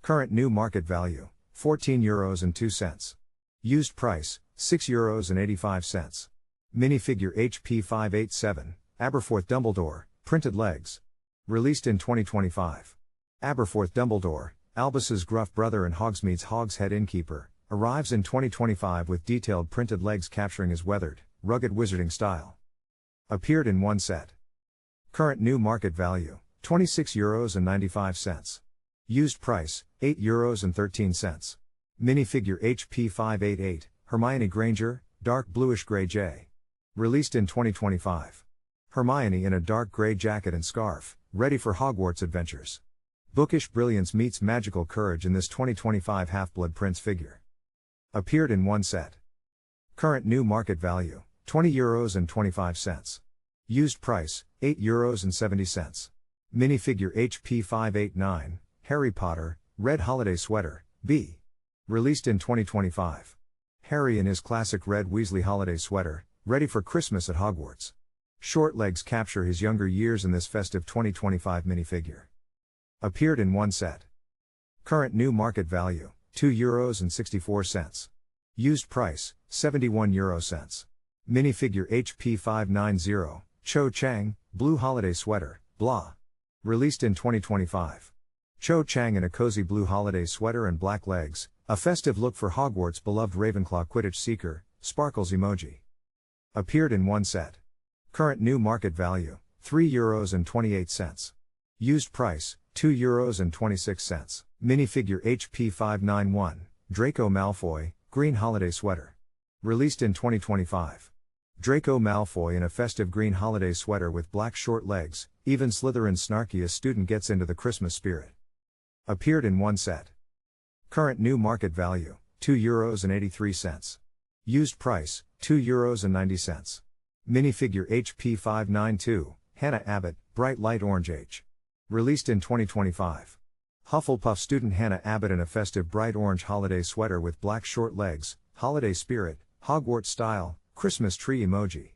Current new market value, €14.02. Used price, €6.85. Minifigure HP 587, Aberforth Dumbledore, printed legs. Released in 2025. Aberforth Dumbledore, Albus's gruff brother and Hogsmeade's Hogshead innkeeper, arrives in 2025 with detailed printed legs capturing his weathered, rugged wizarding style. Appeared in one set. Current new market value, €26.95. Used price, €8.13. Minifigure HP 588, Hermione Granger, dark bluish gray J. Released in 2025. Hermione in a dark gray jacket and scarf, ready for Hogwarts adventures. Bookish brilliance meets magical courage in this 2025 Half-Blood Prince figure. Appeared in one set. Current new market value, €20.25. Used price, €8.70. Minifigure HP 589, Harry Potter, red holiday sweater, B. Released in 2025. Harry in his classic red Weasley holiday sweater, ready for Christmas at Hogwarts. Short legs capture his younger years in this festive 2025 minifigure. Appeared in one set. Current new market value, €2.64. Used price, 71 euro cents. Minifigure HP 590, Cho Chang, blue holiday sweater, blah. Released in 2025. Cho Chang in a cozy blue holiday sweater and black legs, a festive look for Hogwarts' beloved Ravenclaw Quidditch seeker, sparkles emoji. Appeared in one set. Current new market value, €3.28. Used price, €2.26. Minifigure HP 591, Draco Malfoy, green holiday sweater. Released in 2025. Draco Malfoy in a festive green holiday sweater with black short legs, even Slytherin's snarkiest student gets into the Christmas spirit. Appeared in one set. Current new market value, €2.83. Used price, €2.90. Minifigure HP 592, Hannah Abbott, bright light orange H. Released in 2025. Hufflepuff student Hannah Abbott in a festive bright orange holiday sweater with black short legs, holiday spirit, Hogwarts style, Christmas tree emoji.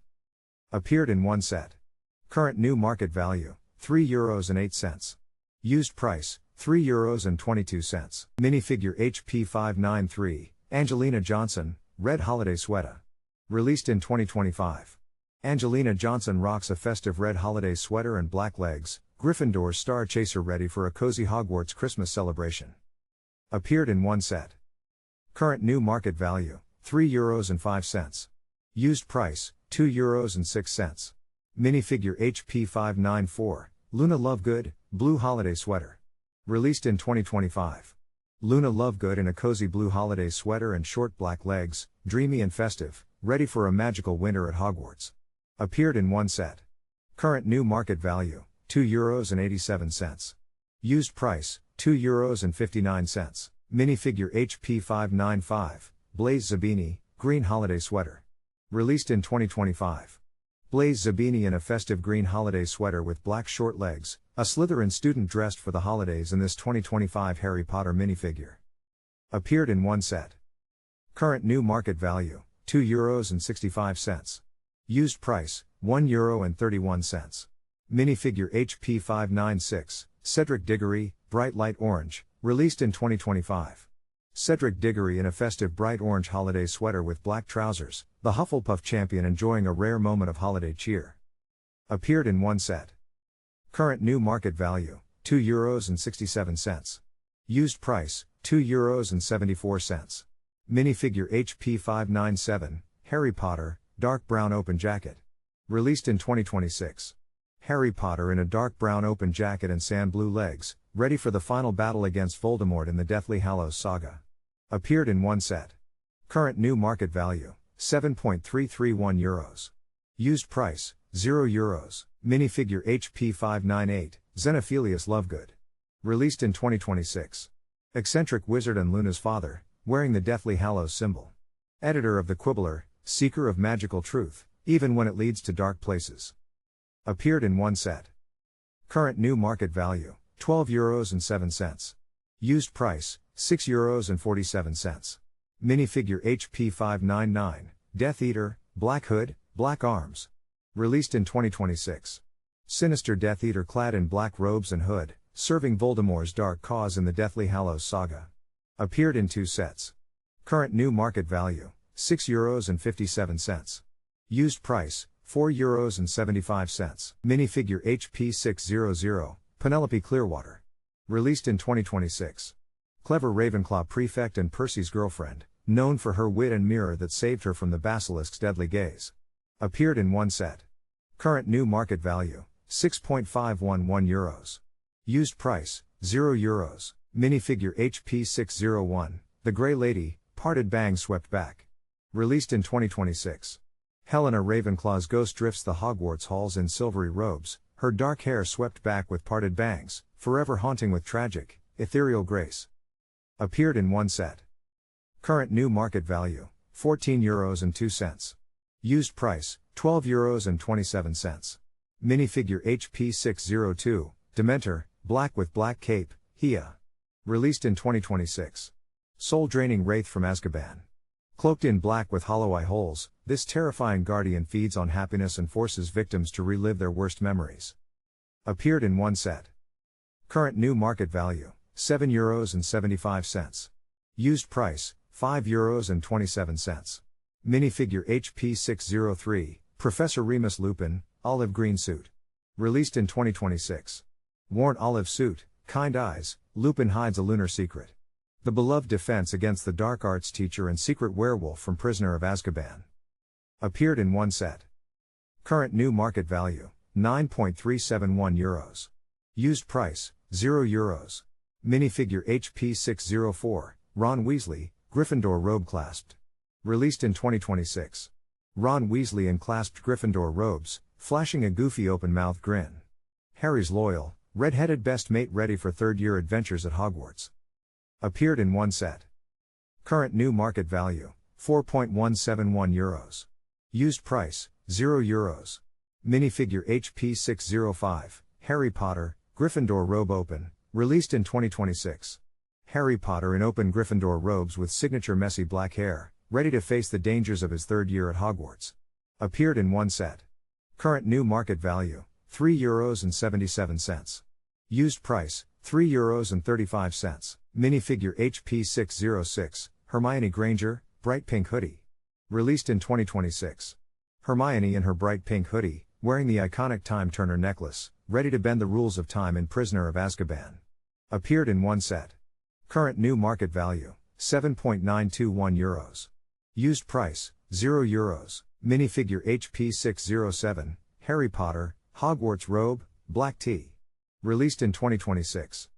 Appeared in one set. Current new market value, €3.08. Used price, €3.22. Minifigure HP 593, Angelina Johnson, red holiday sweater. Released in 2025. Angelina Johnson rocks a festive red holiday sweater and black legs, Gryffindor's star chaser ready for a cozy Hogwarts Christmas celebration. Appeared in one set. Current new market value, €3.05. Used price, €2.06. Minifigure HP 594, Luna Lovegood, blue holiday sweater. Released in 2025. Luna Lovegood in a cozy blue holiday sweater and short black legs, dreamy and festive, ready for a magical winter at Hogwarts. Appeared in one set. Current new market value, €2.87. Used price, €2.59. Minifigure HP 595, Blaze Zabini, green holiday sweater. Released in 2025. Blaze Zabini in a festive green holiday sweater with black short legs, a Slytherin student dressed for the holidays in this 2025 Harry Potter minifigure. Appeared in one set. Current new market value, €2.65. Used price, €1.31. Minifigure HP 596, Cedric Diggory, bright light orange, released in 2025. Cedric Diggory in a festive bright orange holiday sweater with black trousers, the Hufflepuff champion enjoying a rare moment of holiday cheer. Appeared in one set. Current new market value, €2.67. Used price, €2.74. Minifigure HP 597, Harry Potter, dark brown open jacket. Released in 2026. Harry Potter in a dark brown open jacket and sand blue legs, ready for the final battle against Voldemort in the Deathly Hallows saga. Appeared in one set. Current new market value, €7.331. Used price, €0. Minifigure HP 598, Xenophilius Lovegood. Released in 2026. Eccentric wizard and Luna's father, wearing the Deathly Hallows symbol. Editor of the Quibbler, seeker of magical truth, even when it leads to dark places. Appeared in one set. Current new market value, €12.07. Used price, €6.47. Minifigure HP 599, Death Eater, Black Hood, Black Arms. Released in 2026. Sinister Death Eater clad in black robes and hood, serving Voldemort's dark cause in the Deathly Hallows saga. Appeared in two sets. Current new market value, €6.57. Used price, €4.75. Minifigure HP 600, Penelope Clearwater. Released in 2026. Clever Ravenclaw prefect and Percy's girlfriend, known for her wit and mirror that saved her from the basilisk's deadly gaze. Appeared in one set. Current new market value, €6.511. Used price, €0. Minifigure HP 601, The Grey Lady, parted bangs swept back. Released in 2026. Helena Ravenclaw's ghost drifts the Hogwarts halls in silvery robes, her dark hair swept back with parted bangs, forever haunting with tragic, ethereal grace. Appeared in one set. Current new market value, €14.02. Used price, €12.27. Minifigure HP 602, Dementor, black with black cape, Hia. Released in 2026. Soul-draining wraith from Azkaban. Cloaked in black with hollow eye holes, this terrifying guardian feeds on happiness and forces victims to relive their worst memories. Appeared in one set. Current new market value, €7.75. Used price, €5.27. Minifigure HP 603, Professor Remus Lupin, olive green suit. Released in 2026. Worn olive suit, kind eyes, Lupin hides a lunar secret. The beloved defense against the dark arts teacher and secret werewolf from Prisoner of Azkaban. Appeared in one set. Current new market value, €9.371. Used price, €0. Minifigure HP 604, Ron Weasley, Gryffindor robe clasped. Released in 2026. Ron Weasley in clasped Gryffindor robes, flashing a goofy open-mouthed grin. Harry's loyal, red-headed best mate ready for third-year adventures at Hogwarts. Appeared in one set. Current new market value, €4.171. Used price, €0. Minifigure HP 605, Harry Potter, Gryffindor robe open, released in 2026. Harry Potter in open Gryffindor robes with signature messy black hair, ready to face the dangers of his third year at Hogwarts. Appeared in one set. Current new market value, €3.77. Used price, €3.35. Minifigure HP 606, Hermione Granger, bright pink hoodie. Released in 2026. Hermione in her bright pink hoodie, wearing the iconic Time Turner necklace, ready to bend the rules of time in Prisoner of Azkaban. Appeared in one set. Current new market value, €7.921. Used price, €0. Minifigure HP 607, Harry Potter, Hogwarts robe, black tee. Released in 2026.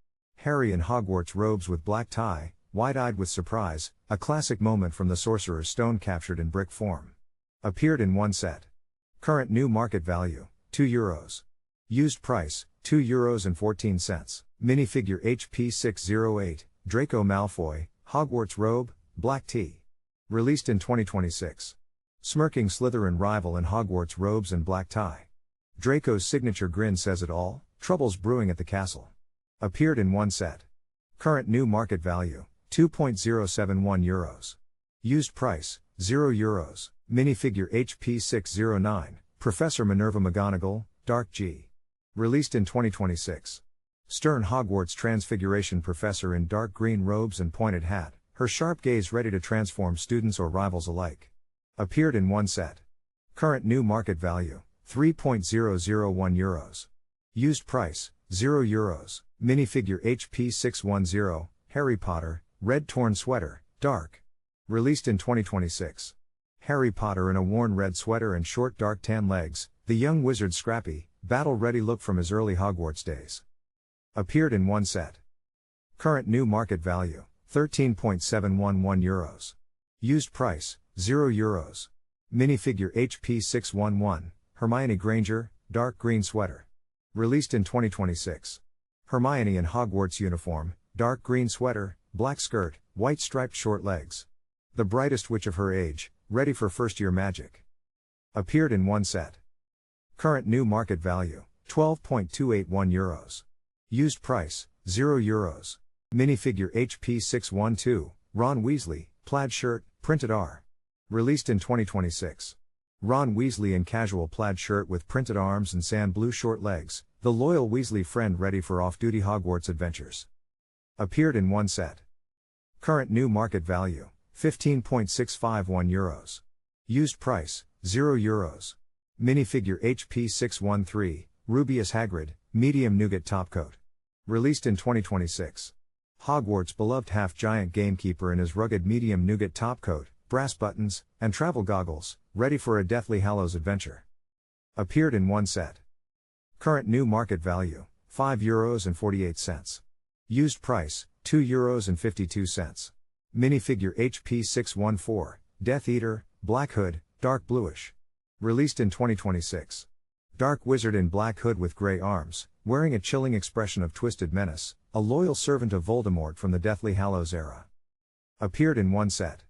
Harry in Hogwarts robes with black tie, wide-eyed with surprise, a classic moment from the Sorcerer's Stone captured in brick form. Appeared in one set. Current new market value, €2. Used price, €2.14. Minifigure HP 608, Draco Malfoy, Hogwarts robe, black tee. Released in 2026. Smirking Slytherin rival in Hogwarts robes and black tie. Draco's signature grin says it all, troubles brewing at the castle. Appeared in one set. Current new market value, €2.071. Used price, €0. Minifigure HP 609, Professor Minerva McGonagall, Dark G. Released in 2026. Stern Hogwarts Transfiguration professor in dark green robes and pointed hat, her sharp gaze ready to transform students or rivals alike. Appeared in one set. Current new market value, €3.001. Used price, €0. Minifigure HP 610, Harry Potter, red torn sweater, dark. Released in 2026. Harry Potter in a worn red sweater and short dark tan legs, The young wizard Scrappy, battle-ready look from his early Hogwarts days. Appeared in one set. Current new market value, €13.711. Used price, €0. Minifigure HP 611, Hermione Granger, dark green sweater. Released in 2026. Hermione in Hogwarts uniform, dark green sweater, black skirt, white striped short legs. The brightest witch of her age, ready for first-year magic. Appeared in one set. Current new market value, €12.281. Used price, €0. Minifigure HP 612, Ron Weasley, plaid shirt, printed R. Released in 2026. Ron Weasley in casual plaid shirt with printed arms and sand blue short legs, the loyal Weasley friend ready for off-duty Hogwarts adventures. Appeared in one set. Current new market value, €15.651. Used price, €0. Minifigure HP 613, Rubius Hagrid, medium nougat topcoat. Released in 2026. Hogwarts' beloved half-giant gamekeeper in his rugged medium nougat topcoat, brass buttons, and travel goggles, ready for a Deathly Hallows adventure. Appeared in one set. Current new market value, €5.48. Used price, €2.52. Minifigure HP 614, Death Eater, black hood, dark bluish. Released in 2026. Dark wizard in black hood with grey arms, wearing a chilling expression of twisted menace, a loyal servant of Voldemort from the Deathly Hallows era. Appeared in one set.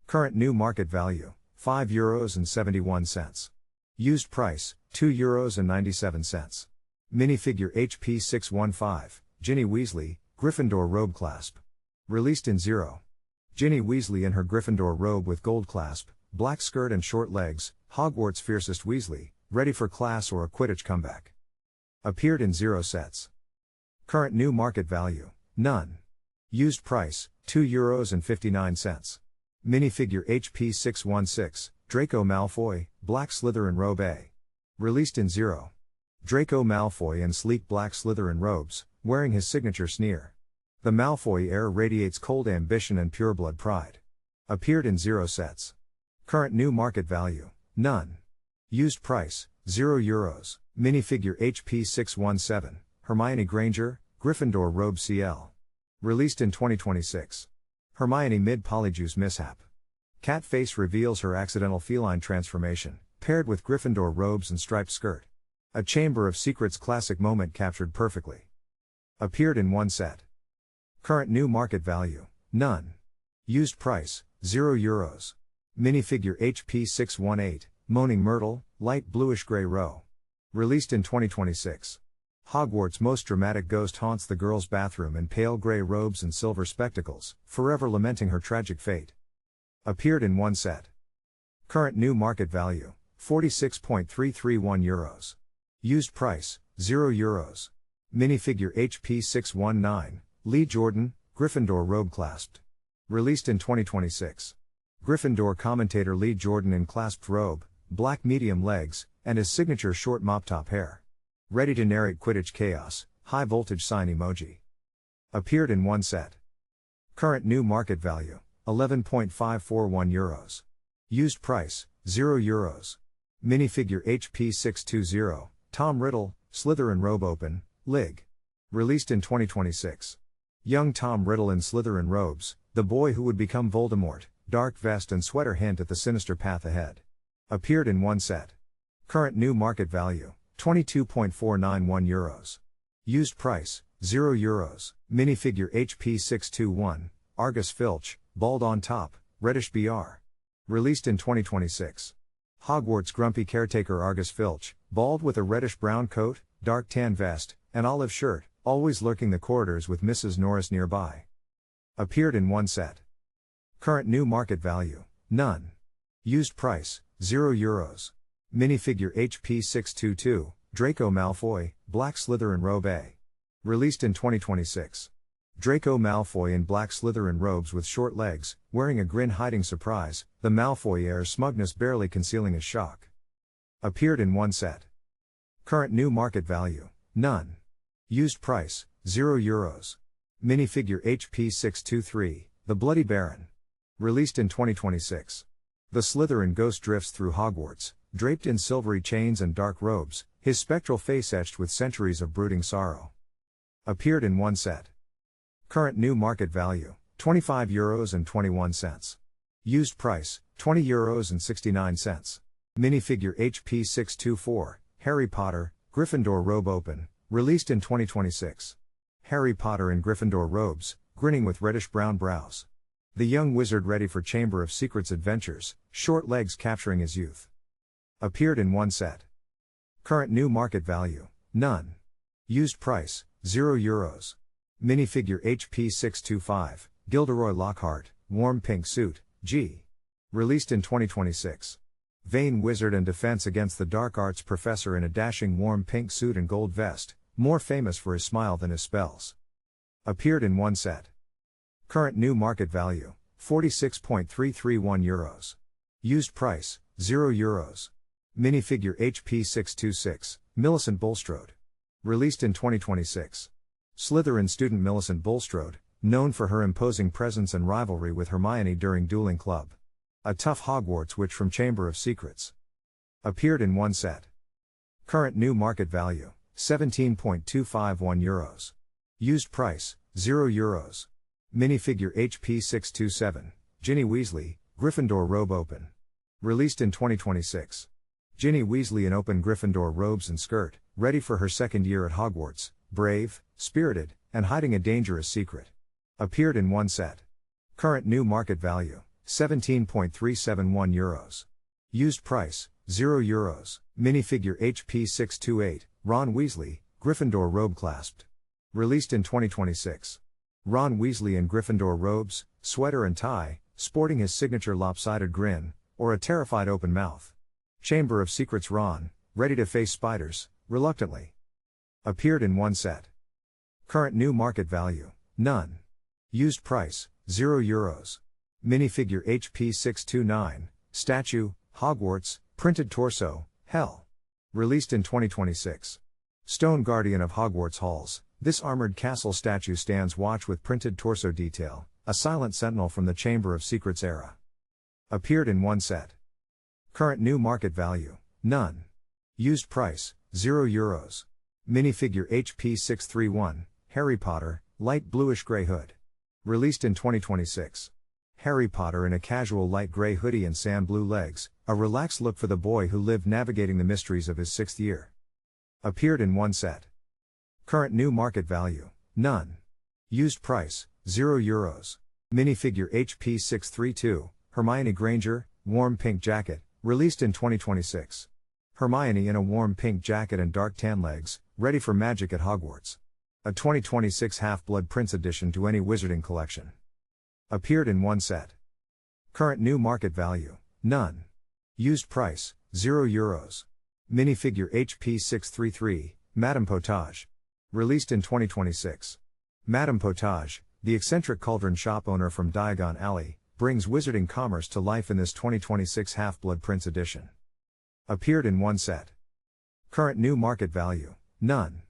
Current new market value, €5.71. Used price, €2.97. Minifigure HP 615, Ginny Weasley, Gryffindor robe clasp. Released in 0. Ginny Weasley in her Gryffindor robe with gold clasp, black skirt and short legs, Hogwarts' fiercest Weasley, ready for class or a Quidditch comeback. Appeared in 0 sets. Current new market value, none. Used price, €2.59. Minifigure HP 616, Draco Malfoy, black Slytherin robe A. Released in 0. Draco Malfoy in sleek black Slytherin robes, wearing his signature sneer. The Malfoy air radiates cold ambition and pureblood pride. Appeared in 0 sets. Current new market value, none. Used price, €0. Minifigure HP 617, Hermione Granger, Gryffindor robe CL. Released in 2026. Hermione mid Polyjuice mishap. Cat face reveals her accidental feline transformation, paired with Gryffindor robes and striped skirt. A Chamber of Secrets classic moment captured perfectly. Appeared in one set. Current new market value, none. Used price, €0. Minifigure HP 618, Moaning Myrtle, light bluish-gray row. Released in 2026. Hogwarts' most dramatic ghost haunts the girls' bathroom in pale gray robes and silver spectacles, forever lamenting her tragic fate. Appeared in one set. Current new market value, €46.331. Used price, €0. Minifigure HP 619, Lee Jordan, Gryffindor robe clasped. Released in 2026. Gryffindor commentator Lee Jordan in clasped robe, black medium legs, and his signature short mop-top hair. Ready to narrate Quidditch chaos, high voltage sign emoji. Appeared in one set. Current new market value, €11.541. Used price, €0. Minifigure HP 620, Tom Riddle, Slytherin robe open, Lig. Released in 2026. Young Tom Riddle in Slytherin robes, the boy who would become Voldemort, dark vest and sweater hint at the sinister path ahead. Appeared in one set. Current new market value, €22.491. Used price, €0. Minifigure HP 621, Argus Filch, bald on top, reddish BR. Released in 2026. Hogwarts grumpy caretaker Argus Filch, bald with a reddish-brown coat, dark tan vest, and olive shirt, always lurking the corridors with Mrs. Norris nearby. Appeared in one set. Current new market value, none. Used price, €0. Minifigure HP 622, Draco Malfoy, black Slytherin robe A. Released in 2026. Draco Malfoy in black Slytherin robes with short legs, wearing a grin hiding surprise, the Malfoy heir's smugness barely concealing his shock. Appeared in one set. Current new market value, none. Used price, €0. Minifigure HP 623, the Bloody Baron. Released in 2026. The Slytherin ghost drifts through Hogwarts, draped in silvery chains and dark robes, his spectral face etched with centuries of brooding sorrow. Appeared in one set. Current new market value, €25.21. Used price, €20.69. Minifigure HP 624, Harry Potter, Gryffindor robe open, released in 2026. Harry Potter in Gryffindor robes, grinning with reddish-brown brows. The young wizard ready for Chamber of Secrets adventures, short legs capturing his youth. Appeared in one set. Current new market value, none. Used price, €0. Minifigure HP 625, Gilderoy Lockhart, warm pink suit, G. Released in 2026. Vain wizard and defense against the dark arts professor in a dashing warm pink suit and gold vest, more famous for his smile than his spells. Appeared in one set. Current new market value, €46.331. Used price, €0. Minifigure HP 626, Millicent Bulstrode. Released in 2026. Slytherin student Millicent Bulstrode, known for her imposing presence and rivalry with Hermione during dueling club. A tough Hogwarts witch from Chamber of Secrets. Appeared in one set. Current new market value, €17.251. Used price, €0. Minifigure HP 627, Ginny Weasley, Gryffindor robe open. Released in 2026. Ginny Weasley in open Gryffindor robes and skirt, ready for her second year at Hogwarts, brave, spirited, and hiding a dangerous secret. Appeared in one set. Current new market value, €17.371. Used price, €0. Minifigure HP 628, Ron Weasley, Gryffindor robe clasped. Released in 2026. Ron Weasley in Gryffindor robes, sweater and tie, sporting his signature lopsided grin, or a terrified open mouth. Chamber of Secrets Ron, ready to face spiders, reluctantly. Appeared in one set. Current new market value, none. Used price, €0. Minifigure HP 629, statue, Hogwarts, printed torso, hell. Released in 2026. Stone guardian of Hogwarts halls, this armored castle statue stands watch with printed torso detail, a silent sentinel from the Chamber of Secrets era. Appeared in one set. Current new market value, none. Used price, €0. Minifigure HP 631, Harry Potter, light bluish gray hood. Released in 2026. Harry Potter in a casual light gray hoodie and sand blue legs, a relaxed look for the boy who lived navigating the mysteries of his 6th year. Appeared in one set. Current new market value, none. Used price, €0. Minifigure HP 632, Hermione Granger, warm pink jacket, released in 2026. Hermione in a warm pink jacket and dark tan legs, ready for magic at Hogwarts. A 2026 Half-Blood Prince edition to any wizarding collection. Appeared in one set. Current new market value, none. Used price, €0. Minifigure HP 633, Madame Potage. Released in 2026. Madame Potage, the eccentric cauldron shop owner from Diagon Alley, brings wizarding commerce to life in this 2026 Half-Blood Prince edition. Appeared in one set. Current new market value, none.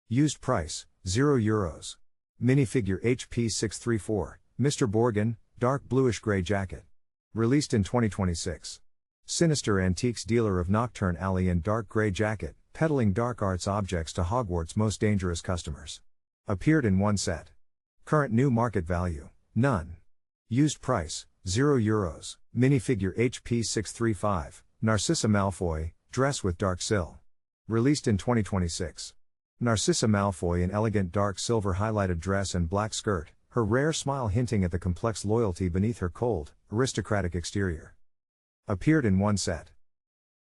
Used price, €0. Minifigure HP 634, Mr. Borgin, dark bluish gray jacket. Released in 2026. Sinister antiques dealer of Nocturne Alley in dark gray jacket, peddling dark arts objects to Hogwarts' most dangerous customers. Appeared in one set. Current new market value, none. Used price, €0. Minifigure HP 635, Narcissa Malfoy, dress with dark sill. Released in 2026. Narcissa Malfoy in elegant dark silver highlighted dress and black skirt, her rare smile hinting at the complex loyalty beneath her cold, aristocratic exterior. Appeared in one set.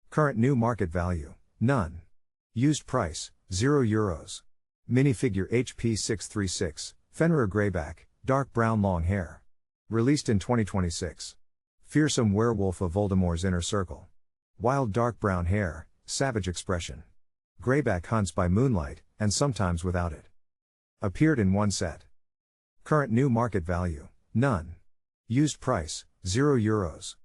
Current new market value, none. Used price, €0. Minifigure HP 636, Fenrir Greyback, dark brown long hair. Released in 2026. Fearsome werewolf of Voldemort's inner circle. Wild dark brown hair, savage expression. Greyback hunts by moonlight, and sometimes without it. Appeared in one set. Current new market value, none. Used price, €0.